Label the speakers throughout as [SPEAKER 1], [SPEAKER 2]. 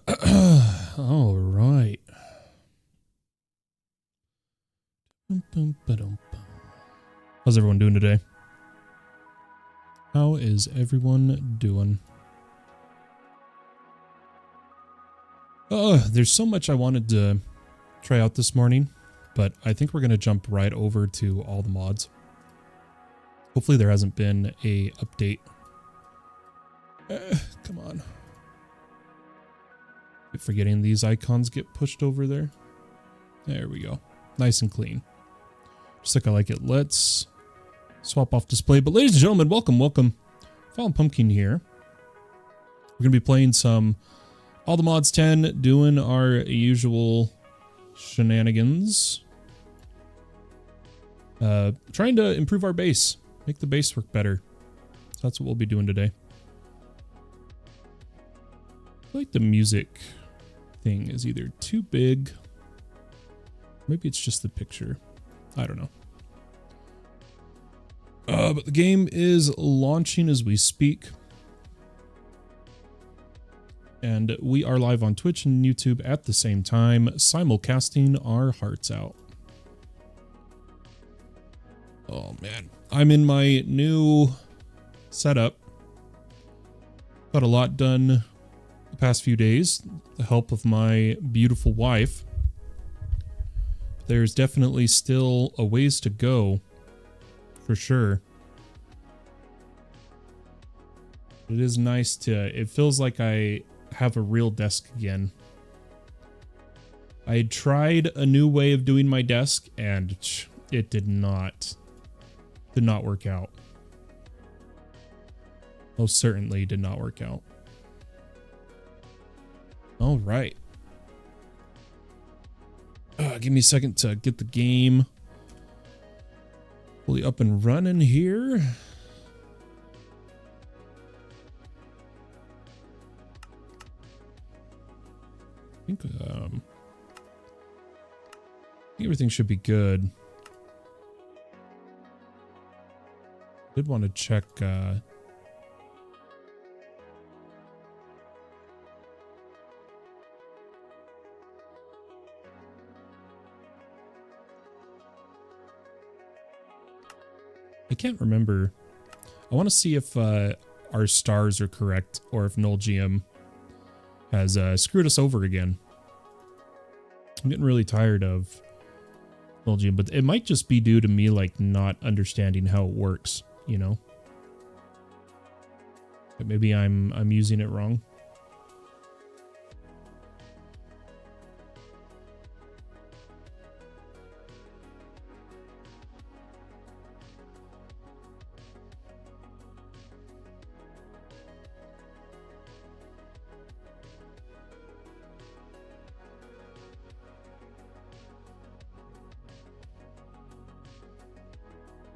[SPEAKER 1] All right. How's everyone doing today? How is everyone doing? There's so much I wanted to try out this morning, but I think we're going to jump right over to all the mods. Hopefully there hasn't been a update. Come on. Keep forgetting these icons get pushed over there. There we go. Nice and clean. Just like I like it. Let's swap off display. But ladies and gentlemen, welcome. Follow PumpKing here. We're going to be playing some All the Mods 10, doing our usual shenanigans. Trying to improve our base. Make the base work better. So that's what we'll be doing today. I feel like the music thing is either too big. Maybe it's just the picture. I don't know. But the game is launching as we speak. And we are live on Twitch and YouTube at the same time, simulcasting our hearts out. Oh man, I'm in my new setup. Got a lot done the past few days, with the help of my beautiful wife. There's definitely still a ways to go, for sure. It is nice to, it feels like I have a real desk again. I tried a new way of doing my desk and it did not work out. Most certainly did not work out. All right. Give me a second to get the game fully up and running here. I think everything should be good. Did want to check I can't remember. I want to see if our stars are correct or if Null GM has screwed us over again. I'm getting really tired of Null GM, but it might just be due to me like not understanding how it works, you know? But maybe I'm using it wrong.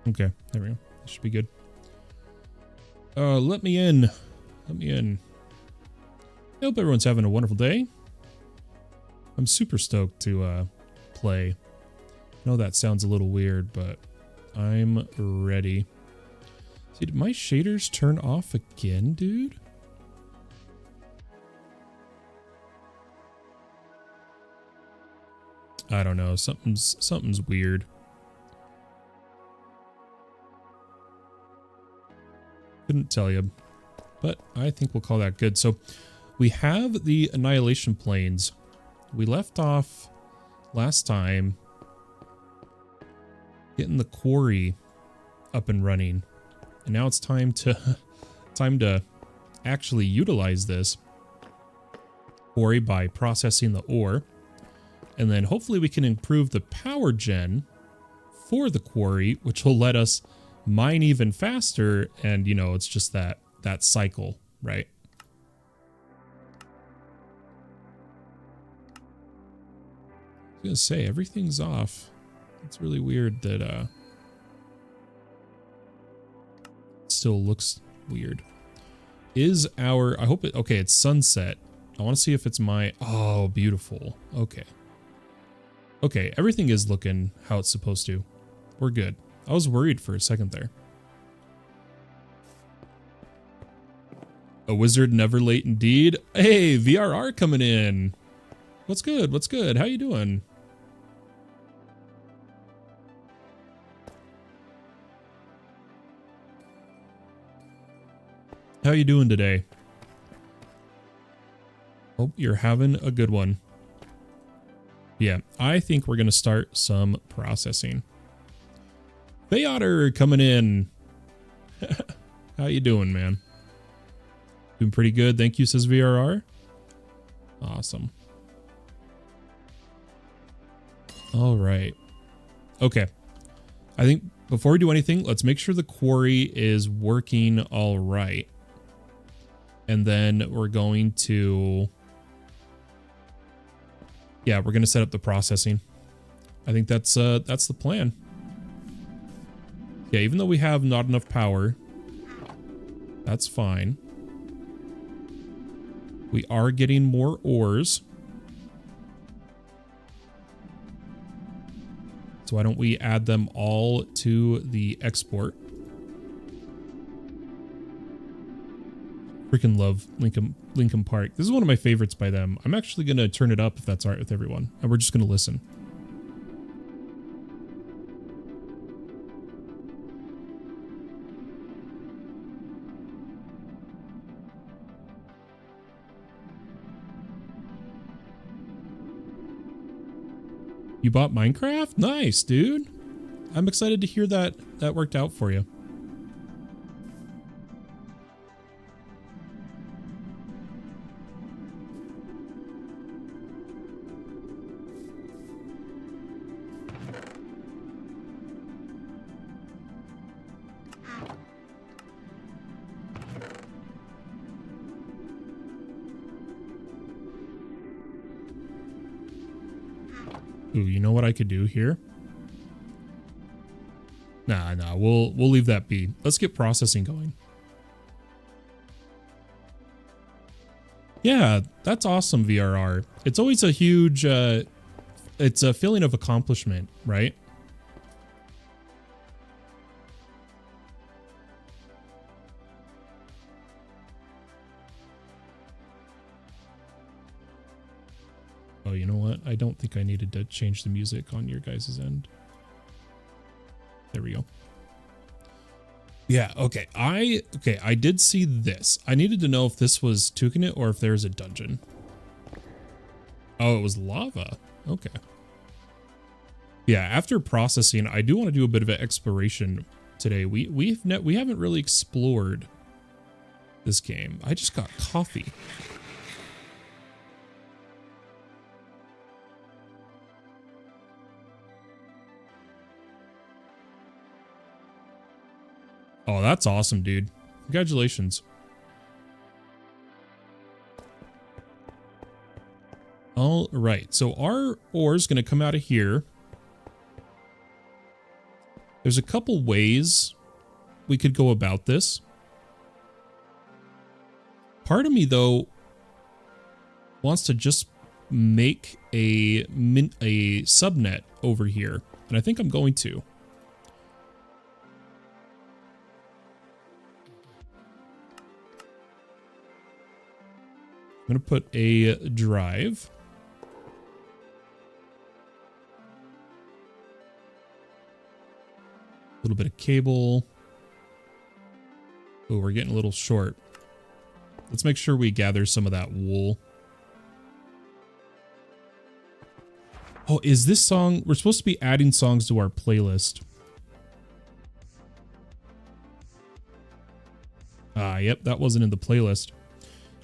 [SPEAKER 1] Okay, there we go. That should be good. Let me in. Let me in. I hope everyone's having a wonderful day. I'm super stoked to play. I know that sounds a little weird, but I'm ready. See, did my shaders turn off again, dude? I don't know. Something's weird. Couldn't tell you, but I think we'll call that good. So we have the annihilation planes. We left off last time getting the quarry up and running, and now it's time to actually utilize this quarry by processing the ore, and then hopefully we can improve the power gen for the quarry, which will let us mine even faster, and you know, it's just that cycle, right? I was gonna say everything's off. It's really weird that it still looks weird. Is our, I hope it, okay, it's sunset. I want to see if it's my, oh, beautiful. Okay. Okay, everything is looking how it's supposed to. We're good. I was worried for a second there. A wizard never late indeed. Hey, VRR coming in. What's good? What's good? How you doing? How you doing today? Hope you're having a good one. Yeah, I think we're going to start some processing. Bayotter coming in. How you doing, man? Doing pretty good. Thank you, says VRR. Awesome. All right. Okay. I think before we do anything, let's make sure the quarry is working all right. And then we're going to... yeah, we're going to set up the processing. I think that's the plan. Yeah, even though we have not enough power, that's fine. We are getting more ores. So why don't we add them all to the export? Freaking love Lincoln Park. This is one of my favorites by them. I'm actually going to turn it up if that's all right with everyone. And we're just going to listen. You bought Minecraft? Nice, dude. I'm excited to hear that worked out for you. Ooh, you know what I could do here? Nah, we'll leave that be. Let's get processing going. Yeah, that's awesome, VRR. It's always a huge, it's a feeling of accomplishment, right? Oh, you know what? I don't think I needed to change the music on your guys' end. There we go. Yeah, okay. I did see this. I needed to know if this was Toucan or if there's a dungeon. Oh, it was lava. Okay. Yeah, after processing, I do want to do a bit of an exploration today. We haven't really explored this game. I just got coffee. Oh, that's awesome, dude. Congratulations. All right, so our ore is going to come out of here. There's a couple ways we could go about this. Part of me, though, wants to just make a subnet over here, and I think I'm going to. I'm going to put a drive. A little bit of cable. Oh, we're getting a little short. Let's make sure we gather some of that wool. Oh, is this song... we're supposed to be adding songs to our playlist. Ah, yep, that wasn't in the playlist.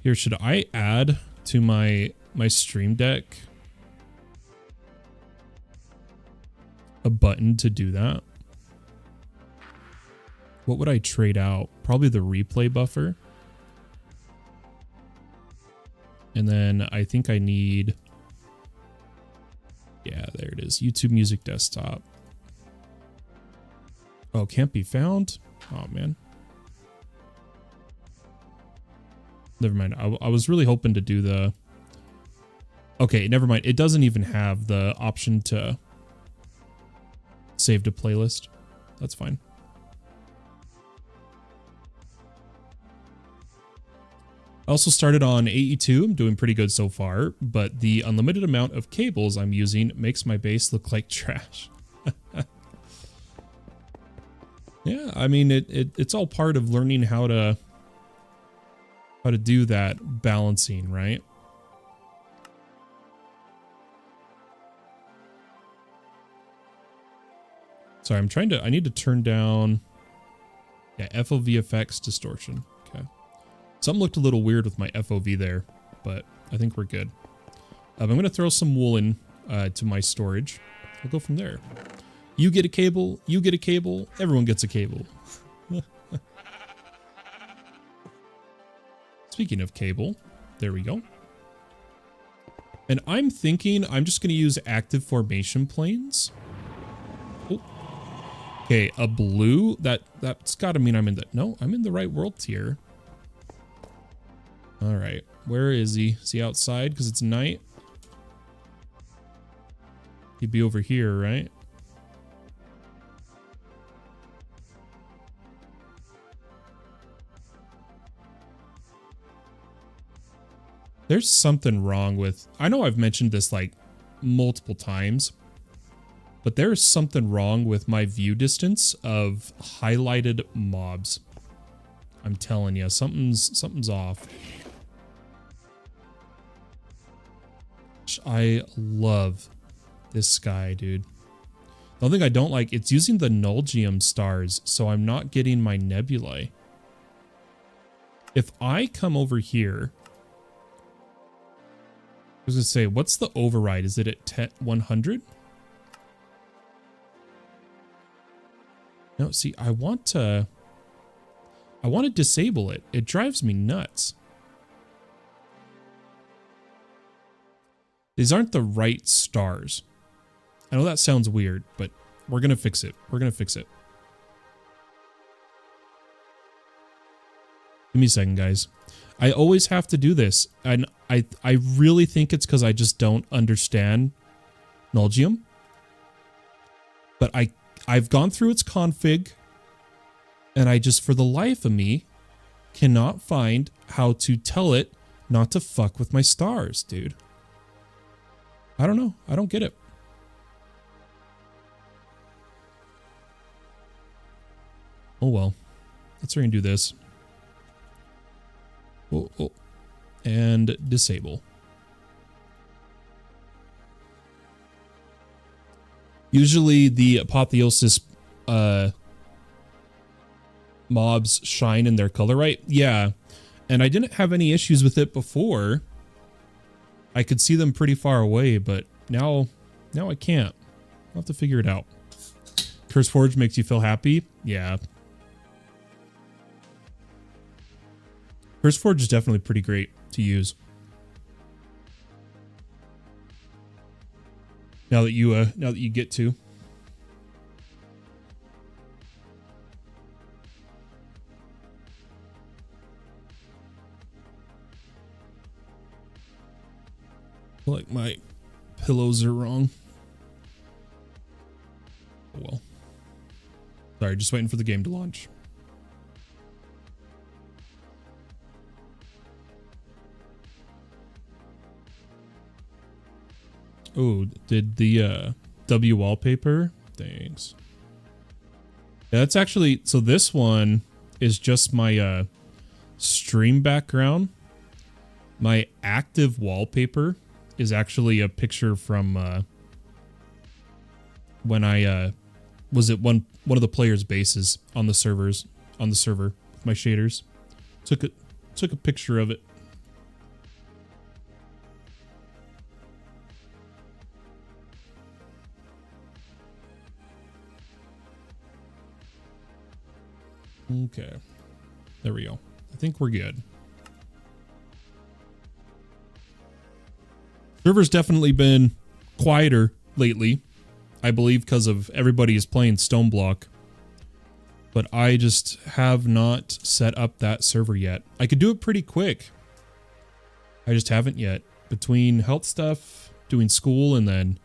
[SPEAKER 1] Here, should I add to my Stream Deck a button to do that? What would I trade out? Probably the replay buffer. And then I think I need... yeah, there it is. YouTube Music Desktop. Oh, can't be found? Oh, man. Never mind. I was really hoping to do the... okay, never mind. It doesn't even have the option to save to playlist. That's fine. I also started on AE2. I'm doing pretty good so far, but the unlimited amount of cables I'm using makes my base look like trash. Yeah, I mean, it's all part of learning how to do that balancing, right? Sorry, I need to turn down, yeah, FOV effects distortion. Okay. Something looked a little weird with my FOV there, but I think we're good. I'm going to throw some wool in to my storage. We'll go from there. You get a cable, you get a cable, everyone gets a cable. Speaking of cable, there we go. And I'm thinking I'm just going to use active formation planes. Oh. Okay, a blue, that's got to mean I'm in the, no, I'm in the right world tier. All right, where is he? Is he outside because it's night? He'd be over here, right? There's something wrong with, I know I've mentioned this like multiple times, but there's something wrong with my view distance of highlighted mobs. I'm telling you, something's off. I love this sky, dude. The only thing I don't like, it's using the Nulgium stars, so I'm not getting my nebulae. If I come over here, I was gonna say, what's the override? Is it at 100? No, see, I want to disable it. It drives me nuts. These aren't the right stars. I know that sounds weird, but we're gonna fix it. We're gonna fix it. Give me a second, guys. I always have to do this, and I really think it's because I just don't understand Nulgium. But I've gone through its config, and I just, for the life of me, cannot find how to tell it not to fuck with my stars, dude. I don't know. I don't get it. Oh well. Let's try and do this. Oh. And disable. Usually the apotheosis mobs shine in their color, right? Yeah. And I didn't have any issues with it before. I could see them pretty far away, but now I can't. I'll have to figure it out. CurseForge makes you feel happy? Yeah. CurseForge is definitely pretty great to use. Now that you get to. Like my pillows are wrong. Oh well. Sorry, just waiting for the game to launch. Oh, did the W wallpaper? Thanks. Yeah, that's actually, so this one is just my stream background. My active wallpaper is actually a picture from when I was at one of the players' bases on the server with my shaders. Took a picture of it. Okay, there we go. I think we're good. Server's definitely been quieter lately, I believe because of everybody is playing Stoneblock. But I just have not set up that server yet. I could do it pretty quick. I just haven't yet. Between health stuff, doing school, and then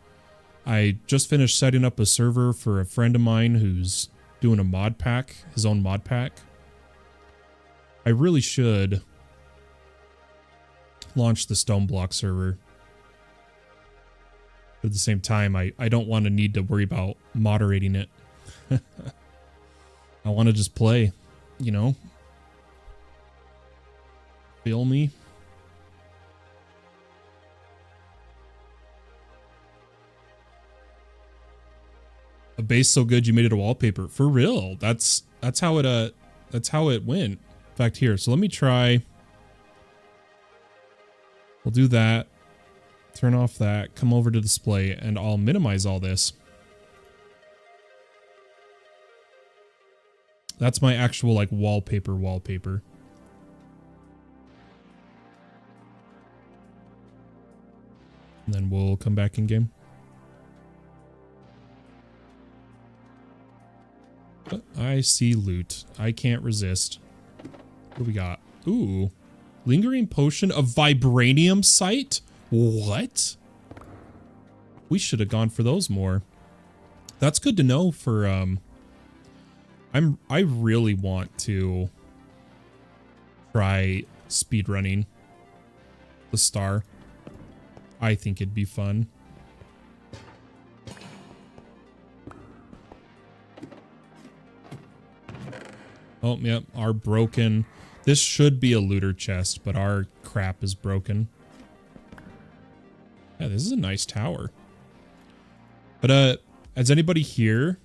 [SPEAKER 1] I just finished setting up a server for a friend of mine who's doing a mod pack, his own mod pack. I really should launch the stone block server. But at the same time, I don't want to need to worry about moderating it. I want to just play, you know? Feel me? A base so good you made it a wallpaper. For real. That's how it went. In fact, here, so let me try. We'll do that. Turn off that, come over to display, and I'll minimize all this. That's my actual like wallpaper. And then we'll come back in game. I see loot. I can't resist. What do we got? Ooh. Lingering potion of vibranium sight? What? We should have gone for those more. That's good to know for I really want to try speedrunning the star. I think it'd be fun. Oh, yep, our broken. This should be a looter chest, but our crap is broken. Yeah, this is a nice tower. But has anybody here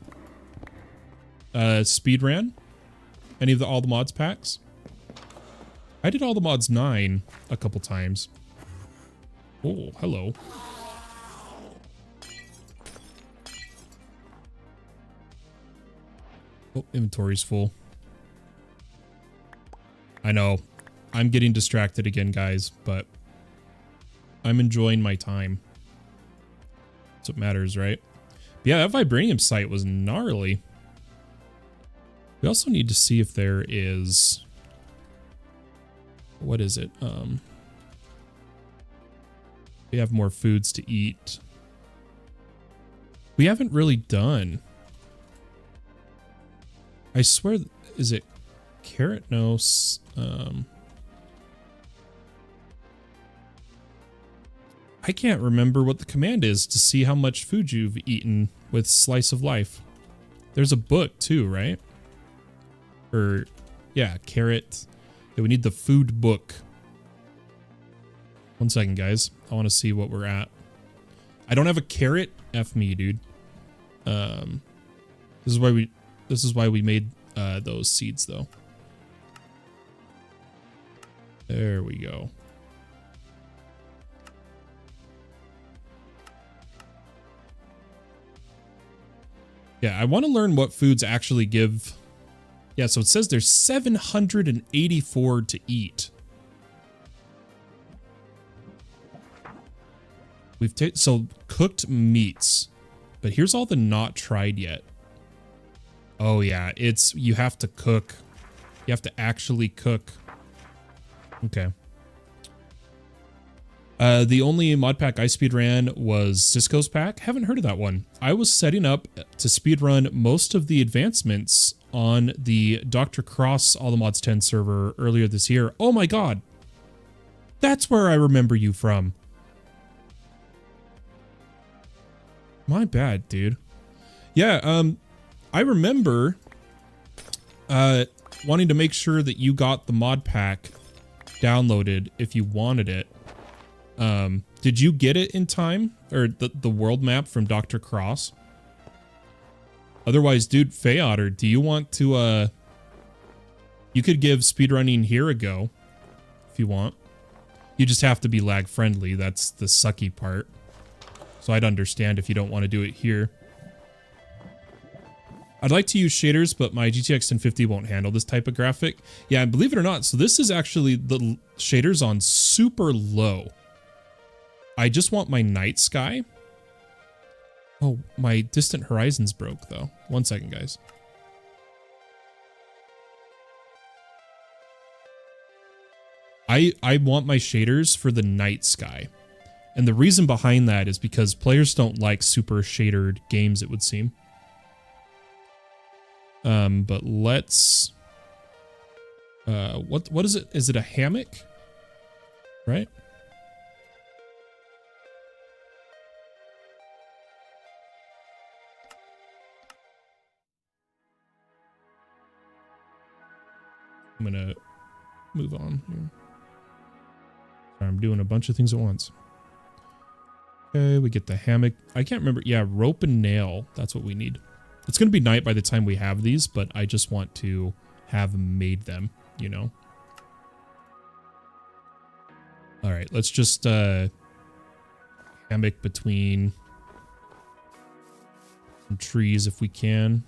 [SPEAKER 1] speed ran any of the all the mods packs? I did all the mods 9 a couple times. Oh, hello. Oh, inventory's full. I know. I'm getting distracted again, guys, but I'm enjoying my time. That's what matters, right? But yeah, that vibranium sight was gnarly. We also need to see if there is... What is it? We have more foods to eat. We haven't really done... I swear... Is it carrot? No. I can't remember what the command is to see how much food you've eaten with Slice of Life. There's a book too, right? Or, yeah, carrot. Yeah, we need the food book. 1 second, guys. I want to see what we're at. I don't have a carrot. F me, dude. This is why we made those seeds, though. There we go. Yeah, I want to learn what foods actually give. Yeah, so it says there's 784 to eat. So cooked meats. But here's all the not tried yet. Oh yeah, you have to cook. You have to actually cook. Okay. The only mod pack I speedran was Cisco's pack. Haven't heard of that one. I was setting up to speedrun most of the advancements on the Dr. Cross All the Mods 10 server earlier this year. Oh my god. That's where I remember you from. My bad, dude. Yeah, I remember wanting to make sure that you got the mod pack downloaded if you wanted it. Did you get it in time? Or the world map from Dr. Cross? Otherwise, dude, Feyotter, do you want to, you could give speedrunning here a go, if you want. You just have to be lag friendly, that's the sucky part. So I'd understand if you don't want to do it here. I'd like to use shaders, but my GTX 1050 won't handle this type of graphic. Yeah, believe it or not, so this is actually the shaders on super low. I just want my night sky. Oh, my distant horizons broke though. 1 second, guys. I want my shaders for the night sky. And the reason behind that is because players don't like super shadered games, it would seem. But let's... what is it? Is it a hammock? Right? I'm gonna move on here. Sorry, I'm doing a bunch of things at once. Okay, we get the hammock. I can't remember. Yeah, rope and nail. That's what we need. It's gonna be night by the time we have these, but I just want to have made them, you know. All right, let's just hammock between some trees if we can.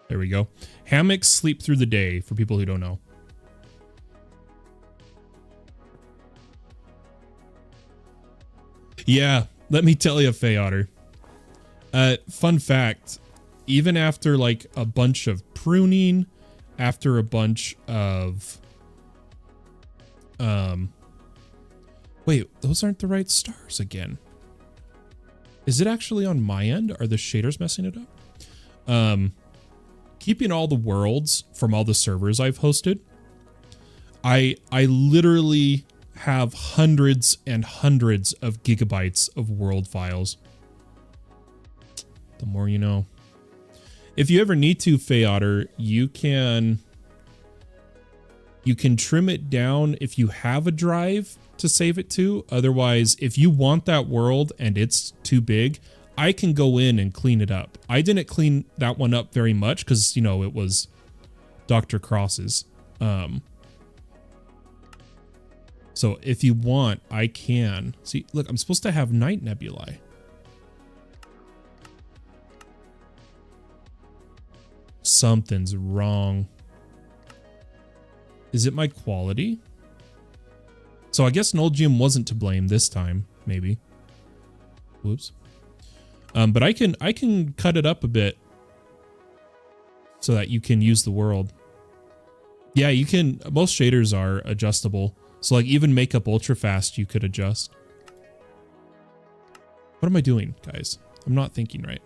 [SPEAKER 1] There we go. Hammocks sleep through the day for people who don't know. Yeah, let me tell you, Fey Otter. Fun fact, even after like a bunch of pruning, after a bunch of... Wait, those aren't the right stars again. Is it actually on my end? Are the shaders messing it up? Keeping all the worlds from all the servers I've hosted, I literally have hundreds and hundreds of gigabytes of world files. The more you know. If you ever need to, Fey Otter, you can trim it down if you have a drive to save it to. Otherwise, if you want that world and it's too big, I can go in and clean it up. I didn't clean that one up very much because, you know, it was Dr. Cross's. So if you want, I can. See, look, I'm supposed to have night nebulae. Something's wrong. Is it my quality? So I guess Nolgium wasn't to blame this time, maybe. Whoops. But I can cut it up a bit so that you can use the world. Yeah, you can. Most shaders are adjustable. So like even makeup ultra fast, you could adjust. What am I doing, guys? I'm not thinking right.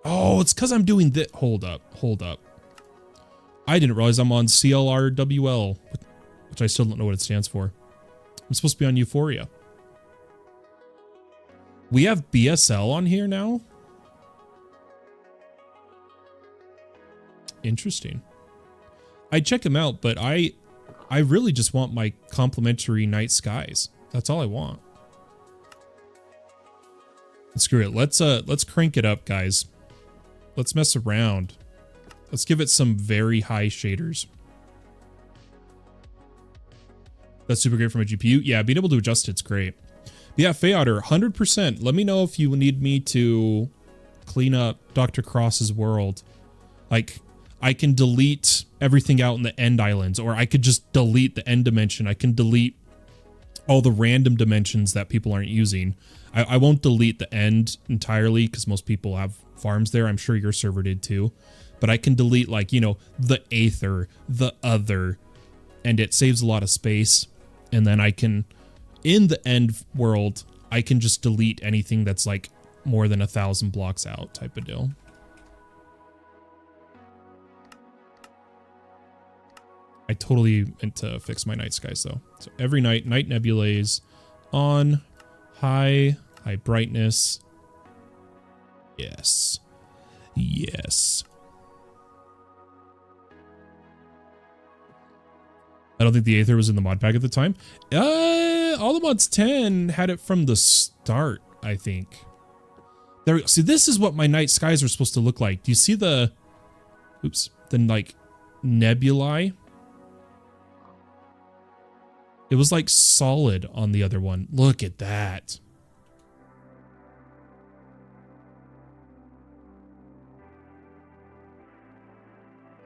[SPEAKER 1] Oh, it's because I'm doing this. Hold up. I didn't realize I'm on CLRWL, which I still don't know what it stands for. I'm supposed to be on Euphoria. We have BSL on here now? Interesting. I'd check him out, but I really just want my complimentary night skies. That's all I want. Screw it. Let's crank it up, guys. Let's mess around. Let's give it some very high shaders. That's super great from a GPU. Yeah, being able to adjust it's great. Yeah, Fey Otter, 100%. Let me know if you need me to clean up Dr. Cross's world. Like, I can delete everything out in the end islands, or I could just delete the end dimension. I can delete all the random dimensions that people aren't using. I won't delete the end entirely because most people have farms there. I'm sure your server did too. But I can delete, like, you know, the Aether, the Other, and it saves a lot of space. And then I can... in the end world, I can just delete anything that's like more than 1,000 blocks out type of deal. I totally meant to fix my night skies though. So every night, night nebulae on, high brightness. Yes. Yes. I don't think the Aether was in the mod pack at the time. All the mods 10 had it from the start, I think. There we go. See, this is what my night skies are supposed to look like. Do you see the, oops, the like nebulae? It was like solid on the other one. Look at that.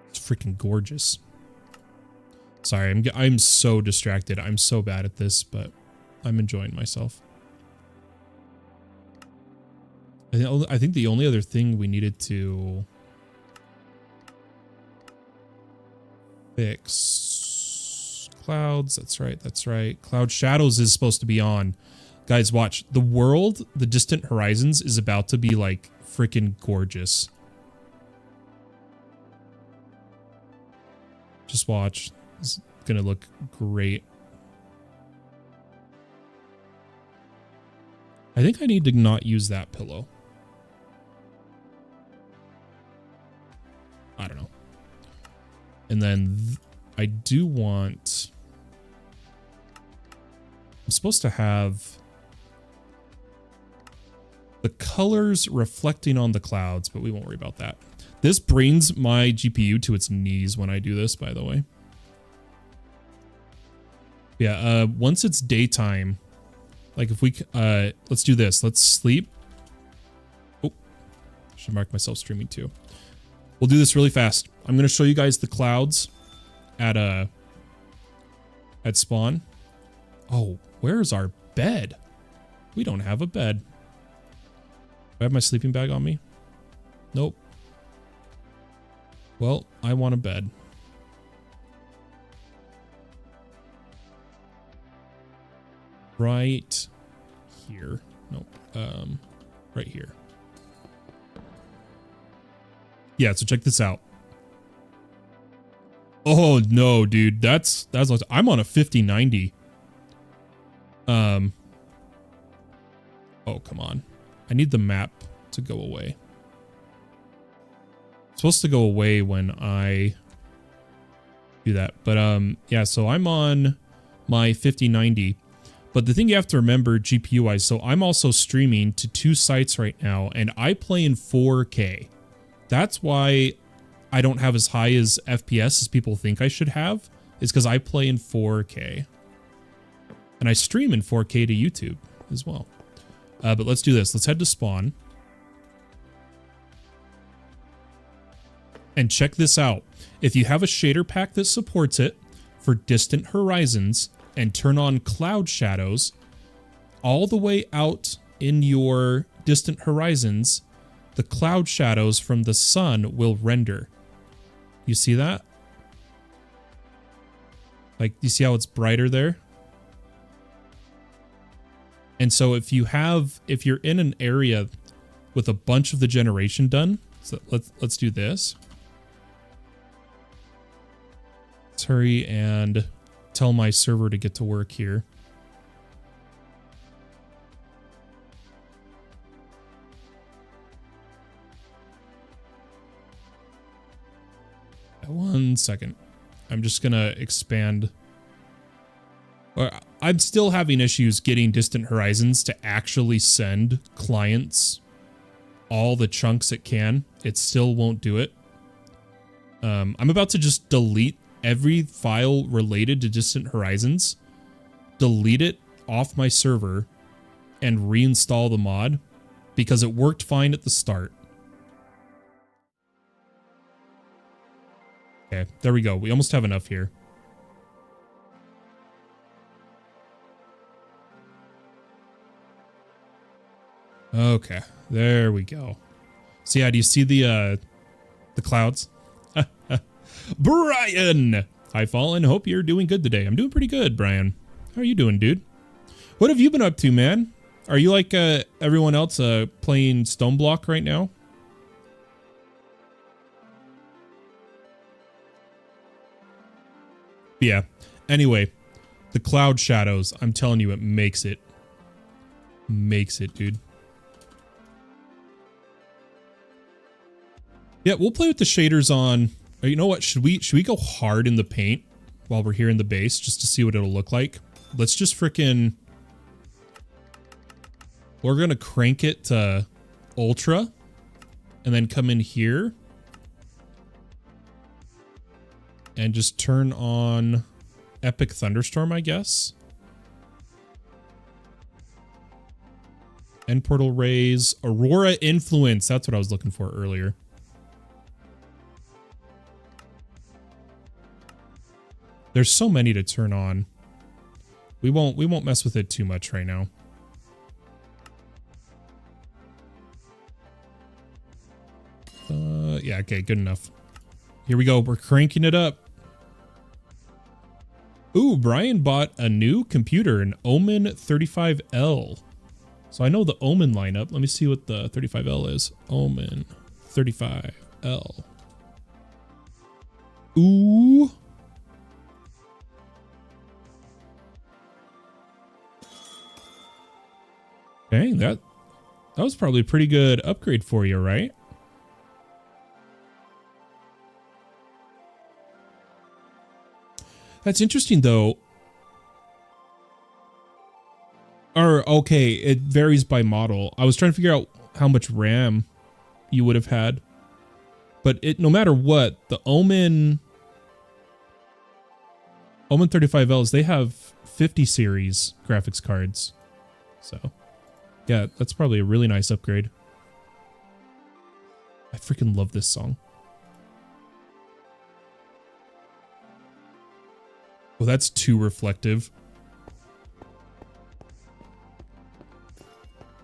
[SPEAKER 1] It's freaking gorgeous. Sorry, I'm so distracted. I'm so bad at this, but I'm enjoying myself. I think the only other thing we needed to fix clouds. That's right. That's right. Cloud shadows is supposed to be on. Guys, watch. The world, the distant horizons is about to be like freaking gorgeous. Just watch. It's gonna look great. I think I need to not use that pillow. I don't know. And then I do want... I'm supposed to have the colors reflecting on the clouds, but we won't worry about that. This brings my GPU to its knees when I do this, by the way. Yeah, once it's daytime, like if we, let's do this. Let's sleep. Oh, should mark myself streaming too. We'll do this really fast. I'm going to show you guys the clouds at spawn. Oh, where's our bed? We don't have a bed. Do I have my sleeping bag on me? Nope. Well, I want a bed. Right here. Nope. Right here. Yeah, so check this out. Oh no, dude. That's I'm on a 5090. Oh, come on. I need the map to go away. It's supposed to go away when I do that. But yeah, so I'm on my 5090. But the thing you have to remember GPU-wise, so I'm also streaming to 2 sites right now, and I play in 4K. That's why I don't have as high as FPS as people think I should have, is because I play in 4K. And I stream in 4K to YouTube as well. But let's do this. Let's head to spawn. And check this out. If you have a shader pack that supports it for distant horizons and turn on cloud shadows all the way out in your distant horizons, the cloud shadows from the sun will render. You see that? Like, you see how it's brighter there? And so if you're in an area with a bunch of the generation done, so let's do this. Let's hurry and tell my server to get to work here. One second. I'm just gonna expand. I'm still having issues getting Distant Horizons to actually send clients all the chunks it can. It still won't do it. I'm about to just delete every file related to Distant Horizons, delete it off my server, and reinstall the mod because it worked fine at the start. Okay, there we go. We almost have enough here. Okay, there we go. So yeah, do you see the clouds? Brian! Hi, Fallen. Hope you're doing good today. I'm doing pretty good, Brian. How are you doing, dude? What have you been up to, man? Are you like everyone else playing Stone Block right now? Yeah. Anyway, the cloud shadows, I'm telling you, it makes it. Makes it, dude. Yeah, we'll play with the shaders on. You know what? Should we go hard in the paint while we're here in the base just to see what it'll look like? Let's just frickin'. We're gonna crank it to ultra and then come in here and just turn on Epic Thunderstorm, I guess. End portal rays, Aurora influence. That's what I was looking for earlier. There's so many to turn on. We won't mess with it too much right now. Yeah, okay, good enough. Here we go. We're cranking it up. Ooh, Brian bought a new computer, an Omen 35L. So I know the Omen lineup. Let me see what the 35L is. Omen 35L. Ooh. Dang, that was probably a pretty good upgrade for you, right? That's interesting though. Or okay, it varies by model. I was trying to figure out how much RAM you would have had. But no matter what, the Omen 35Ls, they have 50 series graphics cards. So, yeah, that's probably a really nice upgrade. I freaking love this song. Well, that's too reflective.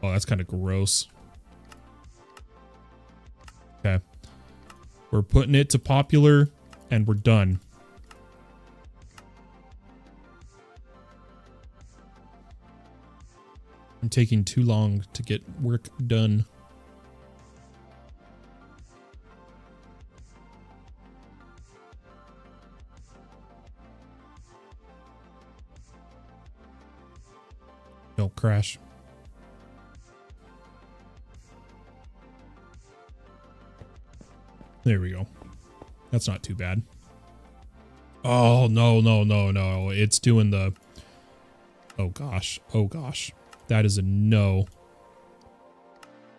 [SPEAKER 1] Oh, that's kind of gross. Okay. We're putting it to popular, and we're done. I'm taking too long to get work done. Don't crash. There we go. That's not too bad. Oh, no, no, no, no. It's doing the... Oh, gosh. Oh, gosh. That is a no.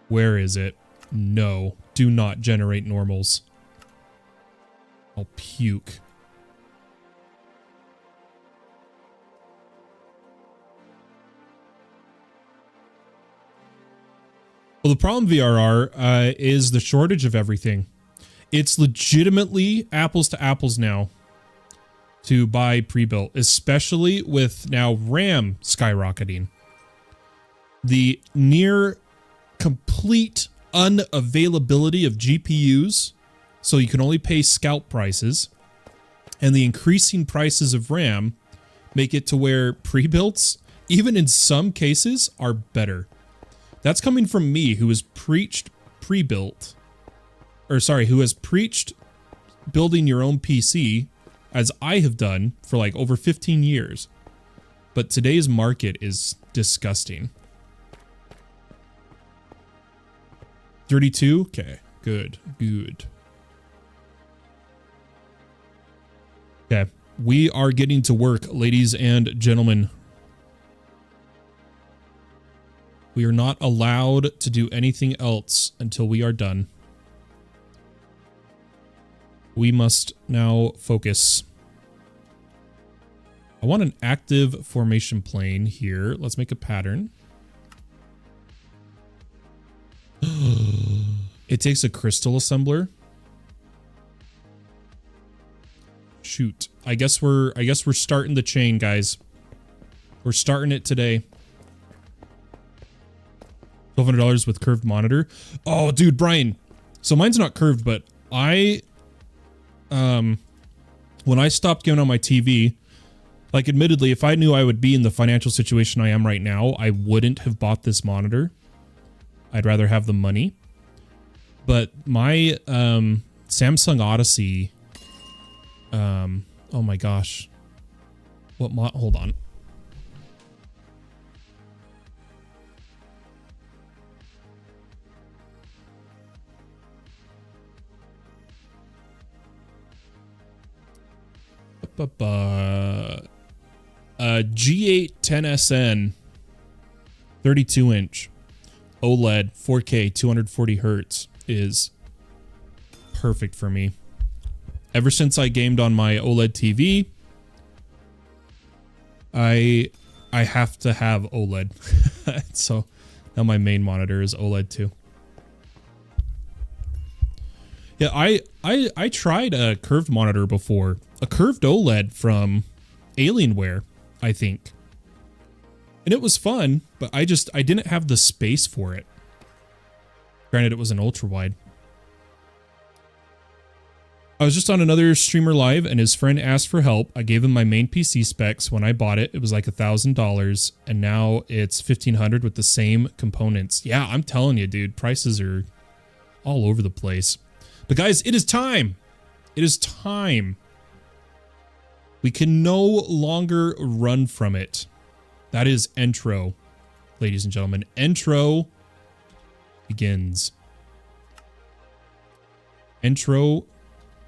[SPEAKER 1] Where is it? No. Do not generate normals. I'll puke. Well, the problem, VRR, is the shortage of everything. It's legitimately apples to apples now to buy pre-built, especially with now RAM skyrocketing. The near complete unavailability of GPUs, so you can only pay scalp prices, and the increasing prices of RAM make it to where pre-builts, even in some cases, are better. That's coming from me, who has preached pre-built, or sorry, who has preached building your own PC, as I have done for like over 15 years. But today's market is disgusting. 32? Okay, good, good. Okay, we are getting to work, ladies and gentlemen. We are not allowed to do anything else until we are done. We must now focus. I want an active formation plane here. Let's make a pattern. It takes a crystal assembler. Shoot. I guess we're starting the chain, guys. We're starting it today. $1,200 with curved monitor. Oh, dude, Brian. So mine's not curved, but when I stopped giving on my TV, like admittedly, if I knew I would be in the financial situation I am right now, I wouldn't have bought this monitor. I'd rather have the money. But my Samsung Odyssey, oh my gosh. Hold on. G8 10SN 32-inch OLED 4K 240 hertz is perfect for me. Ever since I gamed on my OLED TV, I have to have OLED. So now my main monitor is OLED too. Yeah, I tried a curved monitor before. A curved OLED from Alienware, I think. And it was fun, but I didn't have the space for it. Granted, it was an ultra wide. I was just on another streamer live and his friend asked for help. I gave him my main PC specs. When I bought it, it was like $1,000 and now it's $1,500 with the same components. Yeah, I'm telling you, dude, prices are all over the place. But guys, it is time. It is time. We can no longer run from it. That is intro. ladies and gentlemen. Intro begins. Intro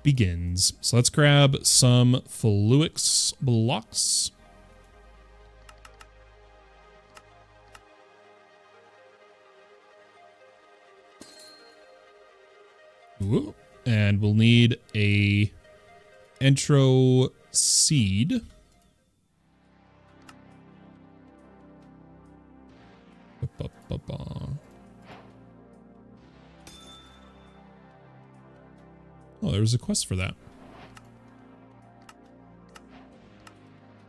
[SPEAKER 1] begins. So let's grab some Fluix blocks. Ooh. And we'll need a intro seed. Oh, there was a quest for that.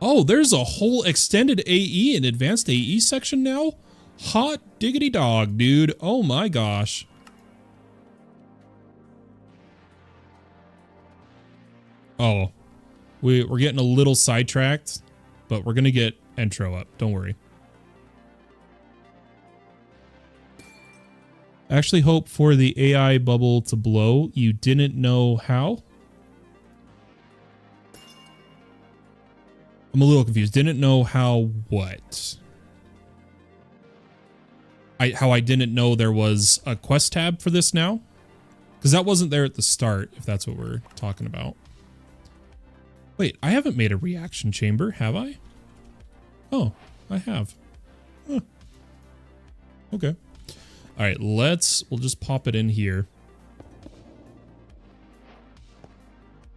[SPEAKER 1] Oh, there's a whole extended AE and advanced AE section now? Hot diggity dog, dude. Oh my gosh. Oh, we're getting a little sidetracked, but we're going to get intro up. Don't worry. I actually hope for the AI bubble to blow. You didn't know how? I'm a little confused. Didn't know how what? How I didn't know there was a quest tab for this now? Because that wasn't there at the start, if that's what we're talking about. Wait, I haven't made a reaction chamber, have I? Oh, I have. Huh. Okay. All right, we'll just pop it in here.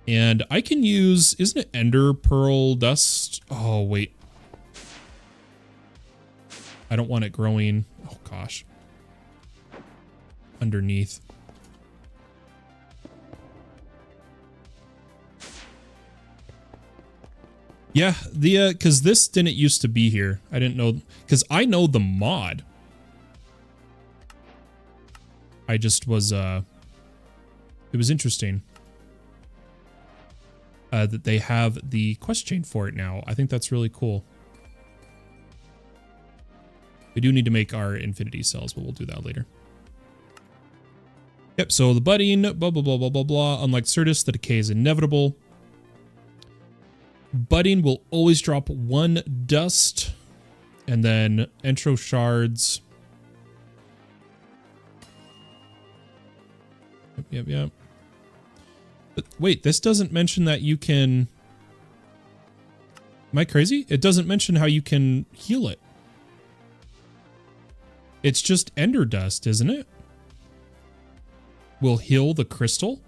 [SPEAKER 1] And I can use, isn't it Ender Pearl Dust? Oh, wait. I don't want it growing. Oh, gosh. Underneath. Yeah, because this didn't used to be here. I didn't know, because I know the mod. I just was, it was interesting that they have the quest chain for it now. I think that's really cool. We do need to make our infinity cells, but we'll do that later. Yep, so the budding, blah, blah, blah, blah, blah, blah. Unlike Certus, the decay is inevitable. Budding will always drop 1 dust. And then intro shards. Yep. But wait, this doesn't mention that you can... Am I crazy? It doesn't mention how you can heal it. It's just ender dust, isn't it? Will heal the crystal?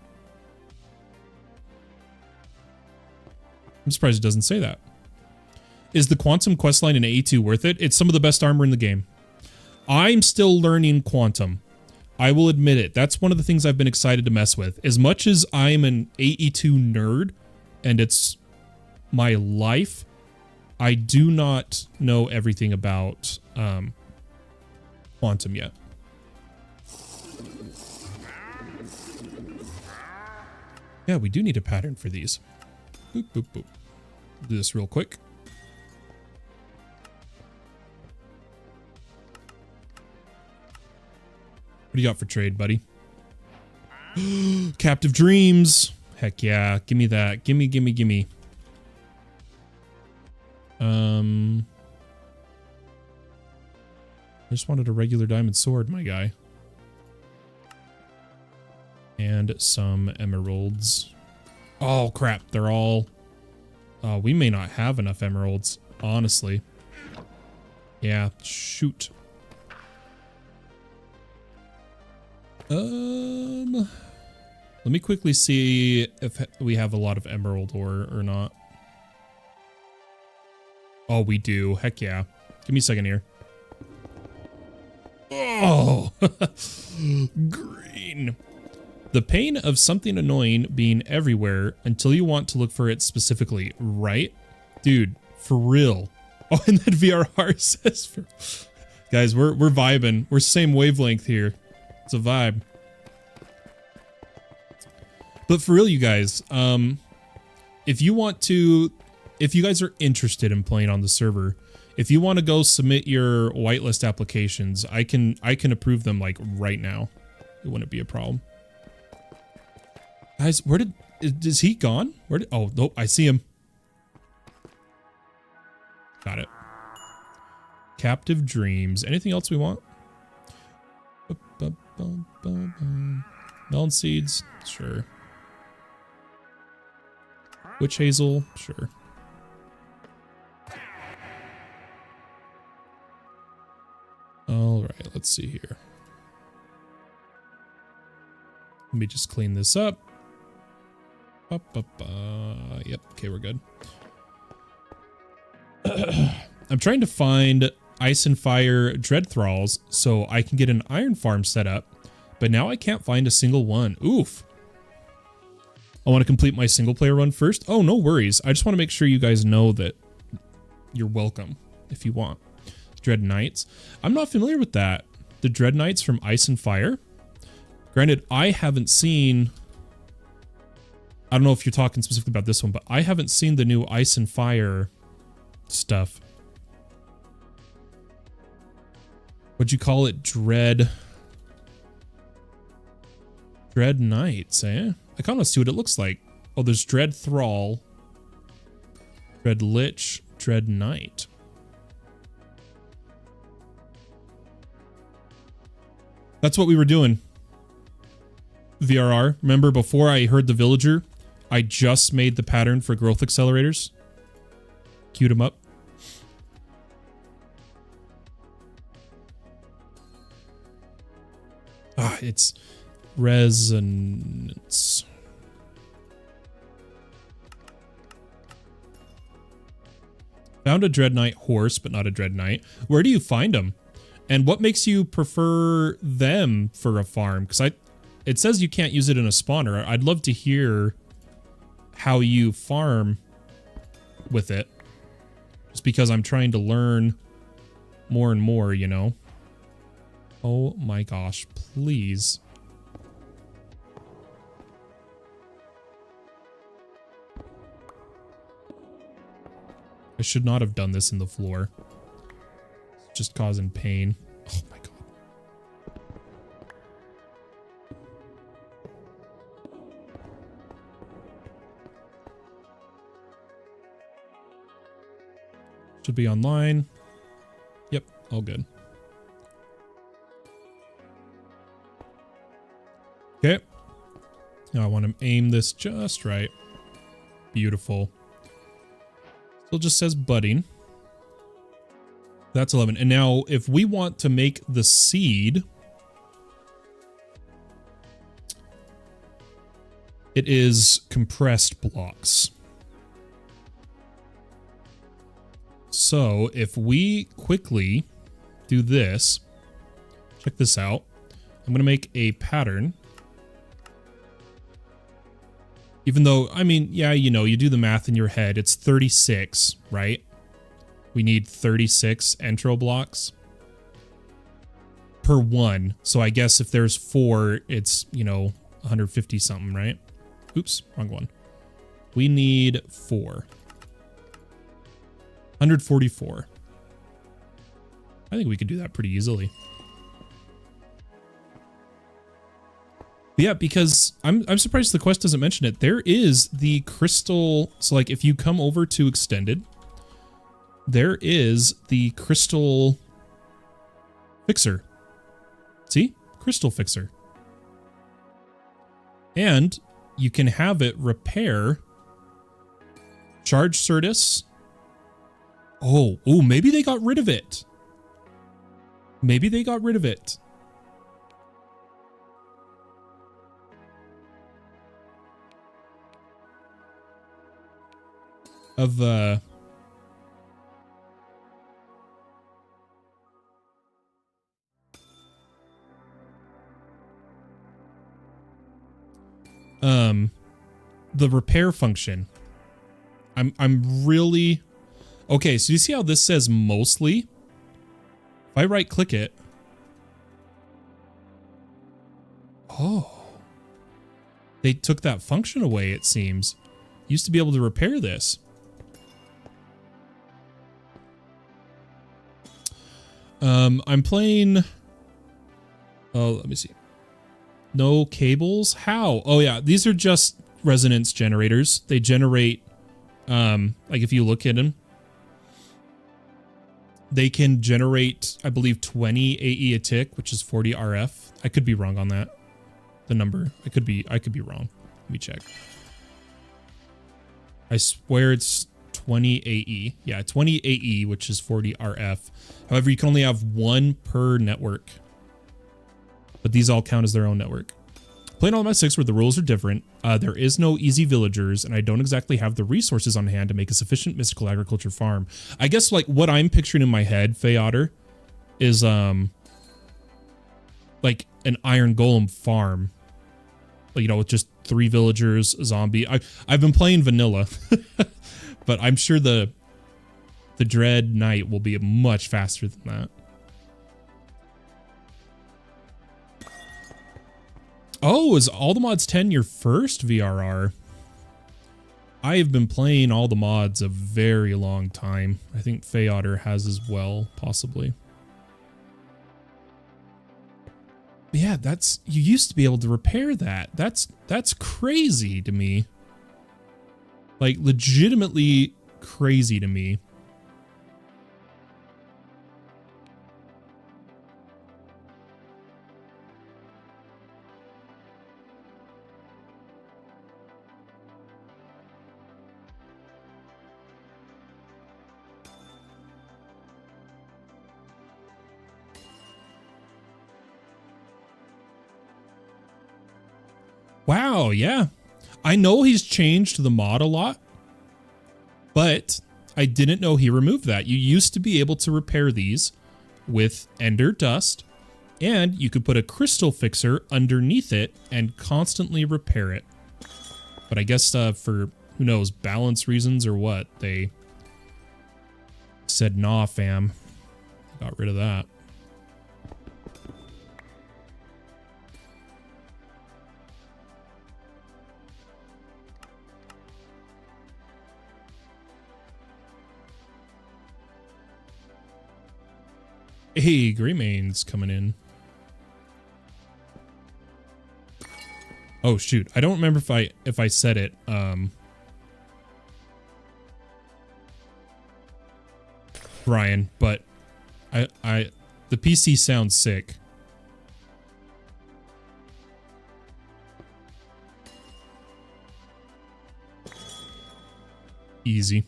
[SPEAKER 1] I'm surprised it doesn't say that. Is the Quantum questline in AE2 worth it? It's some of the best armor in the game. I'm still learning Quantum. I will admit it. That's one of the things I've been excited to mess with. As much as I'm an AE2 nerd, and it's my life, I do not know everything about Quantum yet. Yeah, we do need a pattern for these. Boop, boop, boop. Do this real quick. What do you got for trade, buddy? Captive Dreams. Heck yeah. Give me that. Gimme. I just wanted a regular diamond sword, my guy. And some emeralds. Oh, crap. They're all... we may not have enough emeralds, honestly. Yeah, shoot. Let me quickly see if we have a lot of emerald ore or not. Oh, we do. Heck yeah. Give me a second here. Oh! Green. The pain of something annoying being everywhere until you want to look for it specifically, right? Dude, for real. Oh, and then VRR says for... Guys, we're vibing. We're same wavelength here. It's a vibe. But for real, you guys, if you guys are interested in playing on the server, if you want to go submit your whitelist applications, I can approve them like right now. It wouldn't be a problem. Guys, is he gone? Oh, nope, I see him. Got it. Captive Dreams. Anything else we want? Melon seeds? Sure. Witch hazel? Sure. Alright, let's see here. Let me just clean this up. Yep, okay, we're good. I'm trying to find Ice and Fire Dread Thralls so I can get an iron farm set up, but now I can't find a single one. Oof. I want to complete my single player run first. Oh, no worries. I just want to make sure you guys know that you're welcome if you want. Dread Knights. I'm not familiar with that. The Dread Knights from Ice and Fire. Granted, I haven't seen... I don't know if you're talking specifically about this one, but I haven't seen the new Ice and Fire stuff. What'd you call it? Dread Knights, eh? I kind of see what it looks like. Oh, there's Dread Thrall, Dread Lich, Dread Knight. That's what we were doing. VRR. Remember before I heard the villager, I just made the pattern for growth accelerators. Queued them up. Ah, it's resonance. Found a Dread Knight horse, but not a Dread Knight. Where do you find them? And what makes you prefer them for a farm? Because it says you can't use it in a spawner. I'd love to hear how you farm with it. Just because I'm trying to learn more and more, you know? Oh my gosh, please. I should not have done this in the floor. It's just causing pain. Oh my god. Should be online. Yep, all good. Okay. Now I want to aim this just right. Beautiful. Still just says budding. That's 11. And now if we want to make the seed, it is compressed blocks. So if we quickly do this, check this out. I'm going to make a pattern. Even though, I mean, yeah, you know, you do the math in your head. It's 36, right? We need 36 entro blocks per one. So I guess if there's 4, it's, you know, 150 something, right? Oops, wrong one. We need 4. 144. I think we could do that pretty easily. Yeah, because I'm surprised the quest doesn't mention it. There is the crystal. So like if you come over to extended, there is the crystal fixer. See? Crystal fixer. And you can have it repair charge Certus. Oh, maybe they got rid of it. Maybe they got rid of it. Of the repair function. I'm really okay, so you see how this says mostly? If I right click it. Oh. They took that function away, it seems. Used to be able to repair this. I'm playing... Oh, let me see. No cables? How? Oh, yeah. These are just resonance generators. They generate, like if you look at them, They can generate, I believe, 20 AE a tick, which is 40 RF. I could be wrong on that. The number. I could be wrong. Let me check. I swear it's 20 AE. Yeah, 20 AE, which is 40 RF. However, you can only have one per network. But these all count as their own network. Playing all my 6 where the rules are different, there is no easy villagers, and I don't exactly have the resources on hand to make a sufficient mystical agriculture farm. I guess like what I'm picturing in my head, Fey Otter, is like an iron golem farm. You know, with just 3 villagers, a zombie. I've been playing vanilla, but I'm sure the Dread Knight will be much faster than that. Oh, is all the mods 10 your first VRR? I have been playing all the mods a very long time. I think Fey Otter has as well, possibly. But yeah, you used to be able to repair that. That's crazy to me. Like, legitimately crazy to me. Wow, yeah. I know he's changed the mod a lot, but I didn't know he removed that. You used to be able to repair these with ender dust, and you could put a crystal fixer underneath it and constantly repair it. But I guess for, who knows, balance reasons or what, they said, nah, fam. Got rid of that. Hey, Greymane's coming in. Oh shoot, I don't remember if I said it. Brian, but the PC sounds sick. Easy.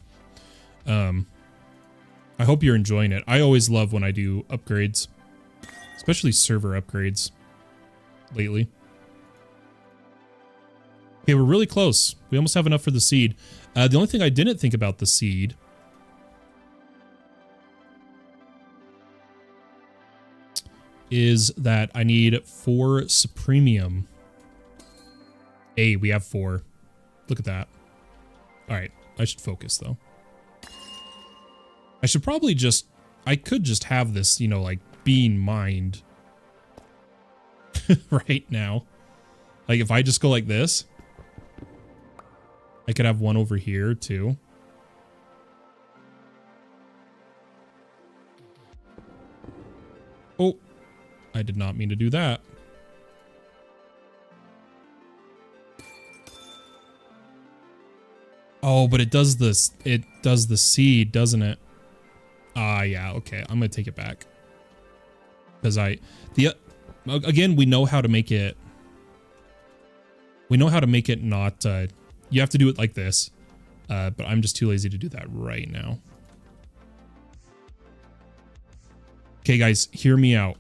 [SPEAKER 1] I hope you're enjoying it. I always love when I do upgrades, especially server upgrades lately. Okay, we're really close. We almost have enough for the seed. The only thing I didn't think about the seed is that I need 4 Supremium. Hey, we have 4. Look at that. All right, I should focus though. I should probably just, I could just have this, you know, like being mined right now. Like if I just go like this, I could have one over here too. Oh, I did not mean to do that. Oh, but it does this, it does the seed, doesn't it? Ah, yeah, okay. I'm gonna take it back. Because again, we know how to make it. We know how to make it not, you have to do it like this. But I'm just too lazy to do that right now. Okay, guys, hear me out.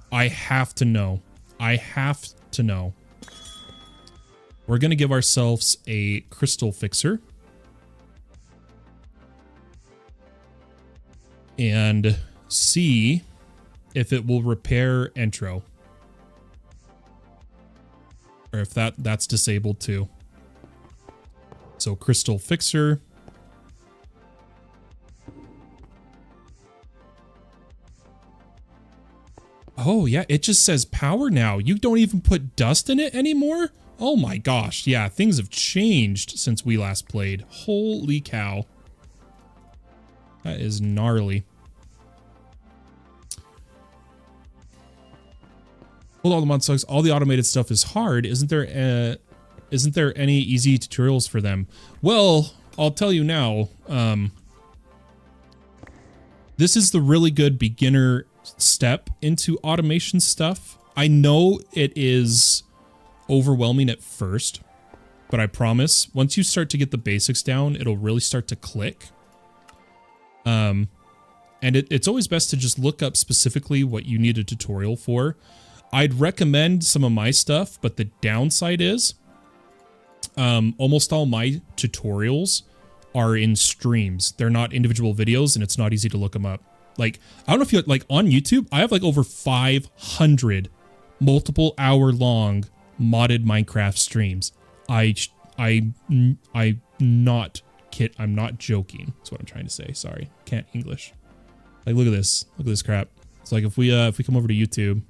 [SPEAKER 1] I have to know. I have to know. We're gonna give ourselves a crystal fixer. And see if it will repair Entro. Or if that's disabled too. So crystal fixer. Oh yeah, it just says power now. You don't even put dust in it anymore? Oh my gosh, yeah, things have changed since we last played. Holy cow. That is gnarly. Hold all the mod sucks. All the automated stuff is hard. Isn't there any easy tutorials for them? Well, I'll tell you now. This is the really good beginner step into automation stuff. I know it is overwhelming at first, but I promise once you start to get the basics down, it'll really start to click. And it's always best to just look up specifically what you need a tutorial for. I'd recommend some of my stuff, but the downside is almost all my tutorials are in streams. They're not individual videos, and it's not easy to look them up. Like, I don't know if you like on YouTube, I have like over 500 multiple hour long modded Minecraft streams. I'm not joking. That's what I'm trying to say. Sorry, can't English. Like, look at this. Look at this crap. It's like if we come over to YouTube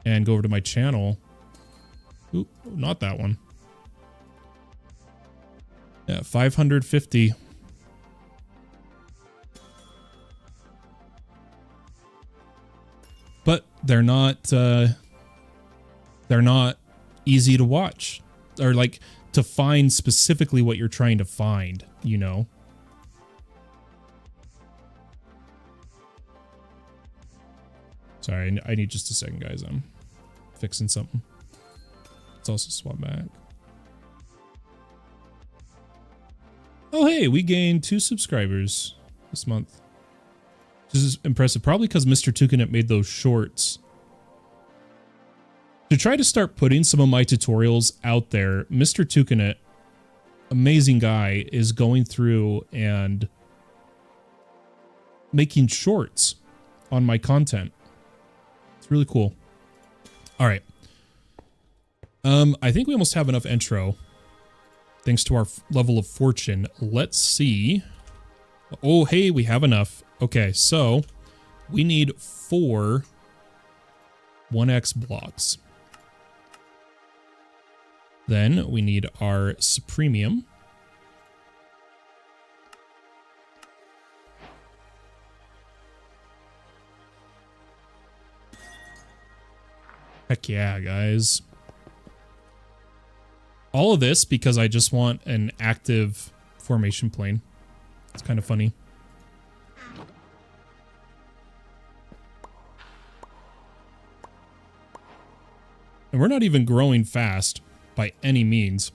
[SPEAKER 1] and go over to my channel. Ooh, not that one. Yeah, 550. But they're not easy to watch, or like to find specifically what you're trying to find, you know. Sorry, I need just a second, guys. I'm fixing something. Let's also swap back. Oh, hey, we gained 2 subscribers this month. This is impressive. Probably because Mr. Tukinet made those shorts. To try to start putting some of my tutorials out there, Mr. Tukinet, amazing guy, is going through and making shorts on my content. It's really cool. All right. I think we almost have enough intro. Thanks to our level of fortune. Let's see. Oh, hey, we have enough. Okay, so we need 4 1x blocks. Then we need our supremium. Heck yeah, guys. All of this because I just want an active formation plane. It's kind of funny. And we're not even growing fast by any means,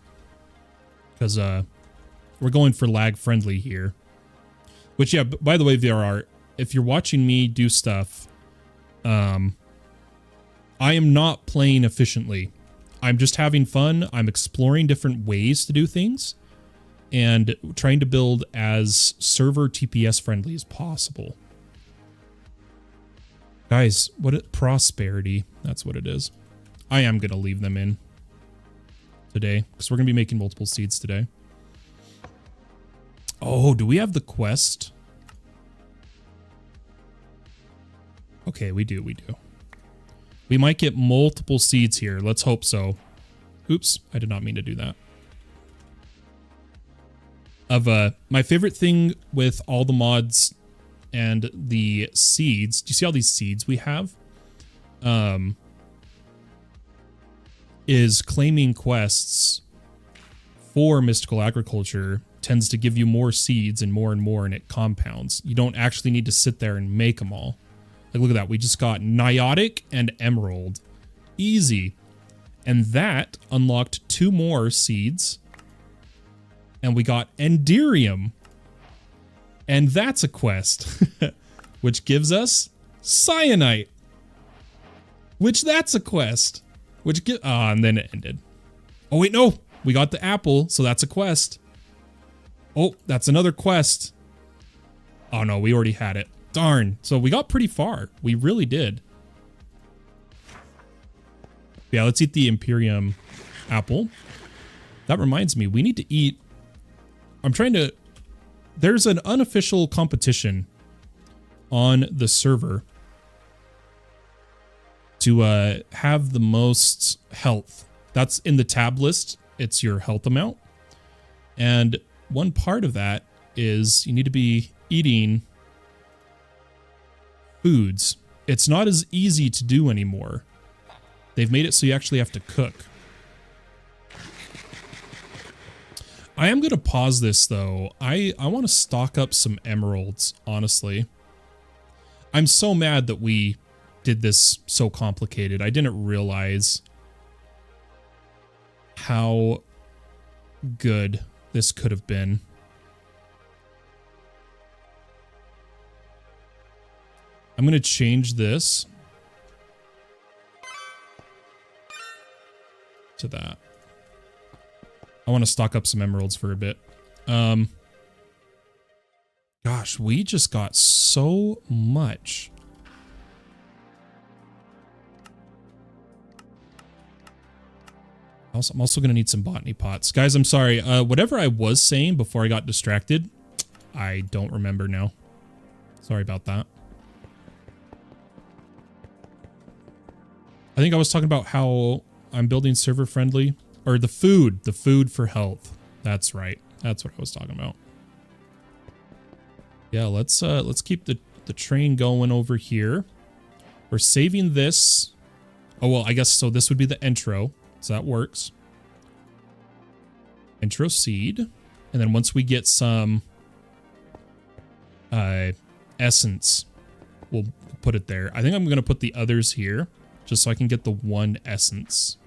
[SPEAKER 1] because we're going for lag friendly here. Which, yeah, by the way, VRR, if you're watching me do stuff, I am not playing efficiently. I'm just having fun. I'm exploring different ways to do things and trying to build as server TPS friendly as possible. Guys, prosperity, that's what it is. I am going to leave them in today because we're going to be making multiple seeds today. Oh, do we have the quest? Okay, we do. We might get multiple seeds here. Let's hope so. Oops, I did not mean to do that. My favorite thing with all the mods and the seeds, do you see all these seeds we have? Is claiming quests for mystical agriculture tends to give you more seeds and more, and it compounds. You don't actually need to sit there and make them all. Like, look at that. We just got Niotic and Emerald. Easy. And that unlocked 2 more seeds. And we got Enderium. And that's a quest. Which gives us Cyanite. Which that's a quest. And then it ended. Oh, wait, no. We got the apple, so that's a quest. Oh, that's another quest. Oh, no, we already had it. Darn. So we got pretty far. We really did. Yeah, let's eat the Imperium apple. That reminds me, we need to eat... There's an unofficial competition on the server to have the most health. That's in the tab list. It's your health amount. And one part of that is you need to be eating foods. It's not as easy to do anymore. They've made it so you actually have to cook. I am going to pause this, though. I want to stock up some emeralds, honestly. I'm so mad that we did this so complicated. I didn't realize how good this could have been. I'm going to change this to that. I want to stock up some emeralds for a bit. Gosh, we just got so much. I'm also going to need some botany pots. Guys, I'm sorry. Whatever I was saying before I got distracted, I don't remember now. Sorry about that. I think I was talking about how I'm building server friendly, or the food for health. That's right. That's what I was talking about. Yeah, let's keep the train going over here. We're saving this. Oh, well, I guess so. This would be the intro. So that works. Intro seed. And then once we get some essence, we'll put it there. I think I'm going to put the others here just so I can get the one essence.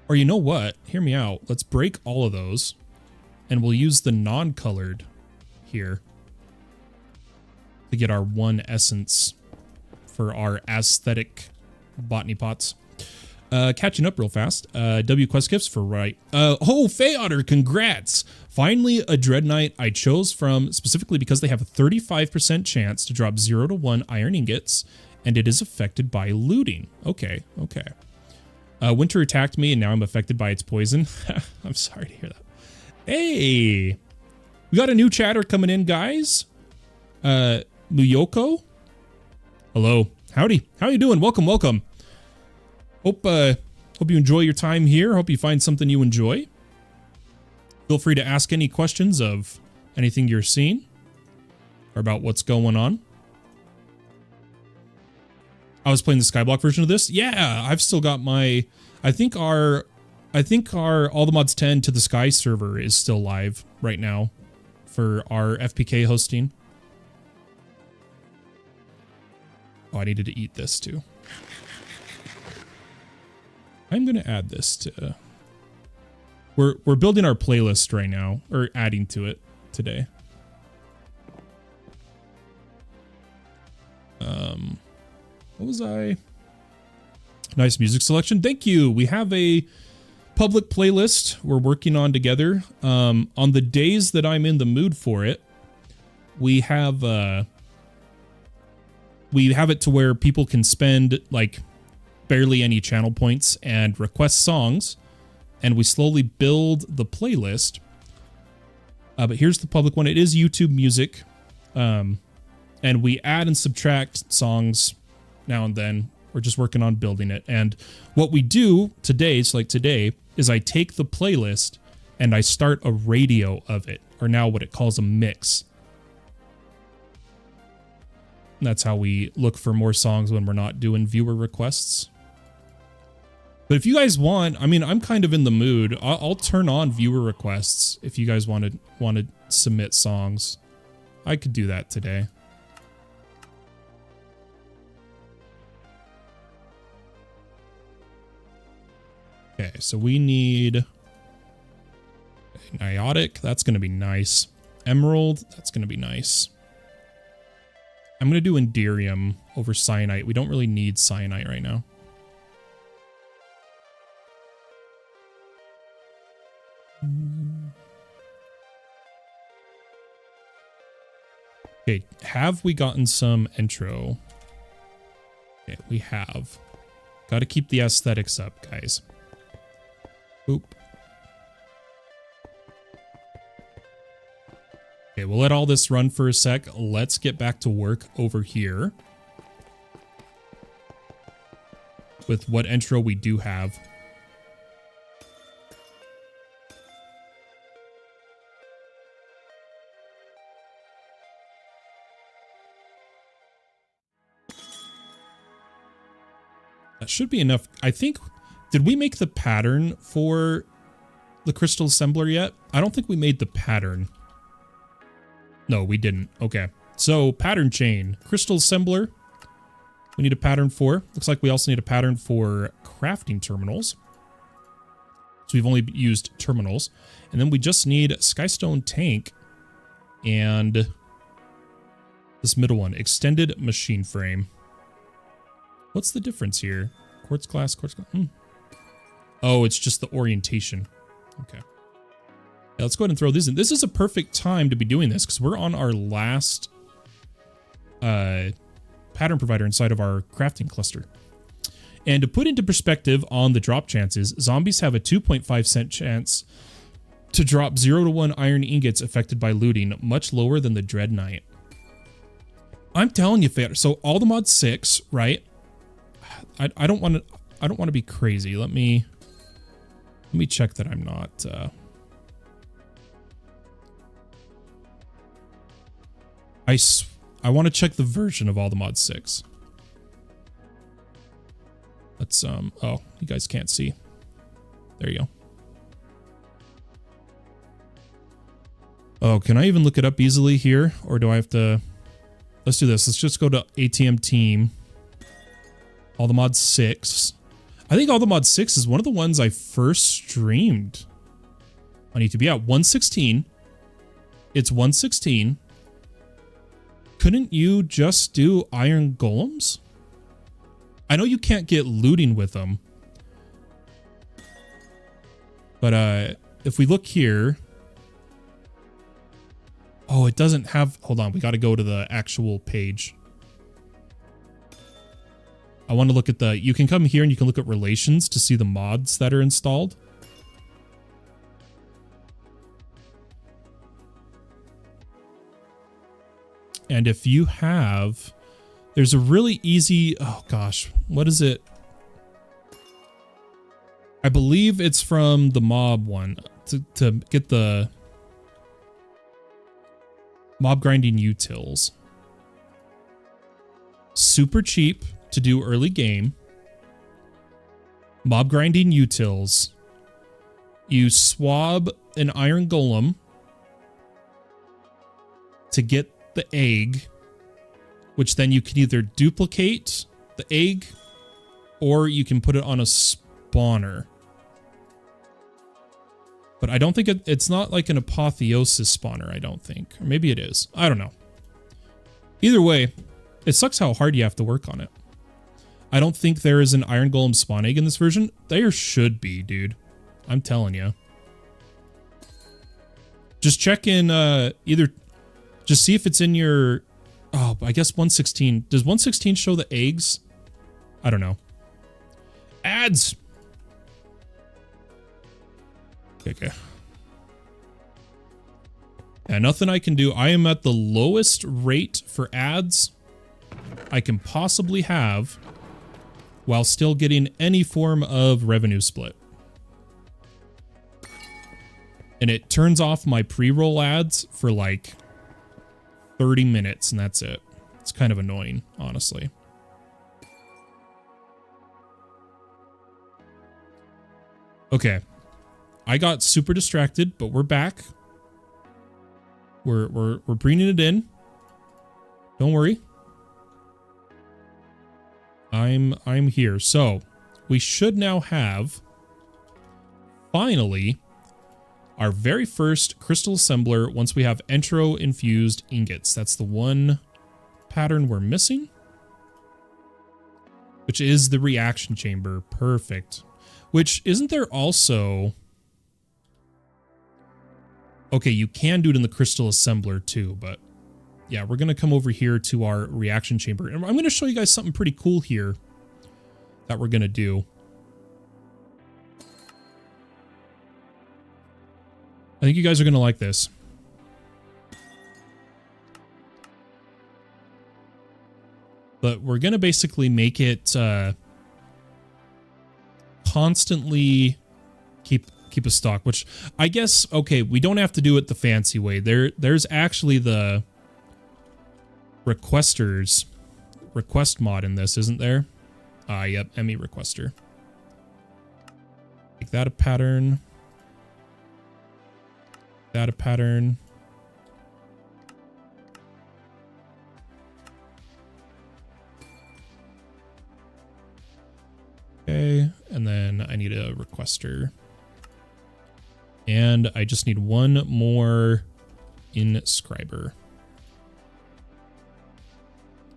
[SPEAKER 1] Or you know what? Hear me out. Let's break all of those. And we'll use the non-colored here to get our one essence for our aesthetic botany pots. Catching up real fast. W Quest Gifts for right. Oh, Fey Otter, congrats! Finally, a Dread Knight I chose from specifically because they have a 35% chance to drop 0 to 1 iron ingots, and it is affected by looting. Okay, okay. Winter attacked me, and now I'm affected by its poison. I'm sorry to hear that. Hey! We got a new chatter coming in, guys. Muyoko? Hello. Howdy. How you doing? Welcome, welcome. Hope you enjoy your time here. Hope you find something you enjoy. Feel free to ask any questions of anything you're seeing or about what's going on. I was playing the Skyblock version of this. Yeah, I've still got my. I think our All the Mods 10 to the Sky server is still live right now for our FPK hosting. Oh, I needed to eat this too. I'm gonna add this to. We're building our playlist right now, or adding to it today. What was I? Nice music selection. Thank you. We have a public playlist we're working on together. On the days that I'm in the mood for it, we have it to where people can spend like barely any channel points and request songs, and we slowly build the playlist. But here's the public one. It is YouTube Music, and we add and subtract songs now and then. We're just working on building it. And what we do today, so like today, is I take the playlist and I start a radio of it, or now what it calls a mix. And that's how we look for more songs when we're not doing viewer requests. But if you guys want, I mean, I'm kind of in the mood. I'll turn on viewer requests if you guys want to submit songs. I could do that today. Okay, so we need Niotic. That's going to be nice. Emerald. That's going to be nice. I'm going to do Enderium over Cyanite. We don't really need Cyanite right now. Okay, have we gotten some intro? Okay, we have. Got to keep the aesthetics up, guys. Oop. Okay, we'll let all this run for a sec. Let's get back to work over here with what intro we do have. That should be enough. I think, did we make the pattern for the crystal assembler yet? I don't think we made the pattern. No, we didn't. Okay. So pattern chain, crystal assembler. We need a pattern for. Looks like we also need a pattern for crafting terminals. So we've only used terminals. And then we just need Skystone tank and this middle one, extended machine frame. What's the difference here? Quartz glass, quartz glass. Oh, it's just the orientation. Okay. Yeah, let's go ahead and throw these in. This is a perfect time to be doing this because we're on our last pattern provider inside of our crafting cluster. And to put into perspective on the drop chances, zombies have a 2.5 cent chance to drop 0 to 1 iron ingots affected by looting, much lower than the Dread Knight. I'm telling you, Fader. So all the mod 6, right? I don't want to be crazy. Let me check that I'm not I want to check the version of all the mod 6. Let's oh, you guys can't see. There you go. Oh, can I even look it up easily here? Or do I have to... Let's do this. Let's just go to ATM team. All the mod 6. I think all the mod 6 is one of the ones I first streamed on YouTube. Yeah, 116. It's 116. Couldn't you just do iron golems? I know you can't get looting with them. But if we look here... Oh, it doesn't have... Hold on, we got to go to the actual page. I want to look at the... You can come here and you can look at relations to see the mods that are installed. And if you have... There's a really easy... Oh, gosh. What is it? I believe it's from the mob one. To get the... Mob grinding utils. Super cheap to do early game. Mob grinding utils. You swab an iron golem to get the egg, which then you can either duplicate the egg or you can put it on a spawner. But I don't think it's not like an apotheosis spawner, I don't think. Or maybe it is. I don't know. Either way, it sucks how hard you have to work on it. I don't think there is an iron golem spawn egg in this version. There should be, dude. I'm telling you. Just check in either... Just see if it's in your... Oh, I guess 116. Does 116 show the eggs? I don't know. Ads! Okay. Yeah, nothing I can do. I am at the lowest rate for ads I can possibly have while still getting any form of revenue split. And it turns off my pre-roll ads for like 30 minutes and that's it. It's kind of annoying, honestly. Okay. I got super distracted, but we're back. We're bringing it in. Don't worry. I'm here. So, we should now have finally our very first crystal assembler once we have entro infused ingots. That's the one pattern we're missing, which is the reaction chamber. Perfect. Which isn't there also... Okay, you can do it in the crystal assembler too, but yeah, we're going to come over here to our reaction chamber. And I'm going to show you guys something pretty cool here that we're going to do. I think you guys are going to like this. But we're going to basically make it constantly keep a stock, which I guess, okay, we don't have to do it the fancy way. There's actually the request mod in this, isn't there? Yep, ME requester. Make that a pattern. That a pattern. Okay, and then I need a requester. And I just need one more inscriber.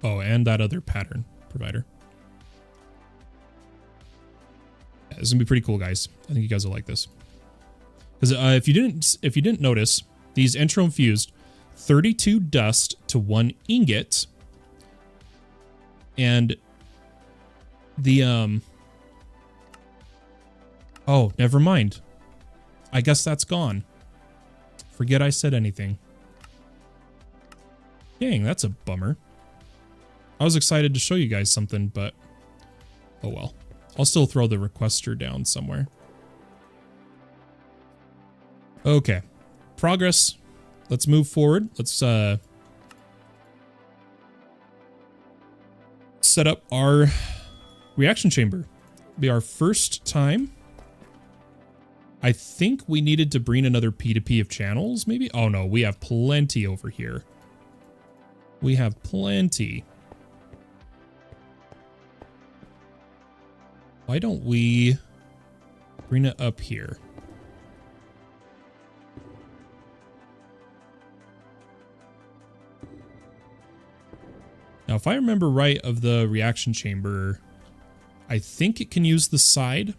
[SPEAKER 1] Oh, and that other pattern provider. Yeah, this is gonna be pretty cool, guys. I think you guys will like this. Because if you didn't notice, these intro infused 32 dust to 1 ingot, and the oh, never mind. I guess that's gone. Forget I said anything. Dang, that's a bummer. I was excited to show you guys something, but oh well. I'll still throw the requester down somewhere. Okay. Progress. Let's move forward. Let's set up our reaction chamber. It'll be our first time. I think we needed to bring another P2P of channels, maybe? Oh no, we have plenty over here. We have plenty. Why don't we bring it up here? Now, if I remember right of the reaction chamber, I think it can use the side.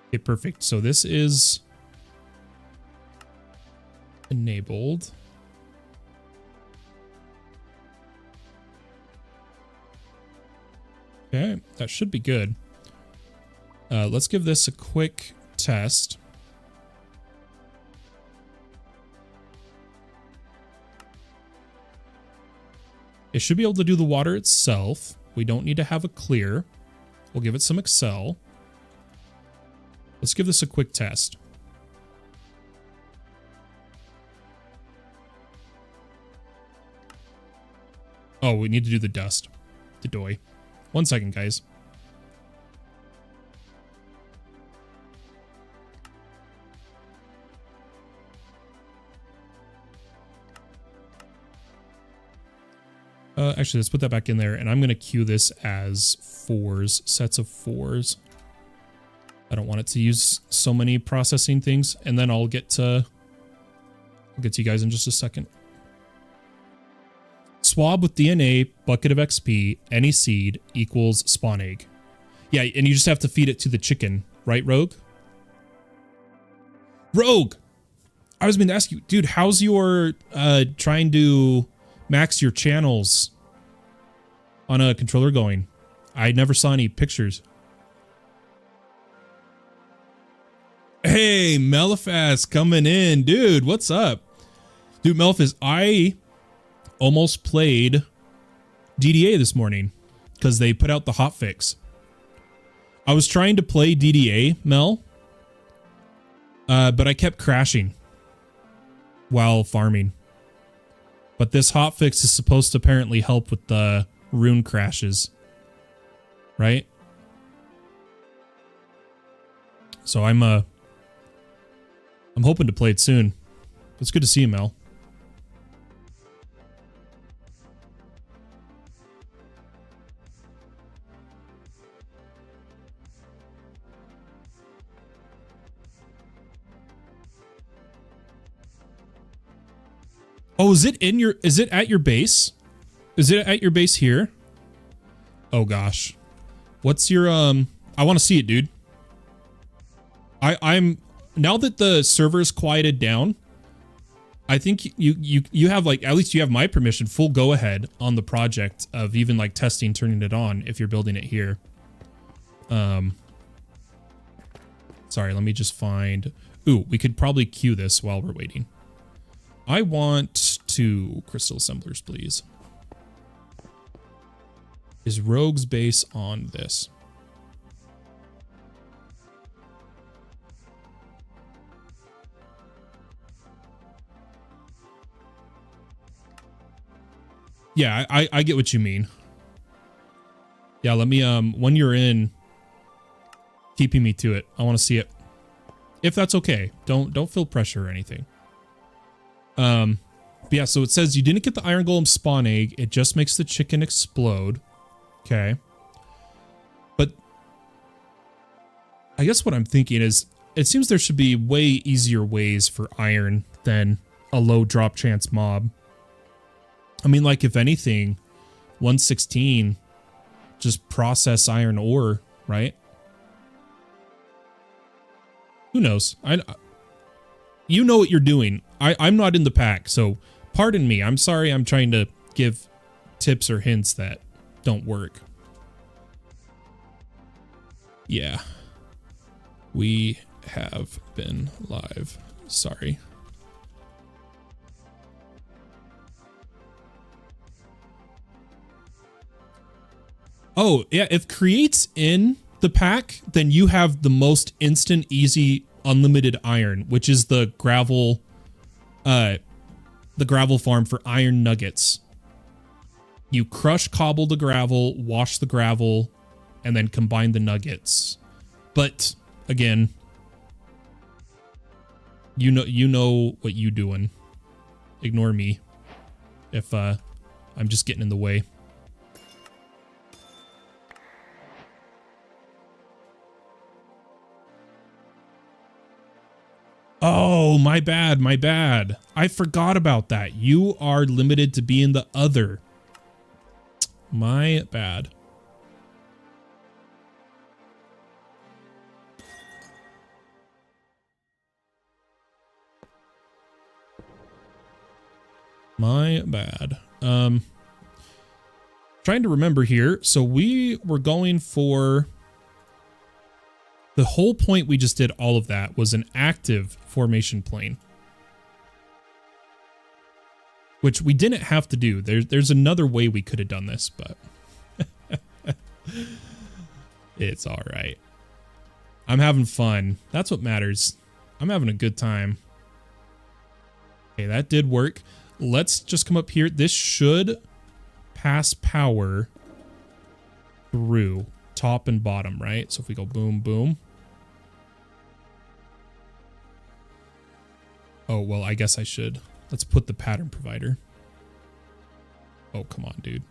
[SPEAKER 1] Okay, perfect. So this is enabled. Okay, that should be good. Let's give this a quick test. It should be able to do the water itself. We don't need to have a clear. We'll give it some Excel. Let's give this a quick test. Oh, we need to do the dust. The doy. 1 second, guys. Actually, let's put that back in there, and I'm going to queue this as 4s, sets of 4s. I don't want it to use so many processing things, and then I'll get to you guys in just a second. Swab with DNA, bucket of XP, any seed equals spawn egg. Yeah, and you just have to feed it to the chicken, right, Rogue? Rogue! I was going to ask you, dude, how's your trying to max your channels on a controller going? I never saw any pictures. Hey, Melifas coming in. Dude, what's up? Dude, Melifas, I almost played DDA this morning because they put out the hotfix. I was trying to play DDA, Mel, but I kept crashing while farming. But this hotfix is supposed to apparently help with the rune crashes, right? So I'm hoping to play it soon. It's good to see you, Mel. Oh, is it at your base? Is it at your base here? Oh gosh. What's your I want to see it, dude. I'm now that the server's quieted down, I think you have, like, at least you have my permission, full go ahead on the project of even like testing turning it on if you're building it here. Sorry, let me just find. Ooh, we could probably queue this while we're waiting. I want 2 crystal assemblers, please. Is Rogue's base on this? Yeah, I get what you mean. Yeah, let me, when you're in, keeping me to it. I want to see it. If that's okay. Don't feel pressure or anything. But yeah, so it says you didn't get the iron golem spawn egg. It just makes the chicken explode. Okay. But I guess what I'm thinking is it seems there should be way easier ways for iron than a low drop chance mob. I mean, like, if anything, 116, just process iron ore, right? Who knows? You know what you're doing. I'm not in the pack, so pardon me. I'm sorry I'm trying to give tips or hints that don't work. Yeah. We have been live. Sorry. Oh, yeah, if create's in the pack, then you have the most instant, easy, unlimited iron, which is the gravel farm for iron nuggets. You crush, cobble the gravel, wash the gravel, and then combine the nuggets. But again, you know what you doing. Ignore me if I'm just getting in the way. Oh, my bad, my bad. I forgot about that. You are limited to being the other. My bad. My bad. Trying to remember here. So we were going for... The whole point we just did all of that was an active formation plane. Which we didn't have to do. There's another way we could have done this, but... It's alright. I'm having fun. That's what matters. I'm having a good time. Okay, that did work. Let's just come up here. This should pass power through top and bottom, right? So if we go boom, boom. Oh, well, I guess I should. Let's put the pattern provider. Oh, come on, dude.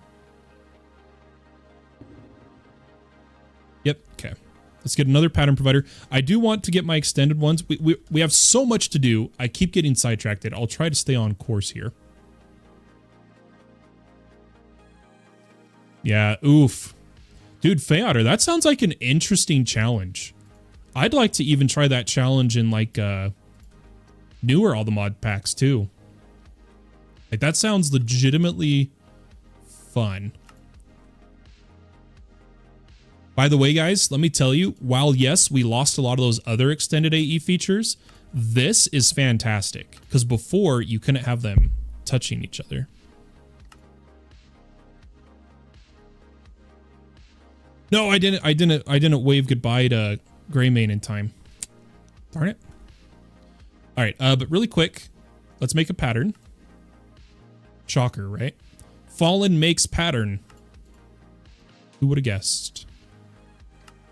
[SPEAKER 1] Yep, okay. Let's get another pattern provider. I do want to get my extended ones. We have so much to do. I keep getting sidetracked. I'll try to stay on course here. Yeah, oof. Dude, Feotter, that sounds like an interesting challenge. I'd like to even try that challenge in, like, newer all the mod packs, too. Like, that sounds legitimately fun. By the way, guys, let me tell you, while, yes, we lost a lot of those other extended AE features, this is fantastic. Because before, you couldn't have them touching each other. No, I didn't wave goodbye to Greymane in time. Darn it. All right, but really quick, let's make a pattern. Shocker, right? Fallen makes pattern. Who would have guessed?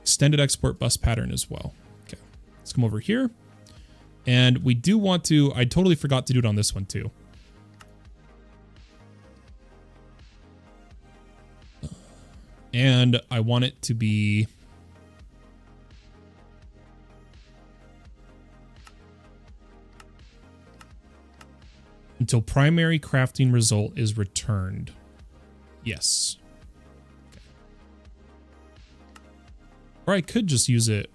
[SPEAKER 1] Extended export bus pattern as well. Okay, let's come over here. And we do want to, I totally forgot to do it on this one too. And I want it to be... until primary crafting result is returned. Yes. Okay. Or I could just use it.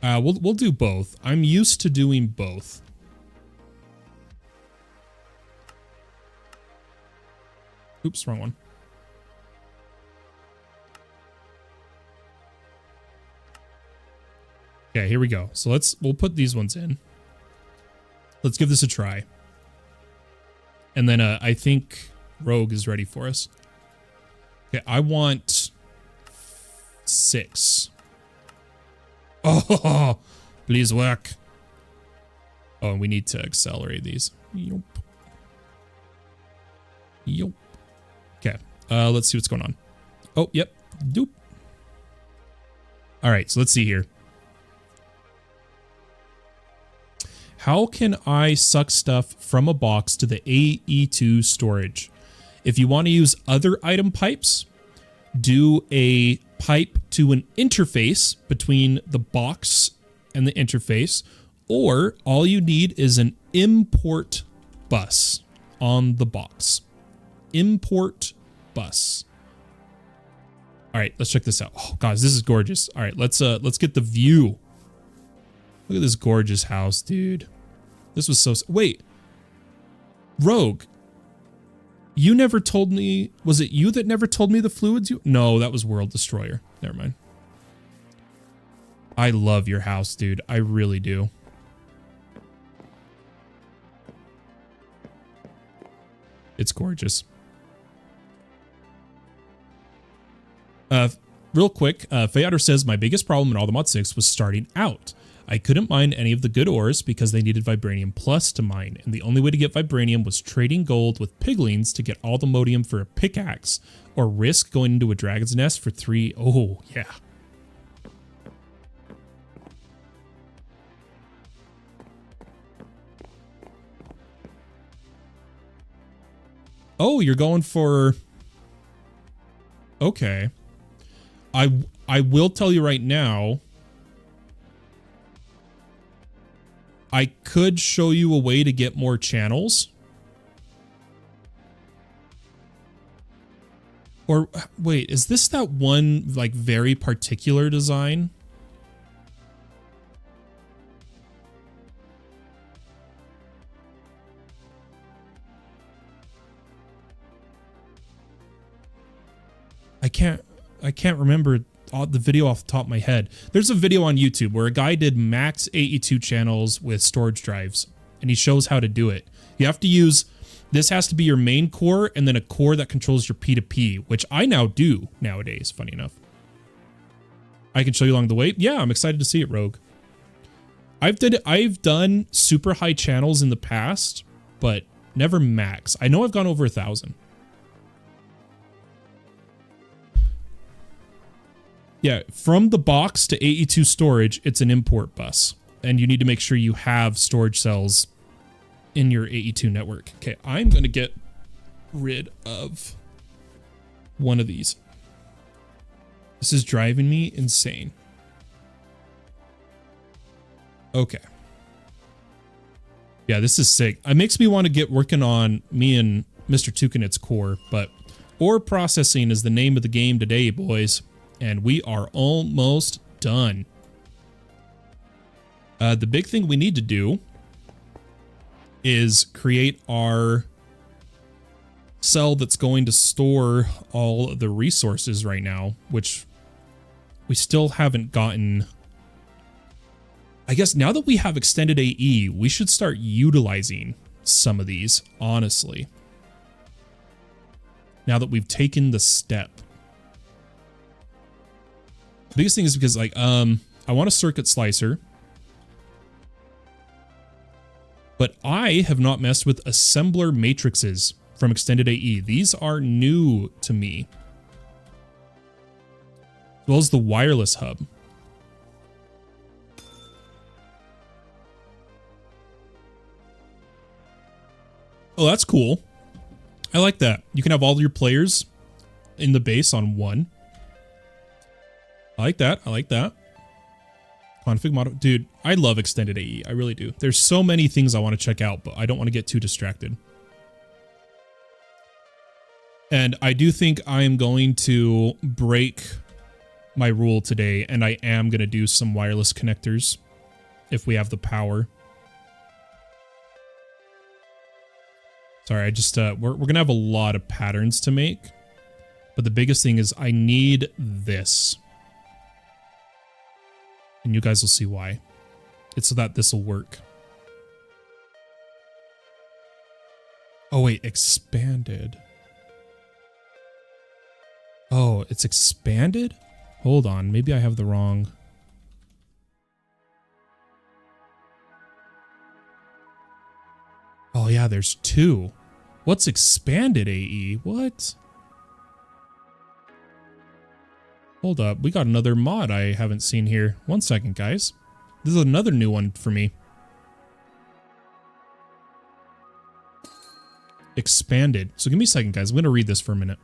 [SPEAKER 1] We'll do both. I'm used to doing both. Oops, wrong one. Okay, here we go. So we'll put these ones in. Let's give this a try. And then I think Rogue is ready for us. Okay, I want 6. Oh, Please work. Oh, and we need to accelerate these. Yup. Yup. Okay. Let's see what's going on. Oh, yep. Doop. All right, so let's see here. How can I suck stuff from a box to the AE2 storage? If you want to use other item pipes, do a pipe to an interface between the box and the interface, or all you need is an import bus on the box. Import bus. All right, let's check this out. Oh, guys, this is gorgeous. All right, let's get the view. Look at this gorgeous house, dude. This was so... Wait. Rogue. You never told me... Was it you that never told me the fluids you... No, that was World Destroyer. Never mind. I love your house, dude. I really do. It's gorgeous. Real quick, Fayader says, my biggest problem in all the Mod 6 was starting out. I couldn't mine any of the good ores because they needed Vibranium Plus to mine, and the only way to get Vibranium was trading gold with piglings to get all the Modium for a pickaxe, or risk going into a Dragon's Nest for 3... Oh, yeah. Oh, you're going for... Okay. I will tell you right now... I could show you a way to get more channels. Or, wait, is this that one, like, very particular design? I can't remember the video off the top of my head. There's a video on YouTube where a guy did max AE2 channels with storage drives, and he shows how to do it. You have to use, this has to be your main core and then a core that controls your P2P, which I now do nowadays, funny enough. I can show you along the way. Yeah, I'm excited to see it, Rogue. I've done super high channels in the past, but never max. I know I've gone over 1,000. Yeah, from the box to AE2 storage, it's an import bus. And you need to make sure you have storage cells in your AE2 network. Okay, I'm going to get rid of one of these. This is driving me insane. Okay. Yeah, this is sick. It makes me want to get working on me and Mr. Tukanit's core, but ore processing is the name of the game today, boys. And we are almost done. The big thing we need to do is create our cell that's going to store all of the resources right now, which we still haven't gotten. I guess now that we have extended AE, we should start utilizing some of these, honestly. Now that we've taken the step. The biggest thing is because, like, I want a circuit slicer, but I have not messed with assembler matrices from Extended AE. These are new to me, as well as the wireless hub. Oh, that's cool. I like that. You can have all your players in the base on one. I like that. I like that. Config model. Dude, I love Extended AE. I really do. There's so many things I want to check out, but I don't want to get too distracted. And I do think I am going to break my rule today, and I am going to do some wireless connectors if we have the power. Sorry, I just, we're going to have a lot of patterns to make, but the biggest thing is I need this. And you guys will see why. It's so that this will work. Oh, wait, expanded. Oh, it's expanded? Hold on, maybe I have the wrong. Oh yeah, there's two. What's expanded AE? What? Hold up. We got another mod I haven't seen here. 1 second, guys. This is another new one for me. Expanded. So give me a second, guys. I'm going to read this for a minute.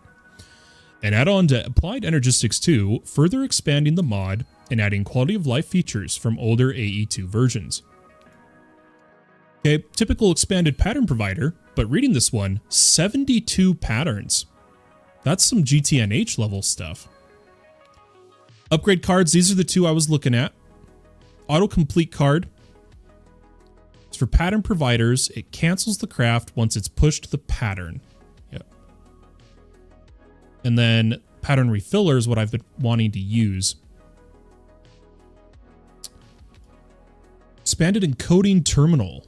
[SPEAKER 1] An add-on to Applied Energistics 2, further expanding the mod and adding quality of life features from older AE2 versions. Okay, typical expanded pattern provider, but reading this one, 72 patterns. That's some GTNH level stuff. Upgrade cards, these are the two I was looking at. Autocomplete card. It's for pattern providers. It cancels the craft once it's pushed the pattern. Yep. And then pattern refiller is what I've been wanting to use. Expanded encoding terminal.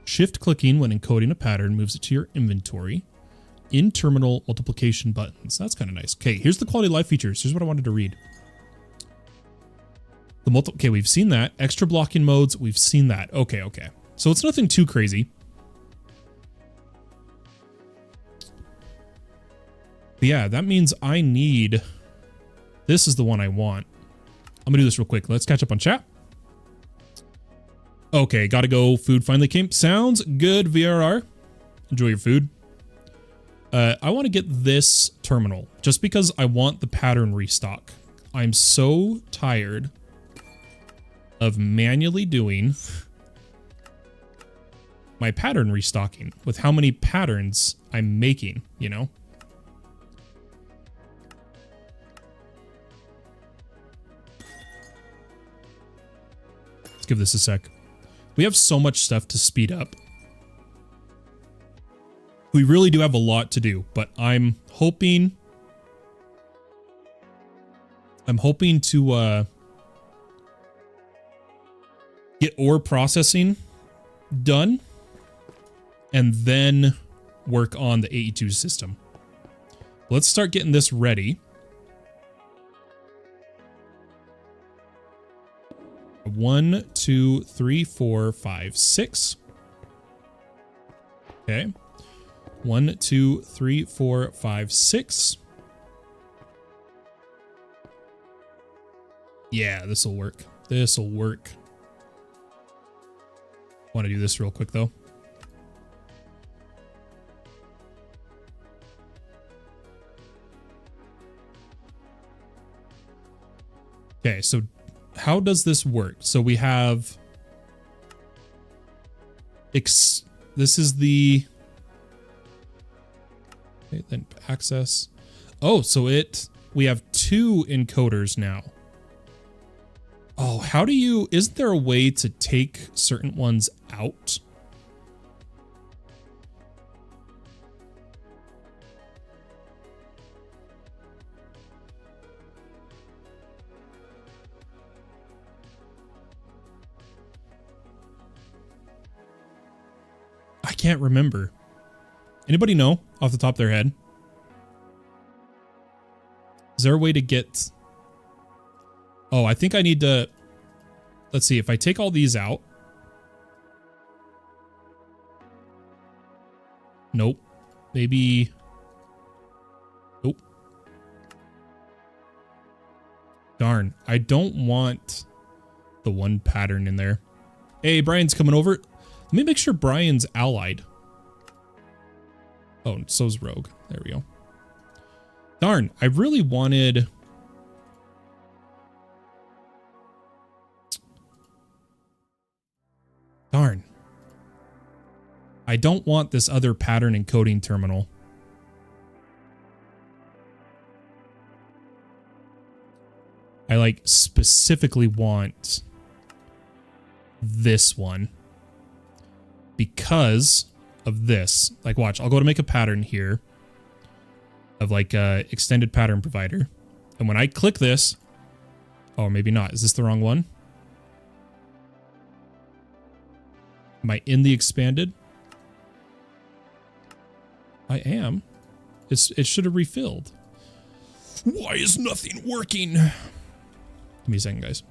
[SPEAKER 1] Shift clicking when encoding a pattern moves it to your inventory. In terminal multiplication buttons. That's kind of nice. Okay, here's the quality of life features. Here's what I wanted to read. Okay, we've seen that. Extra blocking modes, we've seen that. Okay. So it's nothing too crazy. But yeah, that means I need... This is the one I want. I'm gonna do this real quick. Let's catch up on chat. Okay, gotta go. Food finally came. Sounds good, VRR. Enjoy your food. I want to get this terminal just because I want the pattern restock. I'm so tired of manually doing my pattern restocking with how many patterns I'm making, you know? Let's give this a sec. We have so much stuff to speed up. We really do have a lot to do, but I'm hoping to get ore processing done and then work on the AE2 system. Let's start getting this ready. 1, 2, 3, 4, 5, 6. Okay. 1, 2, 3, 4, 5, 6. Yeah, this'll work. This'll work. Want to do this real quick though. Okay, so how does this work? So we have this is the okay, then access. Oh, so we have 2 encoders now. Oh, how do you, isn't there a way to take certain ones out? I can't remember. Anybody know off the top of their head? Is there a way to get... Oh, I think I need to... Let's see, if I take all these out... Nope. Maybe... Nope. Darn, I don't want the one pattern in there. Hey, Brian's coming over. Let me make sure Brian's allied. Oh, so's Rogue. There we go. Darn, I really wanted... Darn. I don't want this other pattern encoding terminal. I like specifically want this one because of this. Like, watch, I'll go to make a pattern here of like extended pattern provider. And when I click this, oh, maybe not. Is this the wrong one? Am I in the expanded? I am. It should have refilled. Why is nothing working? Give me a second, guys.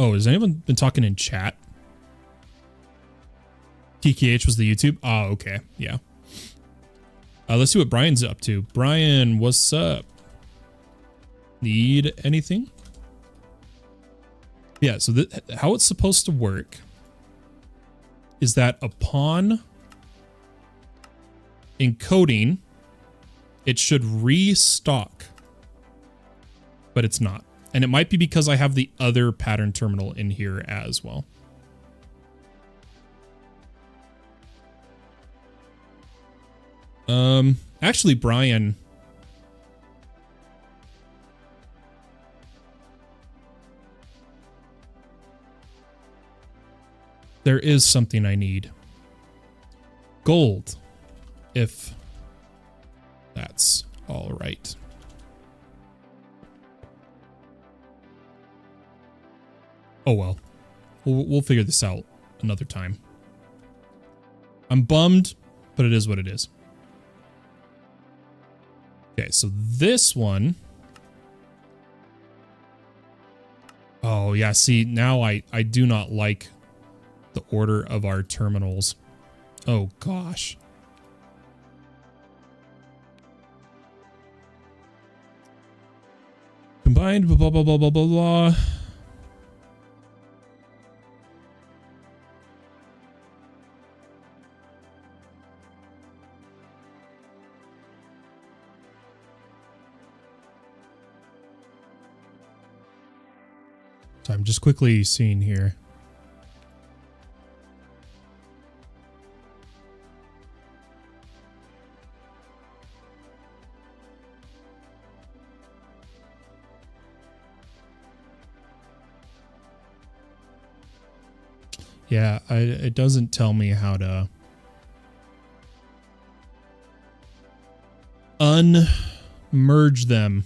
[SPEAKER 1] Oh, has anyone been talking in chat? TKH was the YouTube? Oh, okay. Yeah. Let's see what Brian's up to. Brian, what's up? Need anything? Yeah, so how it's supposed to work is that upon encoding, it should restock, but it's not. And it might be because I have the other pattern terminal in here as well. Actually, Brian, there is something I need. Gold, if that's all right. Oh well, we'll figure this out another time. I'm bummed, but it is what it is. Okay, so this one. Oh yeah, see, now I do not like the order of our terminals. Oh gosh. Combined, blah, blah, blah, blah, blah, blah, blah. So I'm just quickly seeing here. Yeah, it doesn't tell me how to unmerge them.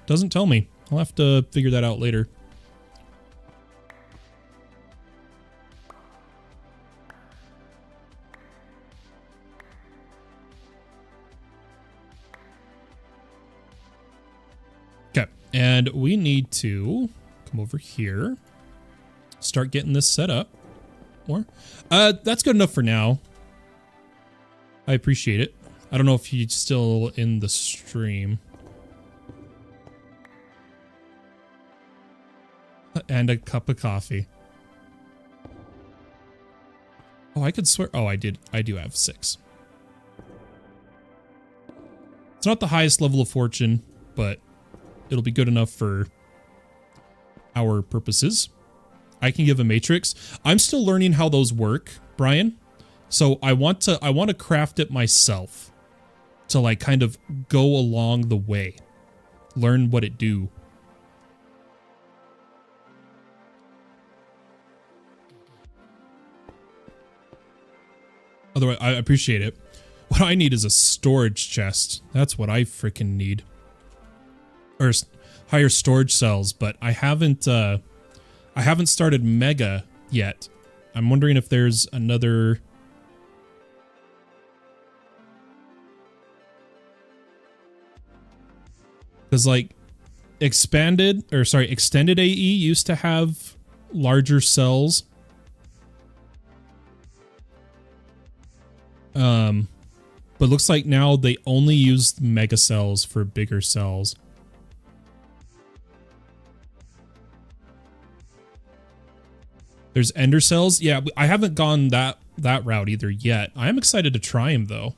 [SPEAKER 1] Doesn't tell me. I'll have to figure that out later. Okay, and we need to come over here, start getting this set up more. That's good enough for now. I appreciate it. I don't know if you're still in the stream. And a cup of coffee. Oh, I could swear. Oh, I do have 6. It's not the highest level of fortune, but it'll be good enough for our purposes. I can give a matrix. I'm still learning how those work, Brian. So I want to craft it myself to like kind of go along the way, learn what it do. Otherwise, I appreciate it. What I need is a storage chest. That's what I freaking need. Or higher storage cells, but I haven't started Mega yet. I'm wondering if there's another. Because like extended AE used to have larger cells. But looks like now they only use mega cells for bigger cells. There's ender cells. Yeah, I haven't gone that route either yet. I am excited to try them though.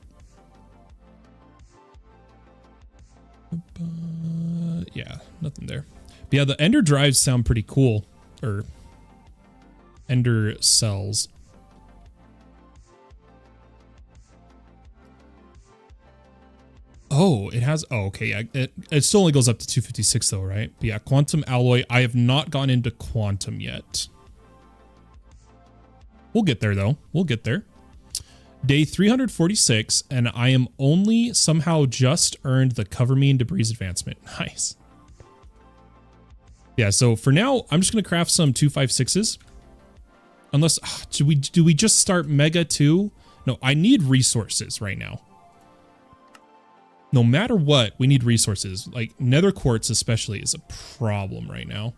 [SPEAKER 1] Yeah, nothing there. But yeah, the ender drives sound pretty cool. Or ender cells. Oh, it has. Oh, okay. Yeah, it still only goes up to 256 though, right? But yeah, quantum alloy. I have not gone into quantum yet. We'll get there though. We'll get there. Day 346, and I am only somehow just earned the cover me in debris advancement. Nice. Yeah. So for now, I'm just gonna craft some 256s. Unless do we just start Mega 2? No, I need resources right now. No matter what, we need resources. Like nether quartz especially is a problem right now.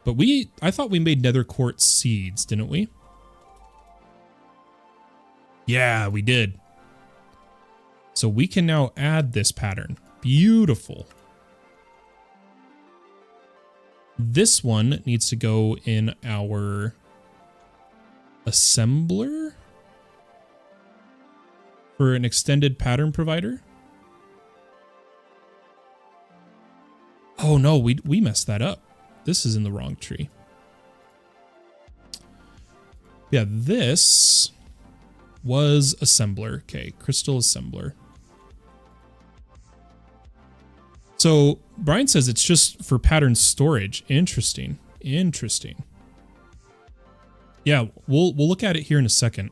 [SPEAKER 1] But I thought we made nether quartz seeds, didn't we? Yeah, we did. So we can now add this pattern. Beautiful. This one needs to go in our assembler for an extended pattern provider. Oh no, we messed that up. This is in the wrong tree. Yeah, this was assembler. Okay, crystal assembler. So Brian says it's just for pattern storage. Interesting. Interesting. Yeah, we'll look at it here in a second.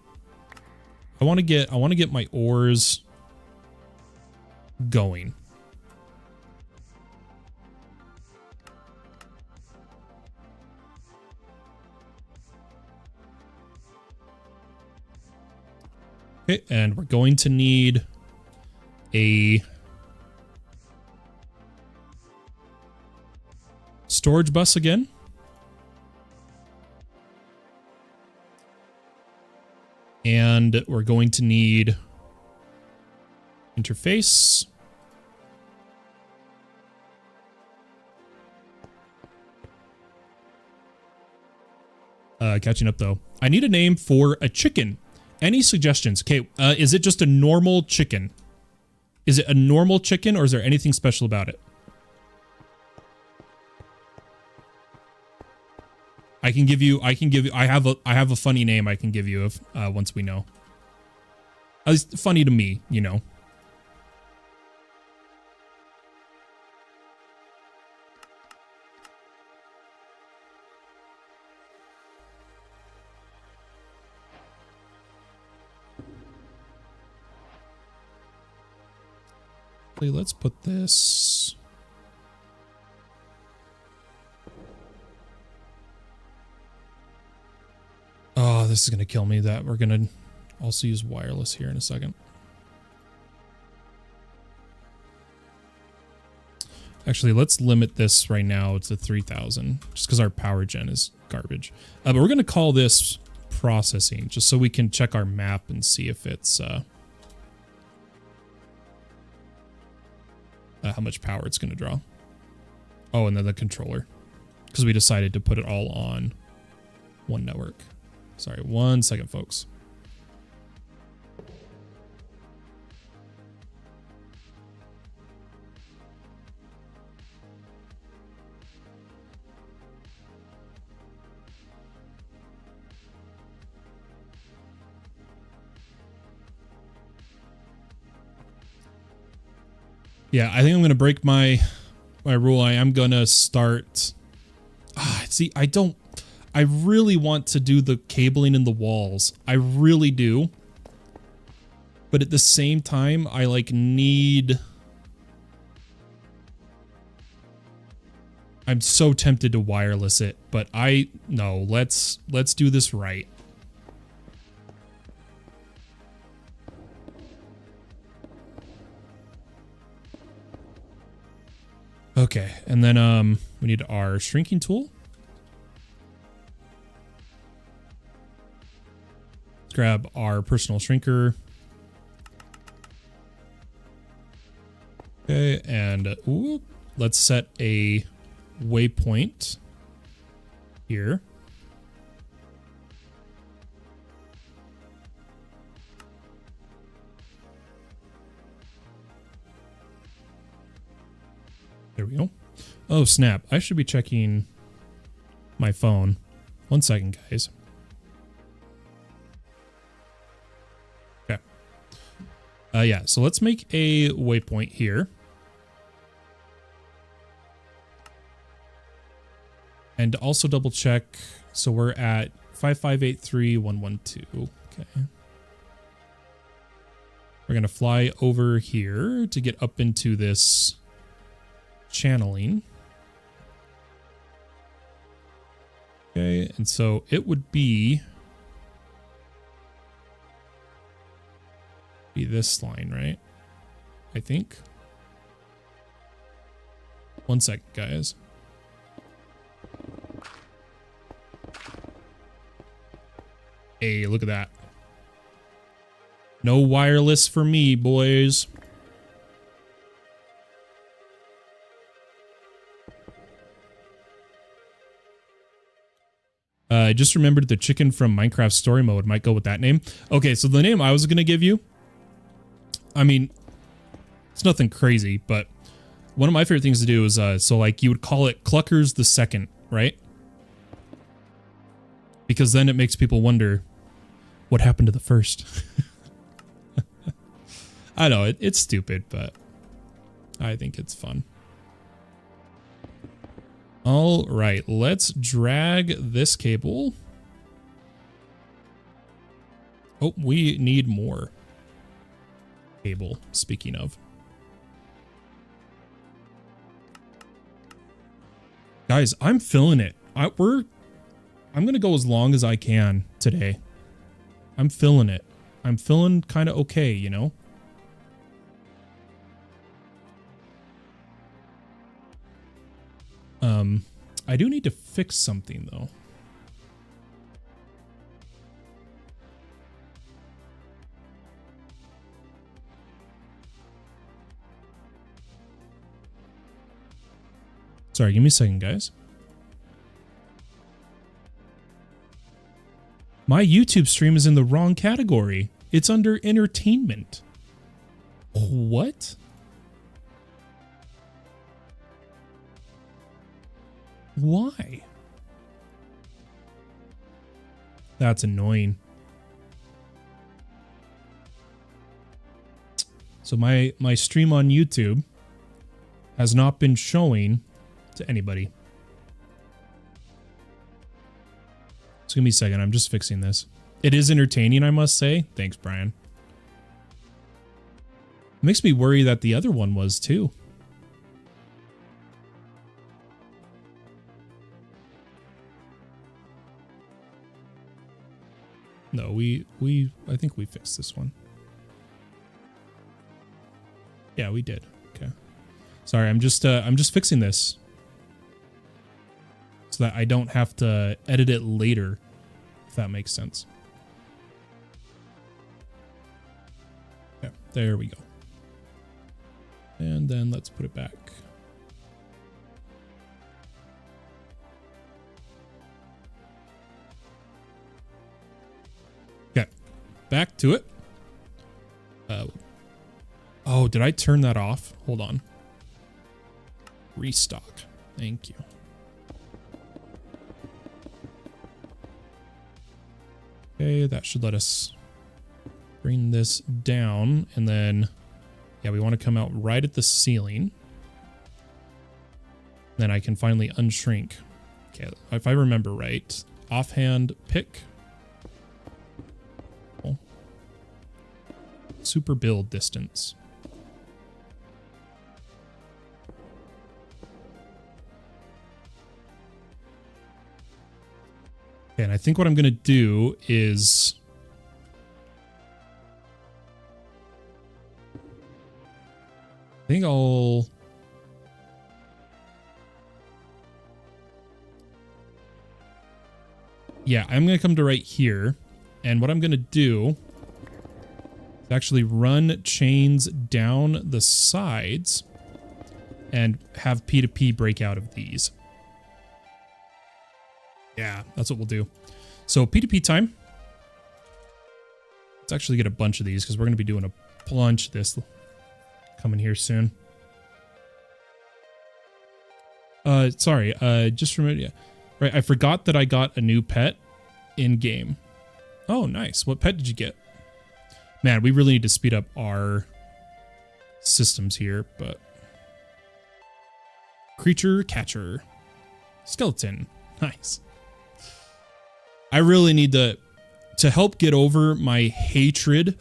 [SPEAKER 1] I want to get my ores going. Okay, and we're going to need a storage bus again. And we're going to need interface. Catching up though. I need a name for a chicken. Any suggestions? Okay, is it just a normal chicken? Is it a normal chicken or is there anything special about it? I have a funny name I can give you if once we know. At least funny to me, you know. Let's put this. Oh, this is going to kill me that we're going to also use wireless here in a second. Actually, let's limit this right now to 3,000 just because our power gen is garbage. But we're going to call this processing just so we can check our map and see if it's how much power it's going to draw. Oh, and then the controller because we decided to put it all on one network. Sorry, 1 second, folks. Yeah, I think I'm going to break my rule. I am going to start. See, I really want to do the cabling in the walls. I really do. But at the same time, I I'm so tempted to wireless it, but no, let's do this right. Okay, and then we need our shrinking tool. Let's grab our personal shrinker. Okay, and let's set a waypoint here. There we go. Oh, snap. I should be checking my phone. 1 second, guys. Okay. Yeah, so let's make a waypoint here. And also double check. So we're at 5583112. Okay. We're going to fly over here to get up into this channeling. Okay, and so it would be this line, right? I think. 1 second, guys. Hey, look at that. No wireless for me, boys. I just remembered the chicken from Minecraft Story Mode might go with that name. Okay, so the name I was going to give you, I mean, it's nothing crazy, but one of my favorite things to do is, so like you would call it Cluckers the Second, right? Because then it makes people wonder what happened to the first. I know, it's stupid, but I think it's fun. All right, let's drag this cable. Oh, we need more cable, speaking of. Guys, I'm feeling it. I'm going to go as long as I can today. I'm feeling it. I'm feeling kind of okay, you know? I do need to fix something though. Sorry, give me a second, guys. My YouTube stream is in the wrong category. It's under entertainment. What? Why? That's annoying. So my stream on YouTube has not been showing to anybody. Just give me a second. I'm just fixing this. It is entertaining, I must say. Thanks, Brian. It makes me worry that the other one was too. No, I think we fixed this one. Yeah, we did. Okay. Sorry, I'm just fixing this so that I don't have to edit it later, if that makes sense. Okay, there we go. And then let's put it back. Okay, back to it. Oh, did I turn that off? Hold on. Restock. Thank you. Okay, that should let us bring this down. And then, yeah, we want to come out right at the ceiling. Then I can finally unshrink. Okay, if I remember right, offhand pick. Oh. Super build distance. And I think what I'm going to do is I'm going to come to right here. And what I'm going to do is actually run chains down the sides and have P2P break out of these. Yeah, that's what we'll do. So P2P time. Let's actually get a bunch of these because we're going to be doing a bunch of this coming here soon. Sorry, just remember, yeah. Right, I forgot that I got a new pet in game. Oh, nice. What pet did you get? Man, we really need to speed up our systems here, but creature catcher. Skeleton. Nice. I really need to help get over my hatred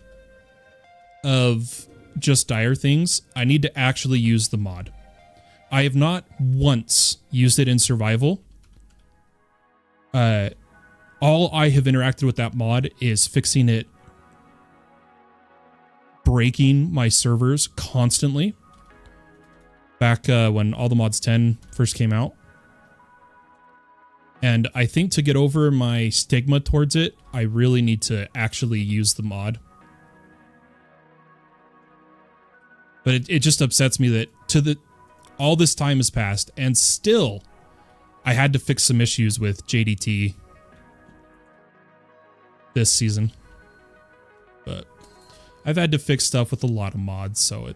[SPEAKER 1] of just dire things. I need to actually use the mod. I have not once used it in survival. All I have interacted with that mod is fixing it, breaking my servers constantly. back when All the Mods 10 first came out. And I think to get over my stigma towards it, I really need to actually use the mod. But it just upsets me that all this time has passed and still I had to fix some issues with JDT this season. But I've had to fix stuff with a lot of mods, so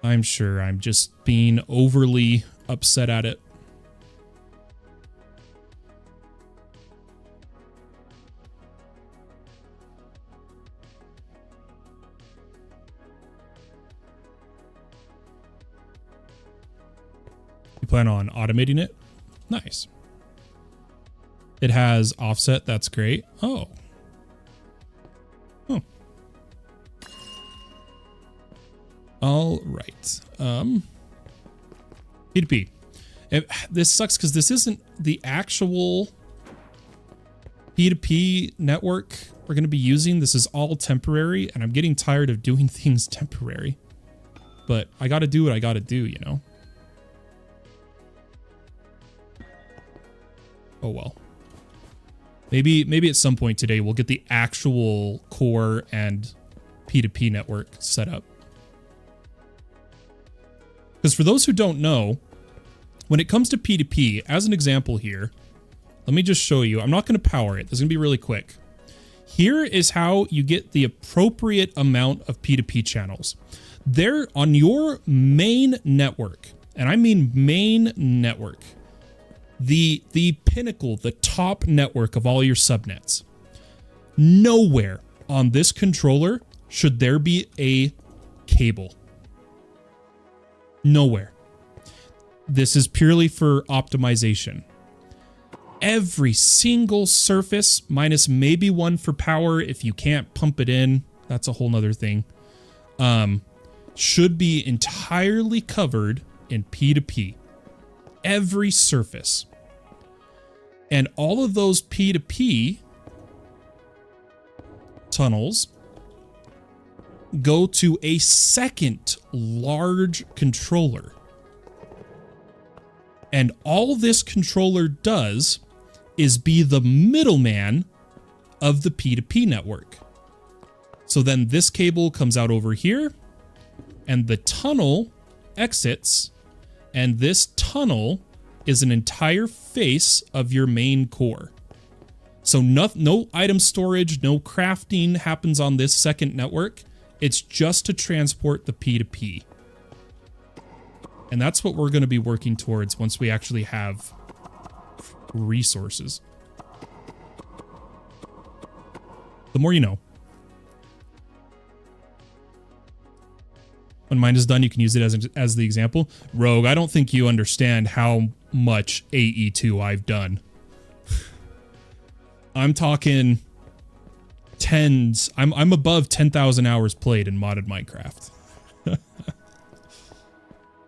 [SPEAKER 1] I'm sure I'm just being overly upset at it. You plan on automating it? Nice. It has offset, that's great. Oh. Oh. All right. P2P. This sucks because this isn't the actual P2P network we're going to be using. This is all temporary, and I'm getting tired of doing things temporary. But I got to do what I got to do, you know? Oh well. Maybe at some point today we'll get the actual core and P2P network set up. Because for those who don't know, when it comes to P2P, as an example here, let me just show you. I'm not going to power it. This is going to be really quick. Here is how you get the appropriate amount of P2P channels. There on your main network, and I mean main network, the pinnacle, the top network of all your subnets. Nowhere on this controller should there be a cable. Nowhere. This is purely for optimization. Every single surface, minus maybe one for power if you can't pump it in, that's a whole nother thing, should be entirely covered in P2P. Every surface. And all of those P2P tunnels go to a second large controller. And all this controller does is be the middleman of the P2P network. So then this cable comes out over here, and the tunnel exits, and this tunnel is an entire face of your main core. So no item storage, no crafting happens on this second network. It's just to transport the P2P. And that's what we're going to be working towards once we actually have resources. The more you know. When mine is done, you can use it as the example. Rogue, I don't think you understand how much AE2 I've done. I'm talking tens. I'm above 10,000 hours played in modded Minecraft.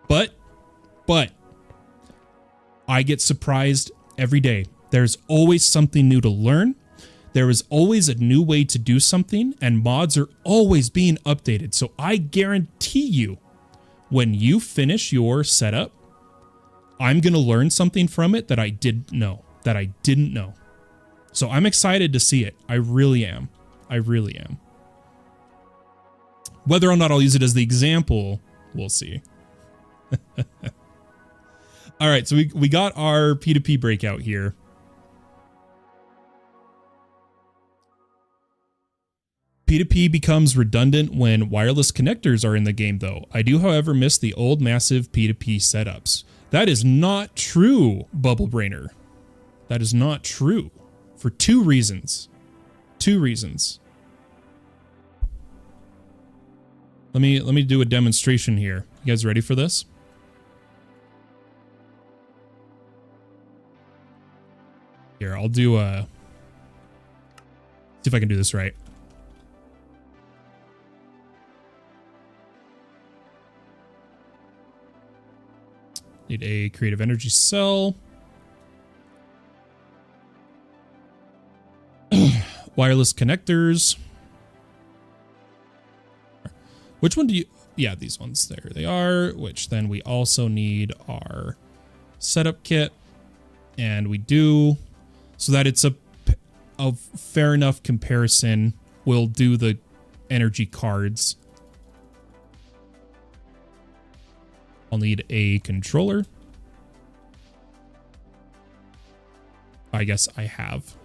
[SPEAKER 1] But I get surprised every day. There's always something new to learn. There is always a new way to do something, and mods are always being updated. So I guarantee you, when you finish your setup, I'm going to learn something from it that I didn't know. So I'm excited to see it. I really am. I really am. Whether or not I'll use it as the example, we'll see. All right, so we got our P2P breakout here. P2P becomes redundant when wireless connectors are in the game, though. I do, however, miss the old massive P2P setups. That is not true, Bubble Brainer. That is not true. For two reasons. Two reasons. Let me do a demonstration here. You guys ready for this? Here, I'll do a... See if I can do this right. Need a creative energy cell. Wireless connectors. Which one do you... yeah, these ones, there they are, which then we also need our setup kit. And we do, so that it's a fair enough comparison. We'll do the energy cards. I'll need a controller. I guess I have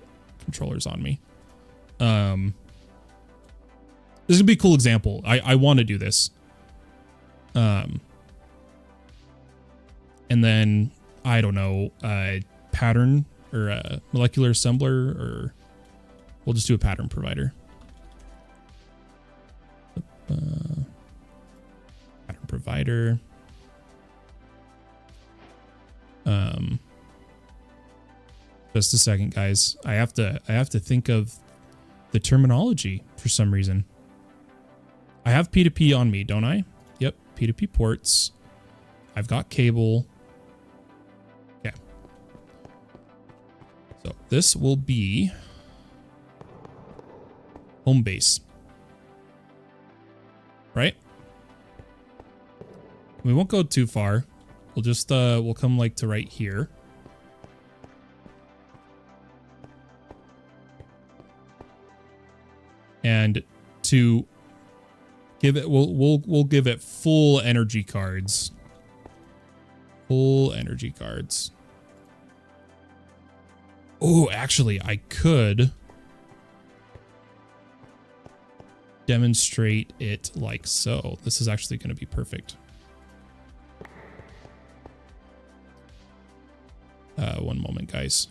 [SPEAKER 1] controllers on me. This is gonna be a cool example. I want to do this. And then I don't know, pattern or a molecular assembler, or we'll just do a pattern provider. Pattern provider. Just a second, guys. I have to think of the terminology for some reason. I have P2P on me, don't I? Yep, P2P ports. I've got cable. Okay. So this will be home base. Right? We won't go too far. We'll just we'll come like to right here. And to give it, we'll give it full energy cards. Full energy cards. Oh, actually, I could demonstrate it like so. This is actually going to be perfect. One moment, guys.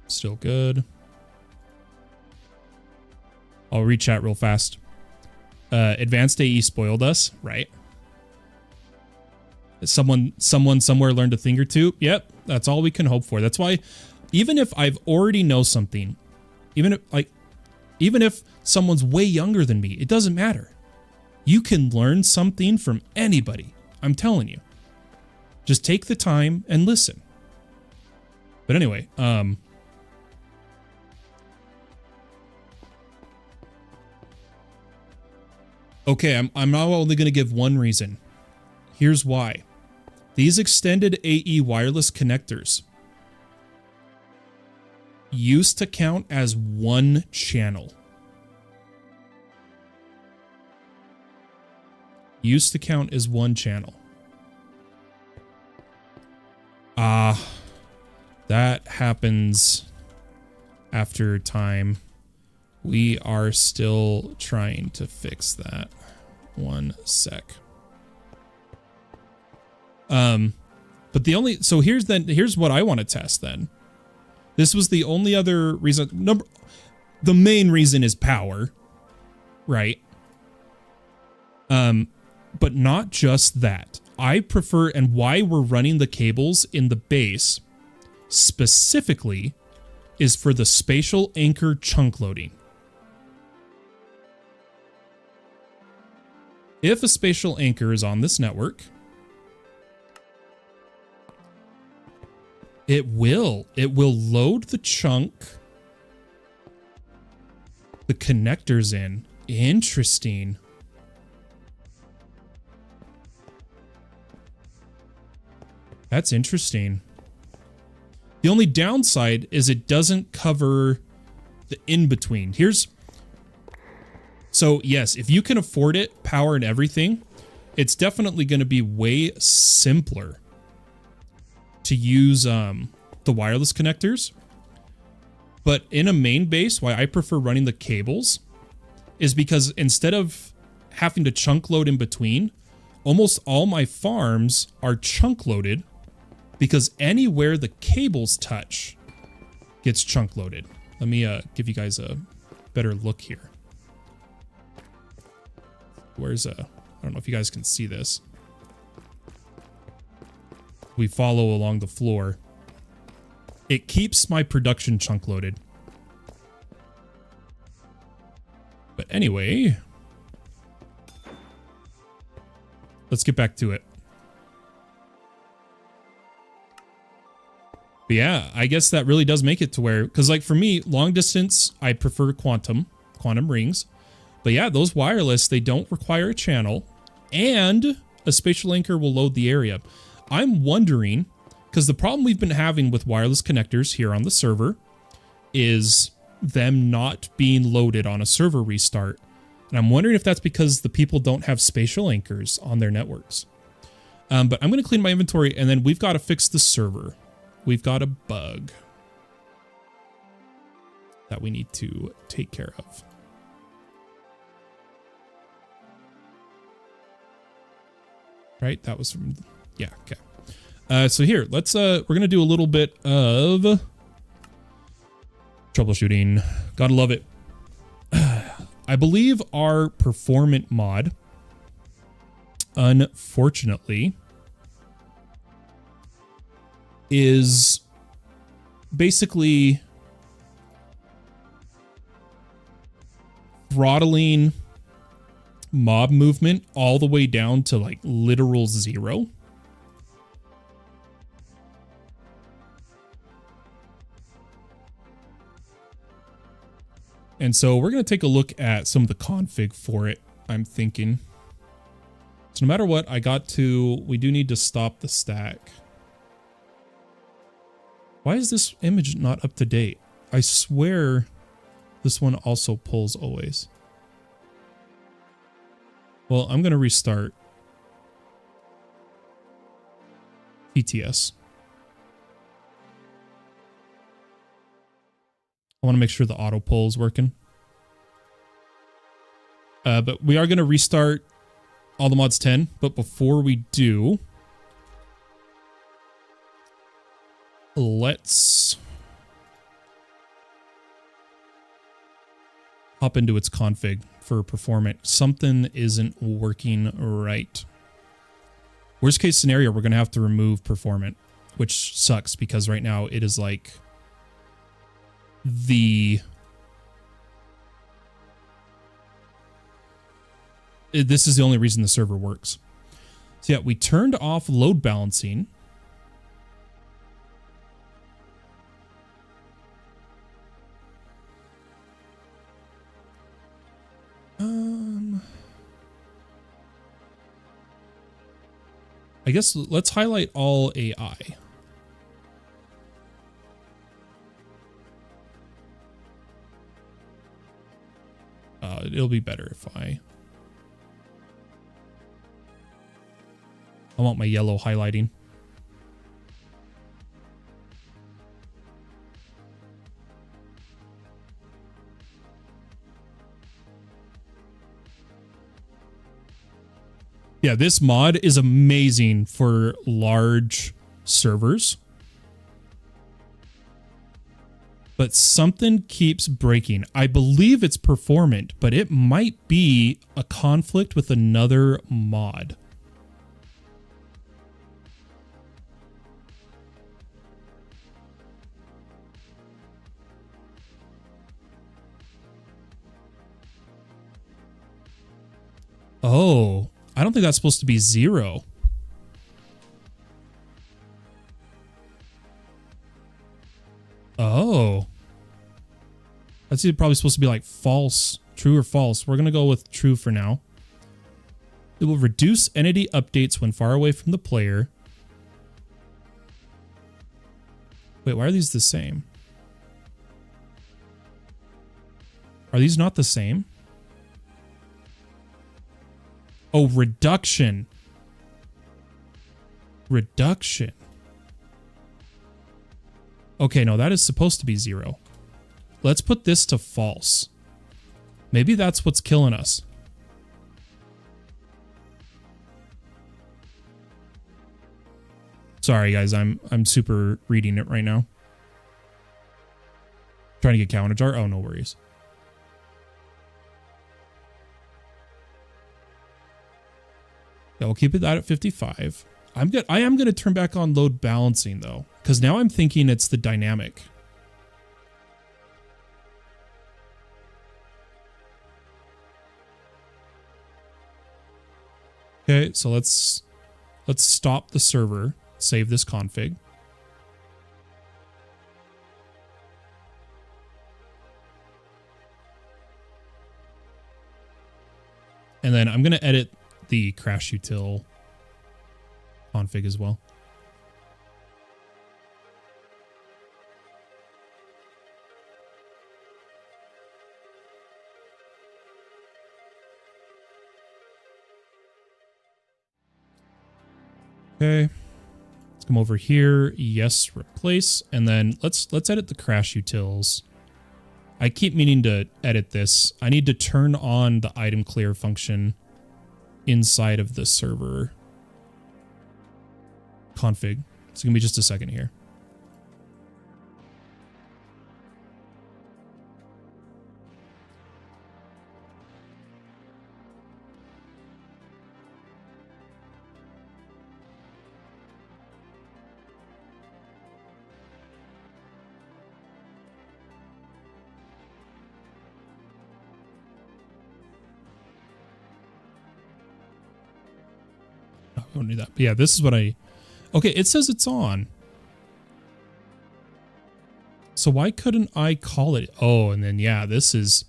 [SPEAKER 1] Still good. I'll rechat real fast. Advanced AE spoiled us, right? Someone somewhere learned a thing or two. Yep, that's all we can hope for. That's why, even if I've already know something, even if someone's way younger than me, it doesn't matter. You can learn something from anybody. I'm telling you. Just take the time and listen. But anyway, okay, I'm now only going to give one reason. Here's why. These extended AE wireless connectors used to count as one channel. Used to count as one channel. That happens after time. We are still trying to fix that. One sec. But the only, so here's what I want to test then. This was the only other reason. The main reason is power, right? But not just that. I prefer, and why we're running the cables in the base specifically is for the spatial anchor chunk loading. If a spatial anchor is on this network, it will load the chunk, the connectors in. Interesting. That's interesting. The only downside is it doesn't cover the in-between. So yes, if you can afford it, power and everything, it's definitely going to be way simpler to use the wireless connectors. But in a main base, why I prefer running the cables is because instead of having to chunk load in between, almost all my farms are chunk loaded because anywhere the cables touch gets chunk loaded. Let me give you guys a better look here. Where's I don't know if you guys can see this. We follow along the floor. It keeps my production chunk loaded. But anyway, let's get back to it. But yeah, I guess that really does make it to where, because like for me, long distance, I prefer quantum rings. But yeah, those wireless, they don't require a channel, and a spatial anchor will load the area. I'm wondering, because the problem we've been having with wireless connectors here on the server is them not being loaded on a server restart. And I'm wondering if that's because the people don't have spatial anchors on their networks. But I'm going to clean my inventory, and then we've got to fix the server. We've got a bug that we need to take care of. Right? That was from, yeah, okay. So here, let's, we're going to do a little bit of troubleshooting. Gotta love it. I believe our performant mod, unfortunately, is basically throttling mob movement all the way down to like literal 0. And so we're going to take a look at some of the config for it, I'm thinking. So no matter what, we do need to stop the stack. Why is this image not up to date? I swear this one also pulls always. Well, I'm going to restart PTS. I want to make sure the auto pull is working. But we are going to restart all the mods 10. But before we do, let's hop into its config for performant. Something isn't working right. Worst case scenario, we're going to have to remove performant, which sucks because right now it is like this is the only reason the server works. So yeah, we turned off load balancing. I guess let's highlight all AI. It'll be better if I want my yellow highlighting. Yeah, this mod is amazing for large servers. But something keeps breaking. I believe it's performant, but it might be a conflict with another mod. Oh, I don't think that's supposed to be 0. Oh. That's probably supposed to be like false, true or false. We're going to go with true for now. It will reduce entity updates when far away from the player. Wait, why are these the same? Are these not the same? Oh, reduction. Reduction. Okay, no, that is supposed to be 0. Let's put this to false. Maybe that's what's killing us. Sorry, guys, I'm super reading it right now. Trying to get counter jar. Oh, no worries. Yeah, we'll keep it that at 55. I am going to turn back on load balancing though, because now I'm thinking it's the dynamic. Okay, so let's stop the server, save this config. And then I'm going to edit the crash util config as well. Okay. Let's come over here. Yes, replace. And then let's edit the crash utils. I keep meaning to edit this. I need to turn on the item clear function inside of the server config. It's going to be just a second here. I don't need that. But yeah, this is what I... Okay, it says it's on. So why couldn't I call it? Oh, and then yeah, this is...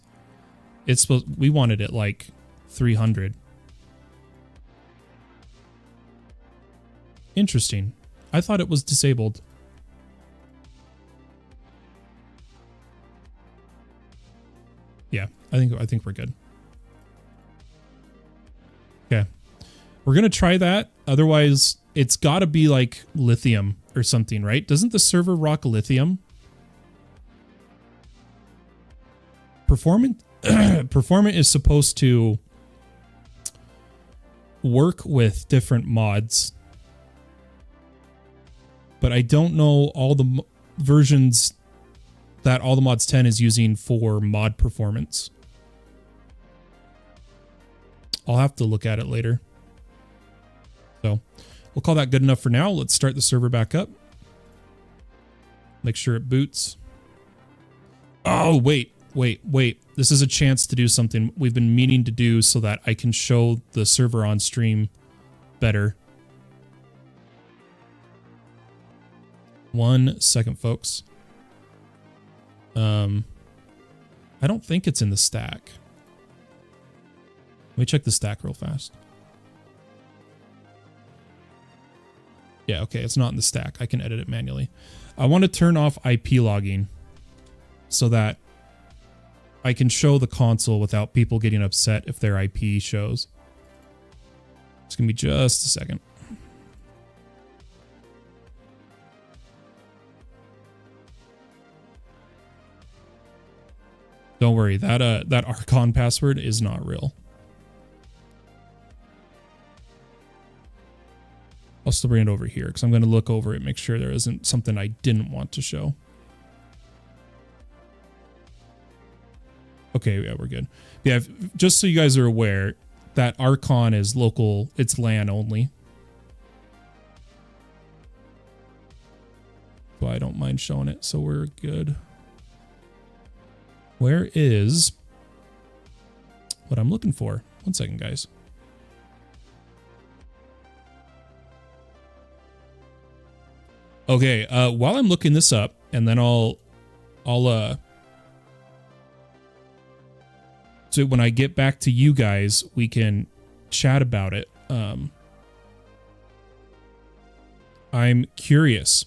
[SPEAKER 1] It's supposed... We wanted it like 300. Interesting. I thought it was disabled. Yeah, I think we're good. Okay. We're going to try that. Otherwise, it's got to be like lithium or something, right? Doesn't the server rock lithium? Performant is supposed to work with different mods. But I don't know all the versions that All the Mods 10 is using for mod performance. I'll have to look at it later. So we'll call that good enough for now. Let's start the server back up. Make sure it boots. Oh, wait. This is a chance to do something we've been meaning to do so that I can show the server on stream better. 1 second, folks. I don't think it's in the stack. Let me check the stack real fast. Yeah, okay, it's not in the stack. I can edit it manually. I want to turn off IP logging so that I can show the console without people getting upset if their IP shows. It's going to be just a second. Don't worry, that Archon password is not real. I'll still bring it over here because I'm going to look over it, make sure there isn't something I didn't want to show. Okay, yeah, we're good. Yeah, just so you guys are aware, that Archon is local, it's LAN only. So I don't mind showing it, so we're good. Where is what I'm looking for? 1 second, guys. Okay, while I'm looking this up, and then I'll so when I get back to you guys, we can chat about it. I'm curious.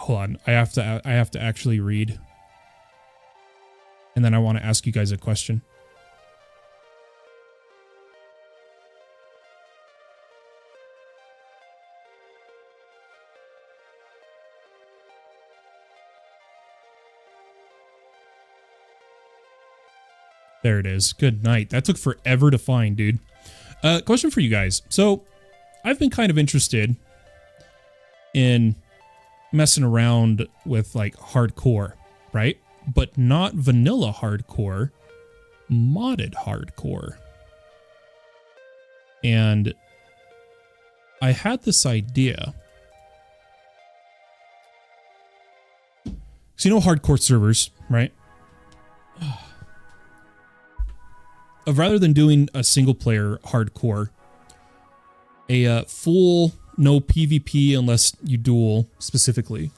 [SPEAKER 1] Hold on, I have to actually read. And then I want to ask you guys a question. There it is. Good night. That took forever to find, dude. Question for you guys. So, I've been kind of interested in messing around with like hardcore, right? But not vanilla hardcore, modded hardcore. And I had this idea. So you know hardcore servers, right? Of rather than doing a single player hardcore, a full no PvP unless you duel specifically.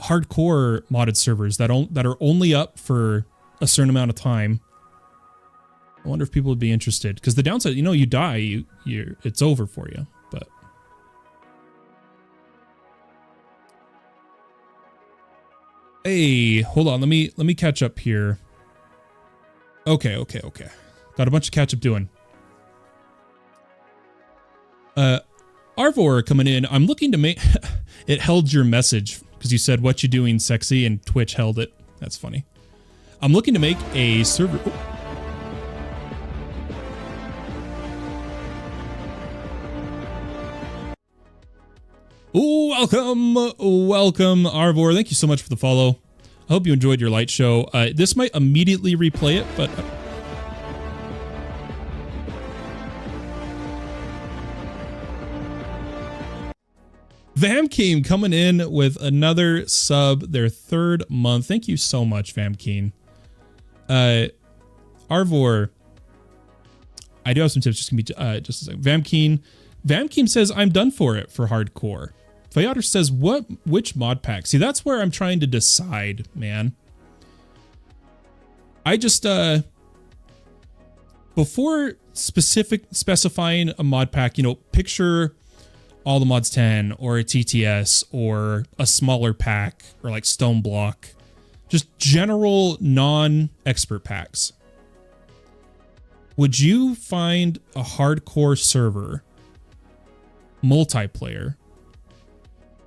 [SPEAKER 1] hardcore modded servers that are only up for a certain amount of time. I wonder if people would be interested, because the downside, you know, you die, it's over for you. But hey, hold on, let me catch up here. Okay. Got a bunch of catch up doing. Arvor coming in. I'm looking to make it held your message because you said what you doing sexy and Twitch held it. That's funny. I'm looking to make a server. Oh, welcome, Arvor. Thank you so much for the follow. I hope you enjoyed your light show. This might immediately replay it, but Vamkeen coming in with another sub, their 3rd month. Thank you so much, Vamkeen. Arvor, I do have some tips. Just gonna be just a second. Vamkeen says I'm done for it for hardcore. Fayotter says which mod pack? See, that's where I'm trying to decide, man. I just before specifying a mod pack, you know, picture all the mods 10 or a TTS or a smaller pack or like Stone Block, just general non-expert packs. Would you find a hardcore server multiplayer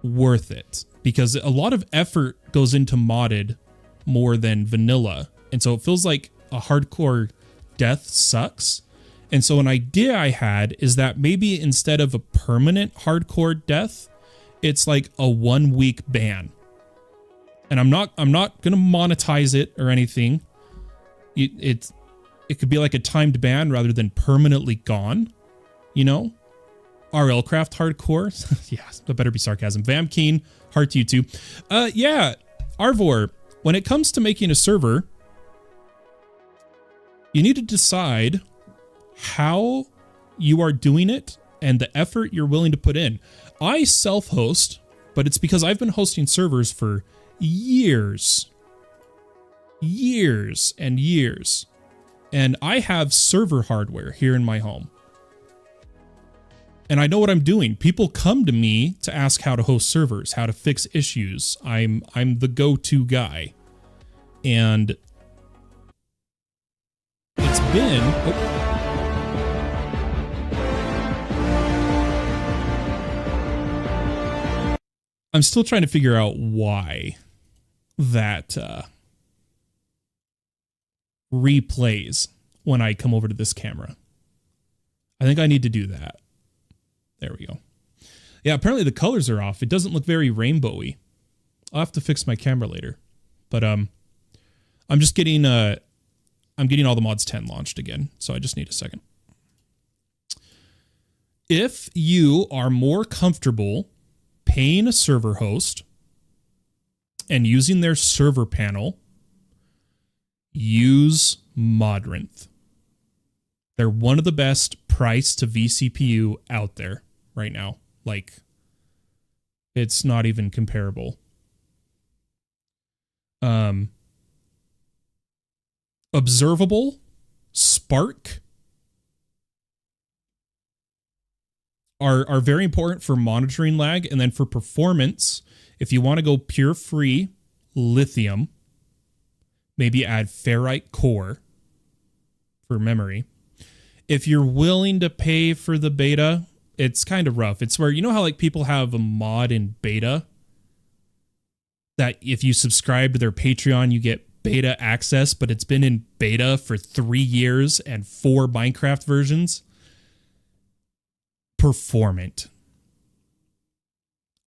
[SPEAKER 1] worth it? Because a lot of effort goes into modded more than vanilla. And so it feels like a hardcore death sucks. And so an idea I had is that maybe instead of a permanent hardcore death, it's like a 1-week ban. And I'm not going to monetize it or anything. It could be like a timed ban rather than permanently gone, you know? RL Craft hardcore. Yeah, that better be sarcasm. Vamkeen, heart to you too. Yeah, Arvor, when it comes to making a server, you need to decide how you are doing it and the effort you're willing to put in. I self-host, but it's because I've been hosting servers for years and years. And I have server hardware here in my home. And I know what I'm doing. People come to me to ask how to host servers, how to fix issues. I'm the go-to guy. And it's been... Oh. I'm still trying to figure out why that replays when I come over to this camera. I think I need to do that. There we go. Yeah, apparently the colors are off. It doesn't look very rainbowy. I'll have to fix my camera later. But I'm just getting I'm getting all the mods 10 launched again, so I just need a second. If you are more comfortable paying a server host and using their server panel, use Modrinth. They're one of the best price to vCPU out there right now. Like, it's not even comparable. Observable, Spark are very important for monitoring lag, and then for performance, if you want to go pure free, Lithium, maybe add Ferrite Core for memory. If you're willing to pay for the beta, it's kind of rough. It's where, you know how like people have a mod in beta that if you subscribe to their Patreon, you get beta access, but it's been in beta for 3 years and 4 Minecraft versions? Performant.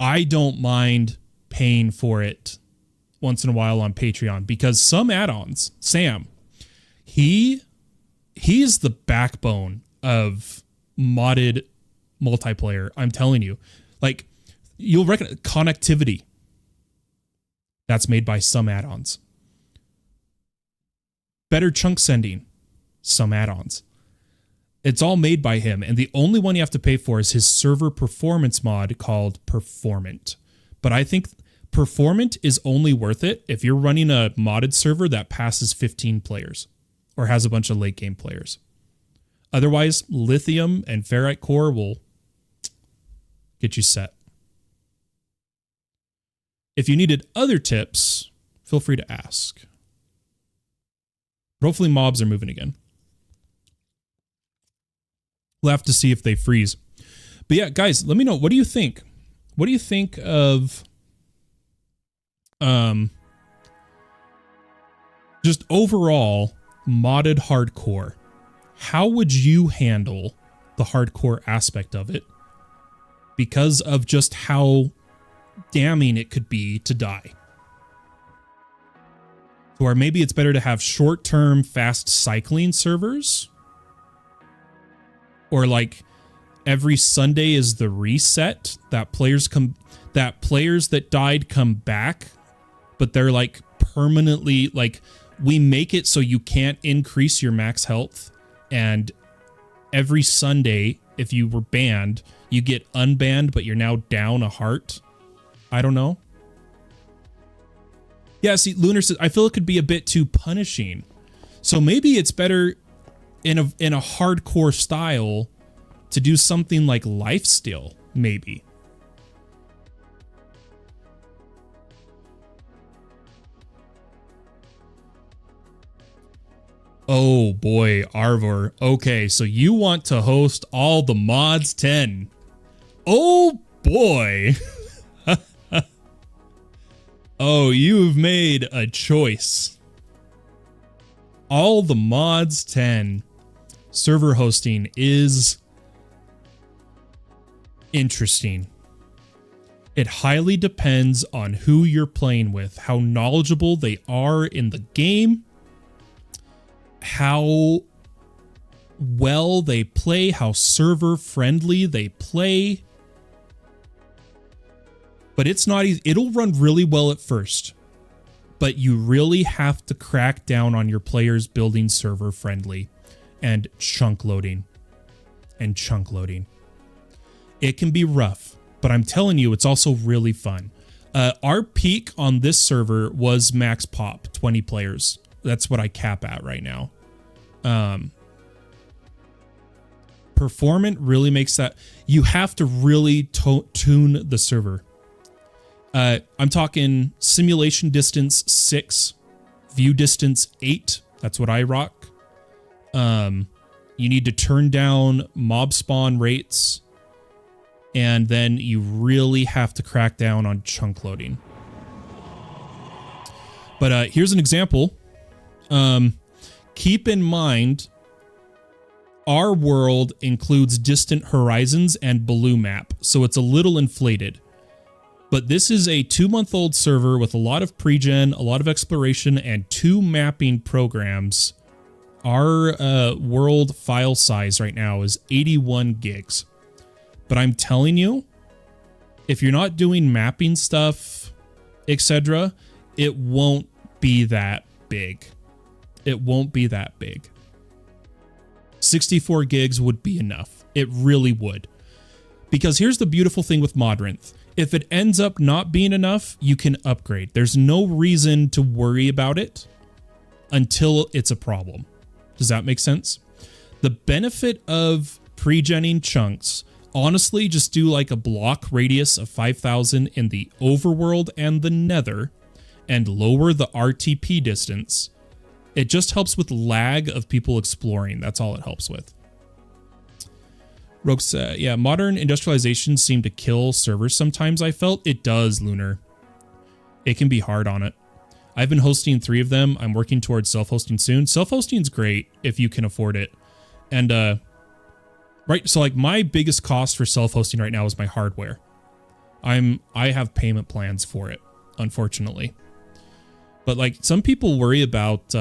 [SPEAKER 1] I don't mind paying for it once in a while on Patreon because some add-ons, Sam, he's the backbone of modded multiplayer. I'm telling you, like, you'll recognize connectivity. That's made by some add-ons. Better chunk sending, some add-ons. It's all made by him, and the only one you have to pay for is his server performance mod called Performant. But I think Performant is only worth it if you're running a modded server that passes 15 players or has a bunch of late game players. Otherwise, lithium and ferrite core will get you set. If you needed other tips, feel free to ask. But hopefully mobs are moving again. We'll have to see if they freeze. But yeah, guys, let me know. What do you think? What do you think of just overall modded hardcore? How would you handle the hardcore aspect of it because of just how damning it could be to die? Or maybe it's better to have short-term fast cycling servers, or like every Sunday is the reset that players that died come back, but they're like permanently, like we make it so you can't increase your max health, and every Sunday if you were banned you get unbanned but you're now down a heart. I don't know. Yeah, see, Lunar says, I feel it could be a bit too punishing. So maybe it's better in a hardcore style to do something like lifesteal, maybe. Oh boy, Arvor. Okay, so you want to host all the mods 10. Oh boy. Oh, you've made a choice. All the mods 10. Server hosting is interesting. It highly depends on who you're playing with, how knowledgeable they are in the game, how well they play, how server friendly they play. But it's not easy. It'll run really well at first, but you really have to crack down on your players building server friendly and chunk loading and chunk loading. It can be rough, but I'm telling you, it's also really fun. Our peak on this server was max pop, 20 players. That's what I cap at right now. Performant really makes that. You have to really tune the server. I'm talking simulation distance 6, view distance 8. That's what I rock. You need to turn down mob spawn rates, and then you really have to crack down on chunk loading. But here's an example. Keep in mind, our world includes distant horizons and blue map, so it's a little inflated. But this is a 2-month-old server with a lot of pre-gen, a lot of exploration, and 2 mapping programs. Our world file size right now is 81 gigs. But I'm telling you, if you're not doing mapping stuff, etc., it won't be that big. It won't be that big. 64 gigs would be enough. It really would. Because here's the beautiful thing with Modrinth. If it ends up not being enough, you can upgrade. There's no reason to worry about it until it's a problem. Does that make sense? The benefit of pre-genning chunks, honestly, just do like a block radius of 5,000 in the overworld and the nether and lower the RTP distance. It just helps with lag of people exploring. That's all it helps with. Rogue said, yeah, modern industrialization seemed to kill servers sometimes, I felt. It does, Lunar. It can be hard on it. I've been hosting 3 of them. I'm working towards self-hosting soon. Self-hosting is great if you can afford it. And, right, so like my biggest cost for self-hosting right now is my hardware. I have payment plans for it, unfortunately. But like some people worry about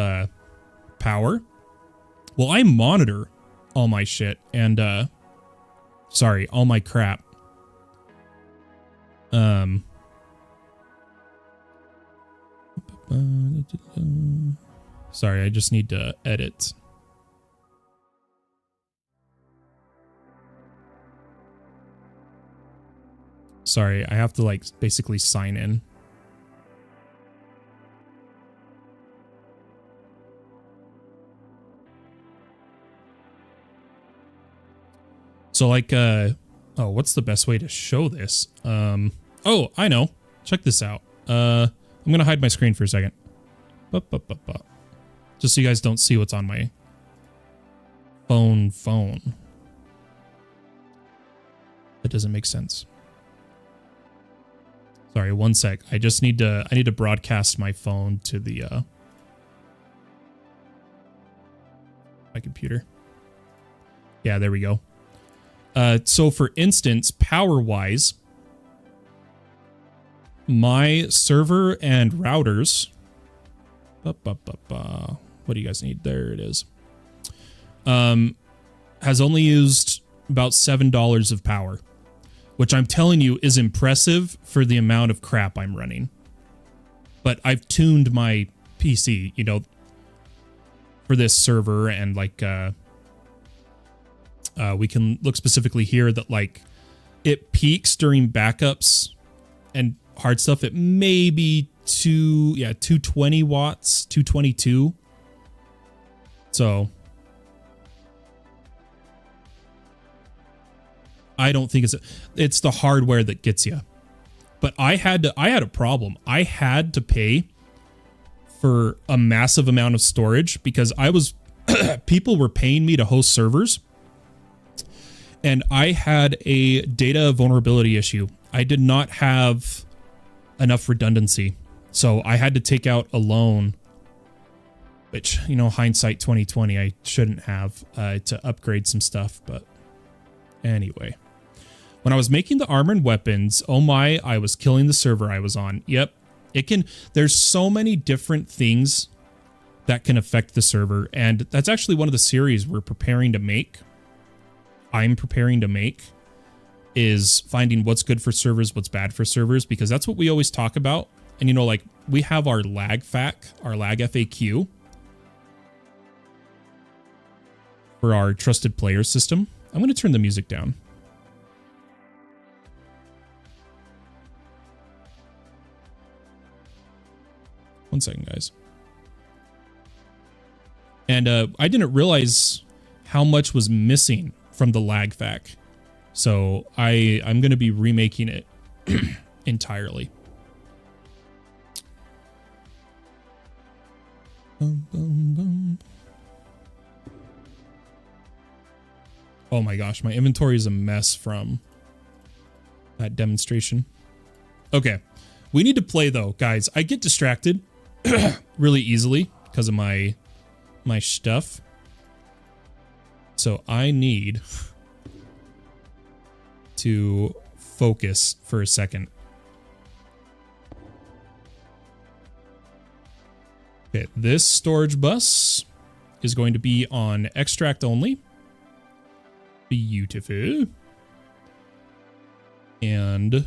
[SPEAKER 1] power. Well, I monitor all my shit and, sorry, all my crap. Sorry, I just need to edit. Sorry, I have to like basically sign in. So like, oh, what's the best way to show this? Oh, I know. Check this out. I'm going to hide my screen for a second. Just so you guys don't see what's on my phone. That doesn't make sense. Sorry, one sec. I need to broadcast my phone to the my computer. Yeah, there we go. So for instance, power-wise, my server and routers. What do you guys need? There it is. Has only used about $7 of power, which I'm telling you is impressive for the amount of crap I'm running. But I've tuned my PC, you know, for this server, and like we can look specifically here that like it peaks during backups and hard stuff at maybe 220 watts, 222. So I don't think it's the hardware that gets you. But I had a problem. I had to pay for a massive amount of storage because people were paying me to host servers, and I had a data vulnerability issue. I did not have enough redundancy. So I had to take out a loan, which, you know, hindsight 2020, I shouldn't have, to upgrade some stuff. But anyway, when I was making the armor and weapons, oh my, I was killing the server I was on. Yep. There's so many different things that can affect the server. And that's actually one of the series I'm preparing to make, is finding what's good for servers, what's bad for servers, because that's what we always talk about. And, you know, like we have our lag FAQ for our trusted player system. I'm going to turn the music down. One second, guys. And I didn't realize how much was missing from the lag FAQ. So I'm going to be remaking it entirely. Oh my gosh, my inventory is a mess from that demonstration. Okay, we need to play though, guys. I get distracted really easily because of my stuff. So I need to focus for a second. Okay, this storage bus is going to be on extract only. Beautiful. And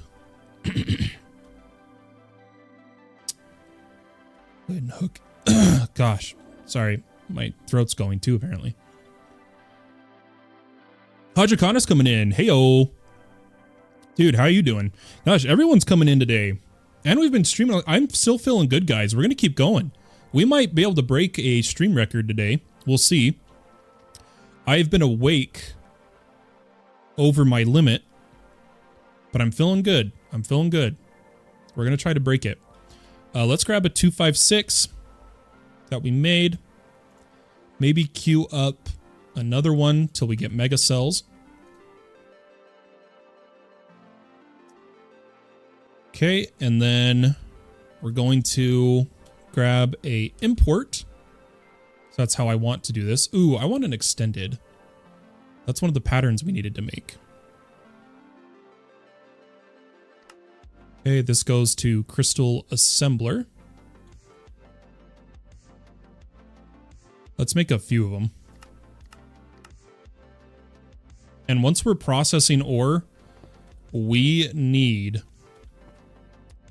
[SPEAKER 1] and hook. Gosh, sorry, my throat's going too apparently. Hajakana's coming in. Heyo. Dude, how you doing? Gosh, everyone's coming in today. And we've been streaming. I'm still feeling good, guys. We're going to keep going. We might be able to break a stream record today. We'll see. I've been awake over my limit, but I'm feeling good. I'm feeling good. We're going to try to break it. Let's grab a 256 that we made. Maybe queue up another one till we get mega cells. Okay, and then we're going to grab a import. So that's how I want to do this. Ooh, I want an extended. That's one of the patterns we needed to make. Okay, this goes to Crystal Assembler. Let's make a few of them. And once we're processing ore, we need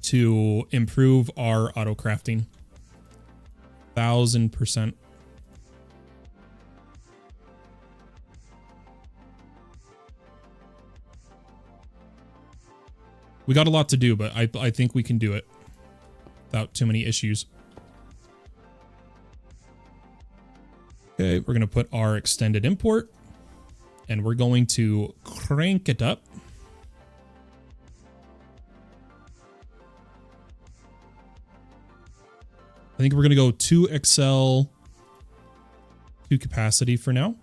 [SPEAKER 1] to improve our auto crafting. 1000%. We got a lot to do, but I think we can do it without too many issues. Okay, we're going to put our extended import. and we're going to crank it up. I think we're going to go 2 Excel, 2 capacity for now.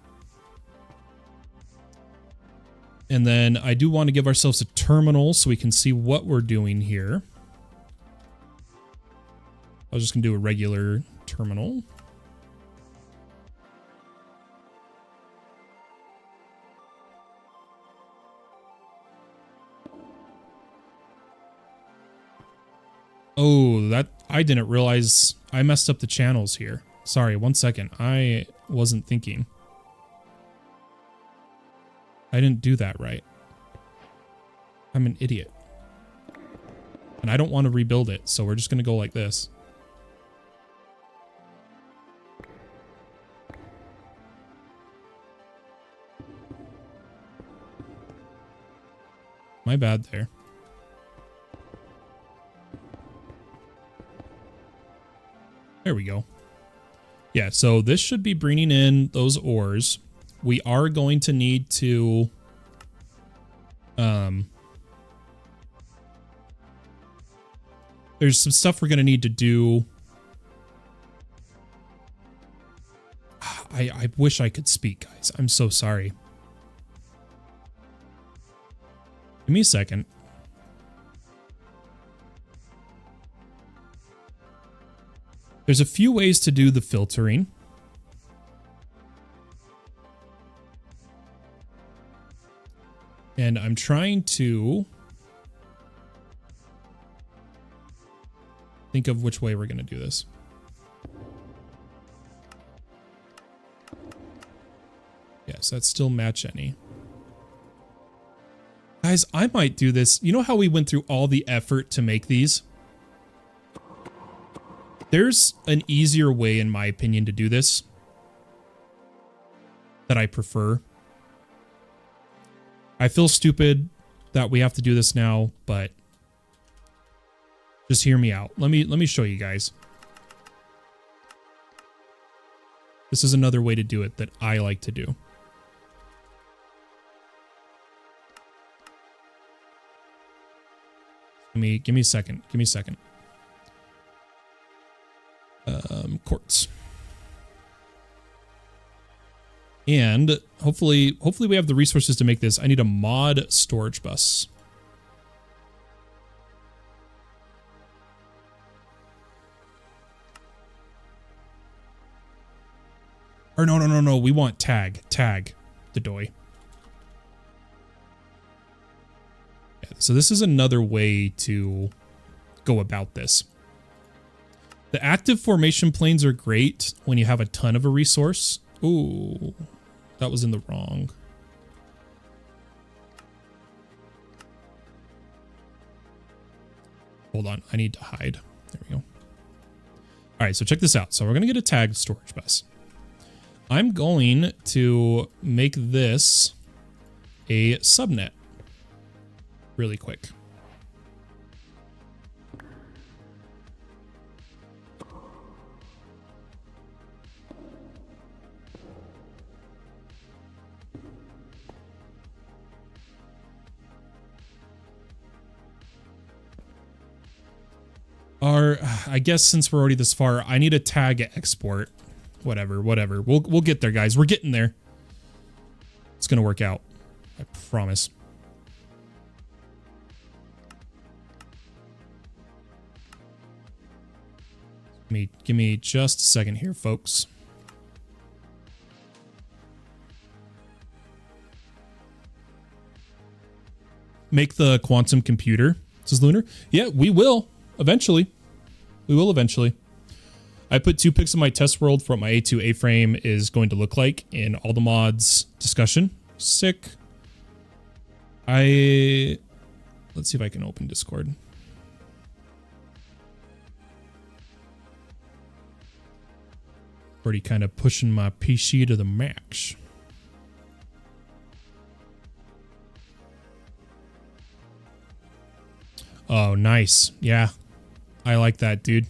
[SPEAKER 1] And then I do want to give ourselves a terminal so we can see what we're doing here. I was just going to do a regular terminal. Oh, that I didn't realize I messed up the channels here. Sorry, 1 second. I wasn't thinking. I didn't do that right. I'm an idiot. And I don't want to rebuild it, so we're just going to go like this. My bad there. There we go. Yeah, so this should be bringing in those ores. We are going to need to there's some stuff we're going to need to do. I wish I could speak, guys. I'm so sorry. Give me a second. There's a few ways to do the filtering. And I'm trying to think of which way we're going to do this. Yes, that's still match any. Guys, I might do this. You know how we went through all the effort to make these? There's an easier way, in my opinion, to do this that I prefer. I feel stupid that we have to do this now, but just hear me out. Let me show you guys. This is another way to do it that I like to do. Give me a second. Give me a second. Quartz. And hopefully we have the resources to make this. I need a mod storage bus. Or no. We want tag the DOI. Yeah, so this is another way to go about this. The active formation planes are great when you have a ton of a resource. Ooh, that was in the wrong. Hold on, I need to hide. There we go. All right, so check this out. So we're going to get a tagged storage bus. I'm going to make this a subnet really quick. I guess since we're already this far, I need a tag export. Whatever. We'll get there, guys. We're getting there. It's gonna work out. I promise. Give me just a second here, folks. Make the quantum computer, says Lunar. Yeah, we will. Eventually. We will eventually. I put 2 pics of my test world for what my A2 A-frame is going to look like in all the mods discussion. Sick. Let's see if I can open Discord. Already kind of pushing my PC to the max. Oh, nice. Yeah. I like that, dude.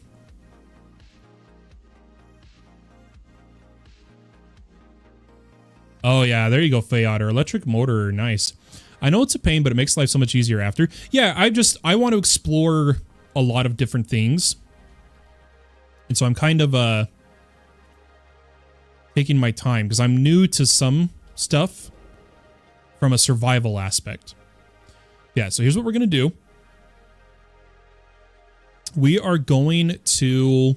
[SPEAKER 1] Oh, yeah. There you go, Fey Otter. Electric motor. Nice. I know it's a pain, but it makes life so much easier after. Yeah, I want to explore a lot of different things. And so I'm kind of taking my time because I'm new to some stuff from a survival aspect. Yeah, so here's what we're going to do. We are going to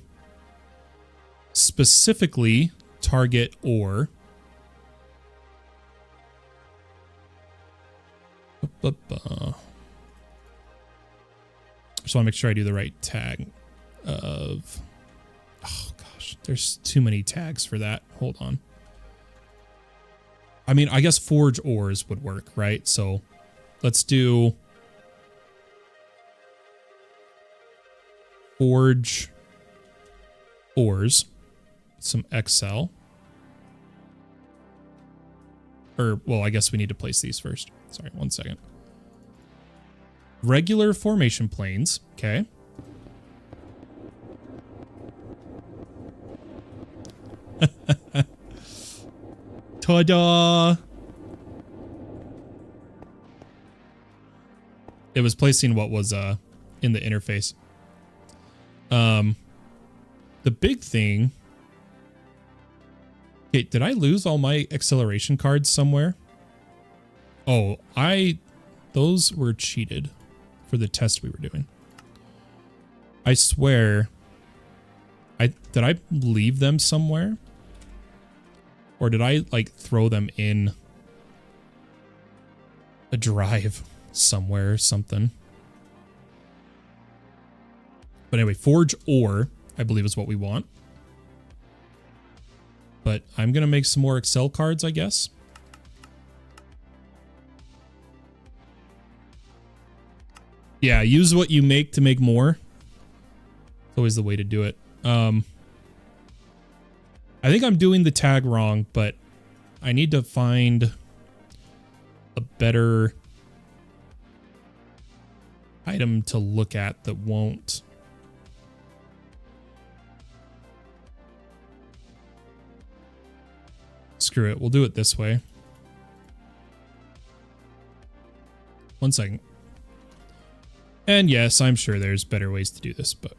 [SPEAKER 1] specifically target ore. Just want to make sure I do the right tag of... Oh, gosh. There's too many tags for that. Hold on. I mean, I guess forge ores would work, right? So let's do... Forge ores. Some Excel. Or, well, I guess we need to place these first. Sorry, 1 second. Regular formation planes. Okay. Ta-da! It was placing what was in the interface. The big thing... Okay, did I lose all my acceleration cards somewhere? Oh, those were cheated for the test we were doing. I swear. Did I leave them somewhere? Or did I, like, throw them in a drive somewhere or something? But anyway, forge ore, I believe is what we want. But I'm going to make some more Excel cards, I guess. Yeah, use what you make to make more. It's always the way to do it. I think I'm doing the tag wrong, but I need to find a better item to look at that won't... Screw it. We'll do it this way. 1 second. And yes, I'm sure there's better ways to do this, but...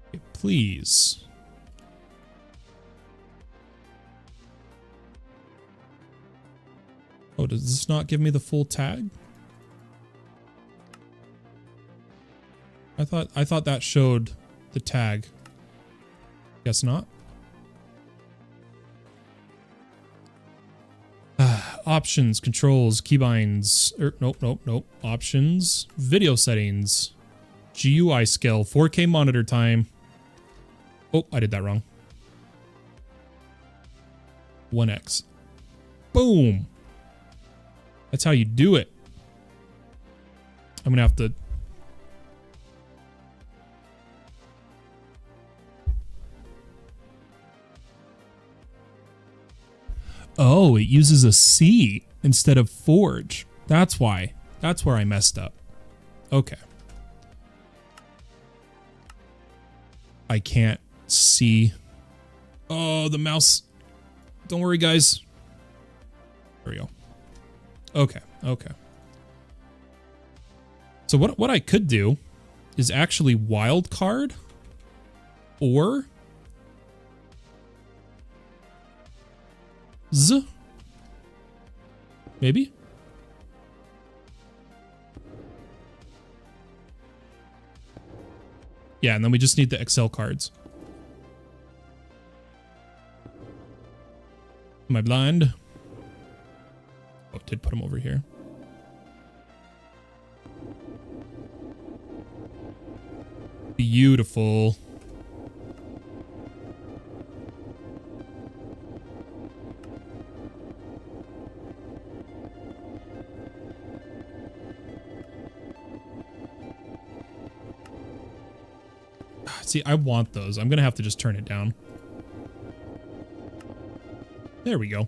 [SPEAKER 1] Okay, please. Oh, does this not give me the full tag? I thought that showed the tag. Guess not. Options, controls, keybinds. Nope. Options, video settings, GUI scale, 4K monitor time. Oh, I did that wrong. 1x. Boom. That's how you do it. I'm gonna have to... Oh, it uses a C instead of forge. That's why. That's where I messed up. Okay. I can't see. Oh, the mouse. Don't worry, guys. There we go. Okay. So what I could do is actually wild card or... Maybe? Yeah, and then we just need the Excel cards. Am I blind? Oh, did put them over here. Beautiful. See, I want those. I'm going to have to just turn it down. There we go.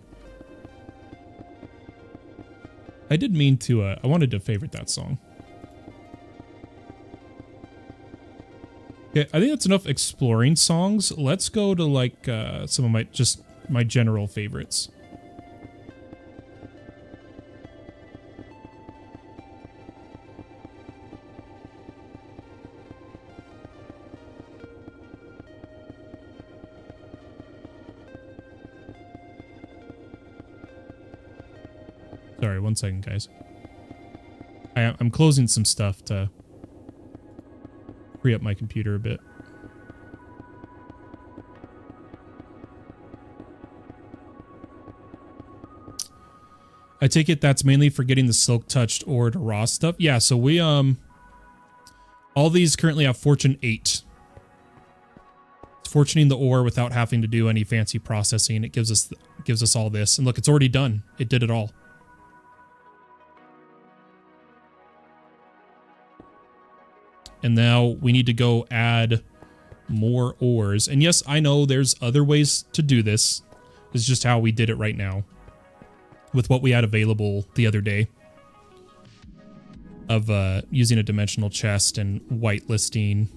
[SPEAKER 1] I did mean to, I wanted to favorite that song. Okay, I think that's enough exploring songs. Let's go to like some of my general favorites. Sorry, 1 second, guys. I'm closing some stuff to free up my computer a bit. I take it that's mainly for getting the silk touched ore to raw stuff. Yeah, so we all these currently have fortune 8. It's fortuning the ore without having to do any fancy processing. It gives us all this. And look, it's already done. It did it all. And now we need to go add more ores. And yes, I know there's other ways to do this. It's just how we did it right now. With what we had available the other day. Of using a dimensional chest and whitelisting,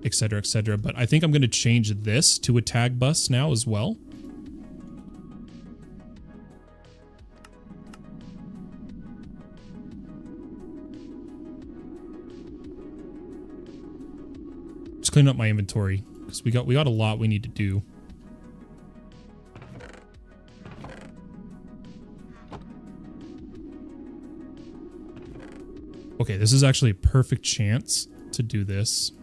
[SPEAKER 1] etc., etc. But I think I'm going to change this to a tag bus now as well. Clean up my inventory because we got a lot we need to do. Okay, this is actually a perfect chance to do this.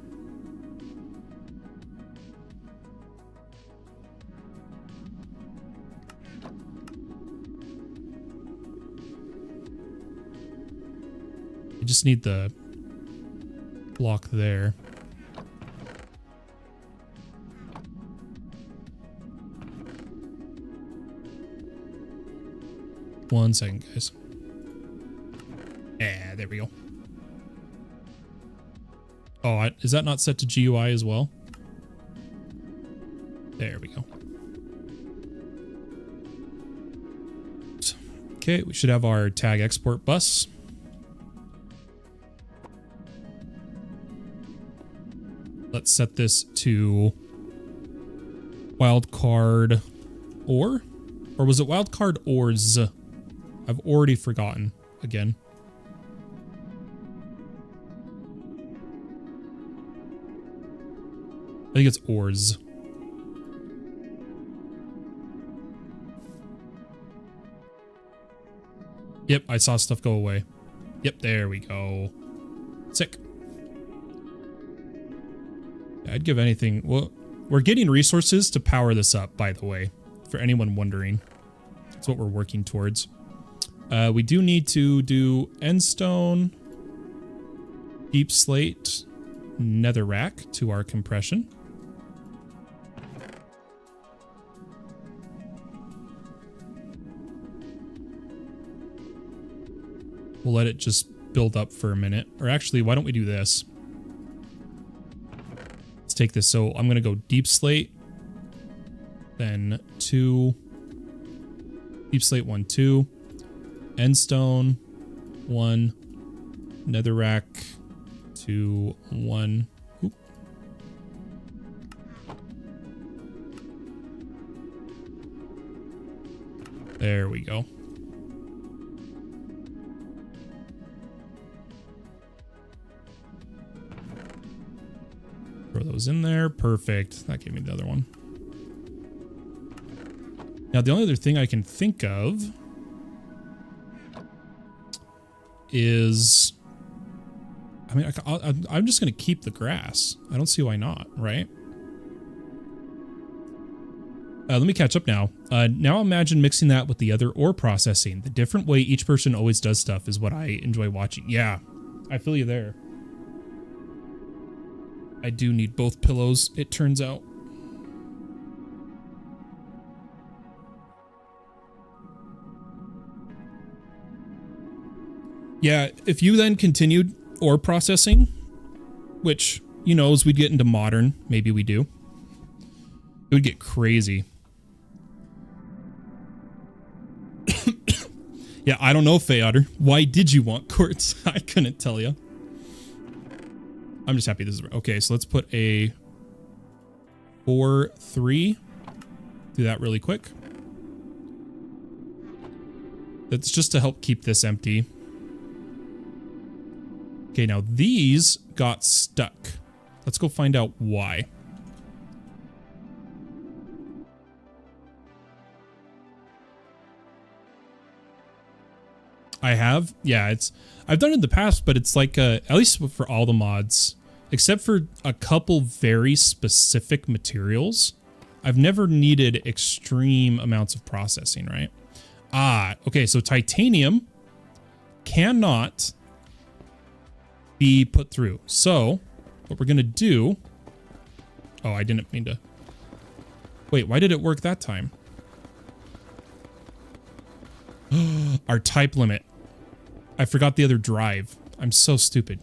[SPEAKER 1] I just need the block there. One second, guys. Yeah, there we go. Oh, is that not set to GUI as well? There we go. Okay, we should have our tag export bus. Let's set this to wildcard ore? Or was it wildcard ores? I've already forgotten again. I think it's ores. Yep, I saw stuff go away. Yep, there we go. Sick. I'd give anything. Well, we're getting resources to power this up, by the way, for anyone wondering. That's what we're working towards. We do need to do endstone, deep slate, netherrack to our compression. We'll let it just build up for a minute. Or actually, why don't we do this? Let's take this. So I'm going to go deep slate, then 2, deep slate 1, 2. Endstone, 1, netherrack, 2, 1. Oop. There we go. Throw those in there. Perfect. That gave me the other one. Now, the only other thing I can think of is, I mean, I'm just going to keep the grass. I don't see why not, right? Let me catch up now. Now imagine mixing that with the other ore processing. The different way each person always does stuff is what I enjoy watching. Yeah, I feel you there. I do need both pillows, it turns out. Yeah, if you then continued ore processing, which, you know, as we'd get into modern, maybe we do, it would get crazy. Yeah, I don't know, Faye Otter. Why did you want quartz? I couldn't tell you. I'm just happy this is okay. So let's put a 4-3. Do that really quick. That's just to help keep this empty. Okay, now these got stuck. Let's go find out why. I have, yeah, I've done it in the past, but it's like, at least for all the mods, except for a couple very specific materials, I've never needed extreme amounts of processing, right? Ah, okay, so titanium cannot be put through. So what we're gonna do, oh, I didn't mean to, wait, why did it work that time? Our type limit. I forgot the other drive. I'm so stupid.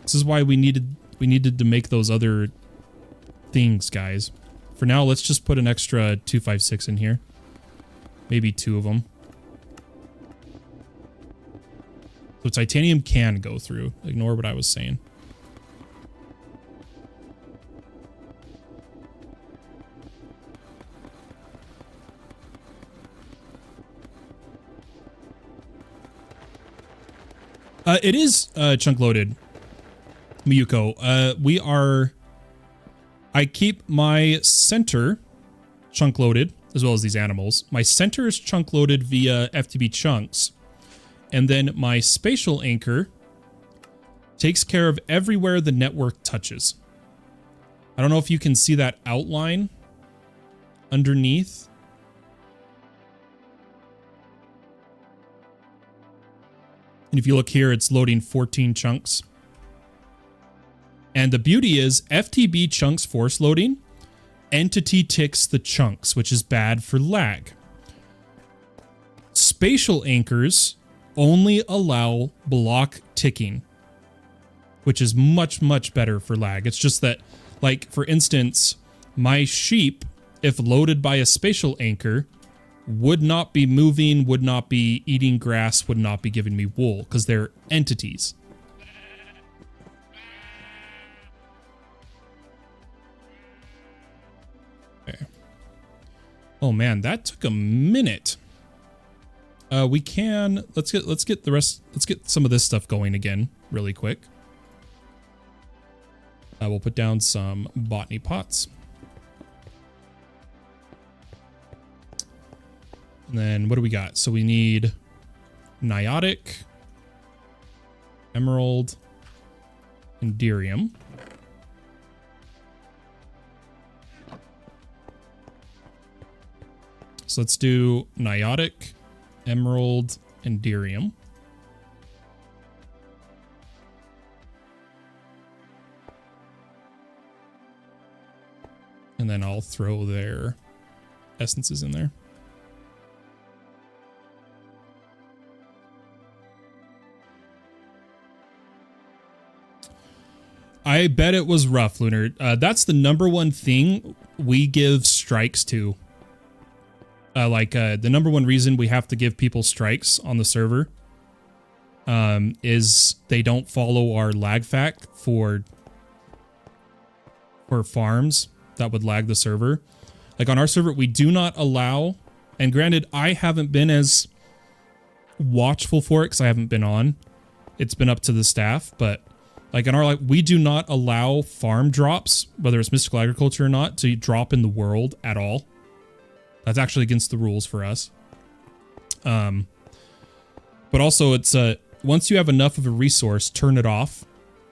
[SPEAKER 1] This is why we needed to make those other things, guys. For now, let's just put an extra 256 in here. Maybe 2 of them. So titanium can go through. Ignore what I was saying. It is chunk loaded, Miyuko. I keep my center chunk loaded as well as these animals. My center is chunk loaded via FTB chunks, and then my spatial anchor takes care of everywhere the network touches. I don't know if you can see that outline underneath. And if you look here, it's loading 14 chunks. And the beauty is FTB chunks force loading, entity ticks the chunks, which is bad for lag. Spatial anchors only allow block ticking, which is much, much better for lag. It's just that, like, for instance, my sheep, if loaded by a spatial anchor, would not be moving, would not be eating grass, would not be giving me wool, because they're entities. Okay. Oh man, that took a minute. We can let's get some of this stuff going again really quick. We'll put down some botany pots. And then what do we got? So we need niotic, emerald, and derium. So let's do niotic, emerald, and derium. And then I'll throw their essences in there. I bet it was rough, Lunar. That's the #1 thing we give strikes to. The #1 reason we have to give people strikes on the server is they don't follow our lag fact for farms that would lag the server. Like on our server, we do not allow, and granted, I haven't been as watchful for it because I haven't been on. It's been up to the staff, but like in our we do not allow farm drops, whether it's mystical agriculture or not, to drop in the world at all. That's actually against the rules for us. But also it's once you have enough of a resource, turn it off.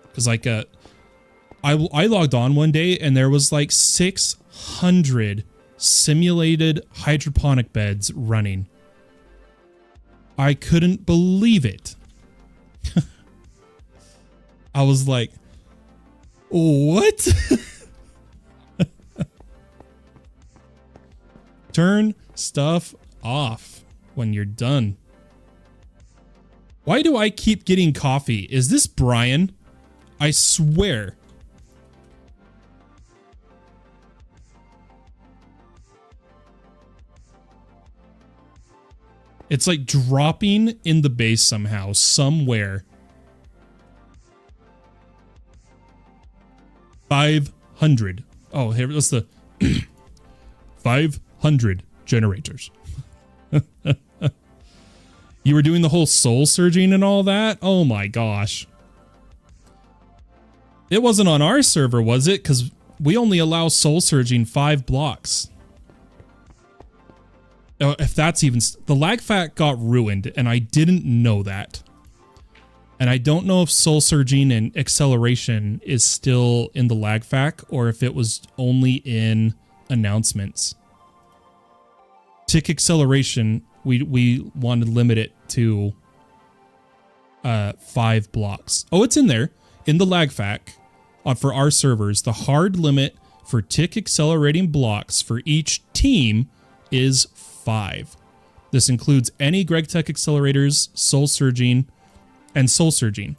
[SPEAKER 1] Because like I logged on one day and there was like 600 simulated hydroponic beds running. I couldn't believe it. I was like, what? Turn stuff off when you're done. Why do I keep getting coffee? Is this Brian? I swear. It's like dropping in the base somehow, somewhere. 500. Oh, here, that's the 500 generators. You were doing the whole soul surging and all that? Oh my gosh. It wasn't on our server, was it? Because we only allow soul surging 5 blocks. Oh, if that's even... The lag fact got ruined, and I didn't know that. And I don't know if soul surging and acceleration is still in the lag fact, or if it was only in announcements. Tick acceleration, we want to limit it to 5 blocks. Oh, it's in there. In the lag fact, for our servers, the hard limit for tick accelerating blocks for each team is 5. This includes any GregTech accelerators, soul surging, and soul surging.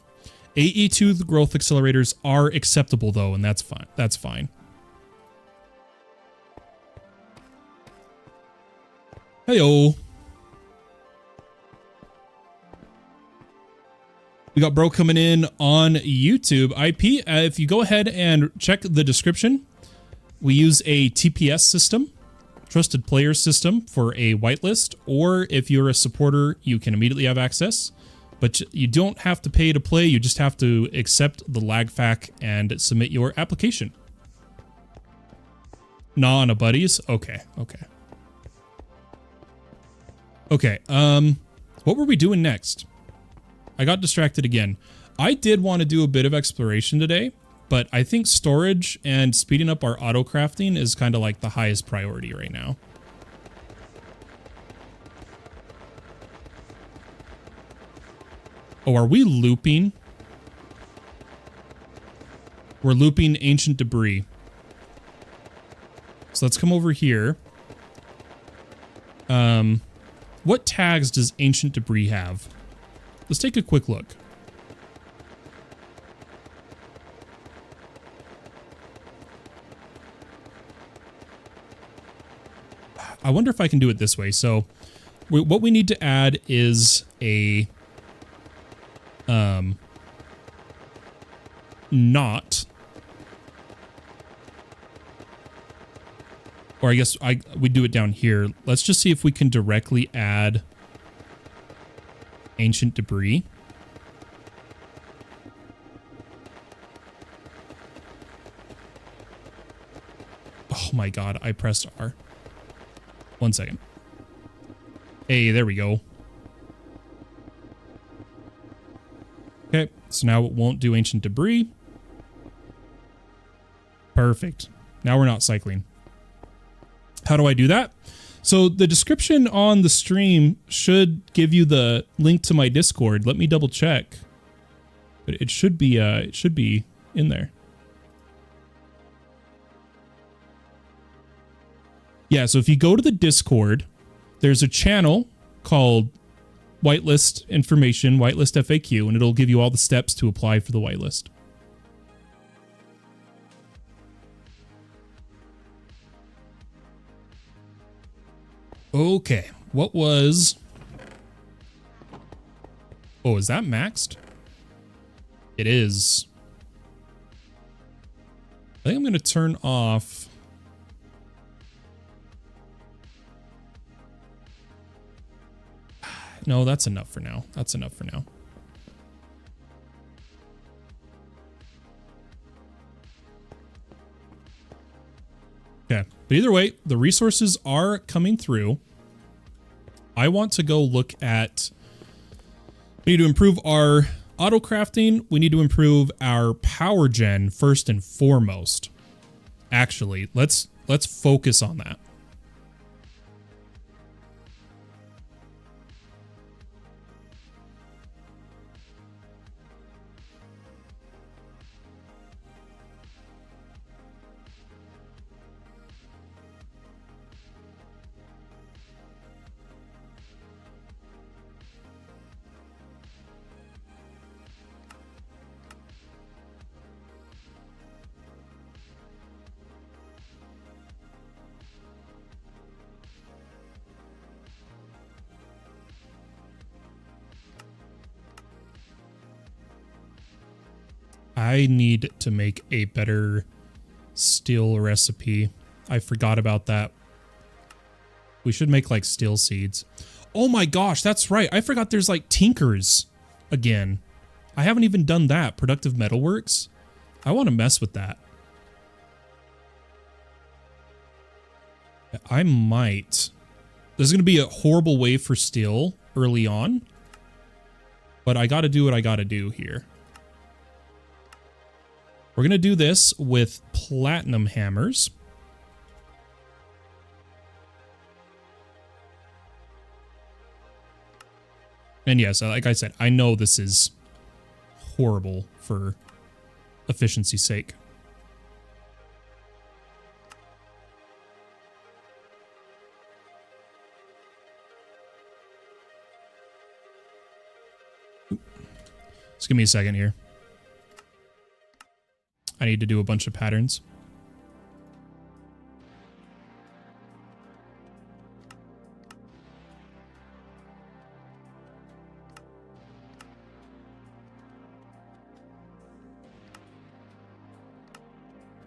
[SPEAKER 1] AE2 growth accelerators are acceptable though, and that's fine. That's fine. Heyo. We got bro coming in on YouTube. IP, if you go ahead and check the description, we use a TPS system, trusted player system, for a whitelist, or if you're a supporter, you can immediately have access. But you don't have to pay to play, you just have to accept the lag fact and submit your application. Nah, on a buddies? Okay, okay. Okay, what were we doing next? I got distracted again. I did want to do a bit of exploration today, but I think storage and speeding up our auto crafting is kind of like the highest priority right now. Oh, are we looping? We're looping ancient debris. So let's come over here. What tags does ancient debris have? Let's take a quick look. I wonder if I can do it this way. So what we need to add is a not, or I guess we do it down here. Let's just see if we can directly add ancient debris. Oh my god, I pressed R. 1 second. Hey, there we go. Okay, so now it won't do ancient debris. Perfect. Now we're not cycling. How do I do that? So the description on the stream should give you the link to my Discord. Let me double check. But it should be in there. Yeah, so if you go to the Discord, there's a channel called Whitelist Information, Whitelist FAQ, and it'll give you all the steps to apply for the whitelist. Okay, what was... Oh, is that maxed? It is. I think I'm going to turn off... No, that's enough for now. That's enough for now. Okay, but either way, the resources are coming through. I want to go look at... We need to improve our auto crafting. We need to improve our power gen first and foremost. Actually, let's focus on that. I need to make a better Steel recipe. I forgot about that. We should make like steel seeds. Oh my gosh, that's right. I forgot there's like tinkers again. I haven't even done that. Productive metalworks. I want to mess with that. I might. This is going to be a horrible way for steel early on. But I got to do what I got to do here. We're going to do this with platinum hammers. And yes, like I said, I know this is horrible for efficiency's sake. Just give me a second here. I need to do a bunch of patterns.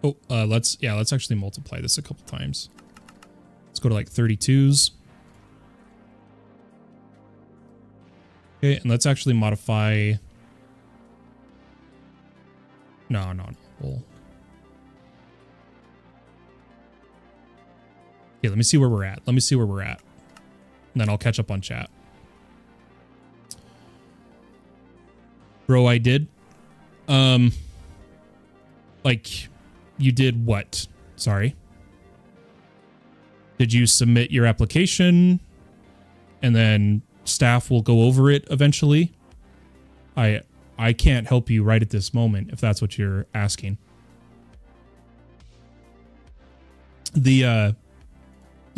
[SPEAKER 1] Oh, let's actually multiply this a couple times. Let's go to like 32s. Okay, and let's actually modify. No. Well, okay, let me see where we're at. And then I'll catch up on chat. Bro, I did. Like, you did what? Sorry. Did you submit your application and then staff will go over it eventually? I can't help you right at this moment if that's what you're asking. You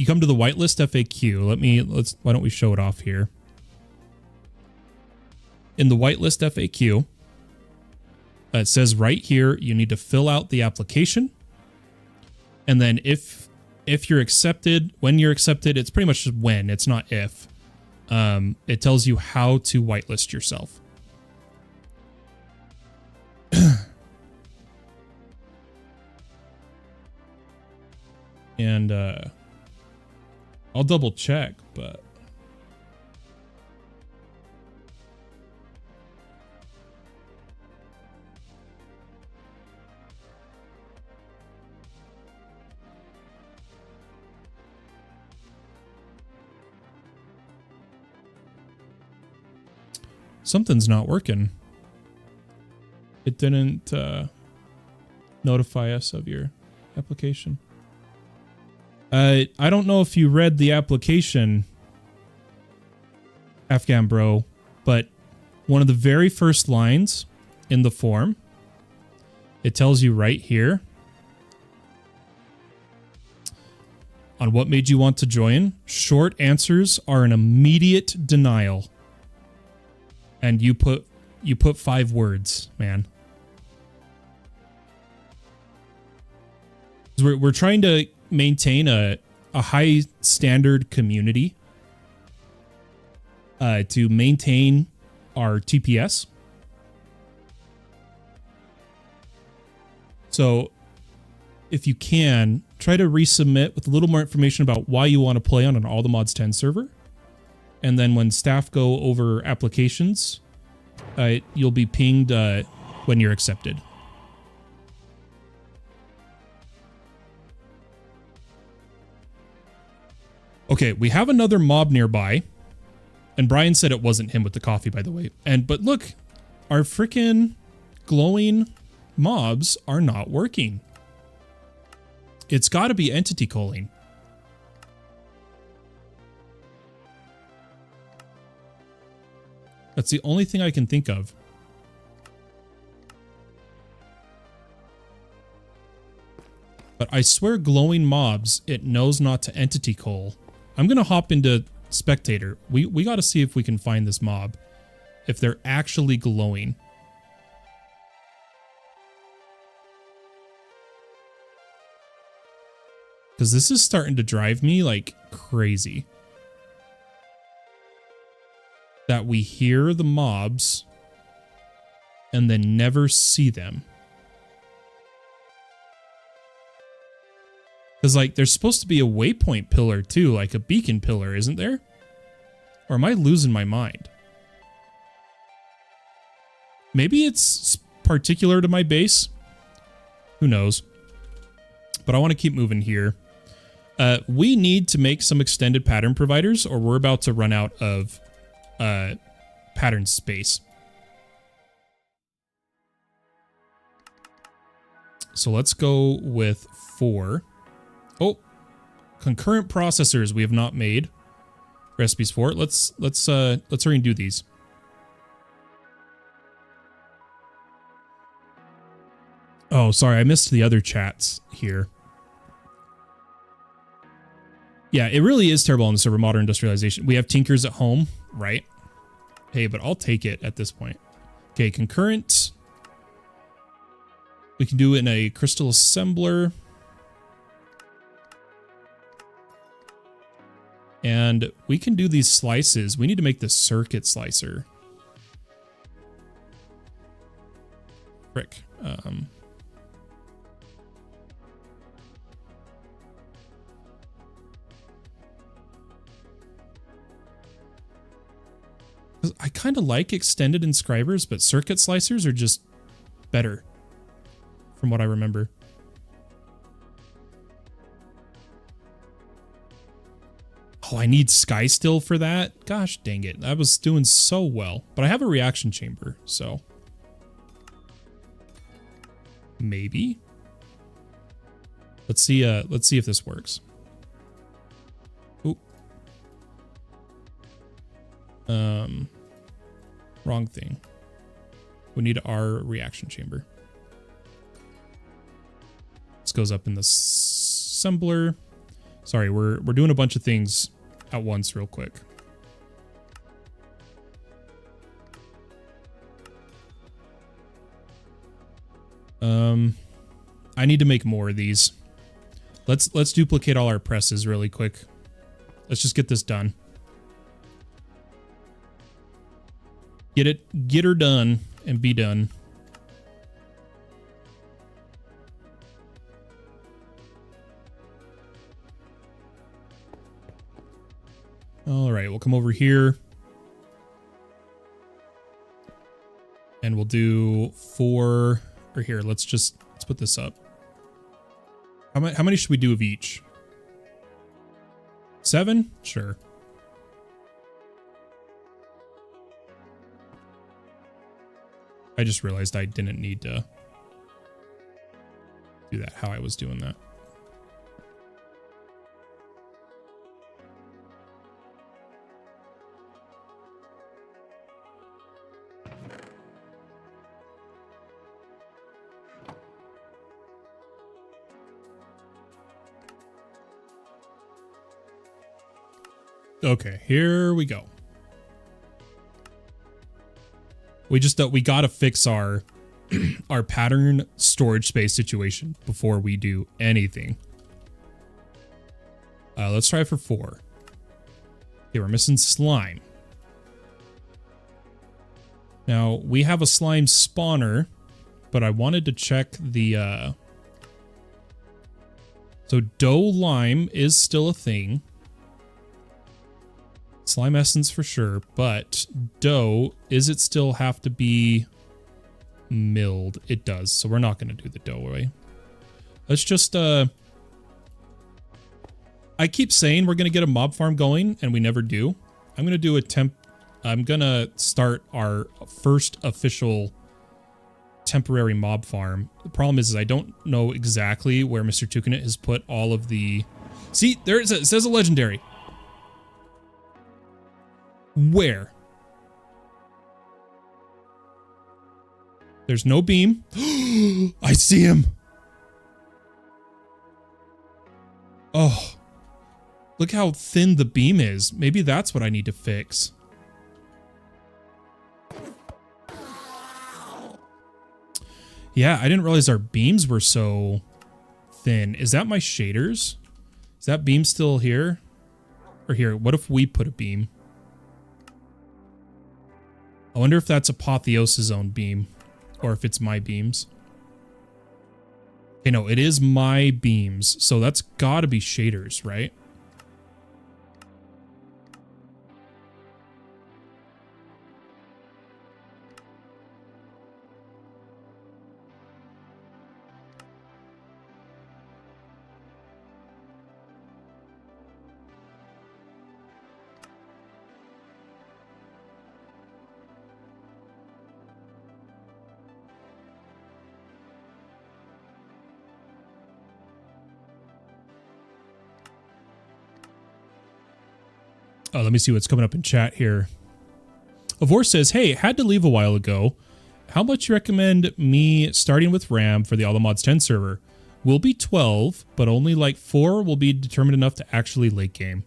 [SPEAKER 1] come to the whitelist FAQ. Why don't we show it off here? In the whitelist FAQ, it says right here you need to fill out the application, and then if you're accepted, when you're accepted, it's pretty much just when, it's not if. It tells you how to whitelist yourself. And I'll double check, but something's not working. It didn't notify us of your application. I don't know if you read the application, Afghan bro, but one of the very first lines in the form, it tells you right here on what made you want to join. Short answers are an immediate denial. And you put 5 words, man. We're trying to maintain a high standard community to maintain our TPS. So if you can, try to resubmit with a little more information about why you want to play on an All the Mods 10 server. And then when staff go over applications, you'll be pinged when you're accepted. Okay, we have another mob nearby. And Brian said it wasn't him with the coffee, by the way. But look, our freaking glowing mobs are not working. It's got to be entity calling. That's the only thing I can think of. But I swear glowing mobs, it knows not to entity call. I'm going to hop into spectator. We got to see if we can find this mob. If they're actually glowing. Because this is starting to drive me like crazy. That we hear the mobs and then never see them. Because, like, there's supposed to be a waypoint pillar, too, like a beacon pillar, isn't there? Or am I losing my mind? Maybe it's particular to my base. Who knows? But I want to keep moving here. We need to make some extended pattern providers, or we're about to run out of pattern space. So let's go with 4. Oh, concurrent processors we have not made recipes for. Let's hurry and do these. Oh, sorry, I missed the other chats here. Yeah, it really is terrible on the server, modern industrialization. We have tinkers at home, right? Hey, but I'll take it at this point. Okay, concurrent. We can do it in a crystal assembler. And we can do these slices. We need to make the circuit slicer. Frick. I kind of like extended inscribers, but circuit slicers are just better from what I remember. Oh, I need sky still for that? Gosh dang it. I was doing so well. But I have a reaction chamber, so maybe. Let's see if this works. Oop. Wrong thing. We need our reaction chamber. This goes up in the assembler. Sorry, we're doing a bunch of things at once real quick. I need to make more of these. Let's duplicate all our presses really quick. Let's just get this done. Get her done and be done. All right, we'll come over here. And we'll do 4, or here, let's put this up. How many should we do of each? 7? Sure. I just realized I didn't need to do that how I was doing that. Okay, here we go. We gotta fix our our pattern storage space situation before we do anything. Let's try for 4. Okay, we're missing slime. Now we have a slime spawner, but I wanted to check the so dough lime is still a thing. Slime essence for sure, but dough, is it still have to be milled? It does, so we're not going to do the dough way. Let's just, I keep saying we're going to get a mob farm going, and we never do. I'm going to do I'm going to start our first official temporary mob farm. The problem is I don't know exactly where Mr. Tukinit has put all of the... See, there it says a legendary. Where? There's no beam. I see him. Oh, look how thin the beam is. Maybe that's what I need to fix. Yeah, I didn't realize our beams were so thin. Is that my shaders? Is that beam still here? Or here, what if we put a beam? I wonder if that's Apotheosis' own beam, or if it's my beams. Okay, no, it is my beams, so that's gotta be shaders, right? Oh, let me see what's coming up in chat here. Avor says, hey, had to leave a while ago. How much you recommend me starting with RAM for the All the Mods 10 server? Will be 12, but only like 4 will be determined enough to actually late game.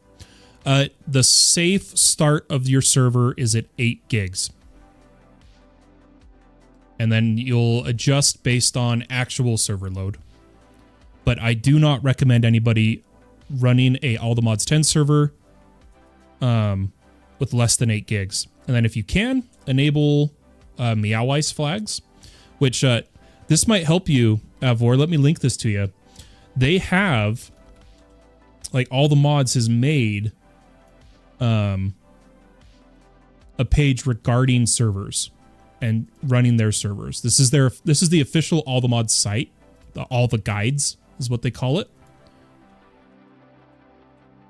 [SPEAKER 1] The safe start of your server is at 8 gigs. And then you'll adjust based on actual server load. But I do not recommend anybody running a All the Mods 10 server with less than 8 gigs. And then if you can, enable Meowice flags, which this might help you, Avor. Let me link this to you. They have, like, All the Mods has made a page regarding servers and running their servers. This is the official All the Mods site. All the guides is what they call it.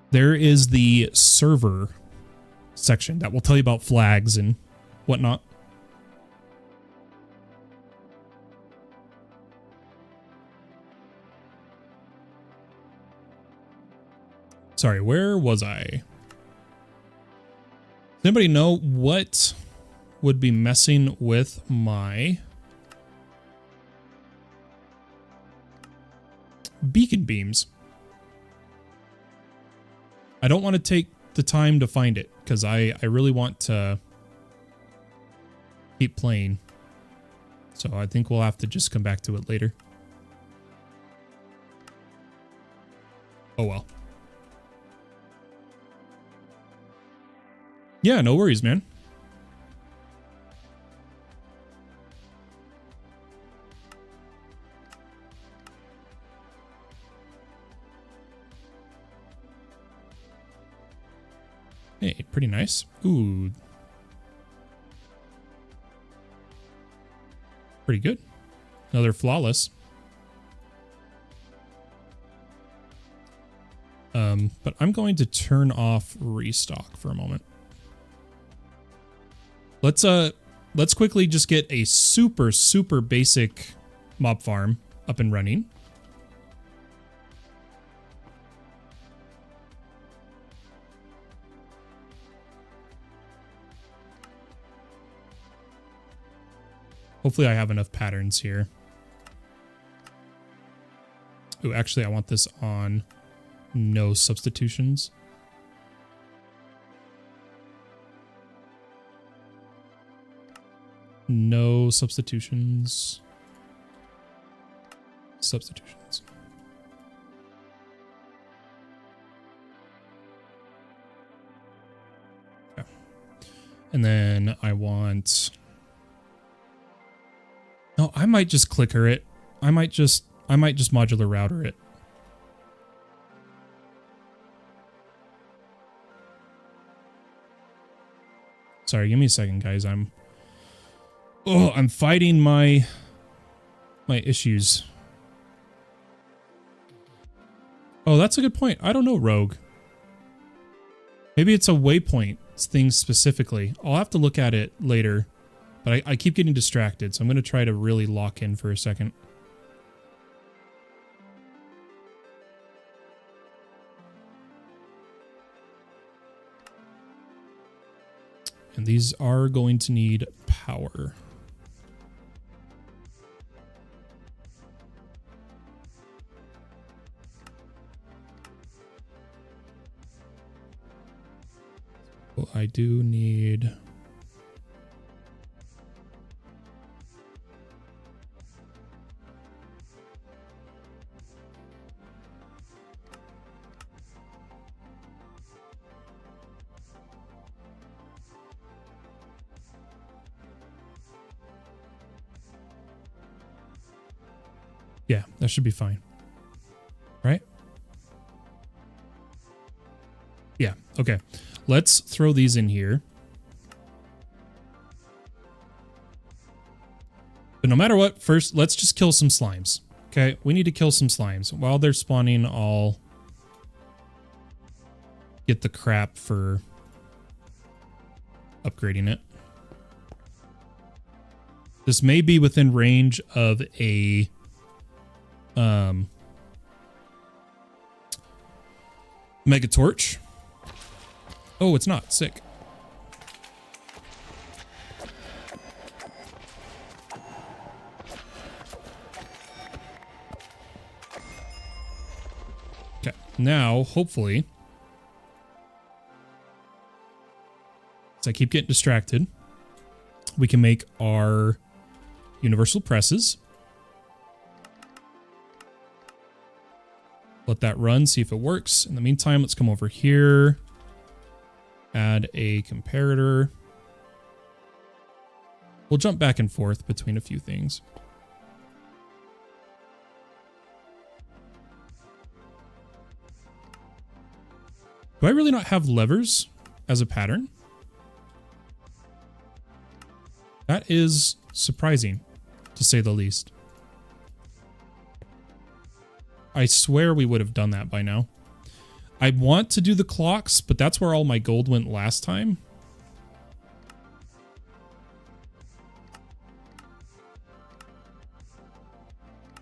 [SPEAKER 1] There is the server section that will tell you about flags and whatnot. Sorry, where was I? Does anybody know what would be messing with my beacon beams? I don't want to take the time to find it because I really want to keep playing. So I think we'll have to just come back to it later. Oh well. Yeah, no worries, man. Hey, pretty nice. Ooh. Pretty good. Another flawless. But I'm going to turn off restock for a moment. Let's quickly just get a super basic mob farm up and running. Hopefully I have enough patterns here. Ooh, actually I want this on no substitutions. No substitutions. Substitutions. Okay. And then I want... No, I might just clicker it. I might just modular router it. Sorry, give me a second, guys. I'm fighting my issues. Oh, that's a good point. I don't know, Rogue. Maybe it's a waypoint thing specifically. I'll have to look at it later. But I keep getting distracted, so I'm going to try to really lock in for a second. And these are going to need power. Well, I do need... Yeah, that should be fine. Right? Yeah, okay. Let's throw these in here. But no matter what, first, let's just kill some slimes. Okay, we need to kill some slimes. While they're spawning, I'll get the crap for upgrading it. This may be within range of a mega torch. Oh, it's not. Sick. Okay, now hopefully, as I keep getting distracted, we can make our universal presses. Let that run, see if it works. In the meantime, let's come over here, add a comparator. We'll jump back and forth between a few things. Do I really not have levers as a pattern? That is surprising, to say the least. I swear we would have done that by now. I want to do the clocks, but that's where all my gold went last time.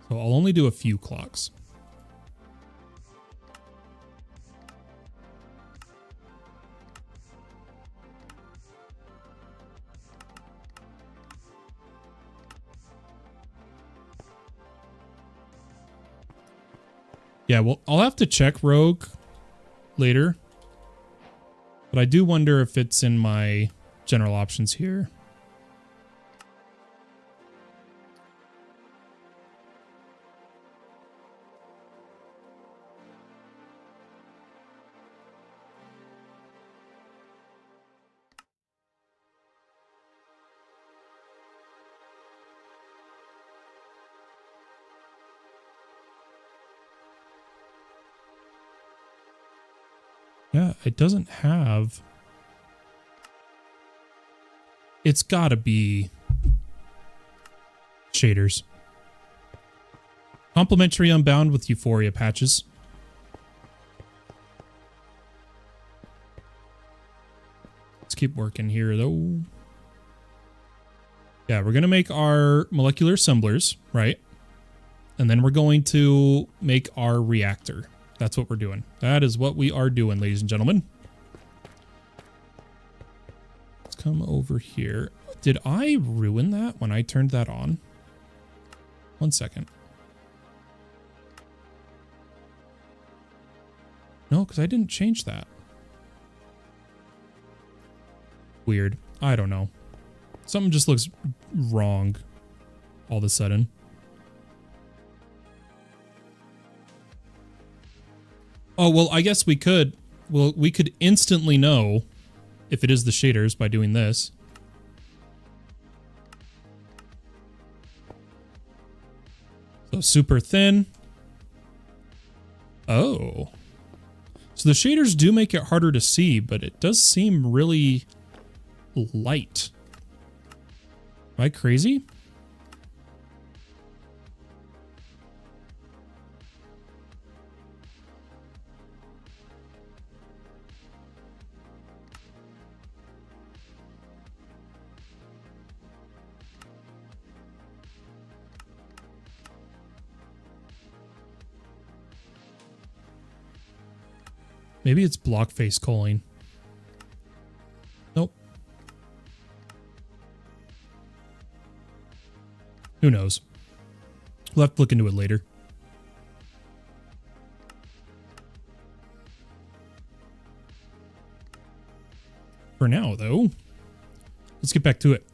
[SPEAKER 1] So I'll only do a few clocks. Yeah, well, I'll have to check Rogue later. But I do wonder if it's in my general options here. Yeah, it doesn't have... It's gotta be shaders. Complimentary Unbound with Euphoria patches. Let's keep working here, though. Yeah, we're gonna make our molecular assemblers, right? And then we're going to make our reactor. That's what we're doing. That is what we are doing, ladies and gentlemen. Let's come over here. Did I ruin that when I turned that on? 1 second. No, because I didn't change that. Weird. I don't know. Something just looks wrong all of a sudden. Oh, well, I guess we could. Well, we could instantly know if it is the shaders by doing this. So super thin. Oh. So the shaders do make it harder to see, but it does seem really light. Am I crazy? Maybe it's block face calling. Nope. Who knows? We'll have to look into it later. For now, though, let's get back to it.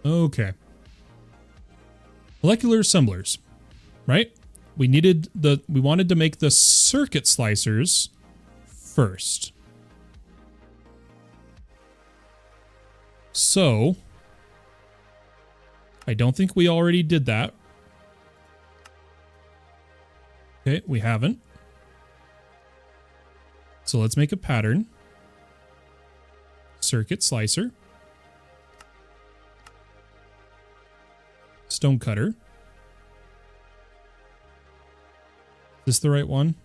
[SPEAKER 1] Okay. Molecular assemblers, right? We wanted to make the circuit slicers first. So, I don't think we already did that. Okay, we haven't. So let's make a pattern. Circuit slicer. Stone cutter. Is this the right one?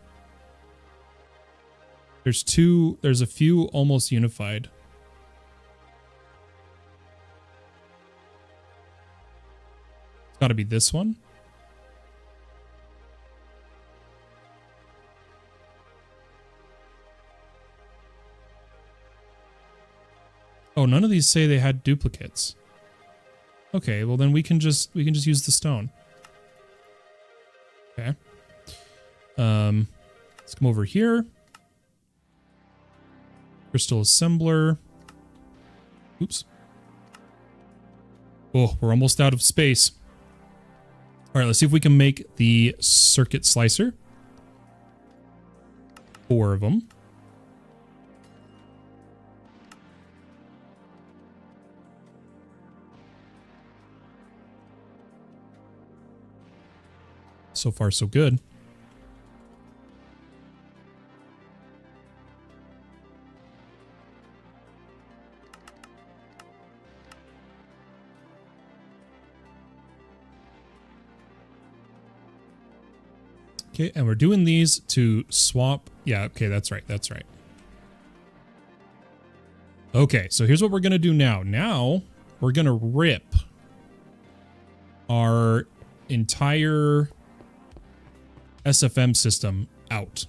[SPEAKER 1] There's a few almost unified. It's got to be this one. Oh, none of these say they had duplicates. Okay, well then we can just use the stone. Okay. Let's come over here. Crystal assembler. Oops. Oh, we're almost out of space. All right, let's see if we can make the circuit slicer. 4 of them. So far, so good. Okay, and we're doing these to swap. Yeah, okay, that's right. That's right. Okay, so here's what we're going to do now. Now, we're going to rip our entire SFM system out.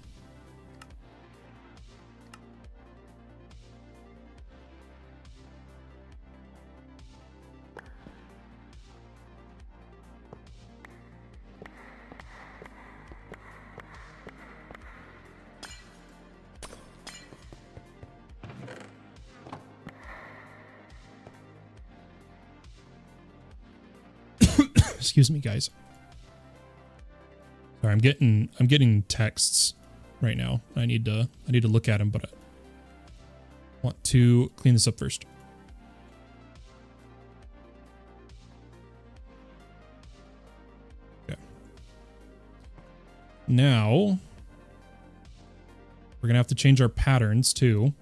[SPEAKER 1] Excuse me, guys. Sorry, I'm getting texts right now. I need to look at them, but I want to clean this up first. Okay. Now we're gonna have to change our patterns too.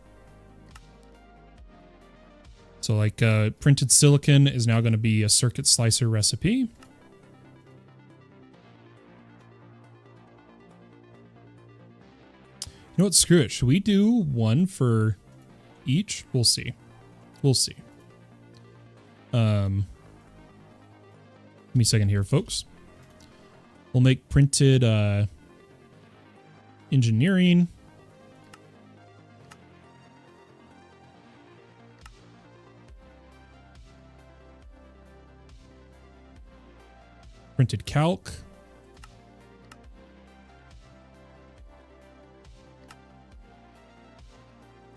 [SPEAKER 1] So like printed silicon is now going to be a circuit slicer recipe. You know what? Screw it. Should we do one for each? We'll see. We'll see. Give me a second here, folks. We'll make printed engineering. Printed calc.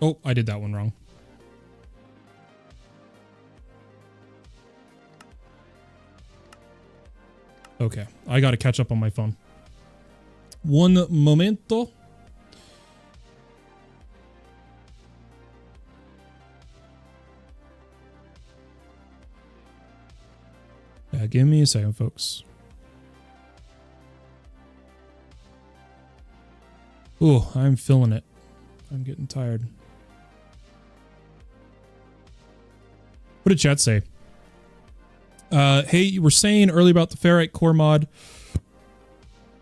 [SPEAKER 1] Oh, I did that one wrong. Okay, I gotta catch up on my phone. Un momento. Yeah, give me a second, folks. Ooh, I'm feeling it. I'm getting tired. What did chat say? Hey, you were saying earlier about the ferrite core mod.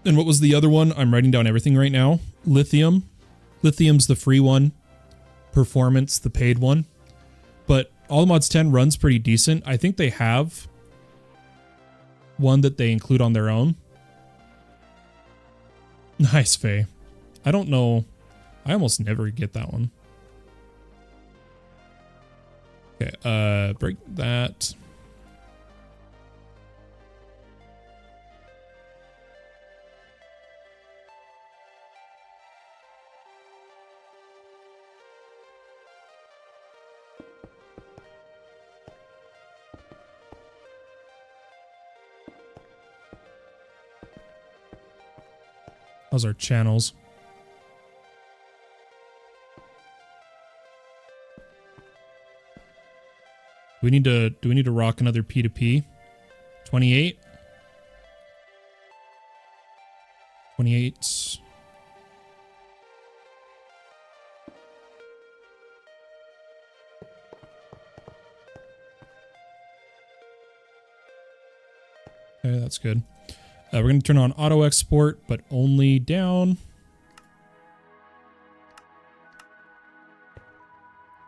[SPEAKER 1] And what was the other one? I'm writing down everything right now. Lithium. Lithium's the free one. Performance, the paid one. But All Mods 10 runs pretty decent. I think they have one that they include on their own. Nice, Faye. I don't know. I almost never get that one. Okay, break that. How's our channels? Do we need to rock another P2P? 28. 28. Okay, that's good. We're going to turn on auto export, but only down.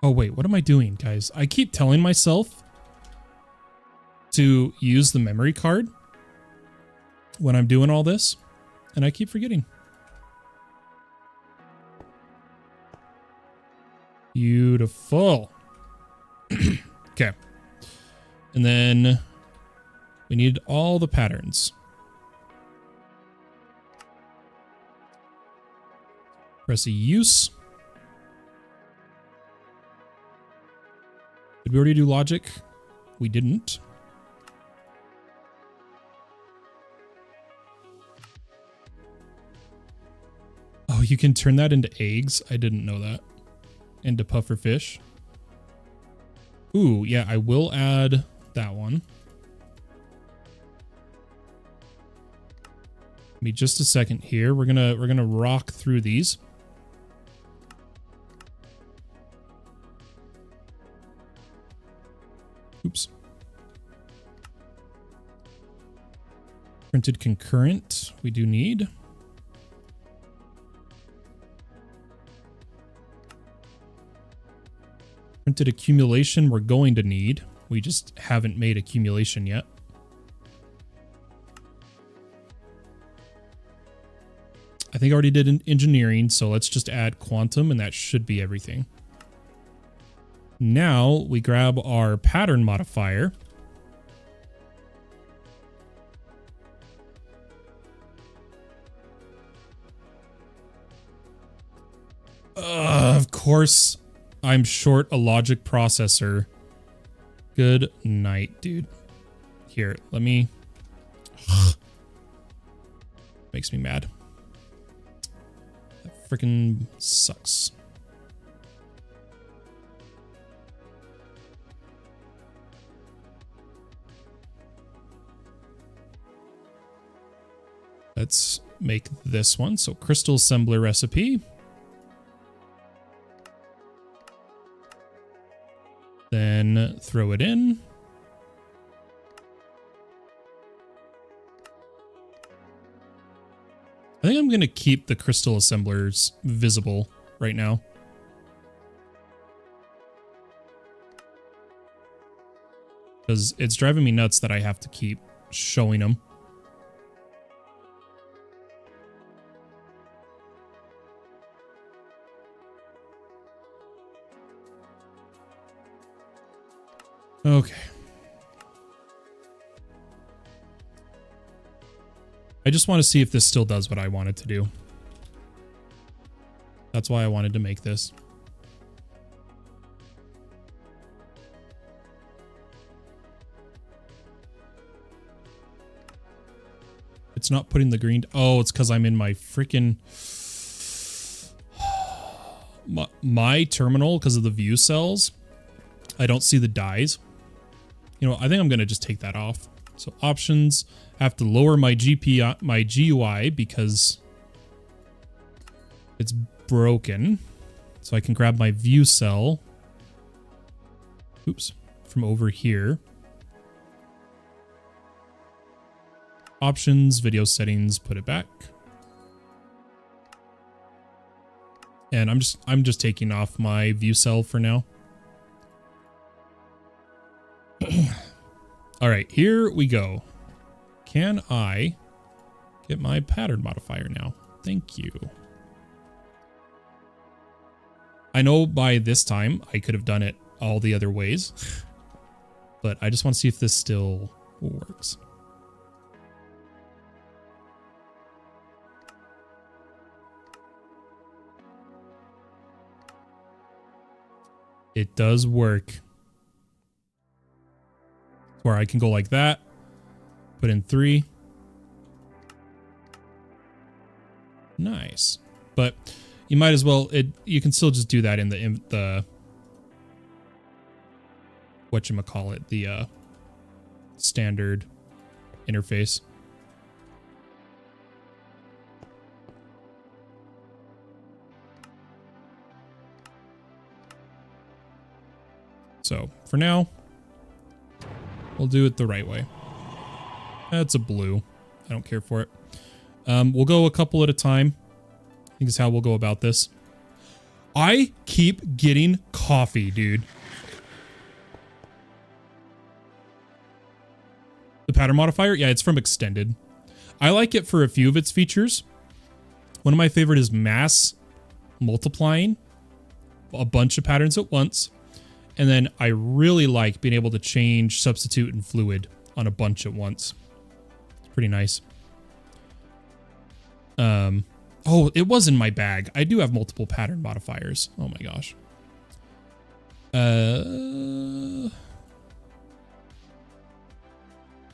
[SPEAKER 1] Oh, wait, what am I doing, guys? I keep telling myself to use the memory card when I'm doing all this, and I keep forgetting. Beautiful. Okay. And then we need all the patterns. Press a use. Did we already do logic? We didn't. Oh, you can turn that into eggs? I didn't know that. Into puffer fish. Ooh, yeah, I will add that one. Give me just a second here. We're gonna rock through these. Oops. Printed concurrent, we do need. Printed accumulation, we're going to need. We just haven't made accumulation yet. I think I already did engineering, so let's just add quantum, and that should be everything. Now we grab our pattern modifier. Of course, I'm short a logic processor. Good night, dude. Here, let me... Makes me mad. That freaking sucks. Let's make this one. So crystal assembler recipe. Then throw it in. I think I'm going to keep the crystal assemblers visible right now. Because it's driving me nuts that I have to keep showing them. Okay. I just want to see if this still does what I want it to do. That's why I wanted to make this. It's not putting the green... Oh, it's because I'm in my freaking... My terminal, because of the view cells, I don't see the dies. You know, I think I'm going to just take that off. So options, I have to lower my GPI, my GUI because it's broken. So I can grab my view cell. Oops, from over here. Options, video settings, put it back. And I'm just taking off my view cell for now. All right, here we go. Can I get my pattern modifier now? Thank you. I know by this time I could have done it all the other ways, but I just want to see if this still works. It does work. Where I can go like that, put in 3. Nice. But you might as well, you can still just do that in the whatchamacallit, the standard interface. So for now, we'll do it the right way. That's a blue. I don't care for it. We'll go a couple at a time. I think is how we'll go about this. I keep getting coffee, dude. The pattern modifier? Yeah, it's from Extended. I like it for a few of its features. One of my favorite is mass multiplying a bunch of patterns at once. And then I really like being able to change, substitute, and fluid on a bunch at once. It's pretty nice. Oh, it was in my bag. I do have multiple pattern modifiers. Oh my gosh.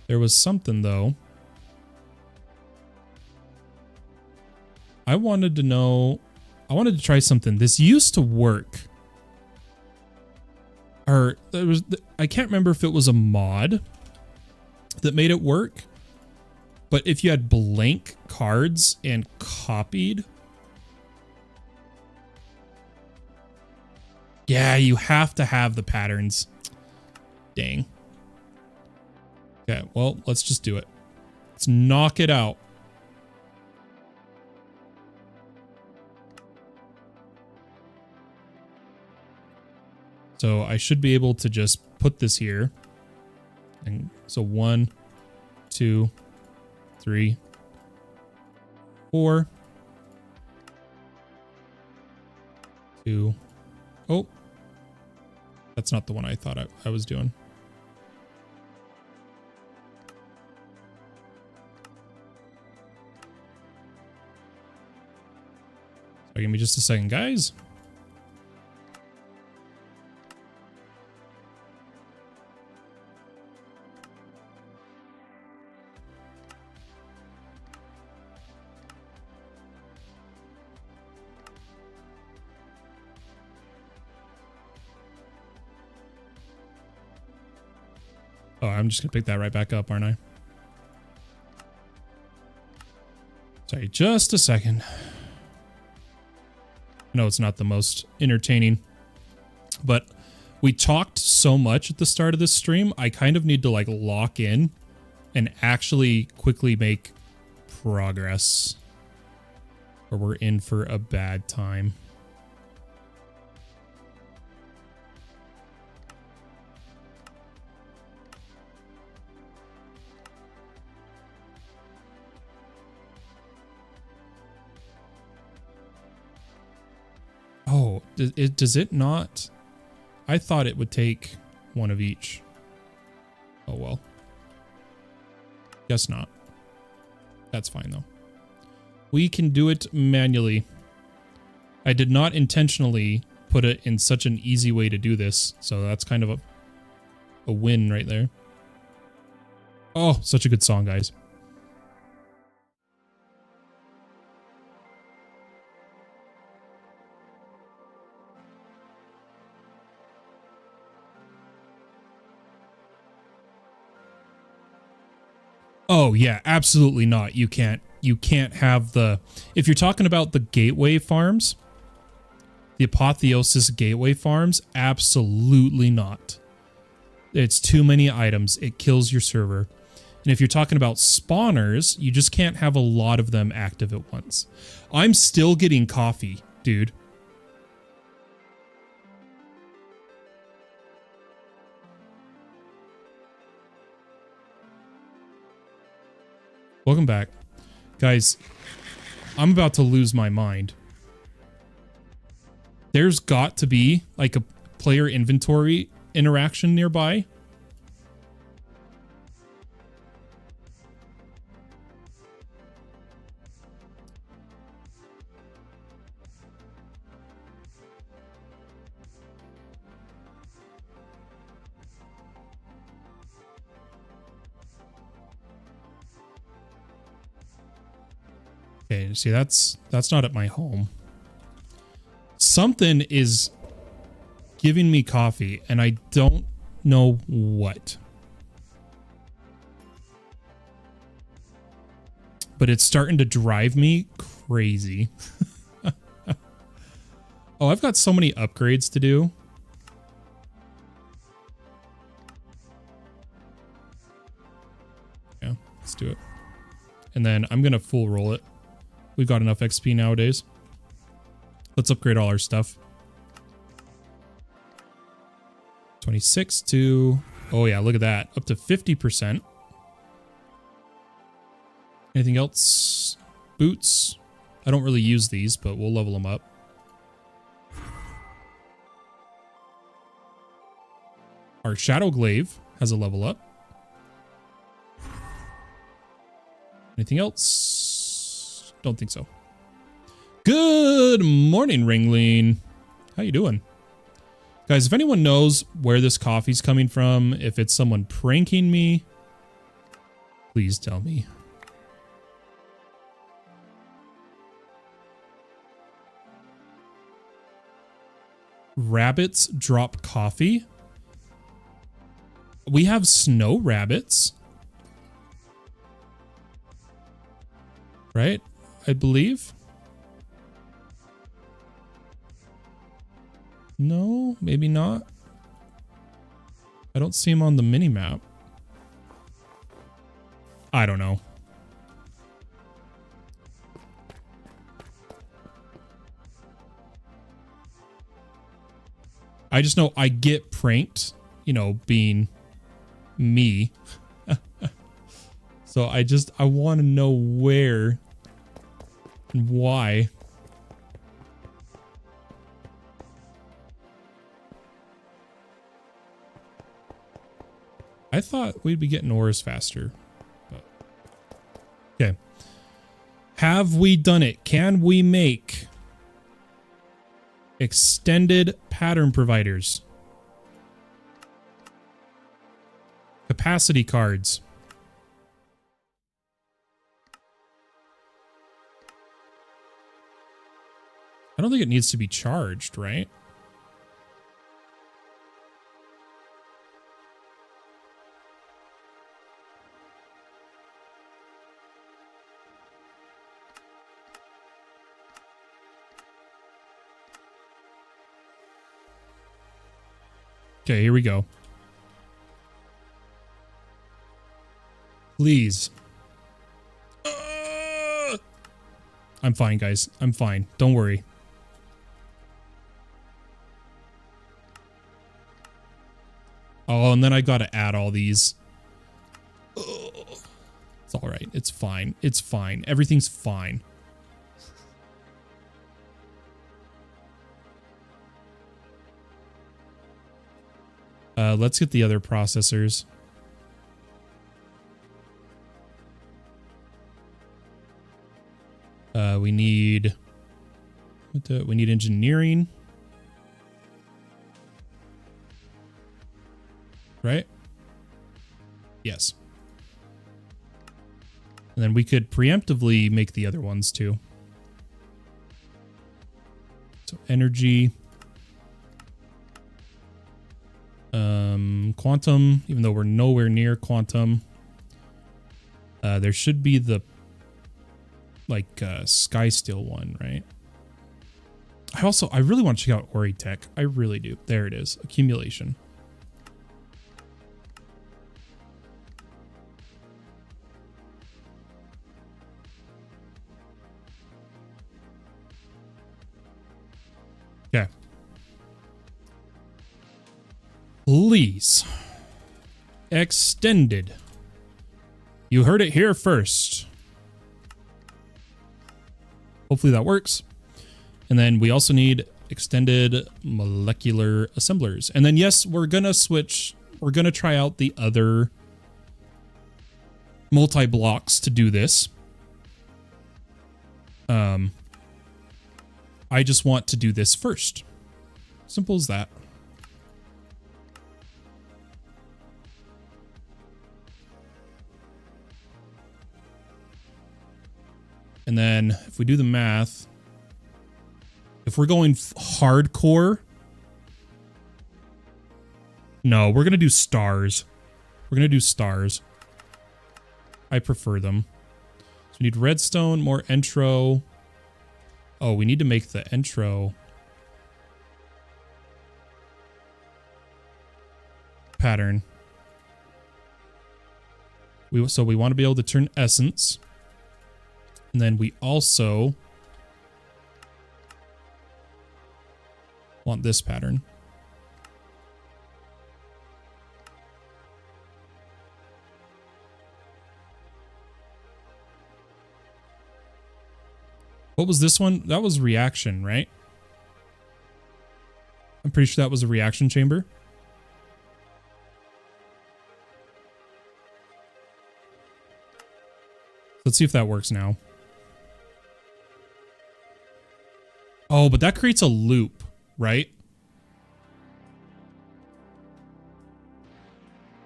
[SPEAKER 1] There was something though. I wanted to try something. This used to work. Or there was, I can't remember if it was a mod that made it work. But if you had blank cards and copied. Yeah, you have to have the patterns. Dang. Okay, well, let's just do it. Let's knock it out. So I should be able to just put this here. And so 1, 2, 3, 4, 2. Oh, that's not the one I thought I was doing. So give me just a second, guys. Oh, I'm just gonna pick that right back up, aren't I? Sorry, just a second. No, it's not the most entertaining, but we talked so much at the start of this stream. I kind of need to like lock in and actually quickly make progress, or we're in for a bad time. Oh, does it not? I thought it would take one of each. Oh, well. Guess not. That's fine, though. We can do it manually. I did not intentionally put it in such an easy way to do this, so that's kind of a win right there. Oh, such a good song, guys. Oh yeah, absolutely not. You can't have the, if you're talking about the gateway farms, the apotheosis gateway farms, absolutely not. It's too many items. It kills your server. And if you're talking about spawners, you just can't have a lot of them active at once. I'm still getting coffee, dude. Welcome back. Guys, I'm about to lose my mind. There's got to be like a player inventory interaction nearby. Okay, see, that's not at my home. Something is giving me coffee, and I don't know what. But it's starting to drive me crazy. Oh, I've got so many upgrades to do. Yeah, let's do it. And then I'm going to full roll it. We've got enough XP nowadays. Let's upgrade all our stuff. 26 to... Oh yeah, look at that. Up to 50%. Anything else? Boots. I don't really use these, but we'll level them up. Our Shadow Glaive has a level up. Anything else? Don't think so. Good morning, Ringling. How you doing? Guys, if anyone knows where this coffee's coming from, if it's someone pranking me, please tell me. Rabbits drop coffee? We have snow rabbits. Right? I believe. No, maybe not. I don't see him on the mini map. I don't know. I just know I get pranked, you know, being me. So I want to know where and why. I thought we'd be getting ores faster. But okay. Have we done it? Can we make extended pattern providers? Capacity cards. I don't think it needs to be charged, right? Okay, here we go. Please. I'm fine, guys. I'm fine. Don't worry. Oh, and then I gotta add all these. It's all right. It's fine. It's fine. Everything's fine. Let's get the other processors. We need engineering. Right? Yes. And then we could preemptively make the other ones too. So energy. Quantum, even though we're nowhere near quantum. There should be the Sky Steel one, right? I really want to check out Ori Tech. I really do. There it is. Accumulation. Okay. Please. Extended. You heard it here first. Hopefully that works. And then we also need extended molecular assemblers. And then, yes, we're going to switch. We're going to try out the other multi-blocks to do this. I just want to do this first. Simple as that. And then if we do the math, if we're going hardcore, No, we're going to do stars. We're going to do stars. I prefer them. So we need redstone, more intro. Oh, we need to make the intro pattern. So we want to be able to turn essence. And then we also want this pattern. What was this one? That was reaction, right? I'm pretty sure that was a reaction chamber. Let's see if that works now. Oh, but that creates a loop, right?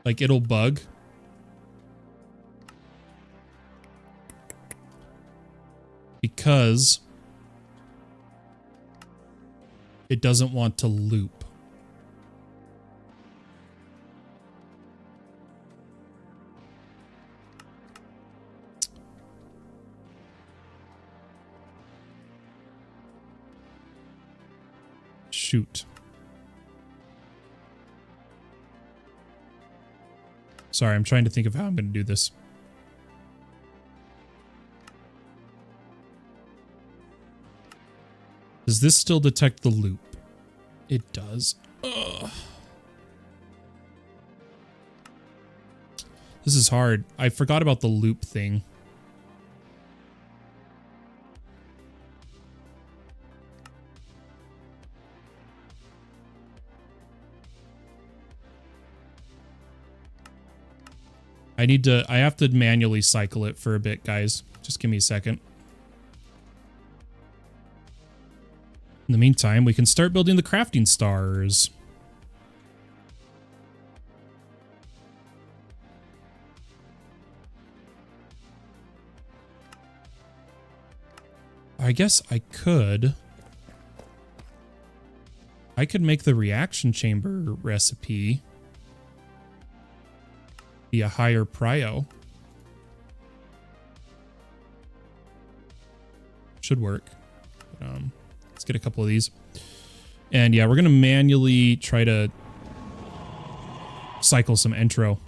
[SPEAKER 1] Like it'll bug. Because it doesn't want to loop. Shoot. Sorry, I'm trying to think of how I'm going to do this. Does this still detect the loop? It does. Ugh. This is hard. I forgot about the loop thing. I have to manually cycle it for a bit, guys. Just give me a second. In the meantime, we can start building the crafting stars. I guess I could make the reaction chamber recipe be a higher prio. Should work. Let's get a couple of these. And yeah, we're going to manually try to cycle some intro.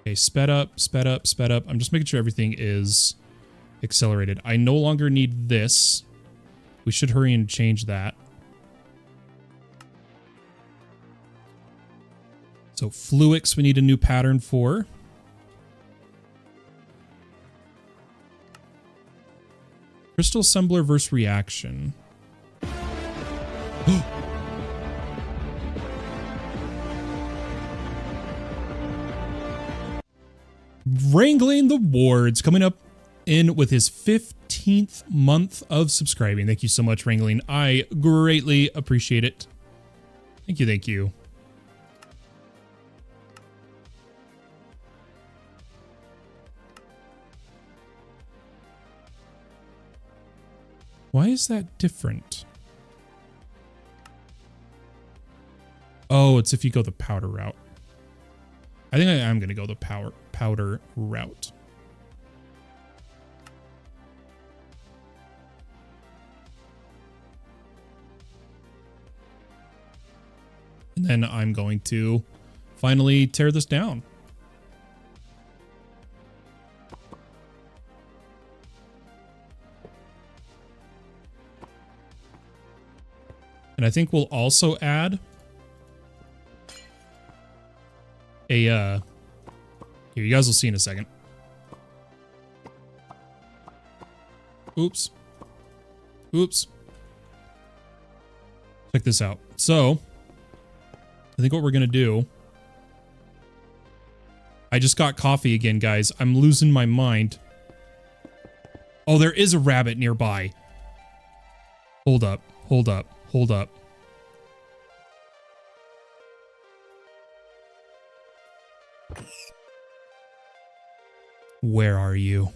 [SPEAKER 1] Okay, sped up, sped up, sped up. I'm just making sure everything is accelerated. I no longer need this. We should hurry and change that. So Fluix, we need a new pattern for. Crystal assembler versus reaction. Wrangling the Wards, coming up in with his 15th month of subscribing. Thank you so much, Wrangling. I greatly appreciate it. Thank you, thank you. Why is that different? Oh, it's if you go the powder route. I think I am going to go the powder route. And then I'm going to finally tear this down. And I think we'll also add a, here, you guys will see in a second. Oops. Oops. Check this out. So, I think what we're going to do, I just got coffee again, guys. I'm losing my mind. Oh, there is a rabbit nearby. Hold up, hold up. Hold up. Where are you?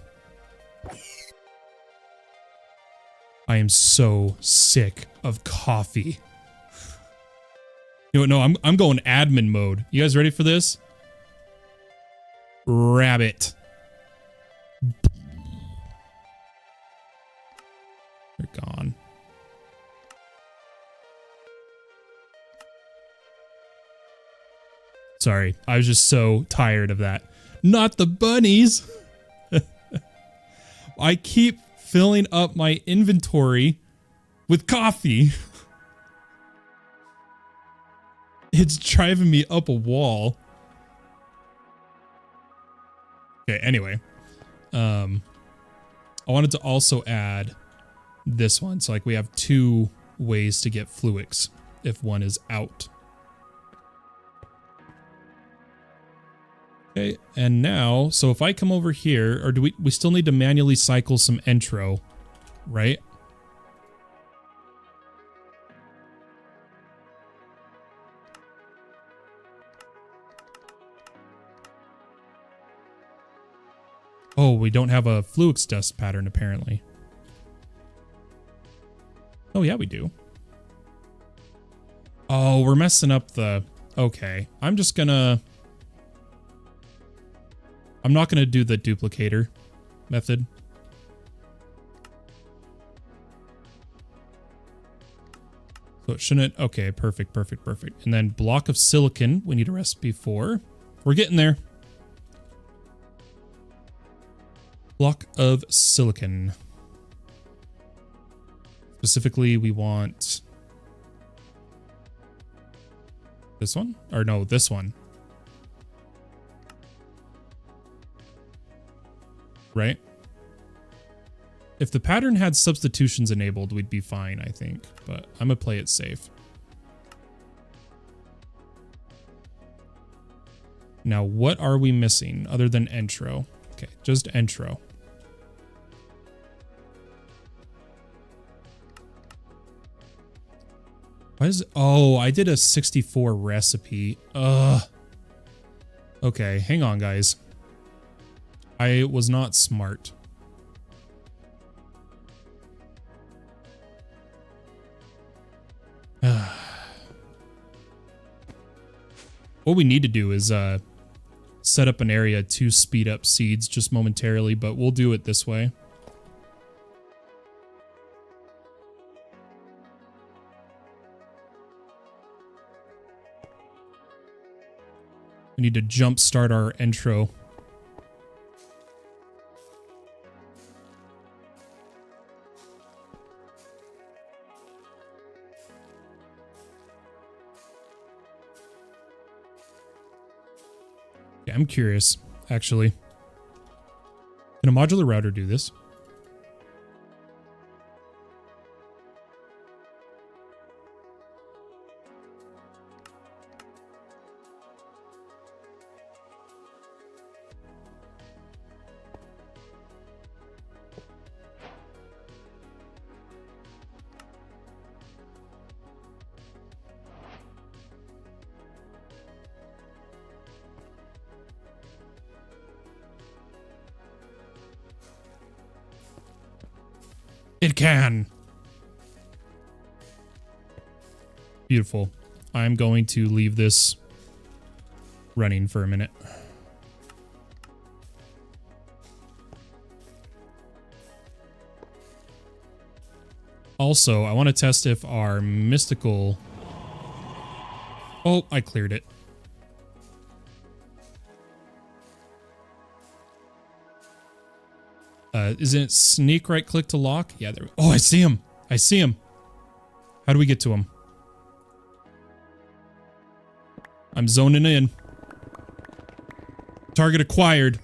[SPEAKER 1] I am so sick of coffee. You know, no, I'm going admin mode. You guys ready for this? Rabbit. They're gone. Sorry, I was just so tired of that. Not the bunnies. I keep filling up my inventory with coffee. It's driving me up a wall. Okay, anyway. I wanted to also add this one. So like we have 2 ways to get fluix if one is out. Okay, and now, so if I come over here, or do we still need to manually cycle some intro, right? Oh, we don't have a fluix dust pattern apparently. Oh yeah, we do. Oh, we're messing up the... Okay, I'm not gonna do the duplicator method. So it shouldn't... Okay, perfect. And then block of silicon, we need a recipe for. We're getting there. Block of silicon. Specifically, we want this one? Or no, this one. Right? If the pattern had substitutions enabled, we'd be fine, I think. But I'm gonna play it safe. Now, what are we missing other than intro? Okay, just intro. Why is it? Oh, I did a 64 recipe. Okay, hang on, guys. I was not smart. What we need to do is set up an area to speed up seeds just momentarily, but we'll do it this way. We need to jump start our intro. Yeah, I'm curious, actually. Can a modular router do this? It can. Beautiful. I'm going to leave this running for a minute. Also, I want to test if our mystical... Oh, I cleared it. Isn't it sneak right click to lock? Yeah, there. Oh, I see him. I see him. How do we get to him? I'm zoning in. Target acquired.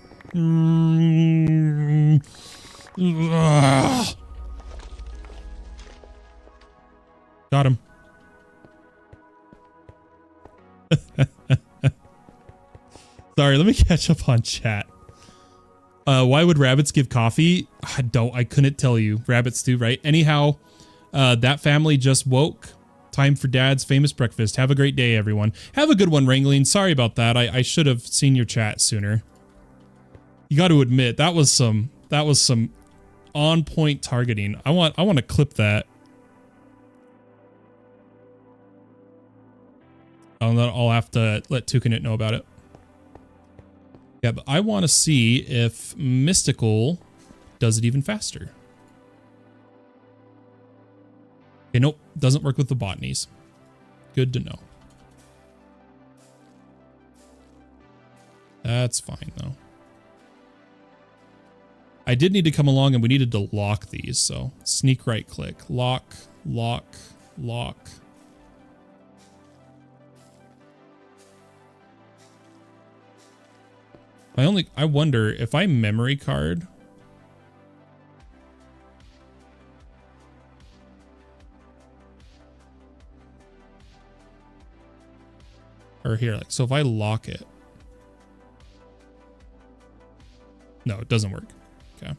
[SPEAKER 1] Got him. Sorry, let me catch up on chat. Why would rabbits give coffee? I couldn't tell you. Rabbits do, right? Anyhow, that family just woke. Time for Dad's famous breakfast. Have a great day, everyone. Have a good one, Wrangling. Sorry about that. I should have seen your chat sooner. You got to admit, that was some on point targeting. I want to clip that. I'll have to let Tukanit know about it. Yeah, but I want to see if Mystical does it even faster. Okay, nope. Doesn't work with the botanies. Good to know. That's fine, though. I did need to come along and we needed to lock these, so sneak right click. Lock, lock, lock. I wonder if I memory card. Or here, like, so if I lock it. No, it doesn't work. Okay.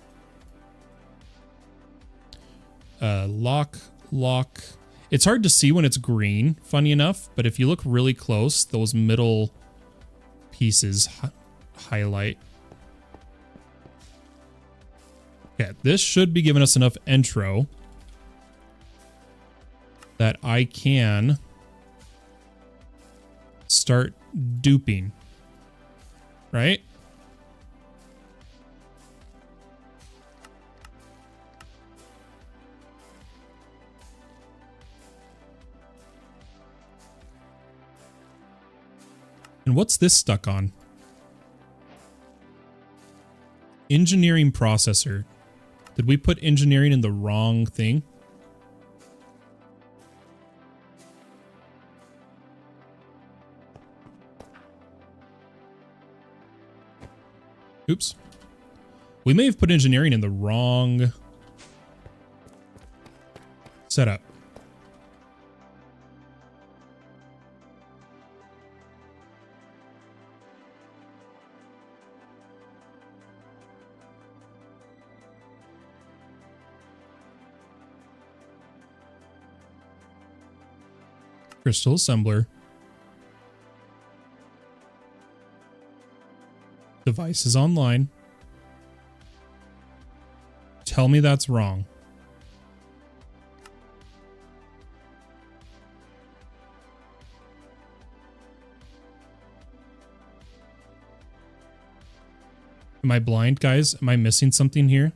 [SPEAKER 1] Lock, lock. It's hard to see when it's green, funny enough, but if you look really close, those middle pieces highlight. Okay, this should be giving us enough intro that I can start duping, right? And what's this stuck on? Engineering processor. Did we put engineering in the wrong thing? Oops. We may have put engineering in the wrong setup. Crystal assembler. Device is online. Tell me that's wrong. Am I blind, guys? Am I missing something here?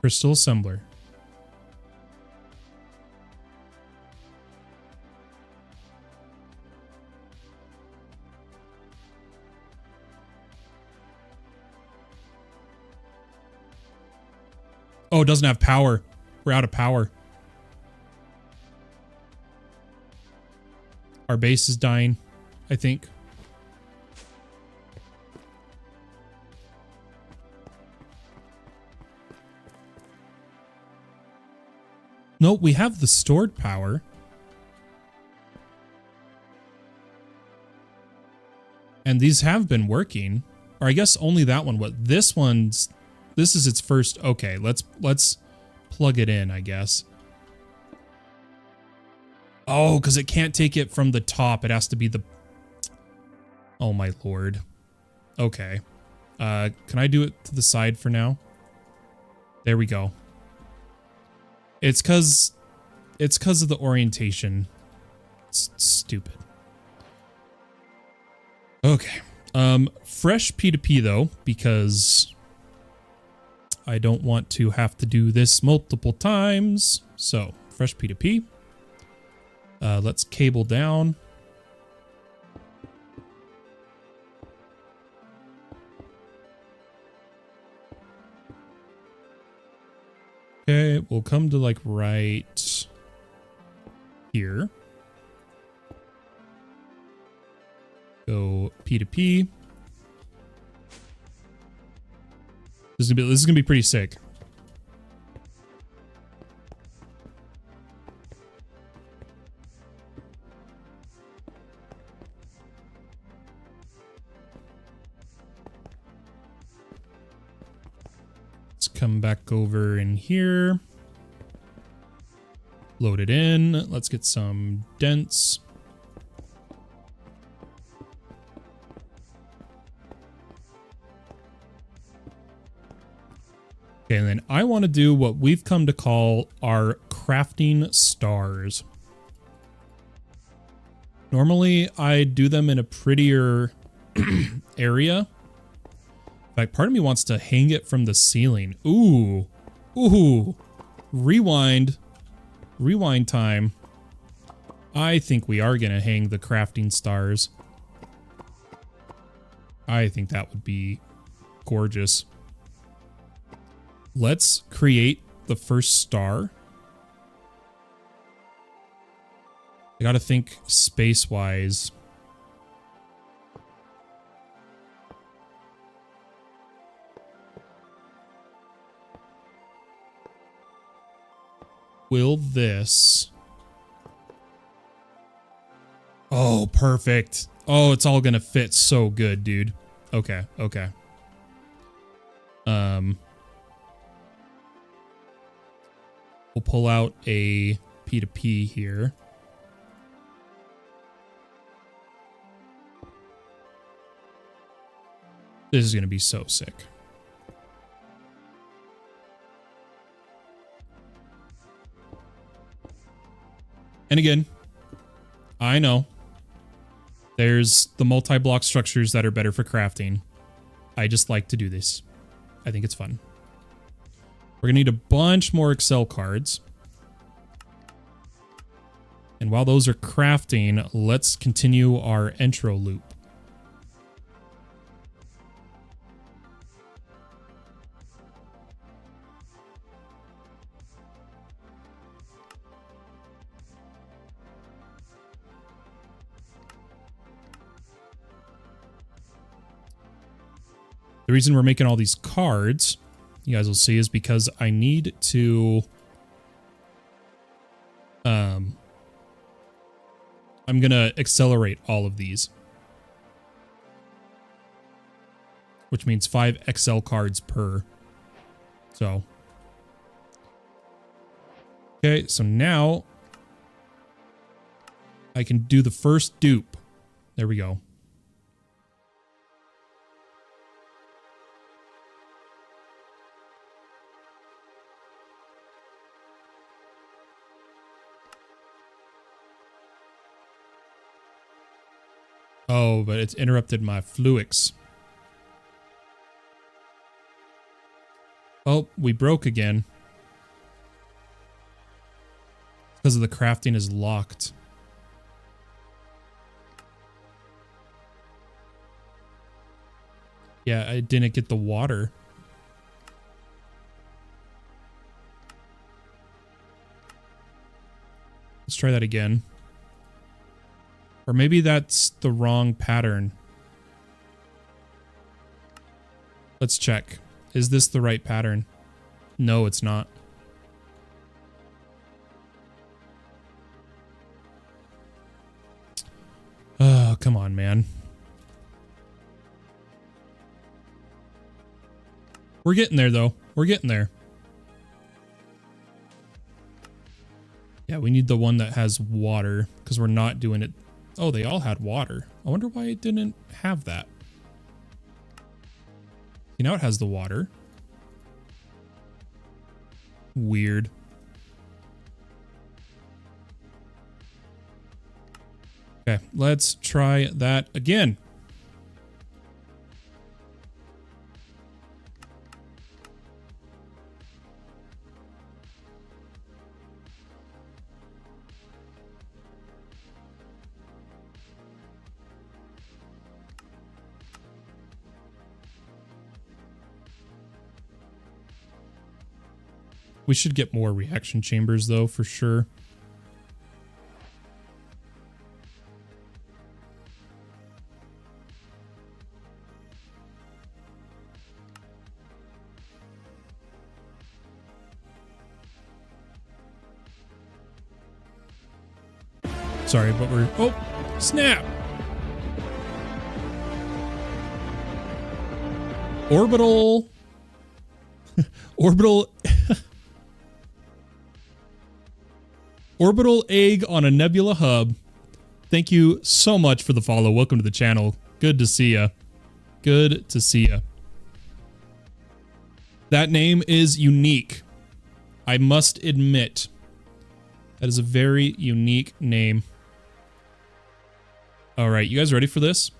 [SPEAKER 1] Crystal assembler. Oh, it doesn't have power. We're out of power. Our base is dying, I think. No, we have the stored power. And these have been working. Or I guess only that one. What this one's... This is its first... Okay, let's plug it in, I guess. Oh, because it can't take it from the top. It has to be the... Oh, my lord. Okay. Can I do it to the side for now? There we go. It's because of the orientation. It's stupid. Okay. Fresh P2P, though, because... I don't want to have to do this multiple times. So, fresh P2P. Let's cable down. Okay, we'll come to like right here. Go P2P. This is gonna be pretty sick. Let's come back over in here. Load it in. Let's get some dents. Okay, and then I want to do what we've come to call our crafting stars. Normally, I do them in a prettier area. In fact, part of me wants to hang it from the ceiling. Ooh. Ooh. Rewind. Rewind time. I think we are going to hang the crafting stars. I think that would be gorgeous. Let's create the first star. I gotta think space-wise. Will this... Oh, perfect. Oh, it's all gonna fit so good, dude. Okay, okay. We'll pull out a P2P here. This is gonna be so sick. And again, I know there's the multi-block structures that are better for crafting. I just like to do this. I think it's fun. We're gonna need a bunch more Excel cards. And while those are crafting, let's continue our intro loop. The reason we're making all these cards, you guys will see, is because I need to... I'm going to accelerate all of these. Which means 5 Excel cards per. So. Okay, so now I can do the first dupe. There we go. Oh, but it's interrupted my fluix. Oh, we broke again. Because of the crafting is locked. Yeah, I didn't get the water. Let's try that again. Or maybe that's the wrong pattern. Let's check. Is this the right pattern? No, it's not. Oh, come on, man. We're getting there, though. We're getting there. Yeah, we need the one that has water, because we're not doing it. Oh, they all had water. I wonder why it didn't have that. You know, it has the water. Weird. Okay, let's try that again. We should get more reaction chambers, though, for sure. Sorry, but we're... Oh, snap! Orbital... Orbital... Orbital egg on a nebula hub. Thank you so much for the follow. Welcome to the channel. Good to see ya. Good to see ya. That name is unique. I must admit. That is a very unique name. All right, you guys ready for this?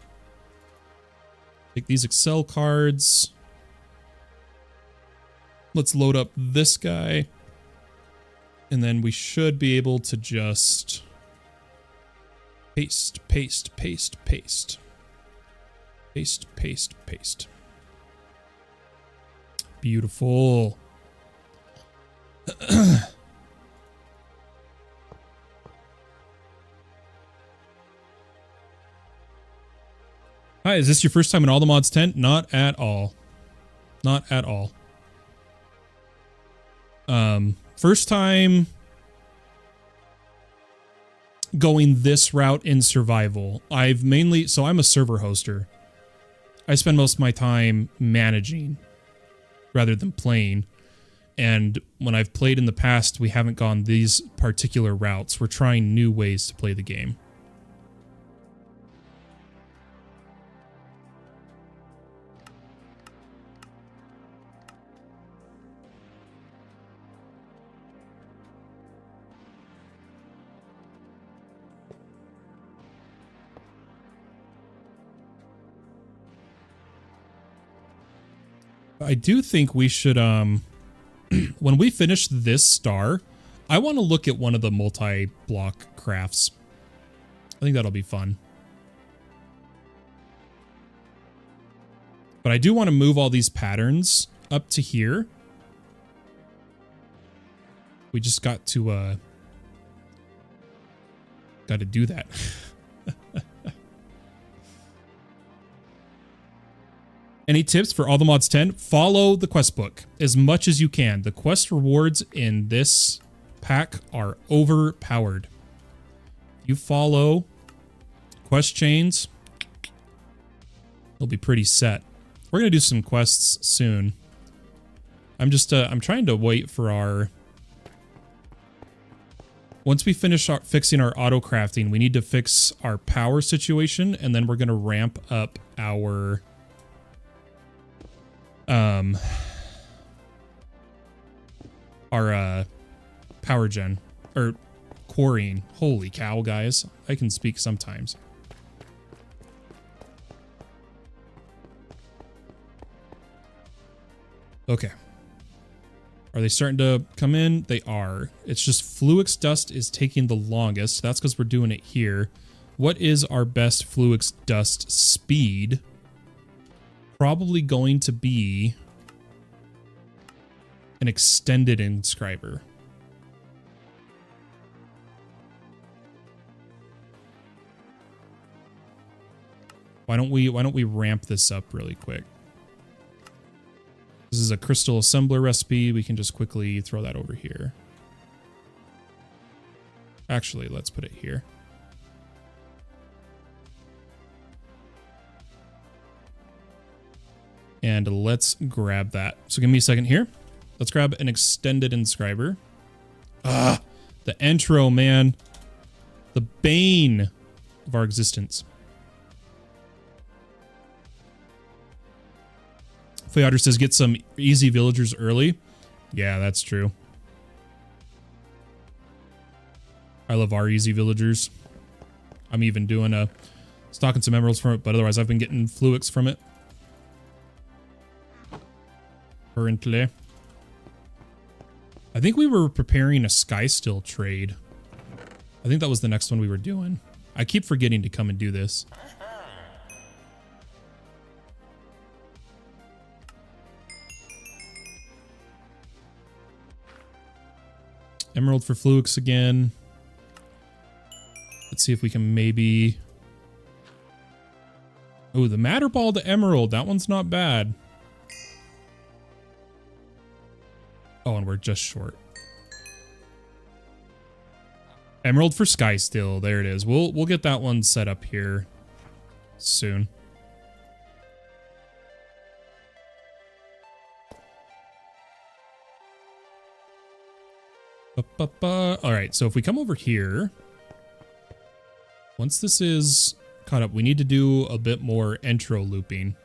[SPEAKER 1] Take these Excel cards. Let's load up this guy. And then we should be able to just paste, paste, paste, paste. Paste, paste, paste. Beautiful. Hi, is this your first time in All the Mods tent? Not at all. Not at all. First time going this route in survival. So I'm a server hoster. I spend most of my time managing rather than playing. And when I've played in the past, we haven't gone these particular routes. We're trying new ways to play the game. I do think we should, when we finish this star, I want to look at one of the multi-block crafts. I think that'll be fun. But I do want to move all these patterns up to here. We just got to do that. Any tips for All the Mods 10? Follow the quest book as much as you can. The quest rewards in this pack are overpowered. You follow quest chains, you'll be pretty set. We're gonna do some quests soon. I'm trying to wait for our. Once we finish fixing our auto crafting, we need to fix our power situation, and then we're gonna ramp up our power gen or quarrying. Holy cow, guys. I can speak sometimes. Okay. Are they starting to come in? They are. It's just Fluix dust is taking the longest. That's because we're doing it here. What is our best Fluix dust speed? Probably going to be an extended inscriber. Why don't we ramp this up really quick? This is a crystal assembler recipe. We can just quickly throw that over here. Actually, let's put it here. And let's grab that. So give me a second here. Let's grab an extended inscriber. Ah, the intro, man. The bane of our existence. Fayadr says, get some easy villagers early. Yeah, that's true. I love our easy villagers. I'm even doing stocking some emeralds from it, but otherwise I've been getting Fluix from it. Currently. I think we were preparing a Skystill trade. I think that was the next one we were doing. I keep forgetting to come and do this. Emerald for Fluix again. Let's see if we can maybe... Oh, the Matter Ball to Emerald. That one's not bad. Oh, and we're just short. Emerald for Skystill. There it is. We'll get that one set up here soon. All right, so if we come over here, once this is caught up, we need to do a bit more intro looping.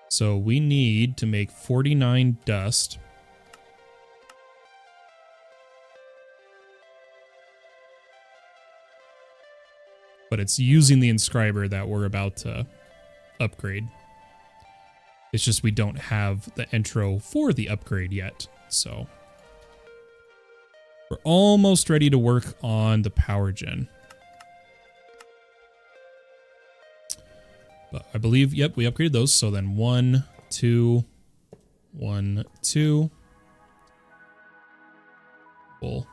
[SPEAKER 1] So we need to make 49 dust. but it's using the inscriber that we're about to upgrade. It's just we don't have the intro for the upgrade yet, so we're almost ready to work on the power gen. But I believe, yep, we upgraded those. So then 1, 2, 1, 2. Cool.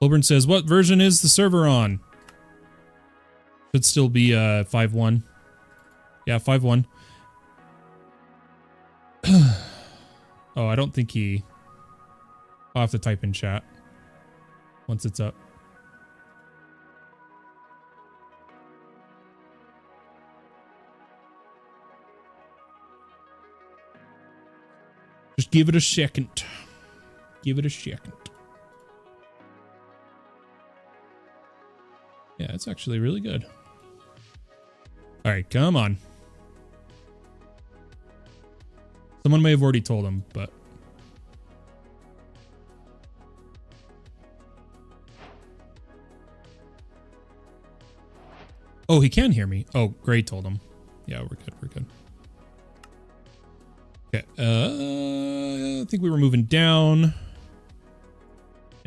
[SPEAKER 1] Wilburn says, what version is the server on? Should still be 5.1. Yeah, 5.1. Oh, I don't think he... I'll have to type in chat once it's up. Just give it a second. Give it a second. Yeah, it's actually really good. All right, come on. Someone may have already told him, but... Oh, he can hear me. Oh, Gray told him. Yeah, we're good, we're good. Okay, I think we were moving down. I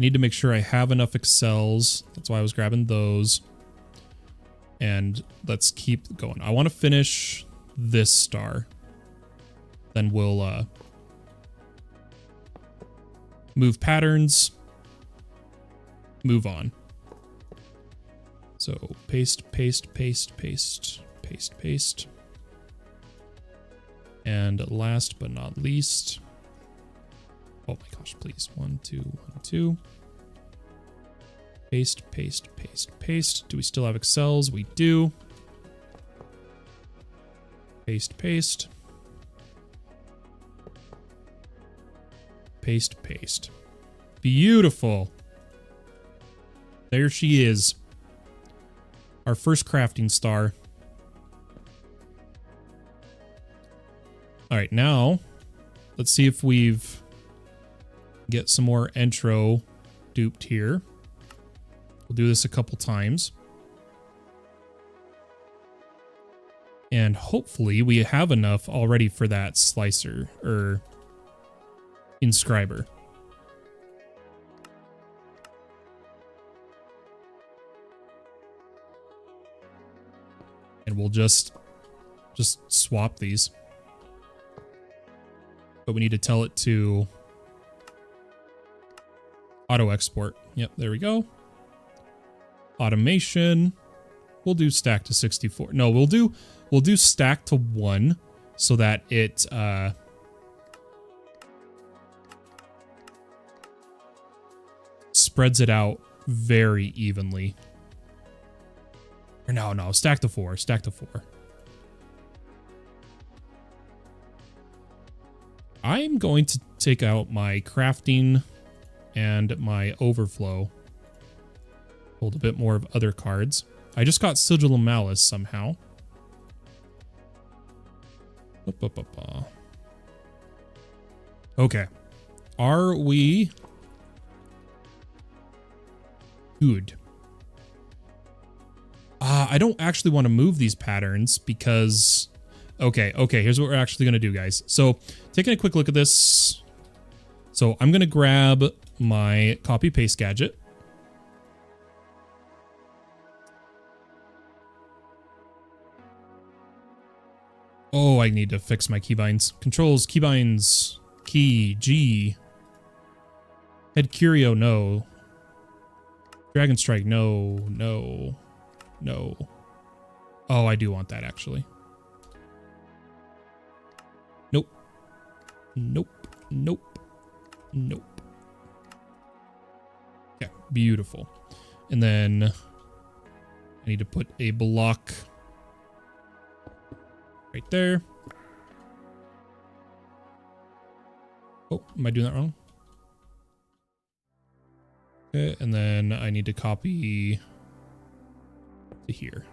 [SPEAKER 1] need to make sure I have enough accels. That's why I was grabbing those. And let's keep going. I want to finish this star. Then we'll move patterns. Move on. So paste, paste, paste, paste, paste, paste. And last but not least, oh my gosh, please. 1, 2, 1, 2. Paste, paste, paste, paste. Do we still have accels? We do. Paste, paste. Paste, paste. Beautiful. There she is. Our first crafting star. All right, now let's see if we've get some more intro duped here. We'll do this a couple times. And hopefully we have enough already for that slicer or inscriber. And we'll just swap these. But we need to tell it to auto export. Yep, there we go. Automation. We'll do stack to 64. No, we'll do stack to 1 so that it spreads it out very evenly. Or no, stack to 4, stack to 4. I'm going to take out my crafting and my overflow. Hold a bit more of other cards. I just got Sigil of Malice somehow. Okay. Are we good? I don't actually want to move these patterns because... Okay, here's what we're actually going to do, guys. So, taking a quick look at this. So, I'm going to grab my copy-paste gadget. Oh, I need to fix my keybinds. Controls, keybinds, key, G. Head Curio, no. Dragon Strike, no. Oh, I do want that, actually. Nope. Okay, beautiful. And then I need to put a block right there. Oh, am I doing that wrong? Okay, and then I need to copy to here.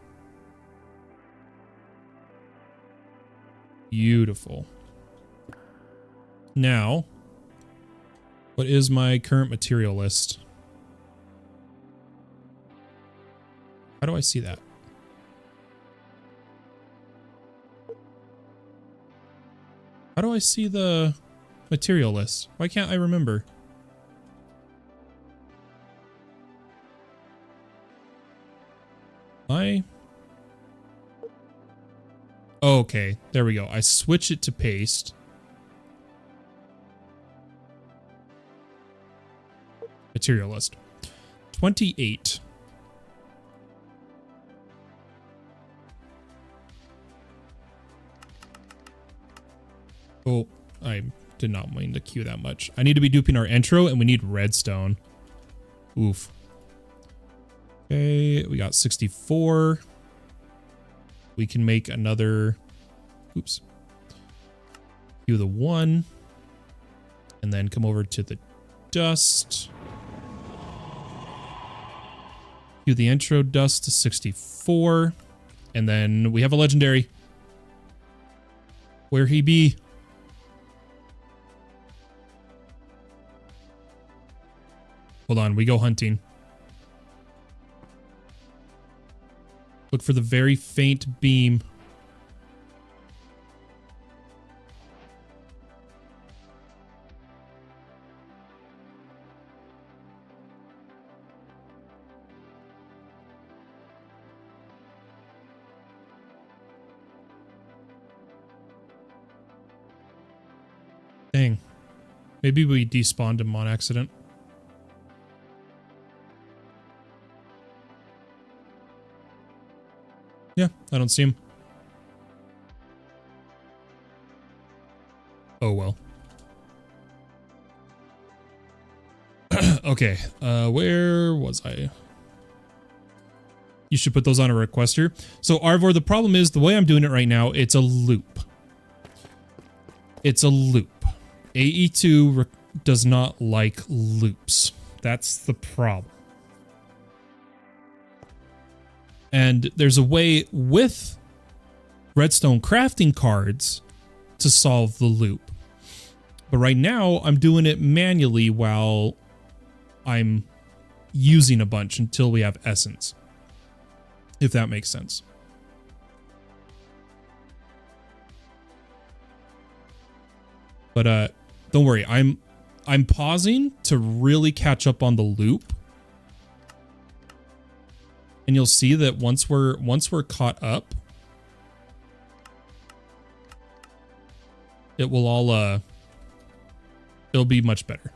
[SPEAKER 1] Beautiful. Now, what is my current material list? How do I see that? How do I see the material list? Why can't I remember? Okay, there we go. I switch it to paste. Material list. 28. Oh, I did not mean to queue that much. I need to be duping our intro, and we need redstone. Oof. Okay, we got 64. We can make another... Oops. Queue the 1. And then come over to the dust. Queue the intro dust to 64. And then we have a legendary. Where he be? Hold on, we go hunting. Look for the very faint beam. Dang. Maybe we despawned him on accident. Yeah, I don't see him. Oh, well. Okay, where was I? You should put those on a requester. So, Arvor, the problem is, the way I'm doing it right now, it's a loop. It's a loop. AE2 does not like loops. That's the problem. And there's a way with redstone crafting cards to solve the loop. But right now, I'm doing it manually while I'm using a bunch until we have essence. If that makes sense. But don't worry, I'm pausing to really catch up on the loop. And you'll see that once we're caught up, it will all it'll be much better.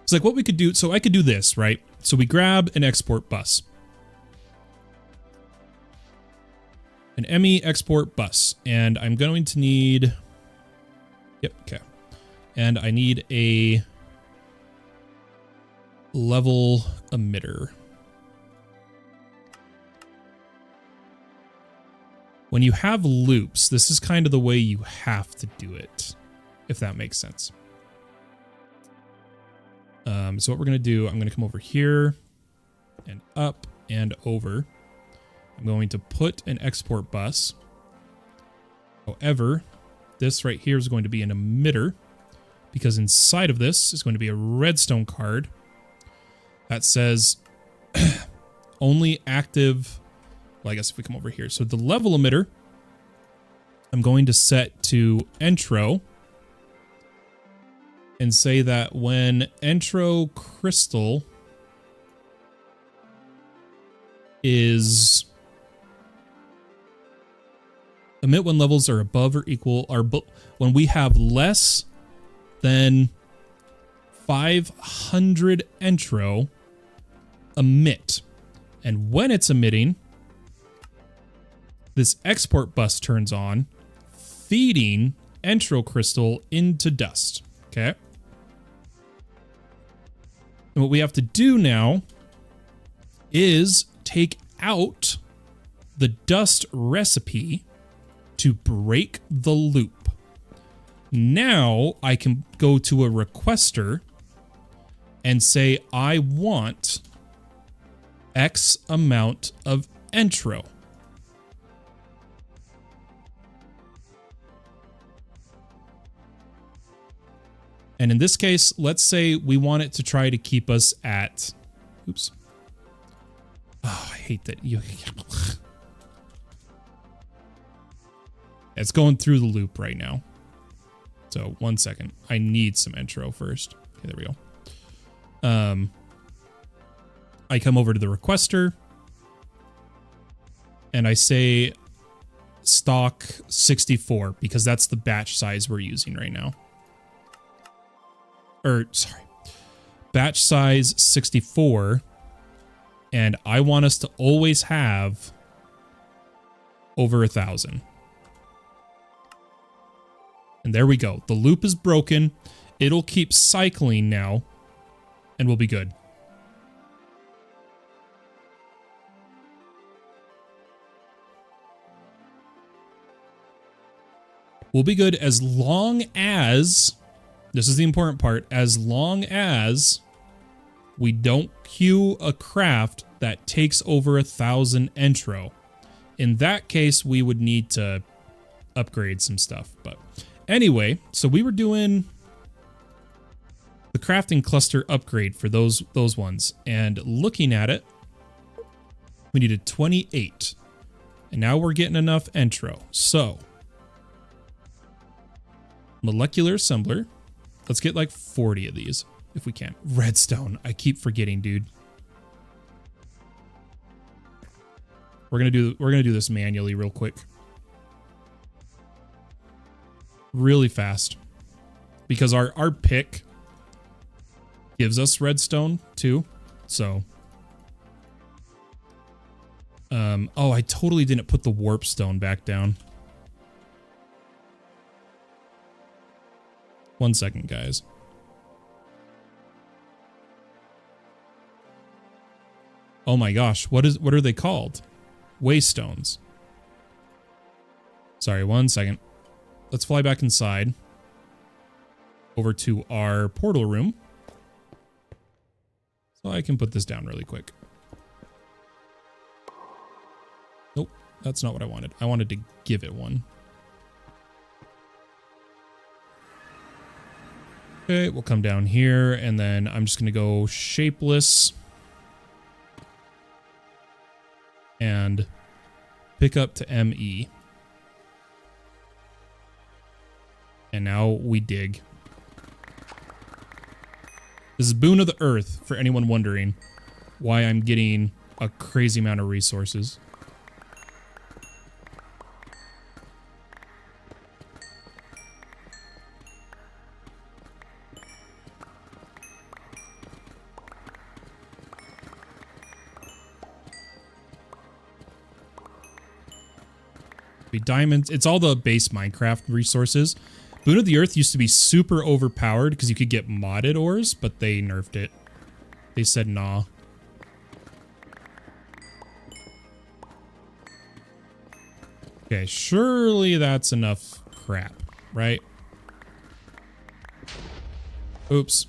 [SPEAKER 1] It's like what we could do. So I could do this, right? So we grab an export bus. An ME export bus. And I'm going to need... Yep, okay. And I need a level emitter. When you have loops, this is kind of the way you have to do it, if that makes sense. So what we're going to do, I'm going to come over here and up and over. I'm going to put an export bus. However, this right here is going to be an emitter because inside of this is going to be a redstone card that says only active. Well, I guess if we come over here. So the level emitter, I'm going to set to intro and say that when intro crystal is emit when levels are above or equal, when we have less than 500 intro, emit. And when it's emitting, this export bus turns on, feeding intro crystal into dust. Okay. And what we have to do now is take out the dust recipe to break the loop. Now I can go to a requester and say I want X amount of intro. And in this case, let's say we want it to try to keep us at... Oops. Oh, I hate that. It's going through the loop right now. So 1 second. I need some intro first. Okay, there we go. I come over to the requester and I say stock 64 because that's the batch size we're using right now. Batch size 64, and I want us to always have over 1,000. And there we go. The loop is broken. It'll keep cycling now, and we'll be good. We'll be good as long as... This is the important part. As long as we don't queue a craft that takes over 1,000 intro. In that case, we would need to upgrade some stuff. But anyway, so we were doing the crafting cluster upgrade for those ones. And looking at it, we needed 28. And now we're getting enough intro. So, molecular assembler. Let's get like 40 of these if we can. Redstone. I keep forgetting, dude. We're gonna do this manually real quick. Really fast. Because our pick gives us redstone too. So oh, I totally didn't put the warp stone back down. 1 second, guys. Oh my gosh, what are they called? Waystones. Sorry, 1 second. Let's fly back inside. Over to our portal room. So I can put this down really quick. Nope, that's not what I wanted. I wanted to give it one. Okay, we'll come down here, and then I'm just going to go shapeless. And pick up to ME. And now we dig. This is Boon of the Earth, for anyone wondering why I'm getting a crazy amount of resources. Diamonds. It's all the base Minecraft resources. Boon of the Earth used to be super overpowered because you could get modded ores, but they nerfed it. They said nah. Okay, surely that's enough crap, right? Oops.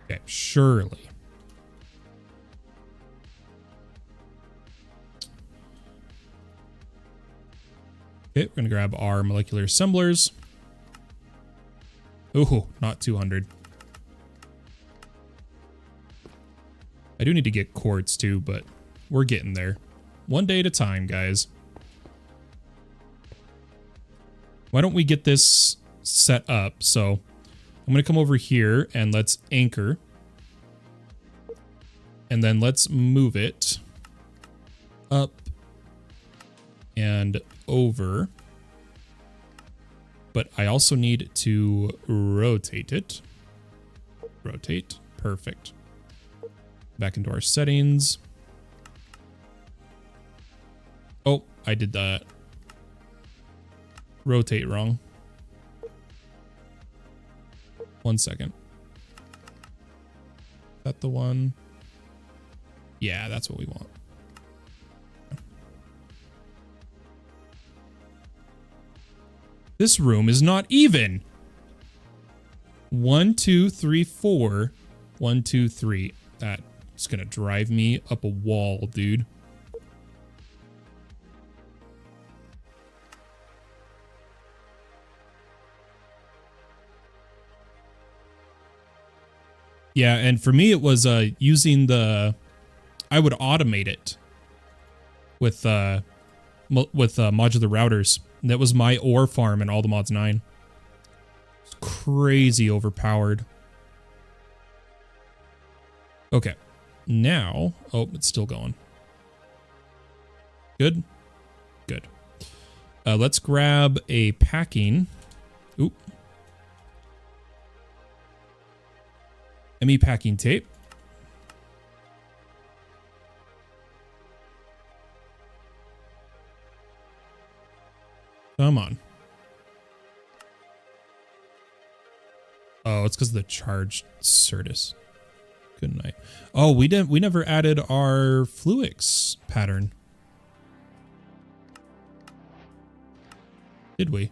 [SPEAKER 1] Okay, surely. Okay, we're going to grab our molecular assemblers. Ooh, not 200. I do need to get quartz too, but we're getting there. One day at a time, guys. Why don't we get this set up? So I'm going to come over here and let's anchor. And then let's move it up and over. But I also need to rotate it. Rotate. Perfect. Back into our settings. Oh, I did that. Rotate wrong. 1 second. Is that the one? Yeah, that's what we want. This room is not even. 1, 2, 3, 4. 1, 2, 3. That's gonna drive me up a wall, dude. Yeah, and for me it was using the, I would automate it with modular routers. That was my ore farm in All the Mods 9. It's crazy overpowered. Okay, now, oh, it's still going. Good, good. Let's grab a packing. Oop. ME packing tape. Come on. Oh, it's because of the charged Certus. Good night. Oh, we never added our Fluix pattern. Did we?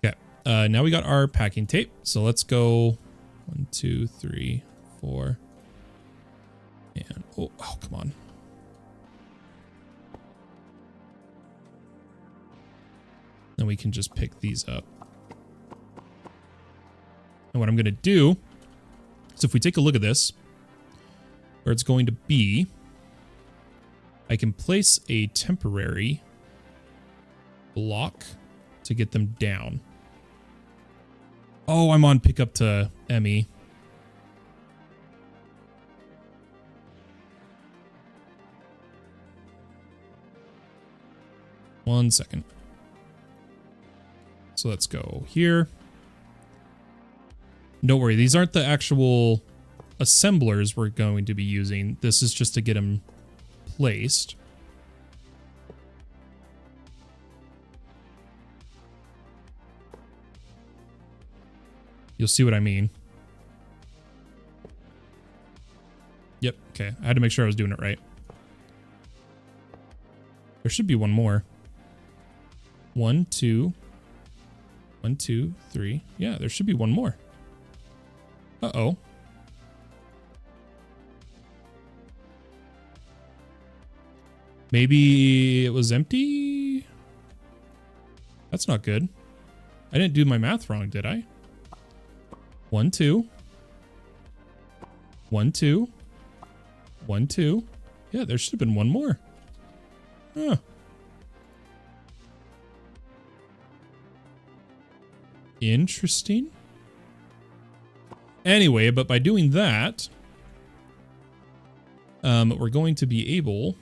[SPEAKER 1] Okay. Now we got our packing tape. So let's go 1, 2, 3, 4. And oh, come on. Then we can just pick these up. And what I'm going to do is if we take a look at this, where it's going to be, I can place a temporary block to get them down. Oh, I'm on pickup to ME. One second. So let's go here. Don't worry, these aren't the actual assemblers we're going to be using. This is just to get them placed. You'll see what I mean. Yep, okay. I had to make sure I was doing it right. There should be one more. 1, 2. 1, 2, 3. Yeah, there should be one more. Uh-oh. Maybe it was empty? That's not good. I didn't do my math wrong, did I? 1, 2. 1, 2. 1, 2. Yeah, there should have been one more. Huh. Interesting. Anyway, but by doing that, we're going to be able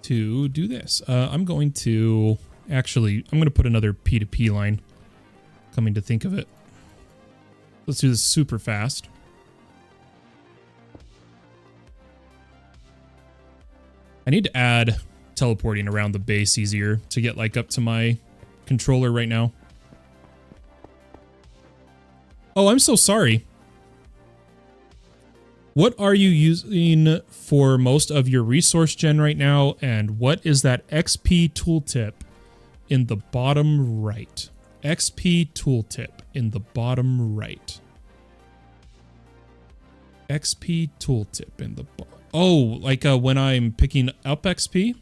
[SPEAKER 1] to do this. I'm going to put another P2P line, coming to think of it. Let's do this super fast. I need to add teleporting around the base easier to get like up to my controller right now. Oh, I'm so sorry. What are you using for most of your resource gen right now? And what is that XP tooltip in the bottom right? XP tooltip in the bottom right. XP tooltip in the bottom. Oh, like when I'm picking up XP?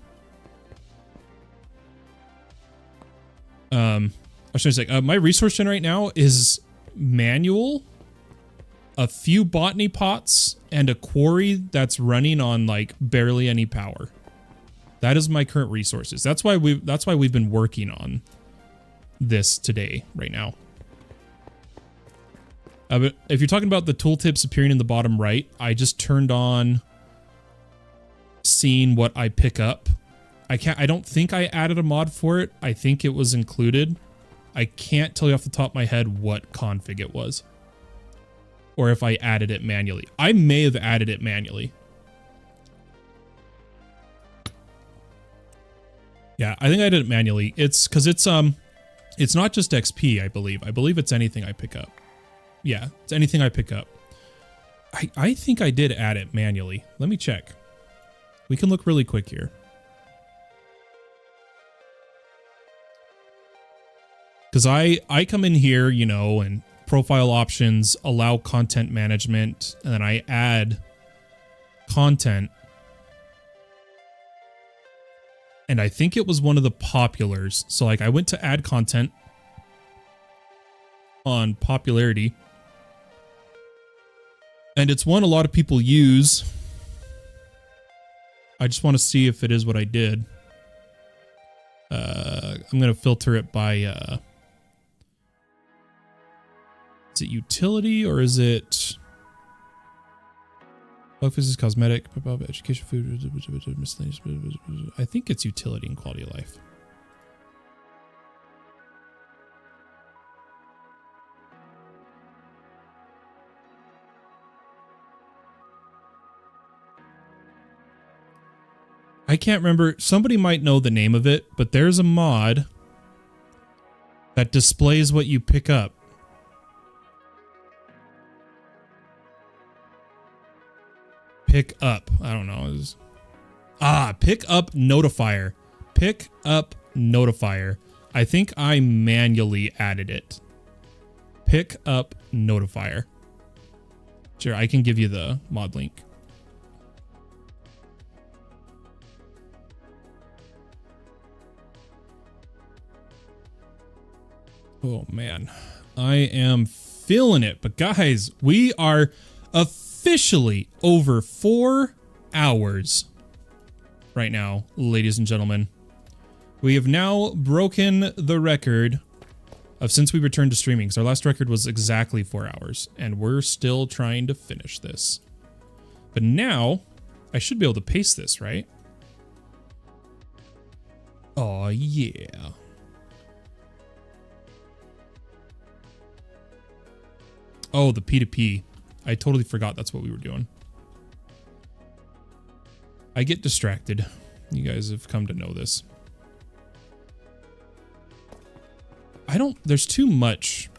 [SPEAKER 1] I was trying to say, my resource gen right now is manual, a few botany pots, and a quarry that's running on like barely any power. That is my current resources. That's why we've been working on this today, right now. But if you're talking about the tooltips appearing in the bottom right, I just turned on seeing what I pick up. I don't think I added a mod for it. I think it was included. I can't tell you off the top of my head what config it was, or if I added it manually. I may have added it manually. Yeah, I think I did it manually. It's because it's not just XP, I believe. I believe it's anything I pick up. Yeah, it's anything I pick up. I think I did add it manually. Let me check. We can look really quick here. Because I come in here, you know, and profile options, allow content management, and then I add content. And I think it was one of the populars. So like I went to add content on popularity. And it's one a lot of people use. I just want to see if it is what I did. I'm going to filter it by, is it utility or is it focus is cosmetic, education, food, miscellaneous. I think it's utility and quality of life. I can't remember. Somebody might know the name of it, but there's a mod that displays what you pick up. Pick up. I don't know. Pick up notifier. Pick up notifier. I think I manually added it. Pick up notifier. Sure, I can give you the mod link. Oh man, I am feeling it. But guys, we are officially over 4 hours right now, ladies and gentlemen. We have now broken the record of since we returned to streaming. So our last record was exactly 4 hours, and we're still trying to finish this. But now I should be able to paste this, right? Oh yeah. Oh, the P2P. I totally forgot that's what we were doing. I get distracted. You guys have come to know this. There's too much.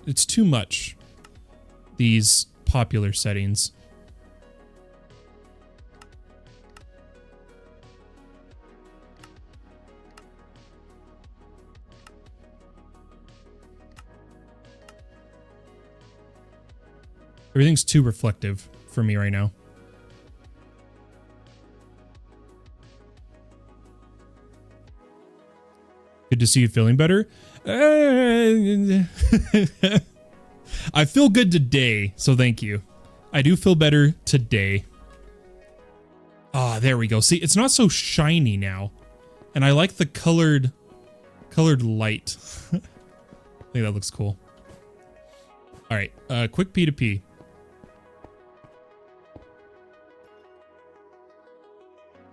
[SPEAKER 1] It's too much. These popular settings. Everything's too reflective for me right now. Good to see you feeling better. I feel good today, so thank you. I do feel better today. Ah, there we go. See, it's not so shiny now. And I like the colored light. I think that looks cool. All right, quick P2P.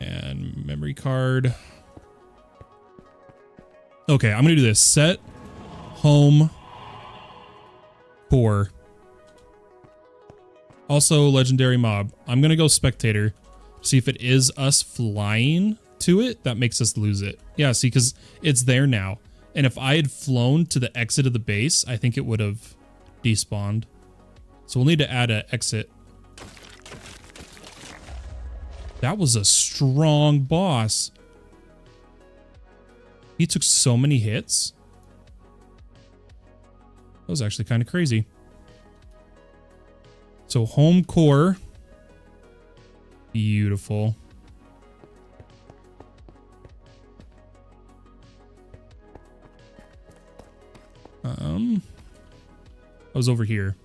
[SPEAKER 1] And memory card. Okay, I'm gonna do this. Set home core. Also, legendary mob. I'm gonna go spectator. See if it is us flying to it. That makes us lose it. Yeah, see, because it's there now. And if I had flown to the exit of the base, I think it would have despawned. So we'll need to add an exit. That was a strong boss. He took so many hits. That was actually kind of crazy. So home core. Beautiful. I was over here.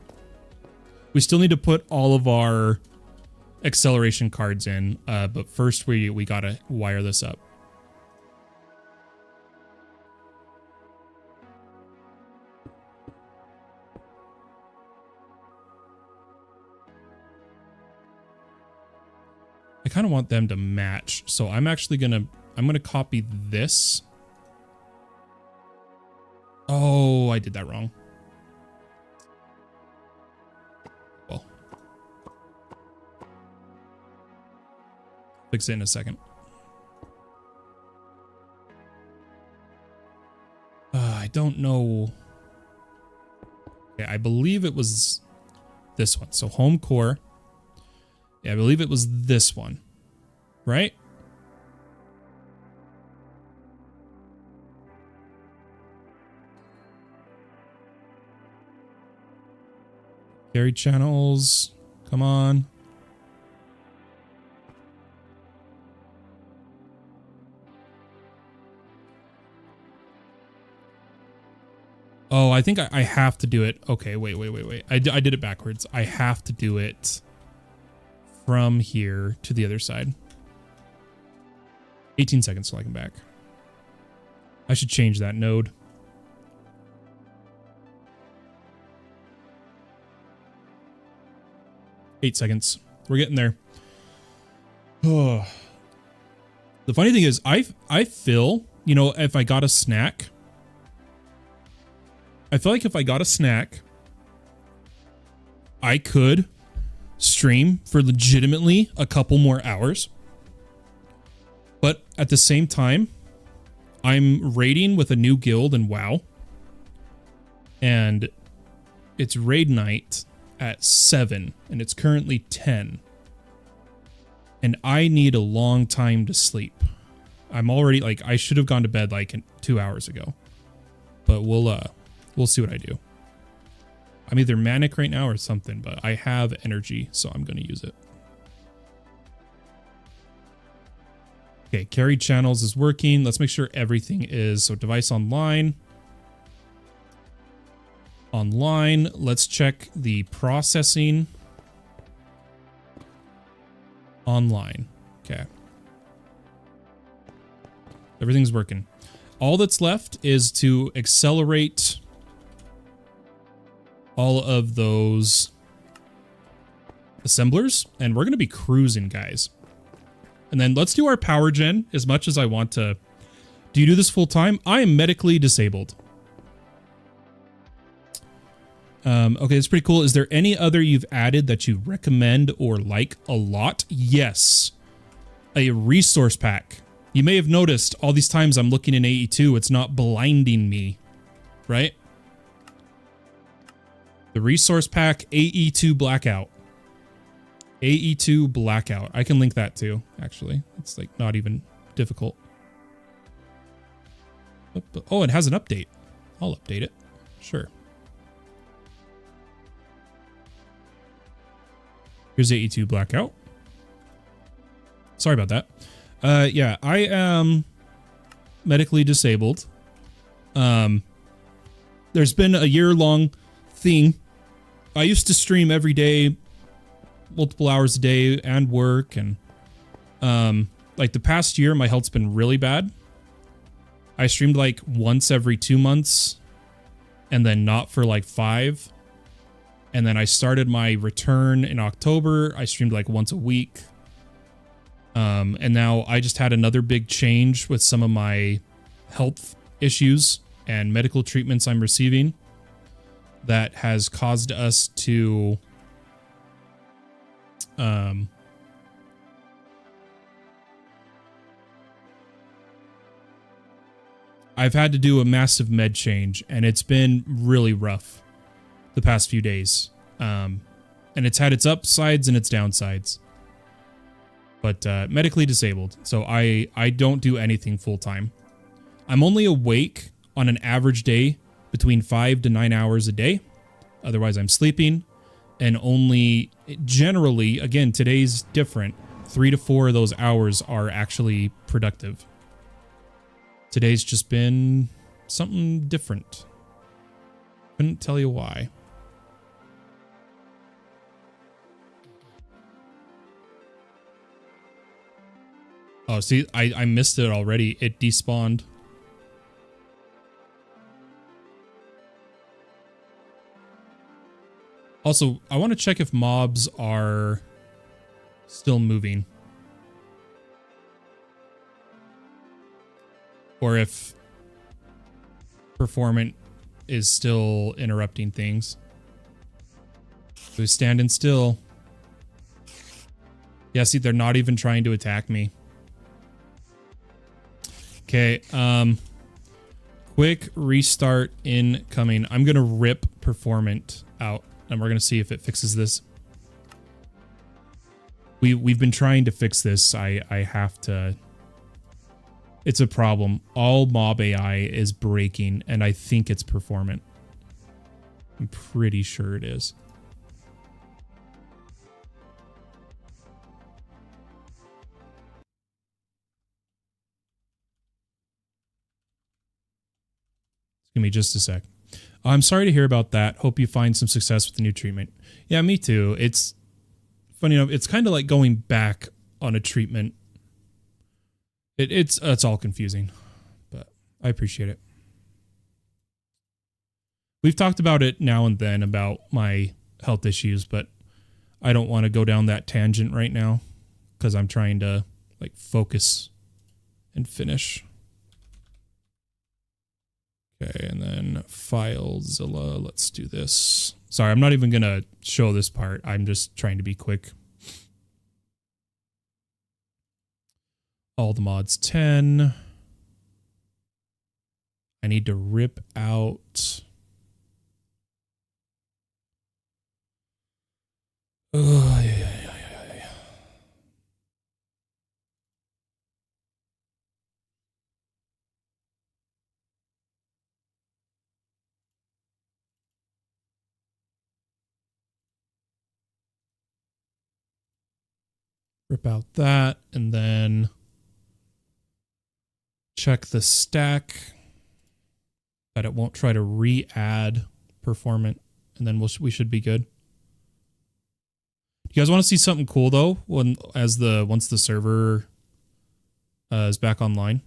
[SPEAKER 1] We still need to put all of our acceleration cards in, but first we gotta wire this up. I kind of want them to match, so I'm actually gonna copy this. Oh, I did that wrong. Well, fix it in a second. I don't know. Okay, I believe it was this one. So home core. Yeah, I believe it was this one, right? Carry channels, come on. Oh, I think I have to do it. Okay, wait. I did it backwards. I have to do it from here to the other side. 18 seconds till I come back. I should change that node. Eight seconds. We're getting there. Oh. The funny thing is, I feel, you know, if I got a snack, I feel like if I got a snack, I could stream for legitimately a couple more hours. But at the same time, I'm raiding with a new guild in WoW. And it's raid night at 7, and it's currently 10. And I need a long time to sleep. I'm already, like, I should have gone to bed like 2 hours ago. But we'll see what I do. I'm either manic right now or something, but I have energy, so I'm going to use it. Okay, carried channels is working. Let's make sure everything is. So device online. Online. Let's check the processing. Online. Okay. Everything's working. All that's left is to accelerate all of those assemblers, and we're going to be cruising, guys. And then let's do our power gen as much as I want to. Do you do this full time? I am medically disabled. Okay, it's pretty cool. Is there any other you've added that you recommend or like a lot? Yes. A resource pack. You may have noticed all these times I'm looking in AE2, it's not blinding me, right? The resource pack AE2 Blackout. AE2 Blackout. I can link that too, actually. It's like not even difficult. Oh, it has an update. I'll update it. Sure. Here's AE2 Blackout. Sorry about that. Yeah, I am medically disabled. There's been a year-long thing. I used to stream every day, multiple hours a day, and work, and like the past year, my health's been really bad. I streamed like once every 2 months, and then not for like 5. And then I started my return in October. I streamed like once a week. And now I just had another big change with some of my health issues and medical treatments I'm receiving that has caused us to I've had to do a massive med change, and it's been really rough the past few days. And it's had its upsides and its downsides. But medically disabled, so I don't do anything full-time. I'm only awake on an average day between 5 to 9 hours a day. Otherwise, I'm sleeping. And only, generally, again, today's different, 3 to 4 of those hours are actually productive. Today's just been something different. Couldn't tell you why. Oh, see, I missed it already. It despawned. Also, I want to check if mobs are still moving. Or if performant is still interrupting things. So he's standing still. Yeah, see, they're not even trying to attack me. Okay, quick restart incoming. I'm gonna rip performant out, and we're gonna see if it fixes this. We've been trying to fix this. I have to. It's a problem. All mob AI is breaking, and I think it's performant. I'm pretty sure it is. Give me just a sec. I'm sorry to hear about that. Hope you find some success with the new treatment. Yeah, me too. It's funny enough. It's kind of like going back on a treatment. It's all confusing, but I appreciate it. We've talked about it now and then about my health issues, but I don't want to go down that tangent right now because I'm trying to like focus and finish. Okay, and then FileZilla. Let's do this. Sorry, I'm not even going to show this part. I'm just trying to be quick. All the mods 10. I need to rip out. Oh, yeah. Rip out that, and then check the stack that it won't try to re-add performant, and then we should be good. You guys want to see something cool though? Once the server is back online.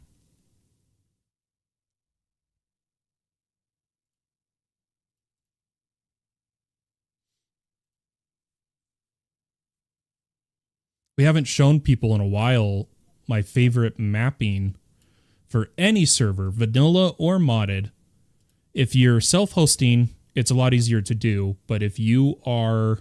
[SPEAKER 1] We haven't shown people in a while my favorite mapping for any server, vanilla or modded. If you're self-hosting, it's a lot easier to do, but if you are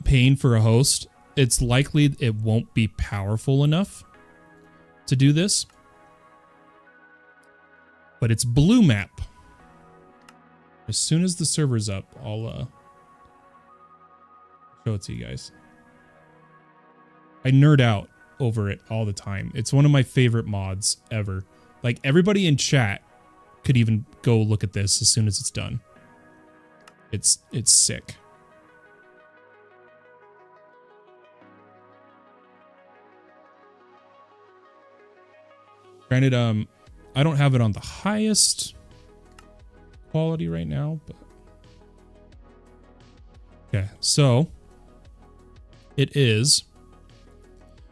[SPEAKER 1] paying for a host, it's likely it won't be powerful enough to do this. But it's blue map. As soon as the server's up, I'll show it to you guys. I nerd out over it all the time. It's one of my favorite mods ever. Like, everybody in chat could even go look at this as soon as it's done. It's sick. Granted, I don't have it on the highest quality right now, but okay, so it is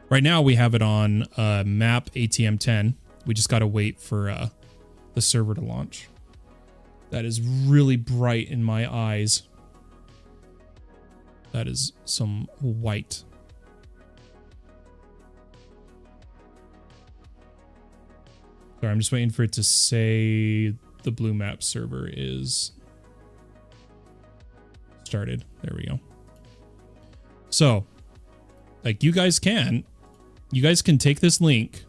[SPEAKER 1] right now. We have it on map ATM 10. We just got to wait for the server to launch. That is really bright in my eyes. That is some white. Sorry, I'm just waiting for it to say the blue map server is started. There we go. So, like, you guys can take this link.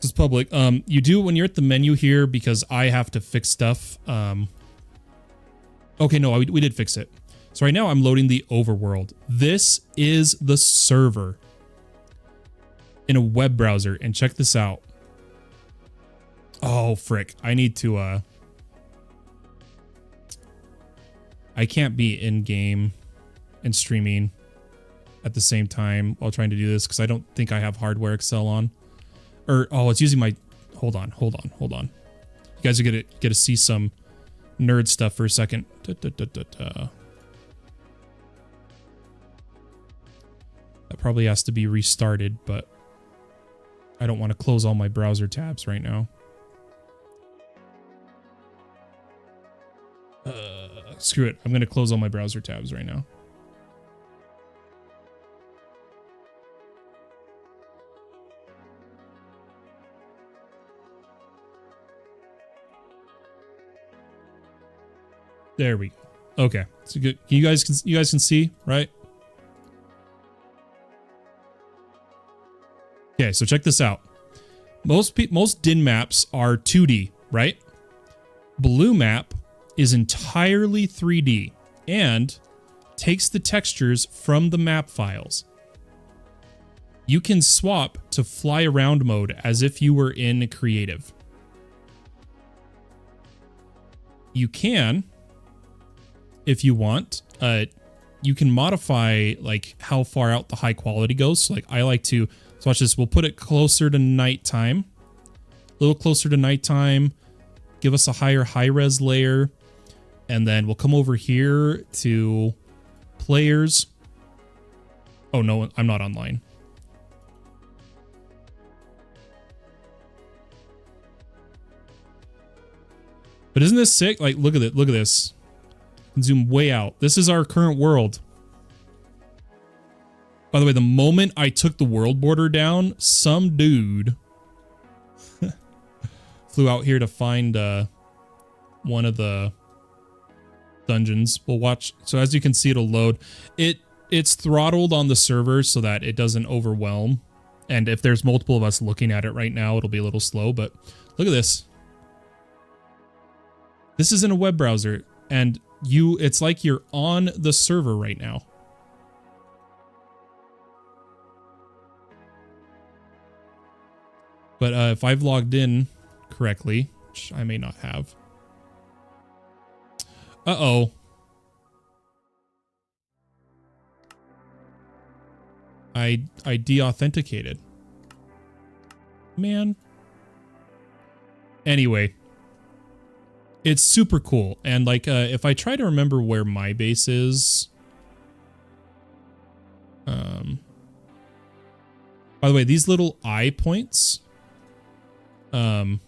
[SPEAKER 1] This is public. You do when you're at the menu here because I have to fix stuff. Okay, no, we did fix it. So right now I'm loading the overworld. This is the server in a web browser, and check this out. Oh, frick. I need to, I can't be in-game and streaming at the same time while trying to do this because I don't think I have hardware Excel on. Or, oh, it's using my, hold on. You guys are gonna get to see some nerd stuff for a second. That probably has to be restarted, but I don't want to close all my browser tabs right now. Screw it. I'm going to close all my browser tabs right now. There we go. Okay. So good. You guys can see, right? Okay, so check this out. Most DIN maps are 2D, right? Blue map is entirely 3D and takes the textures from the map files. You can swap to fly around mode as if you were in creative. You can, if you want, you can modify like how far out the high quality goes. So like I like to, so watch this, we'll put it closer to nighttime, a little closer to nighttime, give us a higher high res layer. And then we'll come over here to players. Oh no, I'm not online. But isn't this sick? Like, look at it. Look at this. Zoom way out. This is our current world. By the way, the moment I took the world border down, some dude flew out here to find one of the dungeons. We'll watch. So as you can see, it'll load. It's throttled on the server so that it doesn't overwhelm. And if there's multiple of us looking at it right now, it'll be a little slow. But look at this. This is in a web browser, and it's like you're on the server right now. But if I've logged in correctly, which I may not have. Uh-oh. I de-authenticated. Man. Anyway. It's super cool. And like, if I try to remember where my base is. By the way, these little eye points. Those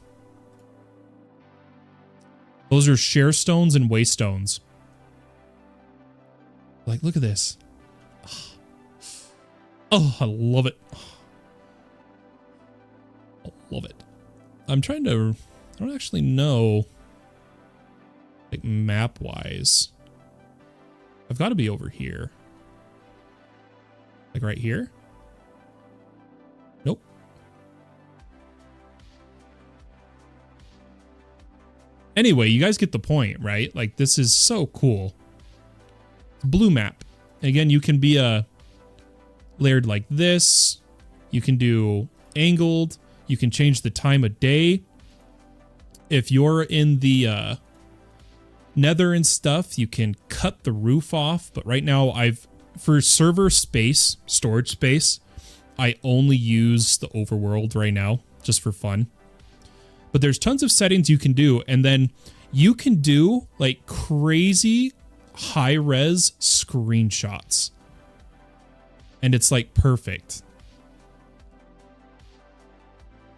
[SPEAKER 1] are share stones and waste stones. Like, look at this. Oh, I love it. I love it. I'm trying to, I don't actually know, like map wise. I've got to be over here. Like right here? Nope. Anyway, you guys get the point, right? Like this is so cool. Blue map. Again, you can be layered like this. You can do angled. You can change the time of day. If you're in the nether and stuff, you can cut the roof off. But right now, for server space, storage space, I only use the overworld right now, just for fun. But there's tons of settings you can do, and then you can do like crazy high-res screenshots. And it's like perfect.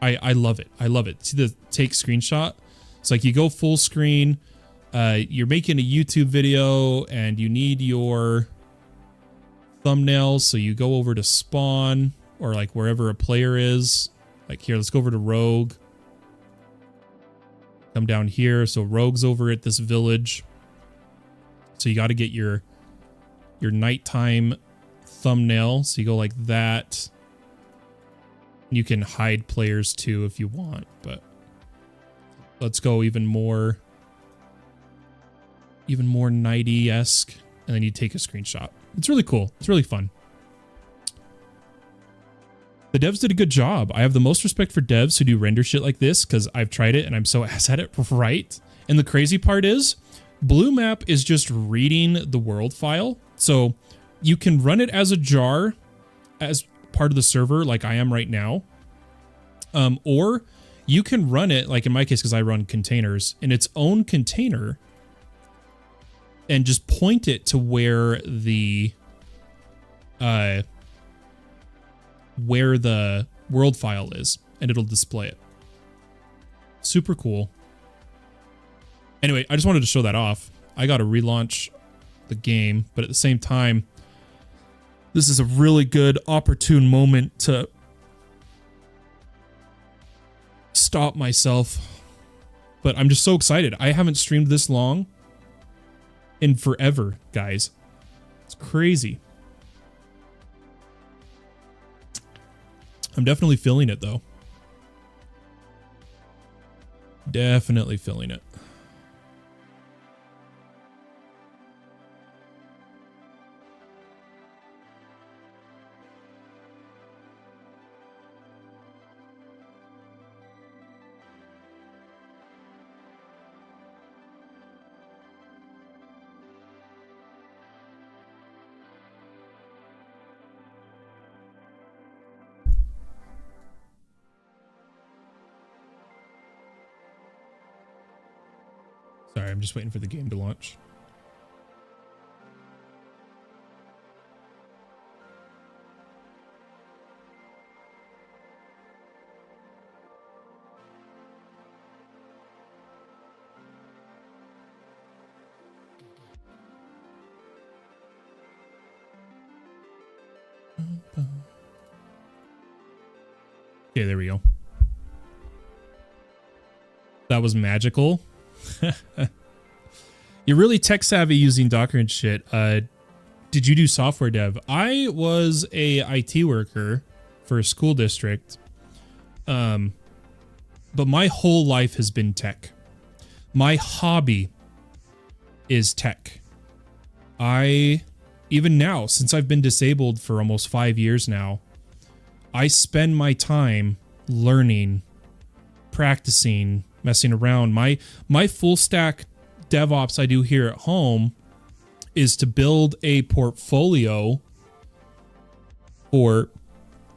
[SPEAKER 1] I love it. I love it. See the take screenshot? It's like you go full screen, you're making a YouTube video and you need your thumbnail, so you go over to spawn or like wherever a player is. Like here, let's go over to Rogue. Come down here. So Rogue's over at this village. So you got to get your nighttime thumbnail. So you go like that. You can hide players too if you want, but let's go even more nighty-esque, and then you take a screenshot. It's really cool. It's really fun. The devs did a good job. I have the most respect for devs who do render shit like this because I've tried it and I'm so ass at it, right? And the crazy part is, Blue Map is just reading the world file. So you can run it as a jar as part of the server like I am right now. Or you can run it, like in my case, because I run containers, in its own container and just point it to where the world file is, and it'll display it. Super cool. Anyway, I just wanted to show that off. I got to relaunch the game, but at the same time, this is a really good opportune moment to stop myself. But I'm just so excited. I haven't streamed this long in forever, guys. It's crazy. I'm definitely feeling it, though. Definitely feeling it. Sorry, I'm just waiting for the game to launch. Okay, there we go. That was magical. You're really tech savvy using Docker and shit. Did you do software dev? I was a IT worker for a school district. But my whole life has been tech. My hobby is tech. Even now, since I've been disabled for almost 5 years now, I spend my time learning, practicing, messing around. My full stack DevOps I do here at home is to build a portfolio for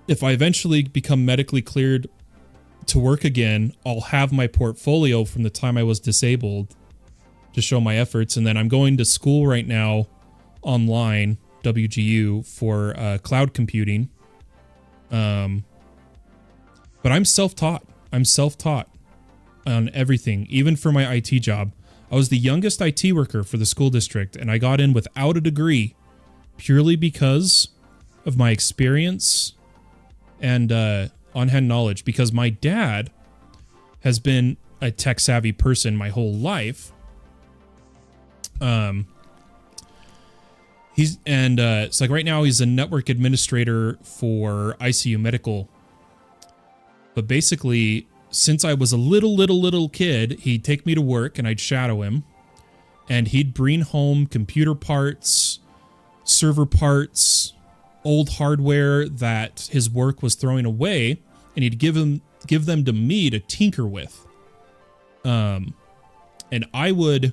[SPEAKER 1] if I eventually become medically cleared to work again, I'll have my portfolio from the time I was disabled to show my efforts. And then I'm going to school right now online, WGU, for cloud computing. But I'm self-taught. I'm self-taught on everything, even for my IT job. I was the youngest IT worker for the school district, and I got in without a degree purely because of my experience and on-hand knowledge, because my dad has been a tech-savvy person my whole life. It's like right now he's a network administrator for ICU Medical. But basically, since I was a little kid, he'd take me to work and I'd shadow him. And he'd bring home computer parts, server parts, old hardware that his work was throwing away, and he'd give them to me to tinker with. And I'd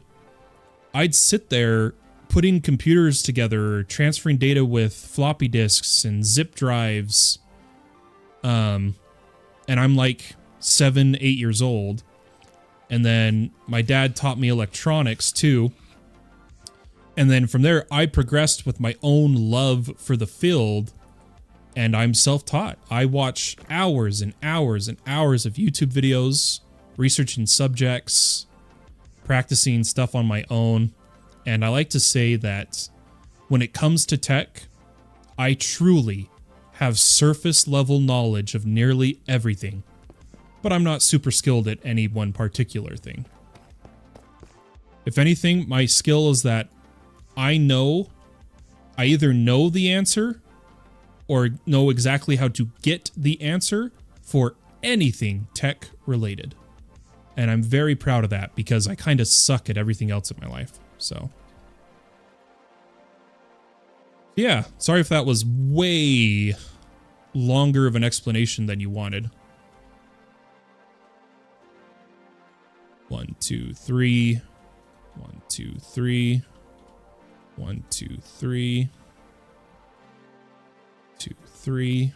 [SPEAKER 1] sit there putting computers together, transferring data with floppy disks and zip drives. And I'm like 7, 8 years old. And then my dad taught me electronics too. And then from there, I progressed with my own love for the field, and I'm self-taught. I watch hours and hours and hours of YouTube videos, researching subjects, practicing stuff on my own. And I like to say that when it comes to tech, I truly have surface level knowledge of nearly everything, but I'm not super skilled at any one particular thing. If anything, my skill is that I either know the answer or know exactly how to get the answer for anything tech related. And I'm very proud of that because I kind of suck at everything else in my life. So yeah, sorry if that was way longer of an explanation than you wanted. 1, 2, 3. 1, 2, 3. 1, 2, 3. 2, 3.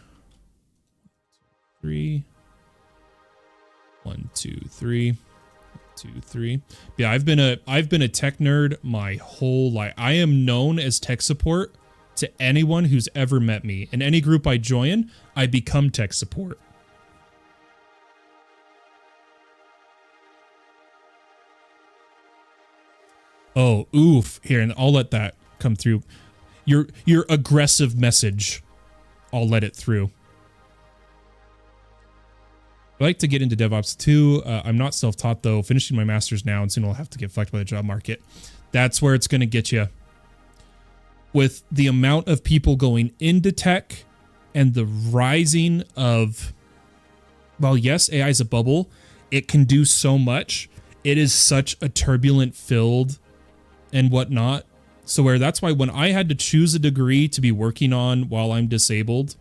[SPEAKER 1] 3. 1, 2, 3. 2, 3. Yeah, I've been a tech nerd my whole life. I am known as tech support to anyone who's ever met me. In any group I join, I become tech support. Oh, oof. Here, and I'll let that come through. Your aggressive message, I'll let it through. I like to get into DevOps too. I'm not self-taught though. Finishing my master's now, and soon I'll have to get fucked by the job market. That's where it's going to get you. With the amount of people going into tech and the rising of, well, yes, AI is a bubble. It can do so much. It is such a turbulent field and whatnot. So that's why when I had to choose a degree to be working on while I'm disabled,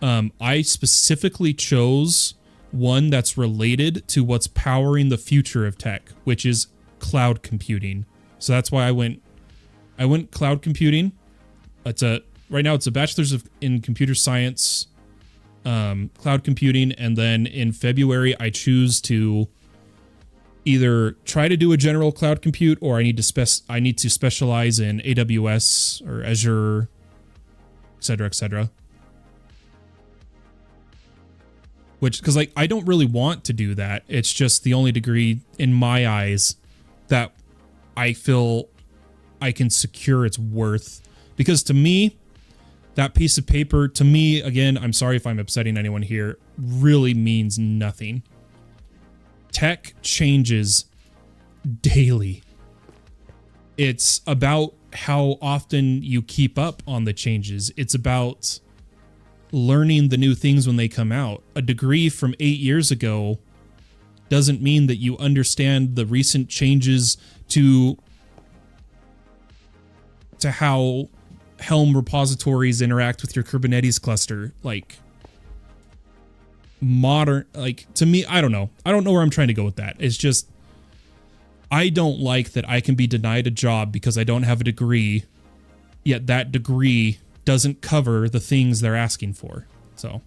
[SPEAKER 1] I specifically chose one that's related to what's powering the future of tech, which is cloud computing. So that's why I went cloud computing. Right now it's a bachelor's in computer science, cloud computing, and then in February I choose to either try to do a general cloud compute, or I need to specialize in AWS or Azure, etc., etc. Which, because like I don't really want to do that. It's just the only degree in my eyes that I feel I can secure its worth. Because to me, that piece of paper, to me, again, I'm sorry if I'm upsetting anyone here, really means nothing. Tech changes daily. It's about how often you keep up on the changes. It's about learning the new things when they come out. A degree from 8 years ago doesn't mean that you understand the recent changes to how Helm repositories interact with your Kubernetes cluster. Like, modern, like, to me, I don't know where I'm trying to go with that. It's just, I don't like that I can be denied a job because I don't have a degree, yet that degree doesn't cover the things they're asking for. So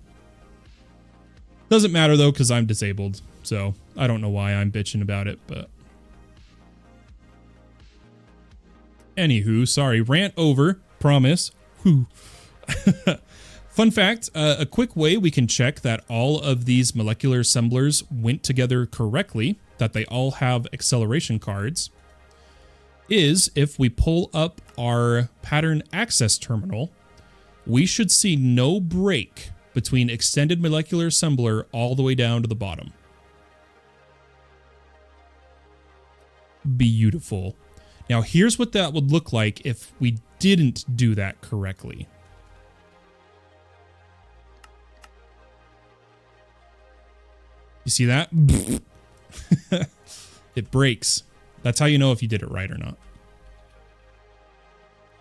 [SPEAKER 1] doesn't matter though, because I'm disabled, so I don't know why I'm bitching about it. But anywho, sorry, rant over, promise. Whew. Fun fact, a quick way we can check that all of these molecular assemblers went together correctly, that they all have acceleration cards, is if we pull up our pattern access terminal, we should see no break between extended molecular assembler all the way down to the bottom. Beautiful. Now here's what that would look like if we didn't do that correctly. You see that? It breaks. That's how you know if you did it right or not.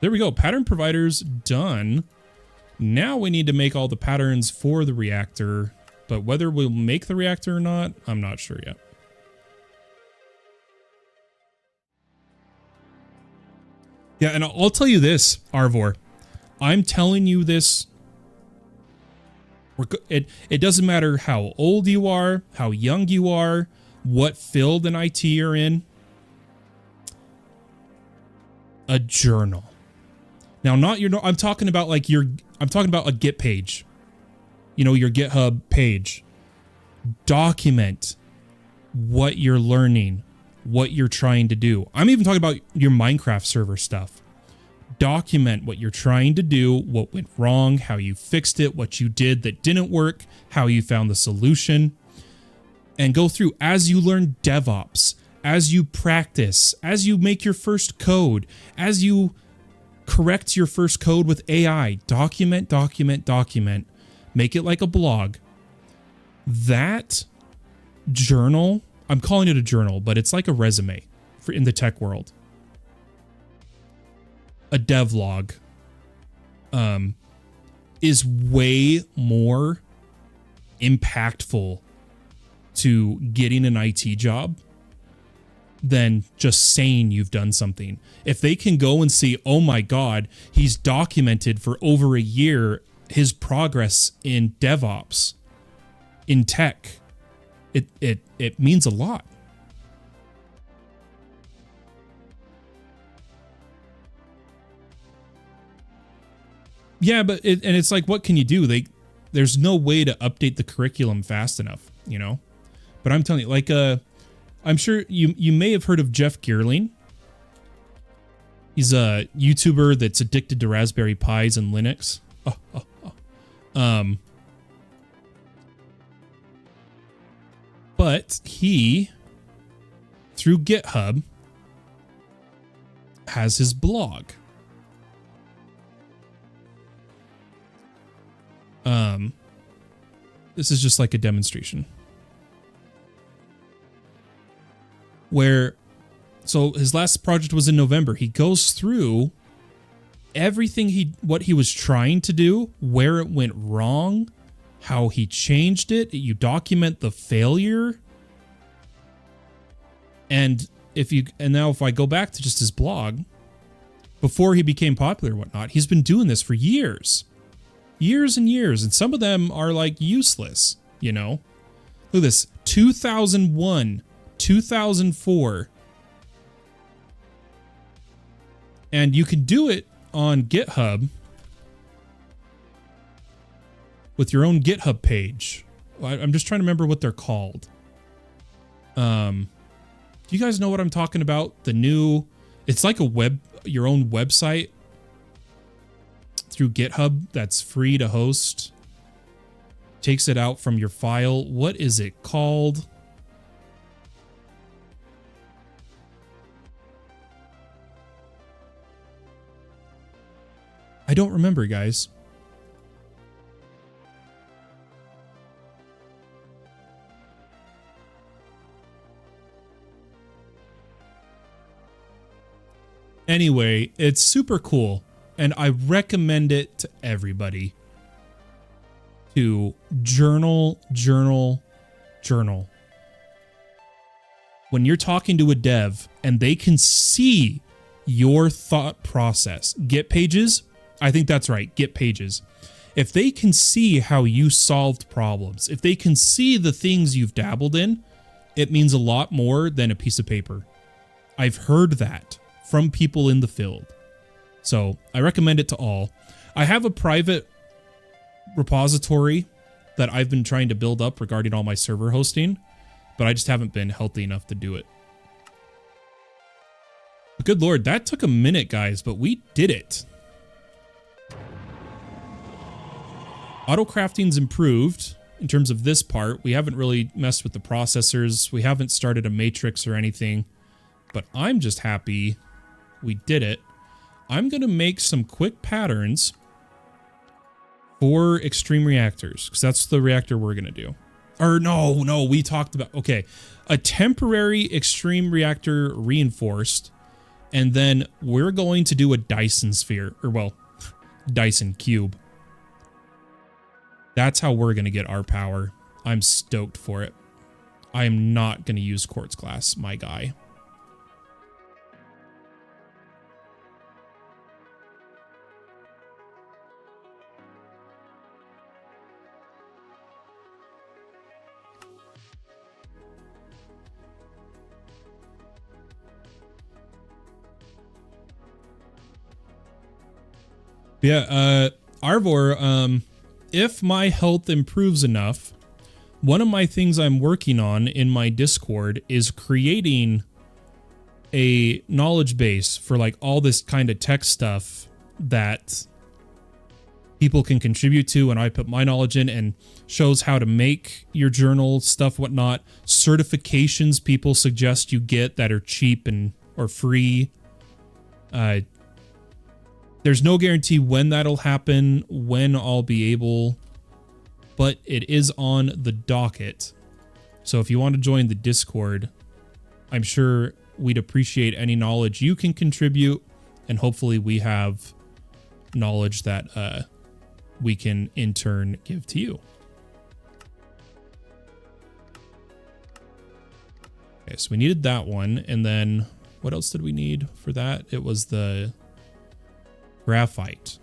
[SPEAKER 1] There we go. Pattern providers done. Now we need to make all the patterns for the reactor, but whether we'll make the reactor or not, I'm not sure yet. Yeah, and I'll tell you this, Arvor. I'm telling you this. It doesn't matter how old you are, how young you are, what field in IT you're in. A journal. Now, not your. I'm talking about like I'm talking about a Git page. You know, your GitHub page. Document what you're learning, what you're trying to do. I'm even talking about your Minecraft server stuff. Document what you're trying to do, what went wrong, how you fixed it, what you did that didn't work, how you found the solution, and go through as you learn DevOps, as you practice, as you make your first code, as you correct your first code with AI. Document, document, document. Make it like a blog. That journal, I'm calling it a journal, but it's like a resume for in the tech world. A devlog is way more impactful to getting an IT job than just saying you've done something. If they can go and see, oh my God, he's documented for over a year his progress in DevOps, in tech, it means a lot. Yeah, but it's like, what can you do? There's no way to update the curriculum fast enough, you know? But I'm telling you, like, I'm sure you may have heard of Jeff Geerling. He's a YouTuber that's addicted to Raspberry Pis and Linux. But he, through GitHub, has his blog. This is just like a demonstration. So his last project was in November. He goes through everything what he was trying to do, where it went wrong, how he changed it. You document the failure. And now if I go back to just his blog, before he became popular and whatnot, he's been doing this for years. Years and years. And some of them are like useless, you know? Look at this. 2001 2004. And you can do it on GitHub with your own GitHub page. I'm just trying to remember what they're called. Do you guys know what I'm talking about? The new, it's like your own website through GitHub that's free to host. Takes it out from your file. What is it called? I don't remember, guys. Anyway, it's super cool, and I recommend it to everybody to journal. When you're talking to a dev and they can see your thought process. Git pages, I think that's right, Git pages. If they can see how you solved problems, if they can see the things you've dabbled in, it means a lot more than a piece of paper. I've heard that from people in the field. So I recommend it to all. I have a private repository that I've been trying to build up regarding all my server hosting, but I just haven't been healthy enough to do it. But good Lord, that took a minute, guys, but we did it. Auto crafting's improved in terms of this part. We haven't really messed with the processors. We haven't started a matrix or anything, but I'm just happy we did it. I'm going to make some quick patterns for extreme reactors, because that's the reactor we're going to do. Or no, we talked about, okay, a temporary extreme reactor reinforced, and then we're going to do a Dyson sphere, or well, Dyson cube. That's how we're going to get our power. I'm stoked for it. I am not going to use quartz glass, my guy. Yeah, Arvor, if my health improves enough, one of my things I'm working on in my Discord is creating a knowledge base for like all this kind of tech stuff that people can contribute to, and I put my knowledge in, and shows how to make your journal stuff, whatnot, certifications people suggest you get that are cheap and or free. There's no guarantee when that'll happen, when I'll be able, but it is on the docket. So if you want to join the Discord, I'm sure we'd appreciate any knowledge you can contribute, and hopefully we have knowledge that we can in turn give to you. Okay, so we needed that one, and then what else did we need for that? It was the graphite.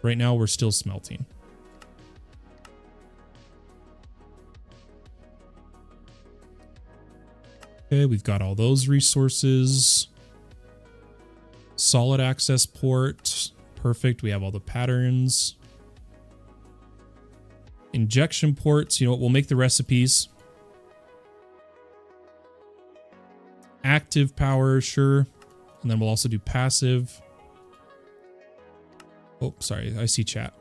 [SPEAKER 1] Right now we're still smelting. Okay, we've got all those resources. Solid access port. Perfect. We have all the patterns. Injection ports. You know what? We'll make the recipes. Active power, sure. And then we'll also do passive. Oh, sorry. I see chat.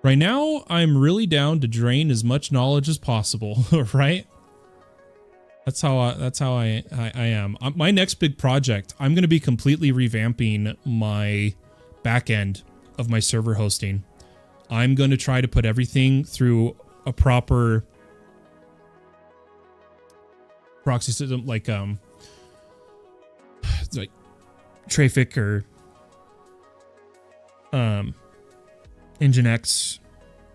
[SPEAKER 1] Right now, I'm really down to drain as much knowledge as possible, right? That's how I am. My next big project, I'm going to be completely revamping my back end of my server hosting. I'm going to try to put everything through a proper proxy system, like Trafic or Nginx,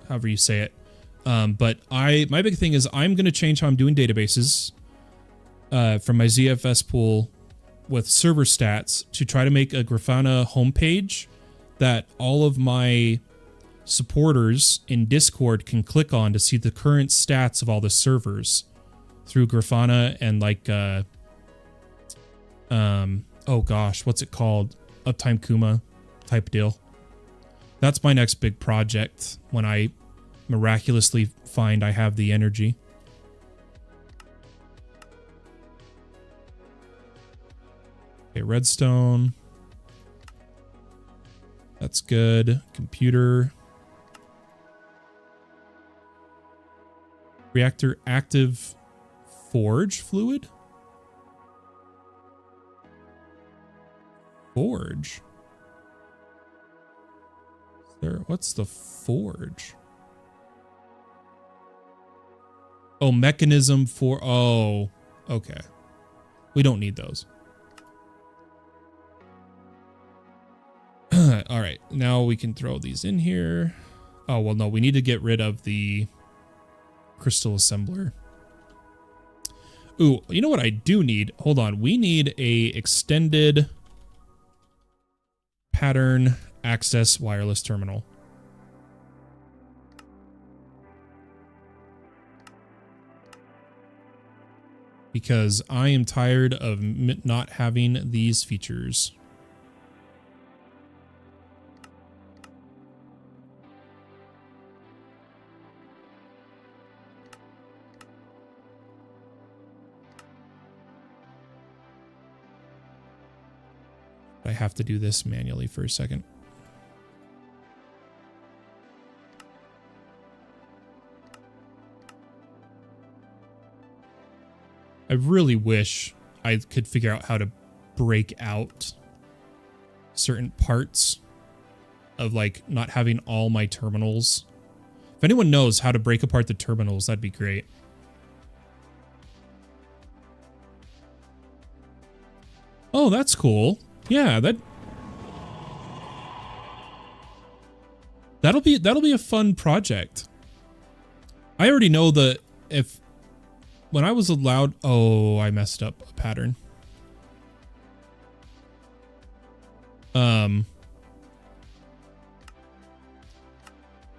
[SPEAKER 1] however you say it. But my big thing is I'm going to change how I'm doing databases from my ZFS pool with server stats to try to make a Grafana homepage that all of my supporters in Discord can click on to see the current stats of all the servers. through Grafana and like oh gosh, what's it called? Uptime Kuma type deal. That's my next big project when I miraculously find I have the energy. Okay, redstone. That's good. Computer. Reactor active forge fluid? Forge? What's the forge? Oh, mechanism for... Oh, okay. We don't need those. All right, now we can throw these in here. Oh, well, no, we need to get rid of the crystal assembler. Ooh, you know what I do need? Hold on. We need a extended pattern access wireless terminal. Because I am tired of not having these features. I have to do this manually for a second. I really wish I could figure out how to break out certain parts of like not having all my terminals. If anyone knows how to break apart the terminals, that'd be great. Oh, that's cool. Yeah, that'll be a fun project. I already know that when I was allowed, oh, I messed up a pattern.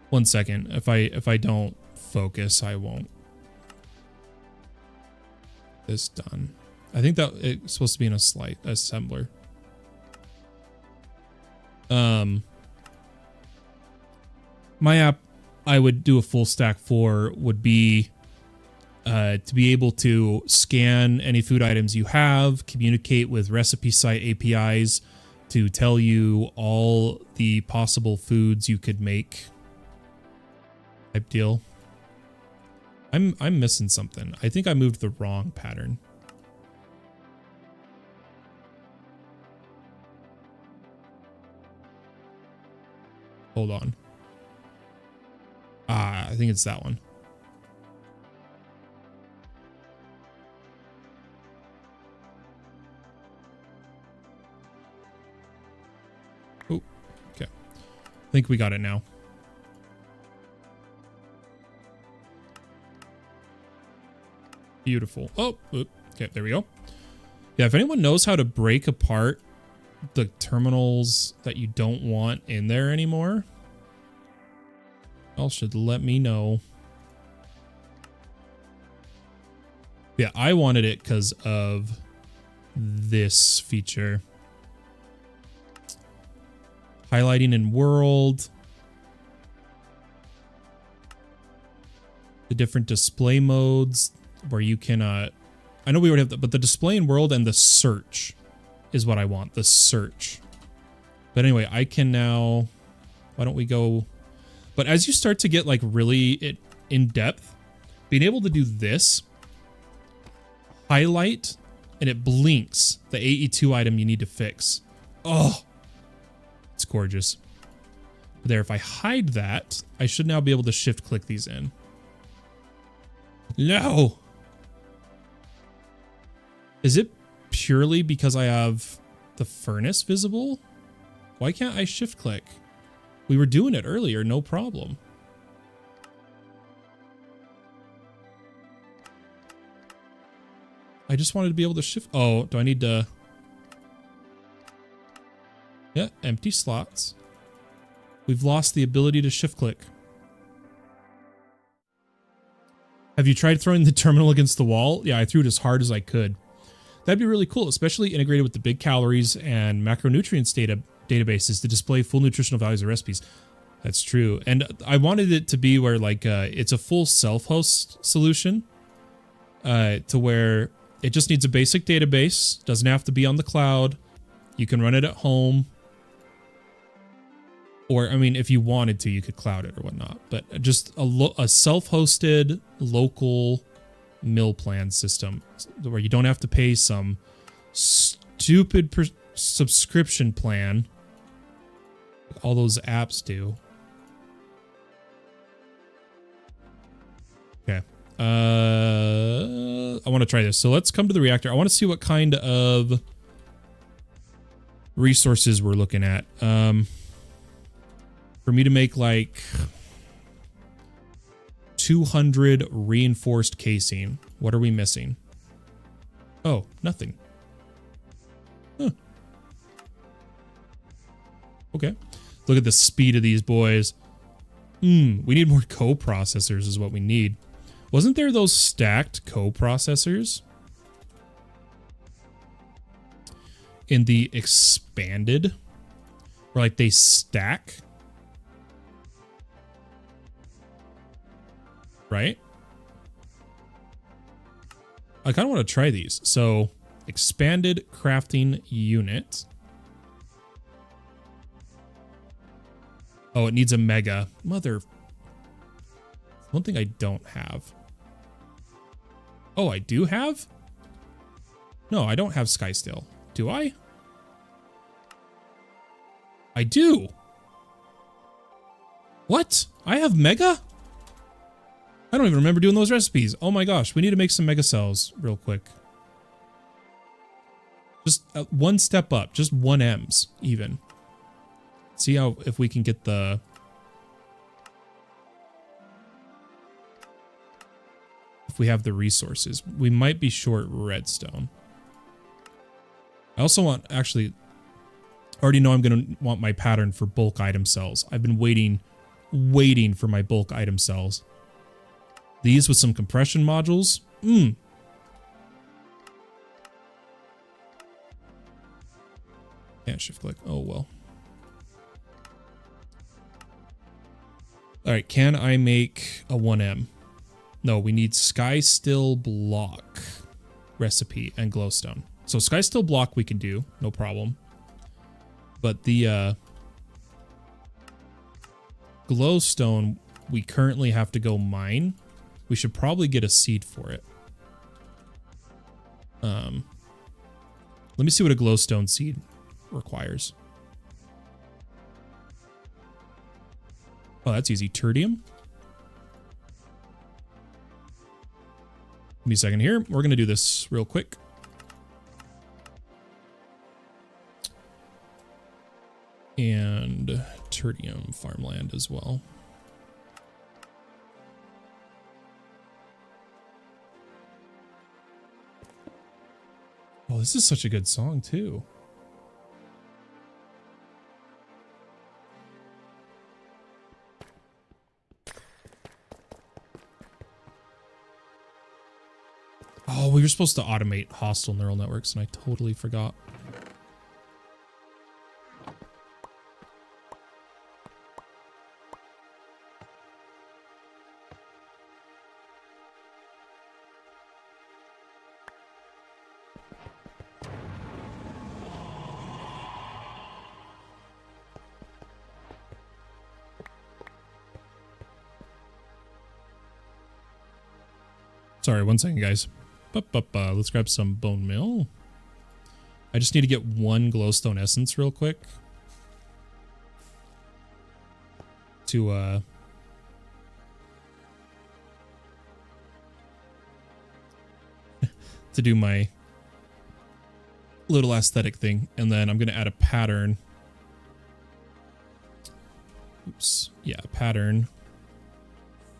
[SPEAKER 1] One second. If I don't focus, I won't. This done. I think that it's supposed to be in a slight assembler. My app I would do a full stack for would be to be able to scan any food items you have, communicate with recipe site APIs to tell you all the possible foods you could make type deal. I'm missing something. I think I moved the wrong pattern. Hold on. Ah, I think it's that one. Oh, okay. I think we got it now. Beautiful. Oh, okay, there we go. Yeah, if anyone knows how to break apart the terminals that you don't want in there anymore, y'all should let me know. Yeah, I wanted it because of this feature. Highlighting in world. The different display modes where you can, I know we already have that, but the display in world and the search is what I want. The search. But anyway, I can now, why don't we go, but as you start to get like really in depth, being able to do this, highlight, and it blinks the AE2 item you need to fix. Oh, it's gorgeous. But there, if I hide that, I should now be able to shift click these in. No. Is it purely because I have the furnace visible? Why can't I shift click? We were doing it earlier, no problem. I just wanted to be able to shift. Oh, do I need to? Yeah, empty slots. We've lost the ability to shift click. Have you tried throwing the terminal against the wall? Yeah, I threw it as hard as I could. That'd be really cool, especially integrated with the big calories and macronutrients databases to display full nutritional values of recipes. That's true. And I wanted it to be where like it's a full self-host solution to where it just needs a basic database, doesn't have to be on the cloud. You can run it at home. Or, I mean, if you wanted to, you could cloud it or whatnot. But just a self-hosted local meal plan system where you don't have to pay some stupid subscription plan like all those apps do. Okay. I want to try this. So let's come to the reactor. I want to see what kind of resources we're looking at. For me to make like 200 reinforced casing. What are we missing? Oh, nothing. Huh. Okay. Look at the speed of these boys. We need more co-processors is what we need. Wasn't there those stacked co-processors in the expanded? Where like they stack? Right? I kind of want to try these. So, expanded crafting unit. Oh, it needs a mega. Mother. One thing I don't have. Oh, I do have? No, I don't have Skysteel. Do I? I do. What? I have mega? I don't even remember doing those recipes. Oh my gosh, we need to make some mega cells real quick. Just one step up, just 1 Ms even. See how if we can get the... If we have the resources. We might be short redstone. I also want, actually, I already know I'm going to want my pattern for bulk item cells. I've been waiting for my bulk item cells. These with some compression modules. Can't shift click. Oh, well. All right. Can I make a 1M? No, we need Skysteel block recipe and glowstone. So Skysteel block we can do. No problem. But the glowstone we currently have to go mine. We should probably get a seed for it. Let me see what a glowstone seed requires. Oh, that's easy. Tertium. Give me a second here. We're going to do this real quick. And tertium farmland as well. Oh, this is such a good song, too. Oh, we were supposed to automate hostile neural networks, and I totally forgot. Sorry, 1 second, guys. Let's grab some bone meal. I just need to get 1 glowstone essence real quick. To to do my little aesthetic thing. And then I'm going to add a pattern. Oops. Yeah, a pattern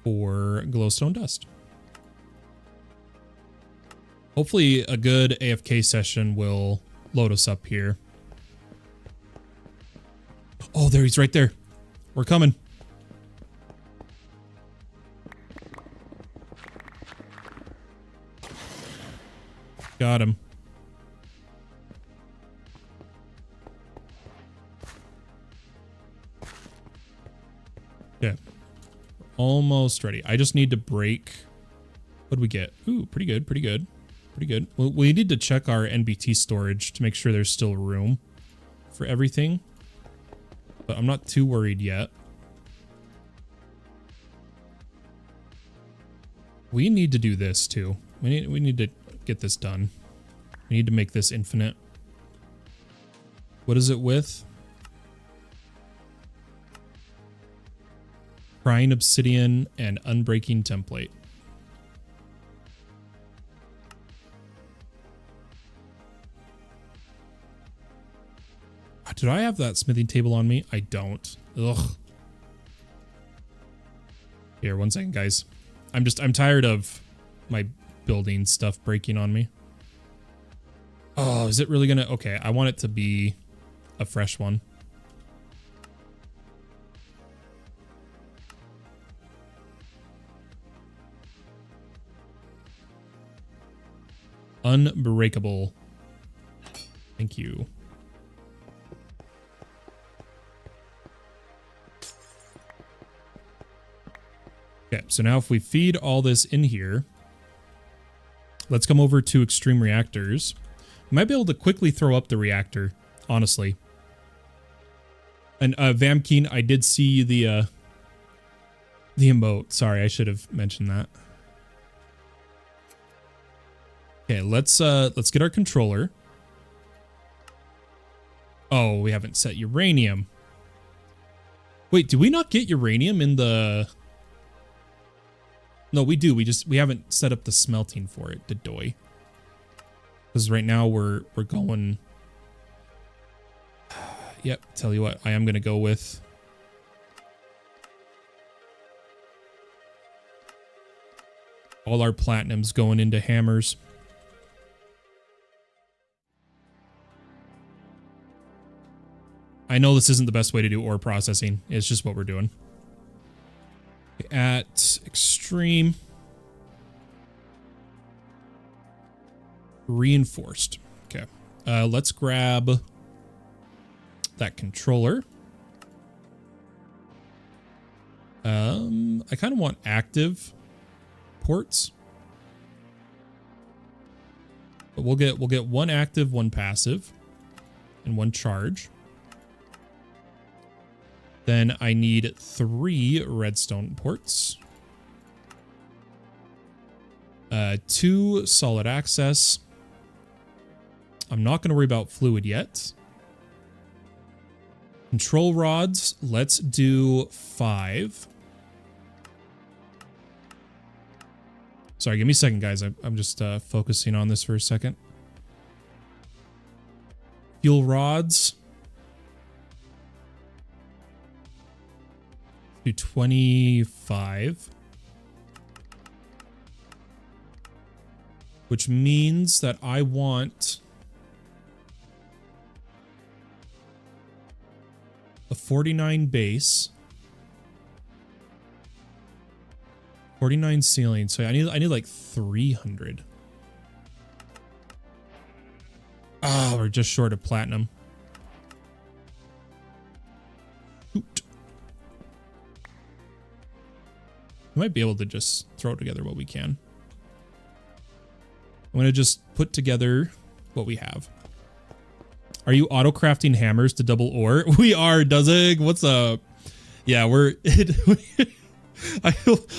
[SPEAKER 1] for glowstone dust. Hopefully a good AFK session will load us up here. Oh, there he's right there. We're coming. got him. Okay. Almost ready. I just need to break. What do we get? Ooh, pretty good, pretty good. Pretty good. Well, we need to check our NBT storage to make sure there's still room for everything. But I'm not too worried yet. We need to do this too. We need to get this done. We need to make this infinite. What is it with? Crying obsidian and unbreaking template. Did I have that smithing table on me? I don't. Ugh. Here, 1 second, guys. I'm tired of my building stuff breaking on me. Oh, is it really gonna? Okay, I want it to be a fresh one. Unbreakable. Thank you. Okay, so now if we feed all this in here, let's come over to extreme reactors. We might be able to quickly throw up the reactor, honestly. And Vamkeen, I did see the emote. Sorry, I should have mentioned that. Okay, let's get our controller. Oh, we haven't set uranium. Wait, do we not get uranium in the? No, we do. We haven't set up the smelting for it, the doy. Because right now we're going. Yep, tell you what, I am gonna go with. All our platinum's going into hammers. I know this isn't the best way to do ore processing. It's just what we're doing. At extreme. Reinforced. Okay. Let's grab that controller. I kind of want active ports. But we'll get one active, one passive, and one charge. Then I need 3 redstone ports. 2 solid access. I'm not going to worry about fluid yet. Control rods, let's do 5. Sorry, give me a second, guys. I'm just focusing on this for a second. Fuel rods. Do 25. Which means that I want a 49 base. 49 ceiling. So I need like 300. Oh, we're just short of platinum. Shoot. We might be able to just throw together what we can. I'm going to just put together what we have. Are you auto-crafting hammers to double ore? We are, Duzig. What's up? Yeah,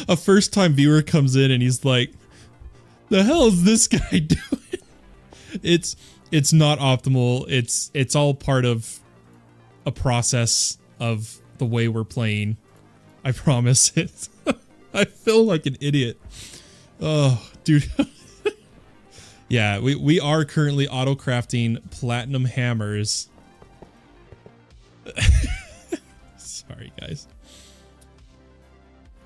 [SPEAKER 1] a first-time viewer comes in and he's like, the hell is this guy doing? It's not optimal. It's all part of a process of the way we're playing. I promise it. I feel like an idiot. Oh, dude. Yeah, we are currently auto-crafting platinum hammers. Sorry, guys.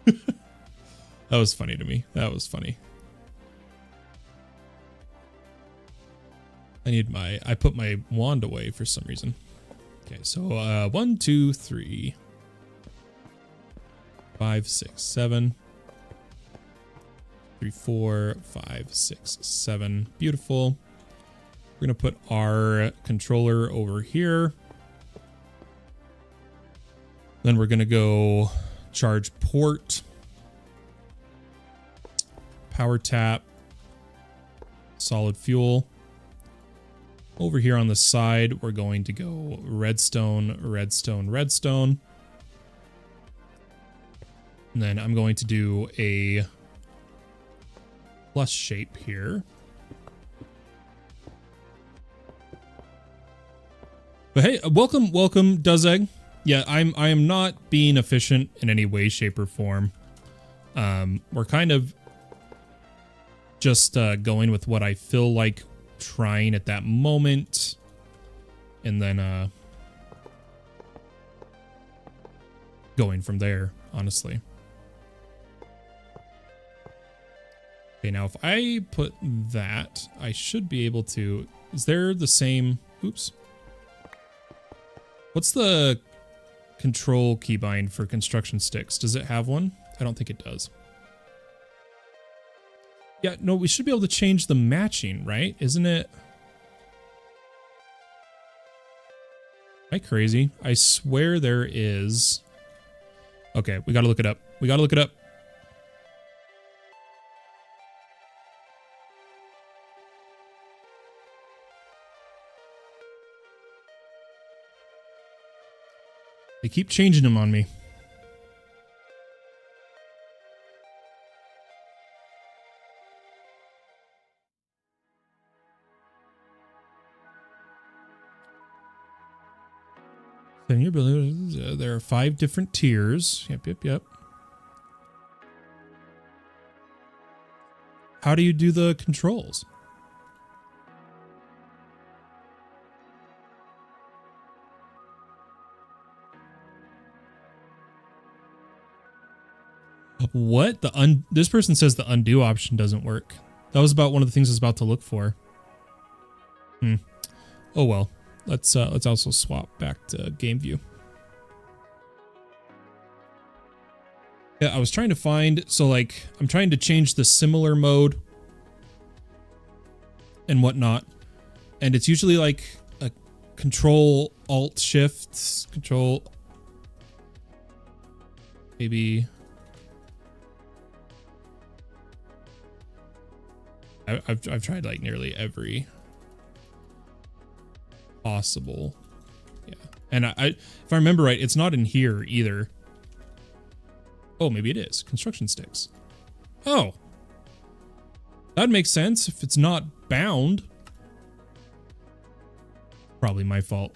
[SPEAKER 1] That was funny to me. That was funny. I put my wand away for some reason. Okay, so 1, 2, 3, 5, 6, 7. 3, 4, 5, 6, 7. Beautiful. We're going to put our controller over here. Then we're going to go charge port, power tap, solid fuel. Over here on the side, we're going to go redstone, redstone, redstone. And then I'm going to do a plus shape here. But hey, welcome, Duzegg. Yeah, I am not being efficient in any way, shape, or form. We're kind of just going with what I feel like trying at that moment, and then going from there, honestly. Okay, now if I put that, I should be able to... Is there the same... Oops. What's the control keybind for construction sticks? Does it have one? I don't think it does. Yeah, no, we should be able to change the matching, right? Isn't it? Am I crazy? I swear there is. Okay, we gotta look it up. We gotta look it up. They keep changing them on me. Then you're building. There are 5 different tiers. Yep. How do you do the controls? What? This person says the undo option doesn't work. That was about one of the things I was about to look for. Oh well. Let's also swap back to game view. Yeah, I was trying to find, so like I'm trying to change the similar mode and whatnot, and it's usually like a control alt shift control, maybe. I've tried like nearly every possible. Yeah. And if I remember right, it's not in here either. Oh, maybe it is. Construction sticks. Oh. That makes sense if it's not bound. Probably my fault.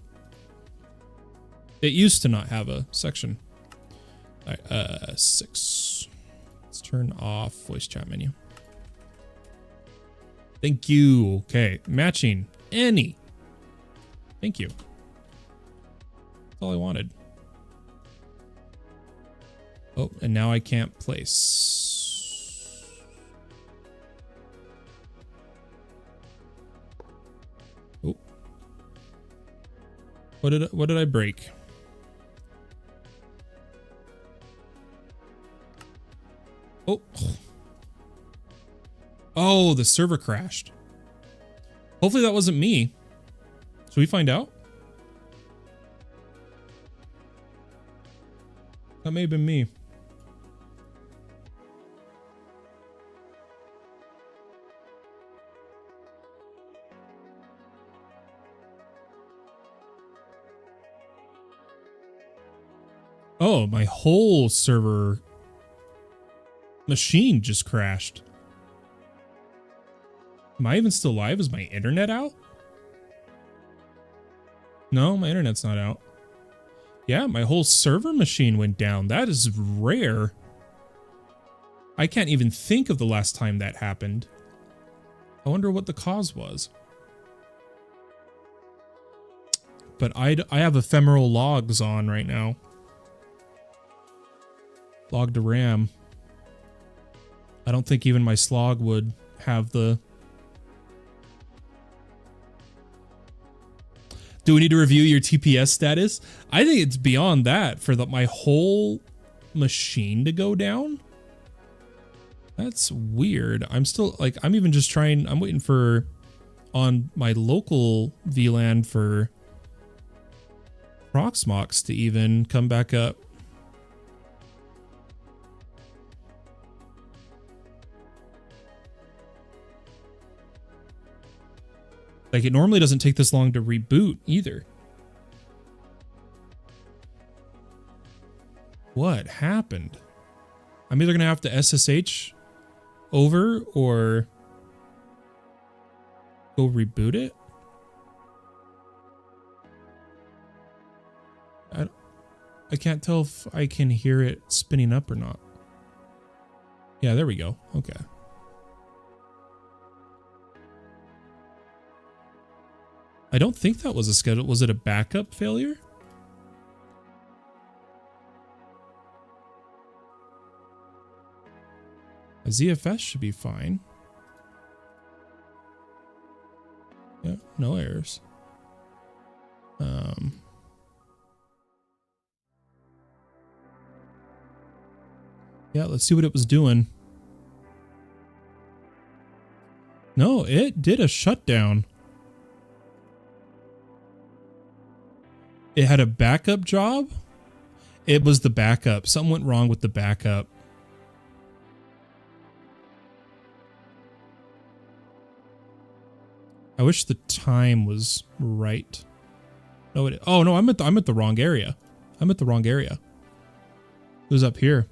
[SPEAKER 1] It used to not have a section. All right, 6. Let's turn off voice chat menu. Thank you. Okay, matching. Any. Thank you. That's all I wanted. Oh, and now I can't place. Oh. What did I break? Oh. Oh, the server crashed. Hopefully that wasn't me. Should we find out? That may have been me. Oh, my whole server machine just crashed. Am I even still live? Is my internet out? No, my internet's not out. Yeah, my whole server machine went down. That is rare. I can't even think of the last time that happened. I wonder what the cause was. But I have ephemeral logs on right now. Log to RAM. I don't think even my slog would have the... Do we need to review your TPS status? I think it's beyond that for my whole machine to go down. That's weird. I'm still like, I'm even just trying, I'm waiting for on my local VLAN for Proxmox to even come back up. Like, it normally doesn't take this long to reboot either. What happened? I'm either going to have to SSH over or go reboot it. I can't tell if I can hear it spinning up or not. Yeah, there we go. Okay. I don't think that was a schedule. Was it a backup failure? A ZFS should be fine. Yeah, no errors. Yeah, let's see what it was doing. No, it did a shutdown. It had a backup job? It was the backup. Something went wrong with the backup. I wish the time was right. No, oh no, I'm at the wrong area. I'm at the wrong area. It was up here.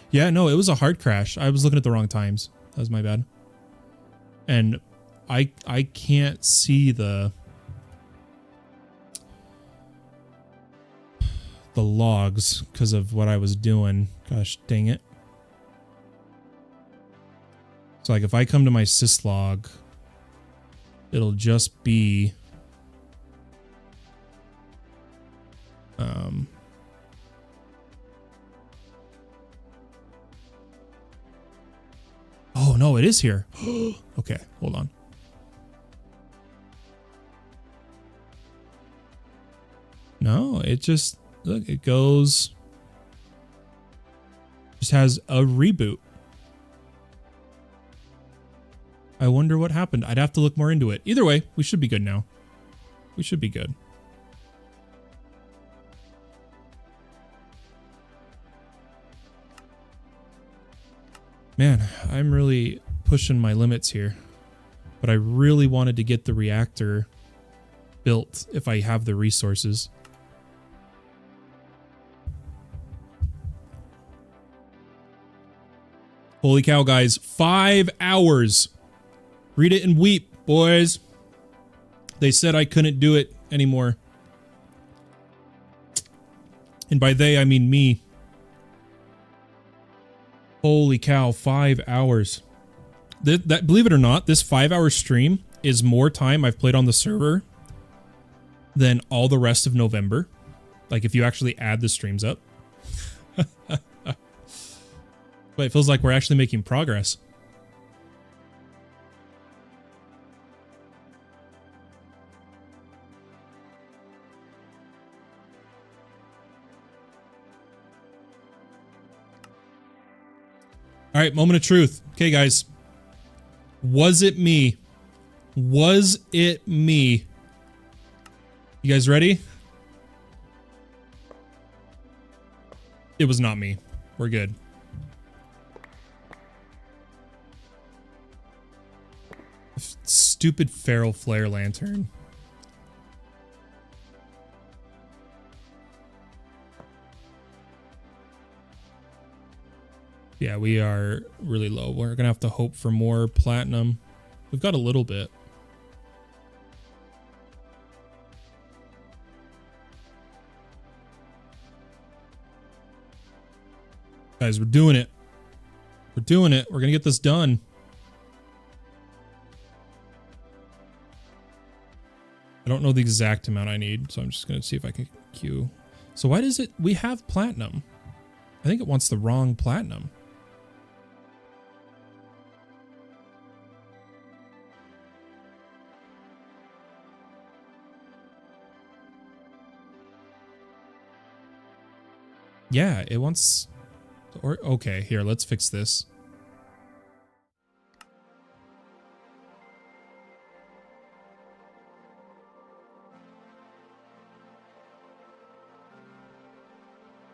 [SPEAKER 1] Yeah, no, it was a hard crash. I was looking at the wrong times. That was my bad. And I can't see the logs because of what I was doing. Gosh, dang it. So like if I come to my syslog, it'll just be oh no, it is here. Okay, hold on. No, it just, look, it goes, just has a reboot. I wonder what happened. I'd have to look more into it. Either way, we should be good now. We should be good. Man, I'm really pushing my limits here. But I really wanted to get the reactor built if I have the resources. Holy cow, guys. 5 hours. Read it and weep, boys. They said I couldn't do it anymore. And by they, I mean me. Holy cow, 5 hours. That, believe it or not, this 5-hour stream is more time I've played on the server than all the rest of November. Like, if you actually add the streams up. But it feels like we're actually making progress. All right, moment of truth. Okay, guys. Was it me? Was it me? You guys ready? It was not me. We're good. Stupid feral flare lantern. Yeah, we are really low. We're gonna have to hope for more platinum. We've got a little bit. Guys, we're doing it. We're doing it. We're gonna get this done. I don't know the exact amount I need, so I'm just gonna see if I can queue. So why does it, we have platinum? I think it wants the wrong platinum. Yeah, it wants, or okay, here, let's fix this.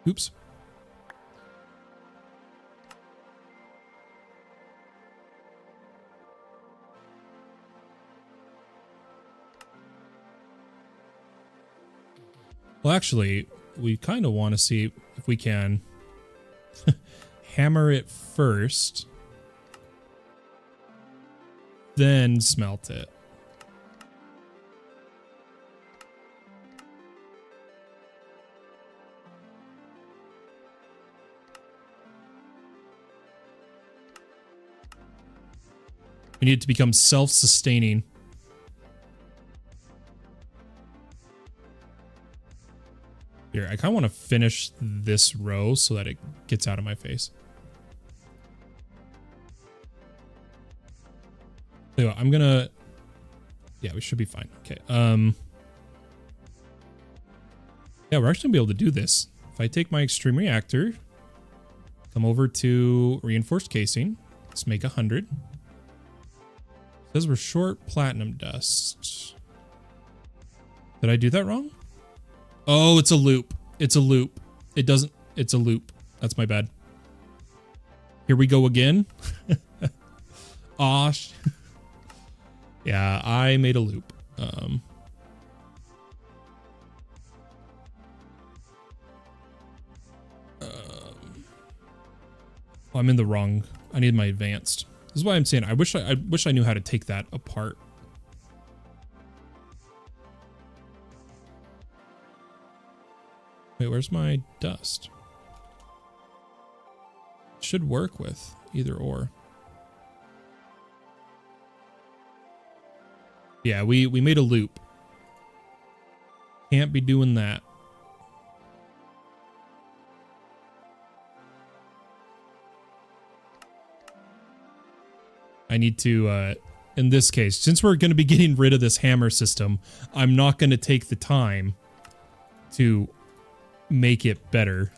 [SPEAKER 1] Oops. Well, actually, we kind of want to see if we can hammer it first, then smelt it. We need it to become self-sustaining. Here, I kind of want to finish this row so that it gets out of my face. Anyway, I'm gonna... Yeah, we should be fine. Okay. Yeah, we're actually gonna be able to do this. If I take my extreme reactor, come over to reinforced casing, let's make 100. Says we're short platinum dust. Did I do that wrong? Oh, it's a loop. It's a loop. It doesn't... It's a loop. That's my bad. Here we go again. Aw. Yeah, I made a loop. Oh, I'm in the wrong... I need my advanced. This is why I'm saying I wish I knew how to take that apart. Wait, where's my dust? Should work with either or. Yeah, we made a loop. Can't be doing that. I need to, in this case, since we're going to be getting rid of this hammer system, I'm not going to take the time to make it better.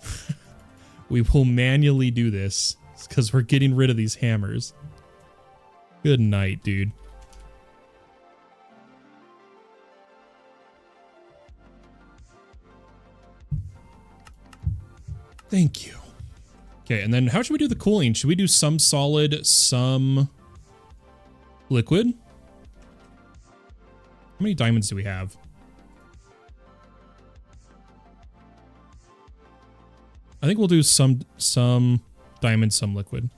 [SPEAKER 1] We will manually do this because we're getting rid of these hammers. Good night, dude. Thank you. Okay, and then how should we do the cooling? Should we do some solid, some liquid? How many diamonds do we have? I think we'll do some diamond, some liquid.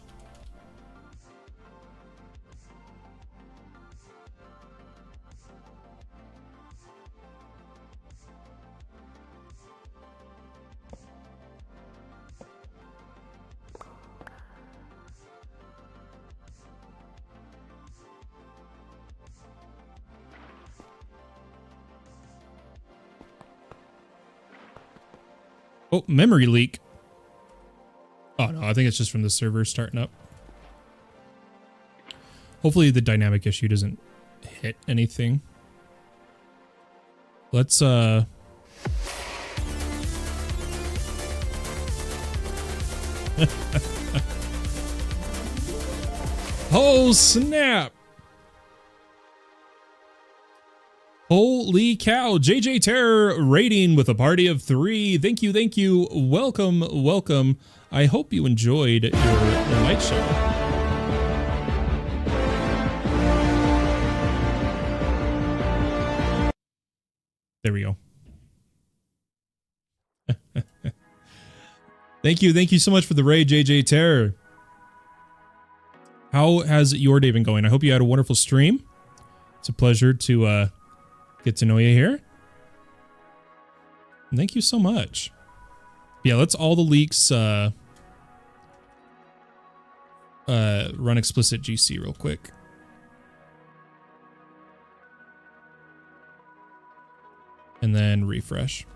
[SPEAKER 1] Oh, memory leak. Oh no, I think it's just from the server starting up. Hopefully the dynamic issue doesn't hit anything. Let's oh snap. Holy cow, JJ Terror rating with a party of 3. Thank you, thank you. Welcome, welcome. I hope you enjoyed your night show. There we go. Thank you so much for the raid, JJ Terror. How has your day been going? I hope you had a wonderful stream. It's a pleasure to get to know you here. And thank you so much. Yeah, let's all the leaks run explicit GC real quick. And then refresh.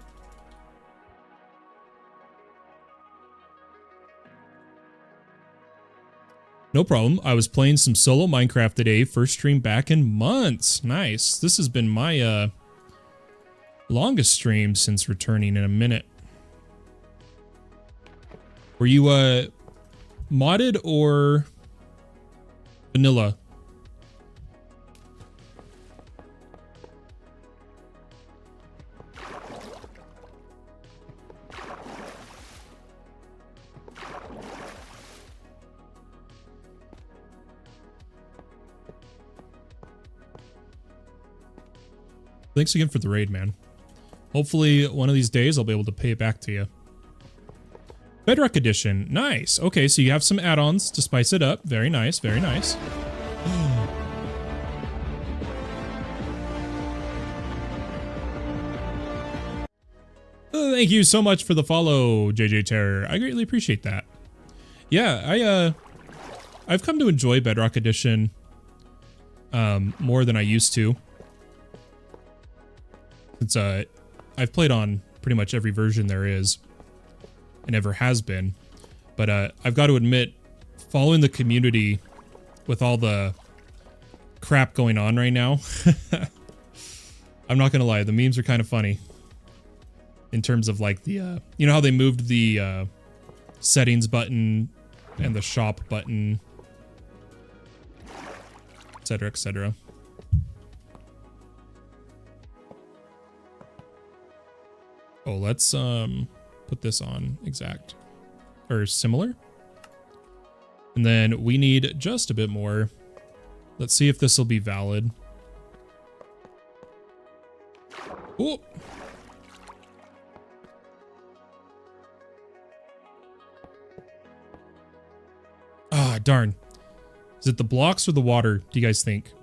[SPEAKER 1] No problem. I was playing some solo Minecraft today. First stream back in months. Nice. This has been my longest stream since returning in a minute. Were you modded or vanilla? Thanks again for the raid, man. Hopefully one of these days I'll be able to pay it back to you. Bedrock Edition. Nice. Okay, so you have some add-ons to spice it up. Very nice, very nice. Thank you so much for the follow, JJ Terror. I greatly appreciate that. Yeah, I've come to enjoy Bedrock Edition more than I used to. Since I've played on pretty much every version there is and ever has been. But I've got to admit, following the community with all the crap going on right now, I'm not gonna lie, the memes are kind of funny. In terms of like the, you know how they moved the settings button and the shop button, etc., etc. Oh, let's put this on exact or similar. And then we need just a bit more. Let's see if this will be valid. Oh. Ah, darn. Is it the blocks or the water, do you guys think?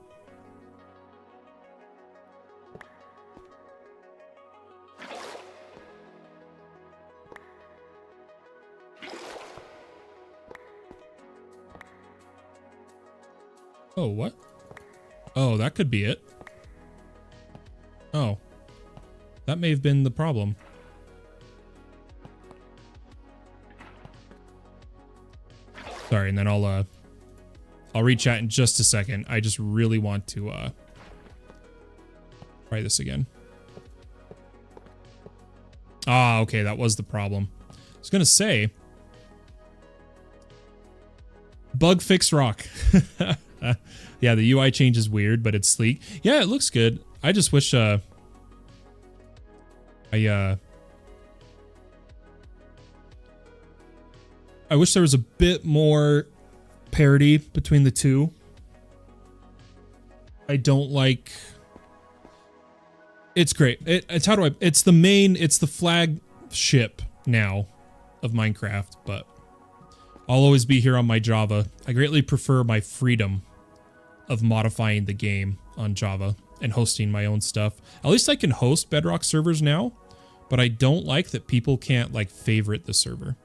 [SPEAKER 1] Oh, what? Oh, that could be it. Oh. That may have been the problem. Sorry, and then I'll read chat in just a second. I just really want to try this again. Ah, okay, that was the problem. I was gonna say bug fix rock. Yeah, the UI change is weird, but it's sleek. Yeah, it looks good. I just wish I wish there was a bit more parity between the two. I don't like... It's great. It's how do I... It's the flagship now of Minecraft, but I'll always be here on my Java. I greatly prefer my freedom of modifying the game on Java and hosting my own stuff. At least I can host Bedrock servers now, but I don't like that people can't like favorite the server.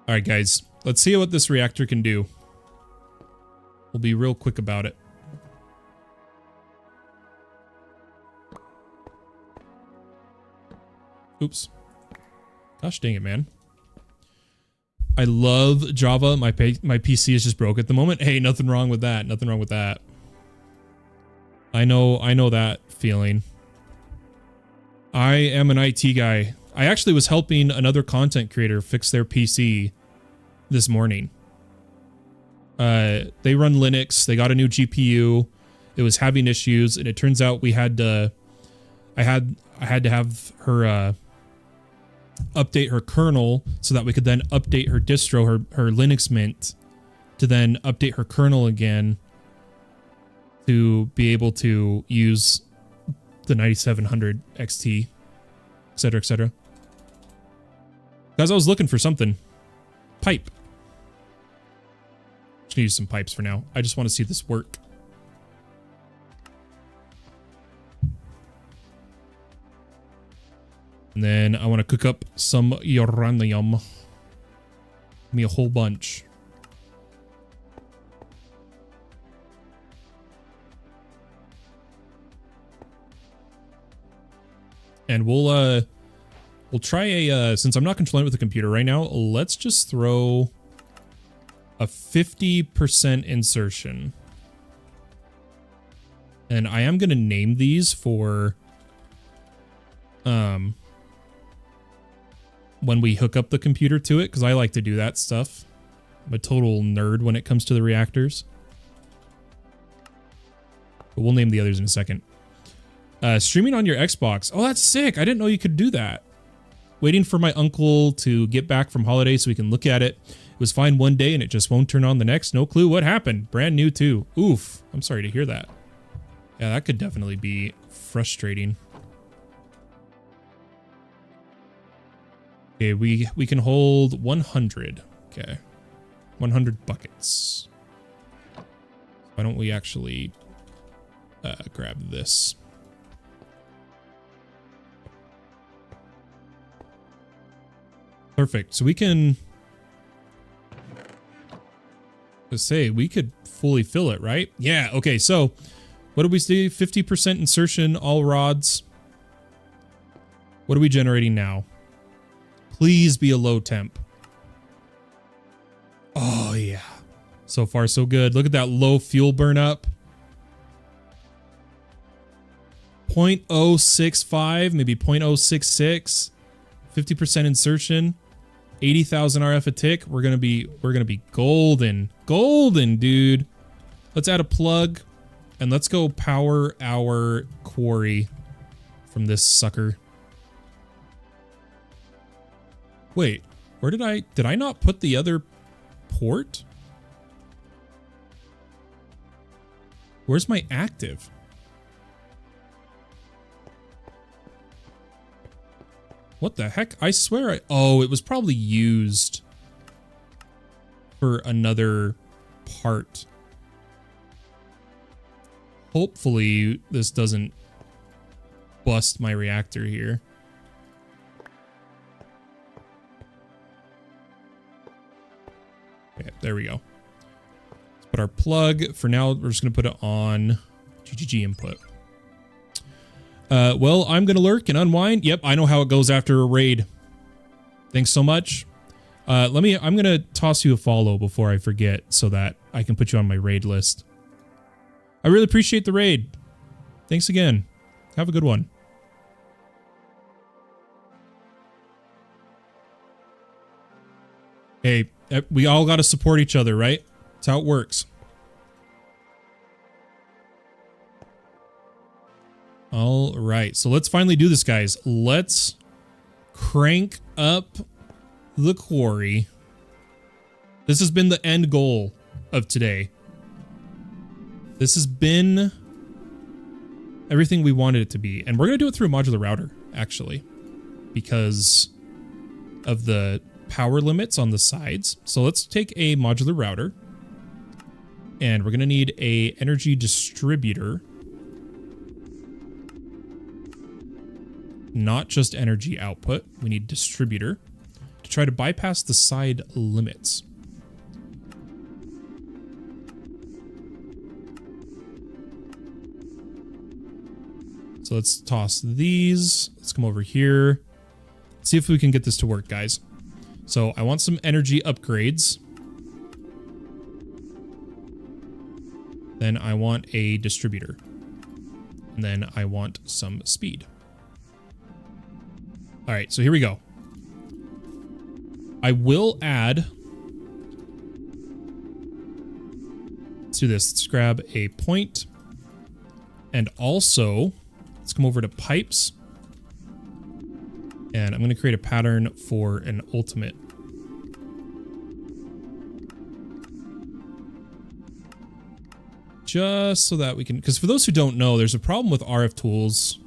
[SPEAKER 1] All right, guys, let's see what this reactor can do. We'll be real quick about it. Oops. Gosh dang it, man. I love Java. My PC is just broke at the moment. Hey, nothing wrong with that. Nothing wrong with that. I know that feeling. I am an IT guy. I actually was helping another content creator fix their PC this morning. They run Linux. They got a new GPU. It was having issues, and it turns out we had to. I had to have her update her kernel so that we could then update her distro, her Linux Mint, to then update her kernel again to be able to use the 9700 XT, etc., etc. Guys, I was looking for something. Pipe. Just gonna use some pipes for now. I just want to see this work. And then I want to cook up some uranium. Give me a whole bunch. And we'll try a, since I'm not controlling it with the computer right now, let's just throw a 50% insertion. And I am going to name these for, when we hook up the computer to it, because I like to do that stuff. I'm a total nerd when it comes to the reactors. But we'll name the others in a second. Streaming on your Xbox. Oh, that's sick. I didn't know you could do that. Waiting for my uncle to get back from holiday so we can look at it. was fine one day and it just won't turn on the next. No clue what happened. Brand new too. Oof. I'm sorry to hear that. Yeah, that could definitely be frustrating. Okay, we can hold 100. Okay. 100 buckets. Why don't we actually grab this? Perfect. So we can just say we could fully fill it, right? Yeah. Okay. So what did we see? 50% insertion, all rods. What are we generating now? Please be a low temp. Oh, yeah. So far, so good. Look at that low fuel burn up. 0.065, maybe 0.066. 50% insertion. 80,000 RF a tick. We're gonna be golden. Golden, dude. Let's add a plug. And let's go power our quarry from this sucker. Wait, where did I not put the other port? Where's my active? What the heck? I swear oh, it was probably used for another part. Hopefully this doesn't bust my reactor here. Okay, there we go. Let's put our plug. For now, we're just going to put it on GGG input. Well, I'm going to lurk and unwind. Yep, I know how it goes after a raid. Thanks so much. I'm going to toss you a follow before I forget so that I can put you on my raid list. I really appreciate the raid. Thanks again. Have a good one. Hey, we all got to support each other, right? That's how it works. All right, so let's finally do this, guys. Let's crank up the quarry. This has been the end goal of today. This has been everything we wanted it to be. And we're going to do it through a modular router, actually, because of the power limits on the sides. So let's take a modular router, and we're going to need a energy distributor. Not just energy output. We need distributor to try to bypass the side limits. So let's toss these. Let's come over here. See if we can get this to work, guys. So I want some energy upgrades. Then I want a distributor. And then I want some speed. All right, so here we go. I will add. Let's do this. Let's grab a point. And also, let's come over to pipes. And I'm going to create a pattern for an ultimate. Just so that we can, because for those who don't know, there's a problem with RF tools.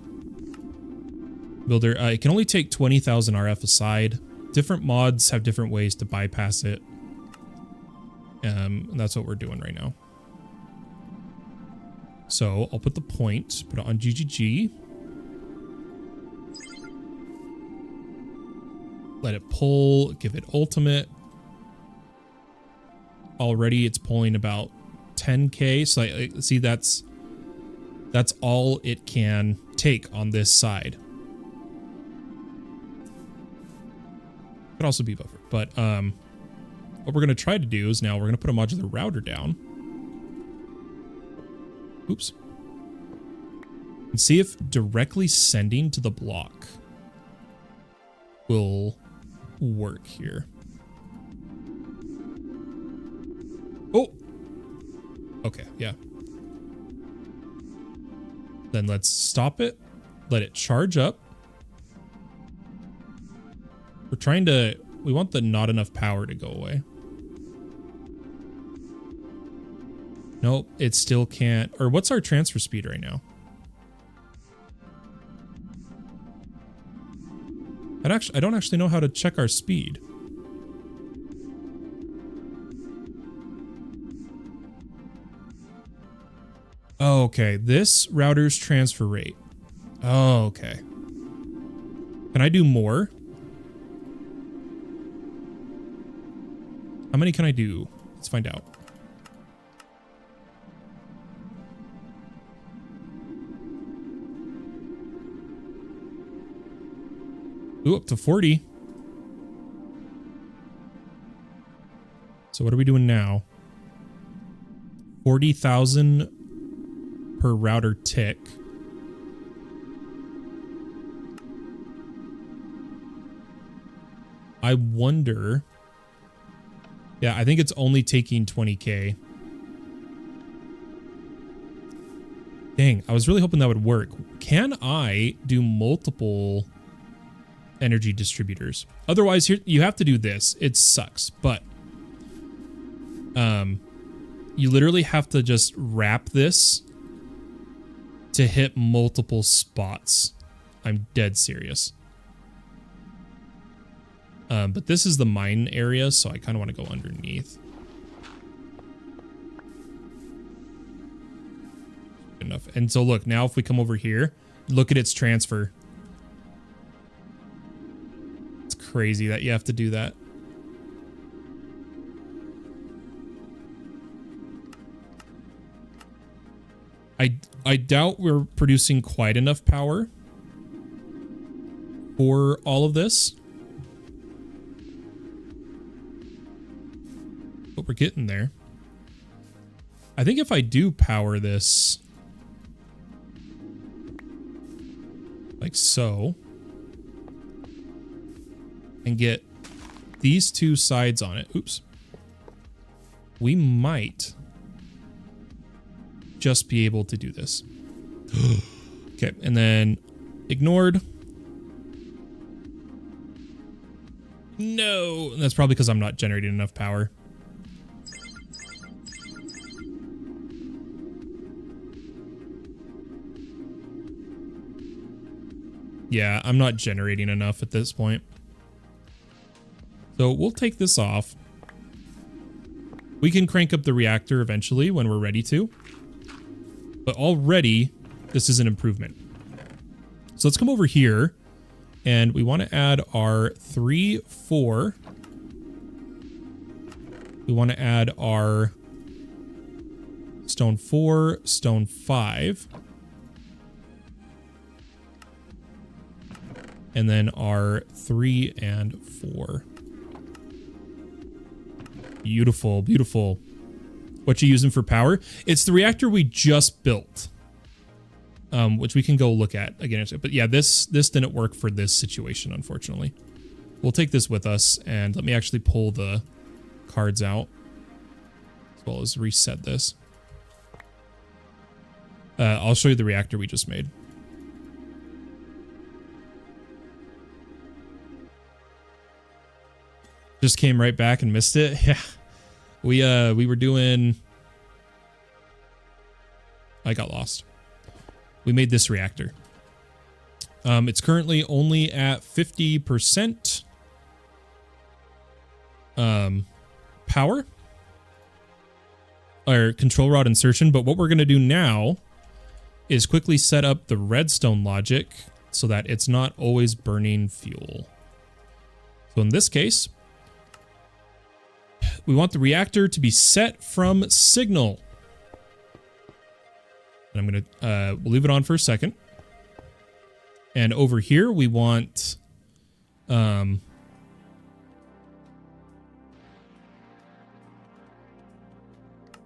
[SPEAKER 1] Builder, it can only take 20,000 RF aside. Different mods have different ways to bypass it. And that's what we're doing right now. So I'll put the point, put it on GGG. Let it pull, give it ultimate. Already it's pulling about 10K. So I see that's all it can take on this side. Could also be buffer, but what we're going to try to do is now we're going to put a modular router down. Oops. And see if directly sending to the block will work here. Oh, okay, yeah. Then let's stop it, let it charge up. We're trying to, we want the not enough power to go away. Nope, it still can't. Or what's our transfer speed right now? I don't actually know how to check our speed. Oh, okay. This router's transfer rate. Oh, okay. Can I do more? How many can I do? Let's find out. Ooh, up to 40. So what are we doing now? 40,000 per router tick. I wonder. Yeah, I think it's only taking 20K. Dang, I was really hoping that would work. Can I do multiple energy distributors? Otherwise, here you have to do this. It sucks, but you literally have to just wrap this to hit multiple spots. I'm dead serious. But this is the mine area, so I kind of want to go underneath. Good enough. And so look, now if we come over here, look at its transfer. It's crazy that you have to do that. I doubt we're producing quite enough power for all of this. But we're getting there. I think if I do power this like so and get these two sides on it, oops, we might just be able to do this. Okay, and then ignored. No, that's probably because I'm not generating enough power. Yeah, I'm not generating enough at this point. So we'll take this off. We can crank up the reactor eventually when we're ready to. But already, this is an improvement. So let's come over here. And we want to add our 3, 4. We want to add our stone 4, stone 5. And then our 3 and 4. Beautiful, beautiful. What you using for power? It's the reactor we just built. Which we can go look at again. But yeah, this didn't work for this situation, unfortunately. We'll take this with us, and let me actually pull the cards out. As well as reset this. I'll show you the reactor we just made. Just came right back and missed it. Yeah. We were doing... I got lost. We made this reactor. It's currently only at 50% power. Or control rod insertion. But what we're going to do now is quickly set up the redstone logic so that it's not always burning fuel. So in this case... we want the reactor to be set from signal. And I'm going to we'll leave it on for a second. And over here, we want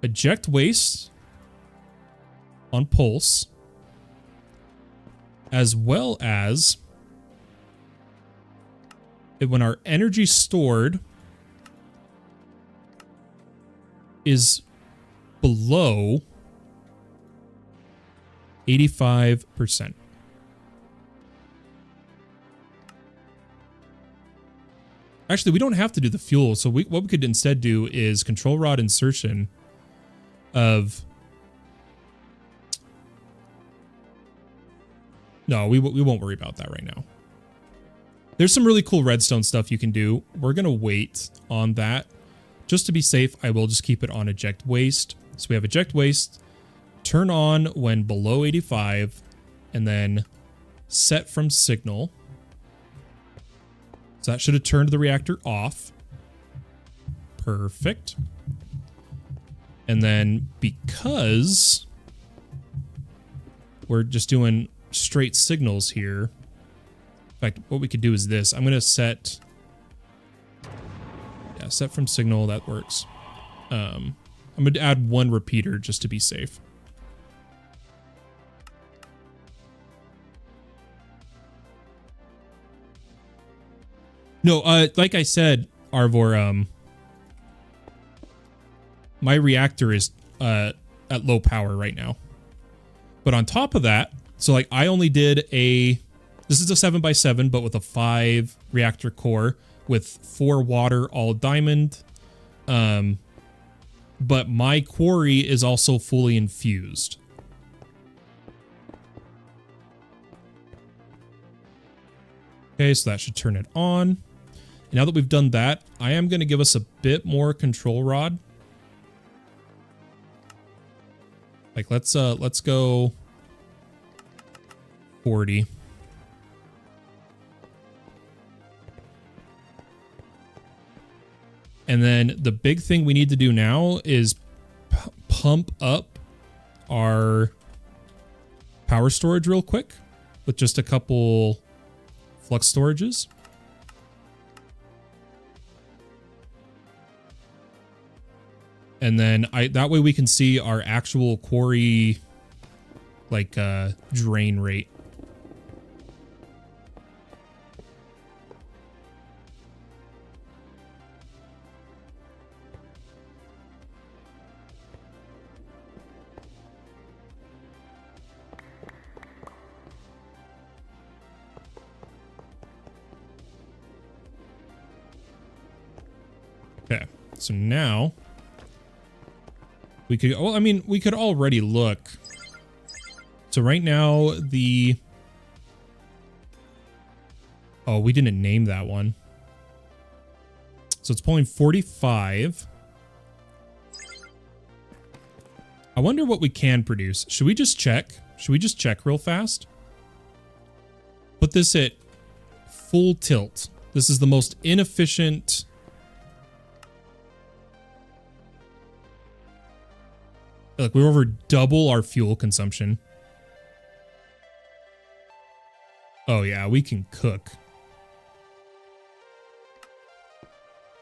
[SPEAKER 1] eject waste on pulse, as well as when our energy stored is below 85%. Actually, we don't have to do the fuel. So what we could instead do is control rod insertion of... No, we won't worry about that right now. There's some really cool redstone stuff you can do. We're going to wait on that. Just to be safe, I will just keep it on eject waste. So we have eject waste, turn on when below 85, and then set from signal. So that should have turned the reactor off. Perfect. And then because we're just doing straight signals here, in fact, what we could do is this. I'm going to set... Yeah, set from signal. That works. I'm going to add one repeater just to be safe. No, like I said, Arvor, my reactor is at low power right now. But on top of that, so like I only did this is a 7x7, but with a 5 reactor core with 4 water, all diamond. But my quarry is also fully infused. Okay, so that should turn it on. And now that we've done that, I am going to give us a bit more control rod. Like let's go 40. And then the big thing we need to do now is pump up our power storage real quick with just a couple flux storages. And then that way we can see our actual quarry like drain rate. Okay, so now we could, well, I mean, we could already look. So right now oh, we didn't name that one. So it's pulling 45. I wonder what we can produce. Should we just check? Should we just check real fast? Put this at full tilt. This is the most inefficient... Like, we're over double our fuel consumption. Oh, yeah, we can cook.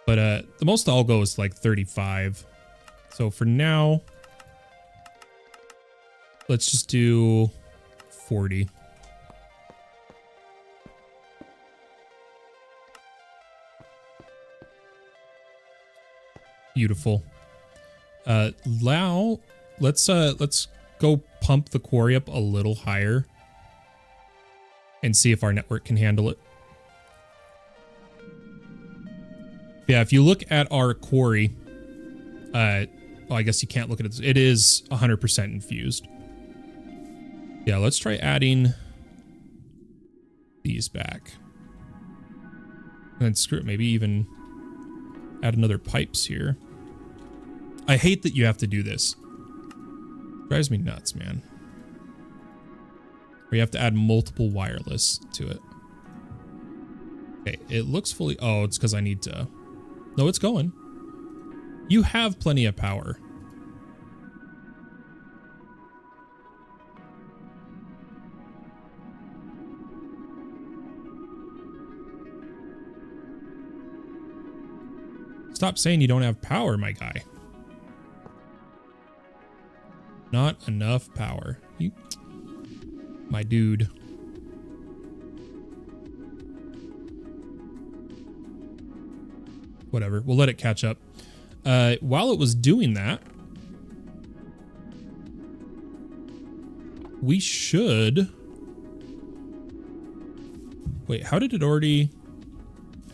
[SPEAKER 1] But the most I'll go is like 35. So for now, let's just do 40. Beautiful. Now... Let's go pump the quarry up a little higher and see if our network can handle it. Yeah, if you look at our quarry, well, I guess you can't look at it. It is 100% infused. Yeah, let's try adding these back. And then screw it, maybe even add another pipes here. I hate that you have to do this. Drives me nuts, man. Or you have to add multiple wireless to it. Okay, it looks fully... Oh, it's because I need to... No, it's going. You have plenty of power. Stop saying you don't have power, my guy. Not enough power. You, my dude. Whatever. We'll let it catch up. While it was doing that, we should... Wait, how did it already...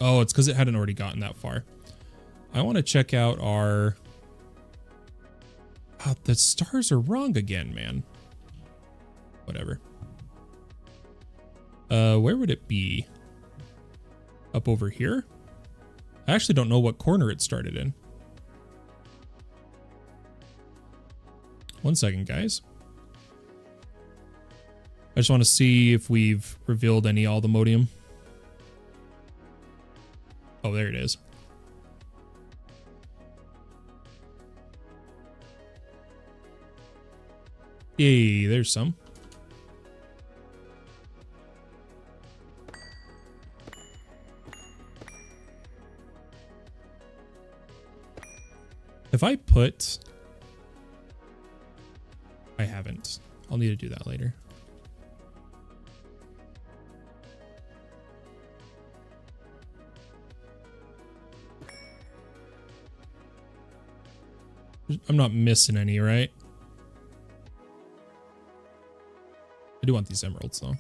[SPEAKER 1] Oh, it's because it hadn't already gotten that far. I want to check out our... Oh, the stars are wrong again, man. Whatever. Where would it be? Up over here? I actually don't know what corner it started in. One second, guys. I just want to see if we've revealed any aldemodium. Oh, there it is. Yay, there's some. If I put... I haven't. I'll need to do that later. I'm not missing any, right? I do want these emeralds, though.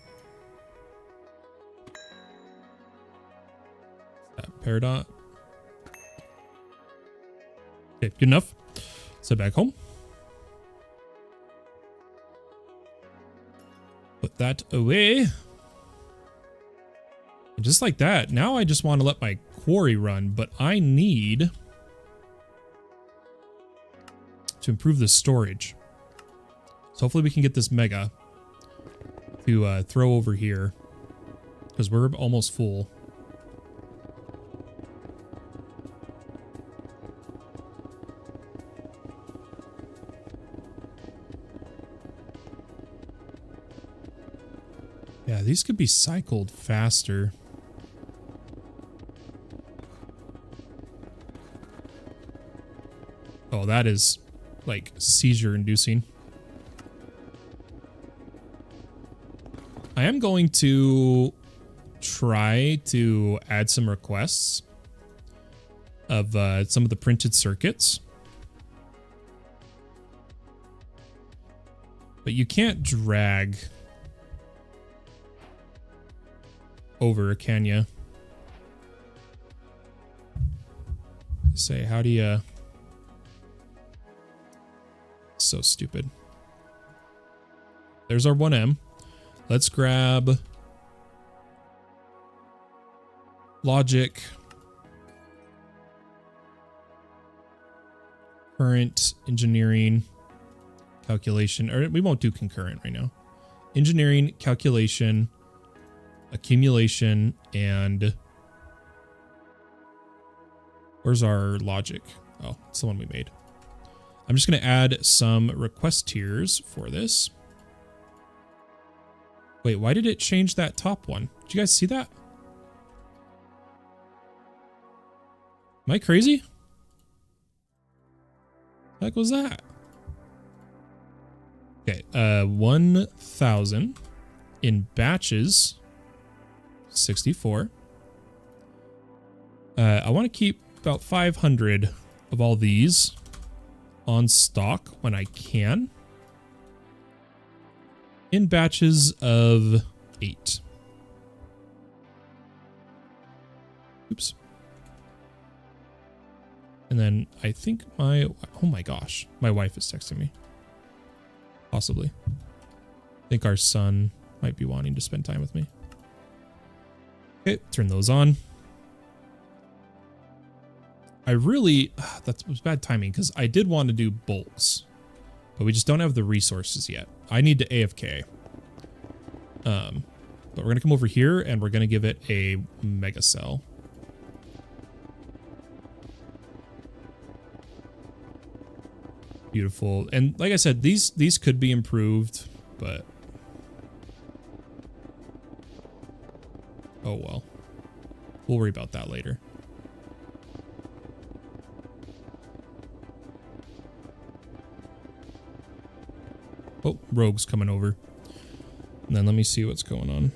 [SPEAKER 1] That peridot. Okay, good enough. Let's head back home. Put that away. And just like that, now I just want to let my quarry run, but I need to improve the storage. So hopefully we can get this mega to throw over here, because we're almost full. Yeah, these could be cycled faster. Oh, that is like seizure inducing. I am going to try to add some requests of some of the printed circuits. But you can't drag over, can you? Say, how do you... So stupid. There's our 1M. Let's grab logic, current, engineering, calculation, or we won't do concurrent right now. Engineering, calculation, accumulation, and where's our logic? Oh, it's the one we made. I'm just going to add some request tiers for this. Wait, why did it change that top one? Did you guys see that? Am I crazy? What the heck was that? Okay, 1,000 in batches, 64. I want to keep about 500 of all these on stock when I can. In batches of 8. Oops. And then I think my... Oh my gosh. My wife is texting me. Possibly. I think our son might be wanting to spend time with me. Okay, turn those on. I really... That was bad timing because I did want to do bulks. But we just don't have the resources yet. I need to AFK. But we're going to come over here and we're going to give it a mega cell. Beautiful. And like I said, these could be improved, but... Oh well. We'll worry about that later. Oh, Rogue's coming over. And then let me see what's going on.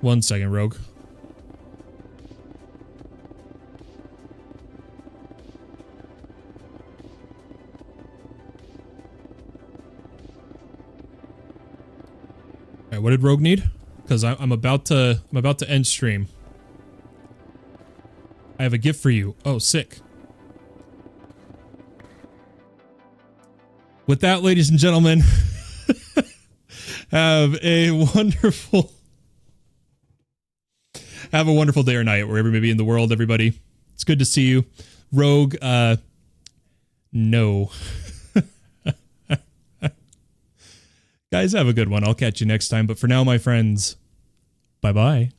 [SPEAKER 1] One second, Rogue. Alright, what did Rogue need? because I'm about to end stream. I have a gift for you. Oh, sick. With that, ladies and gentlemen, have a wonderful day or night wherever you may be in the world, everybody. It's good to see you. Rogue, no. Guys, have a good one. I'll catch you next time. But for now, my friends, bye-bye.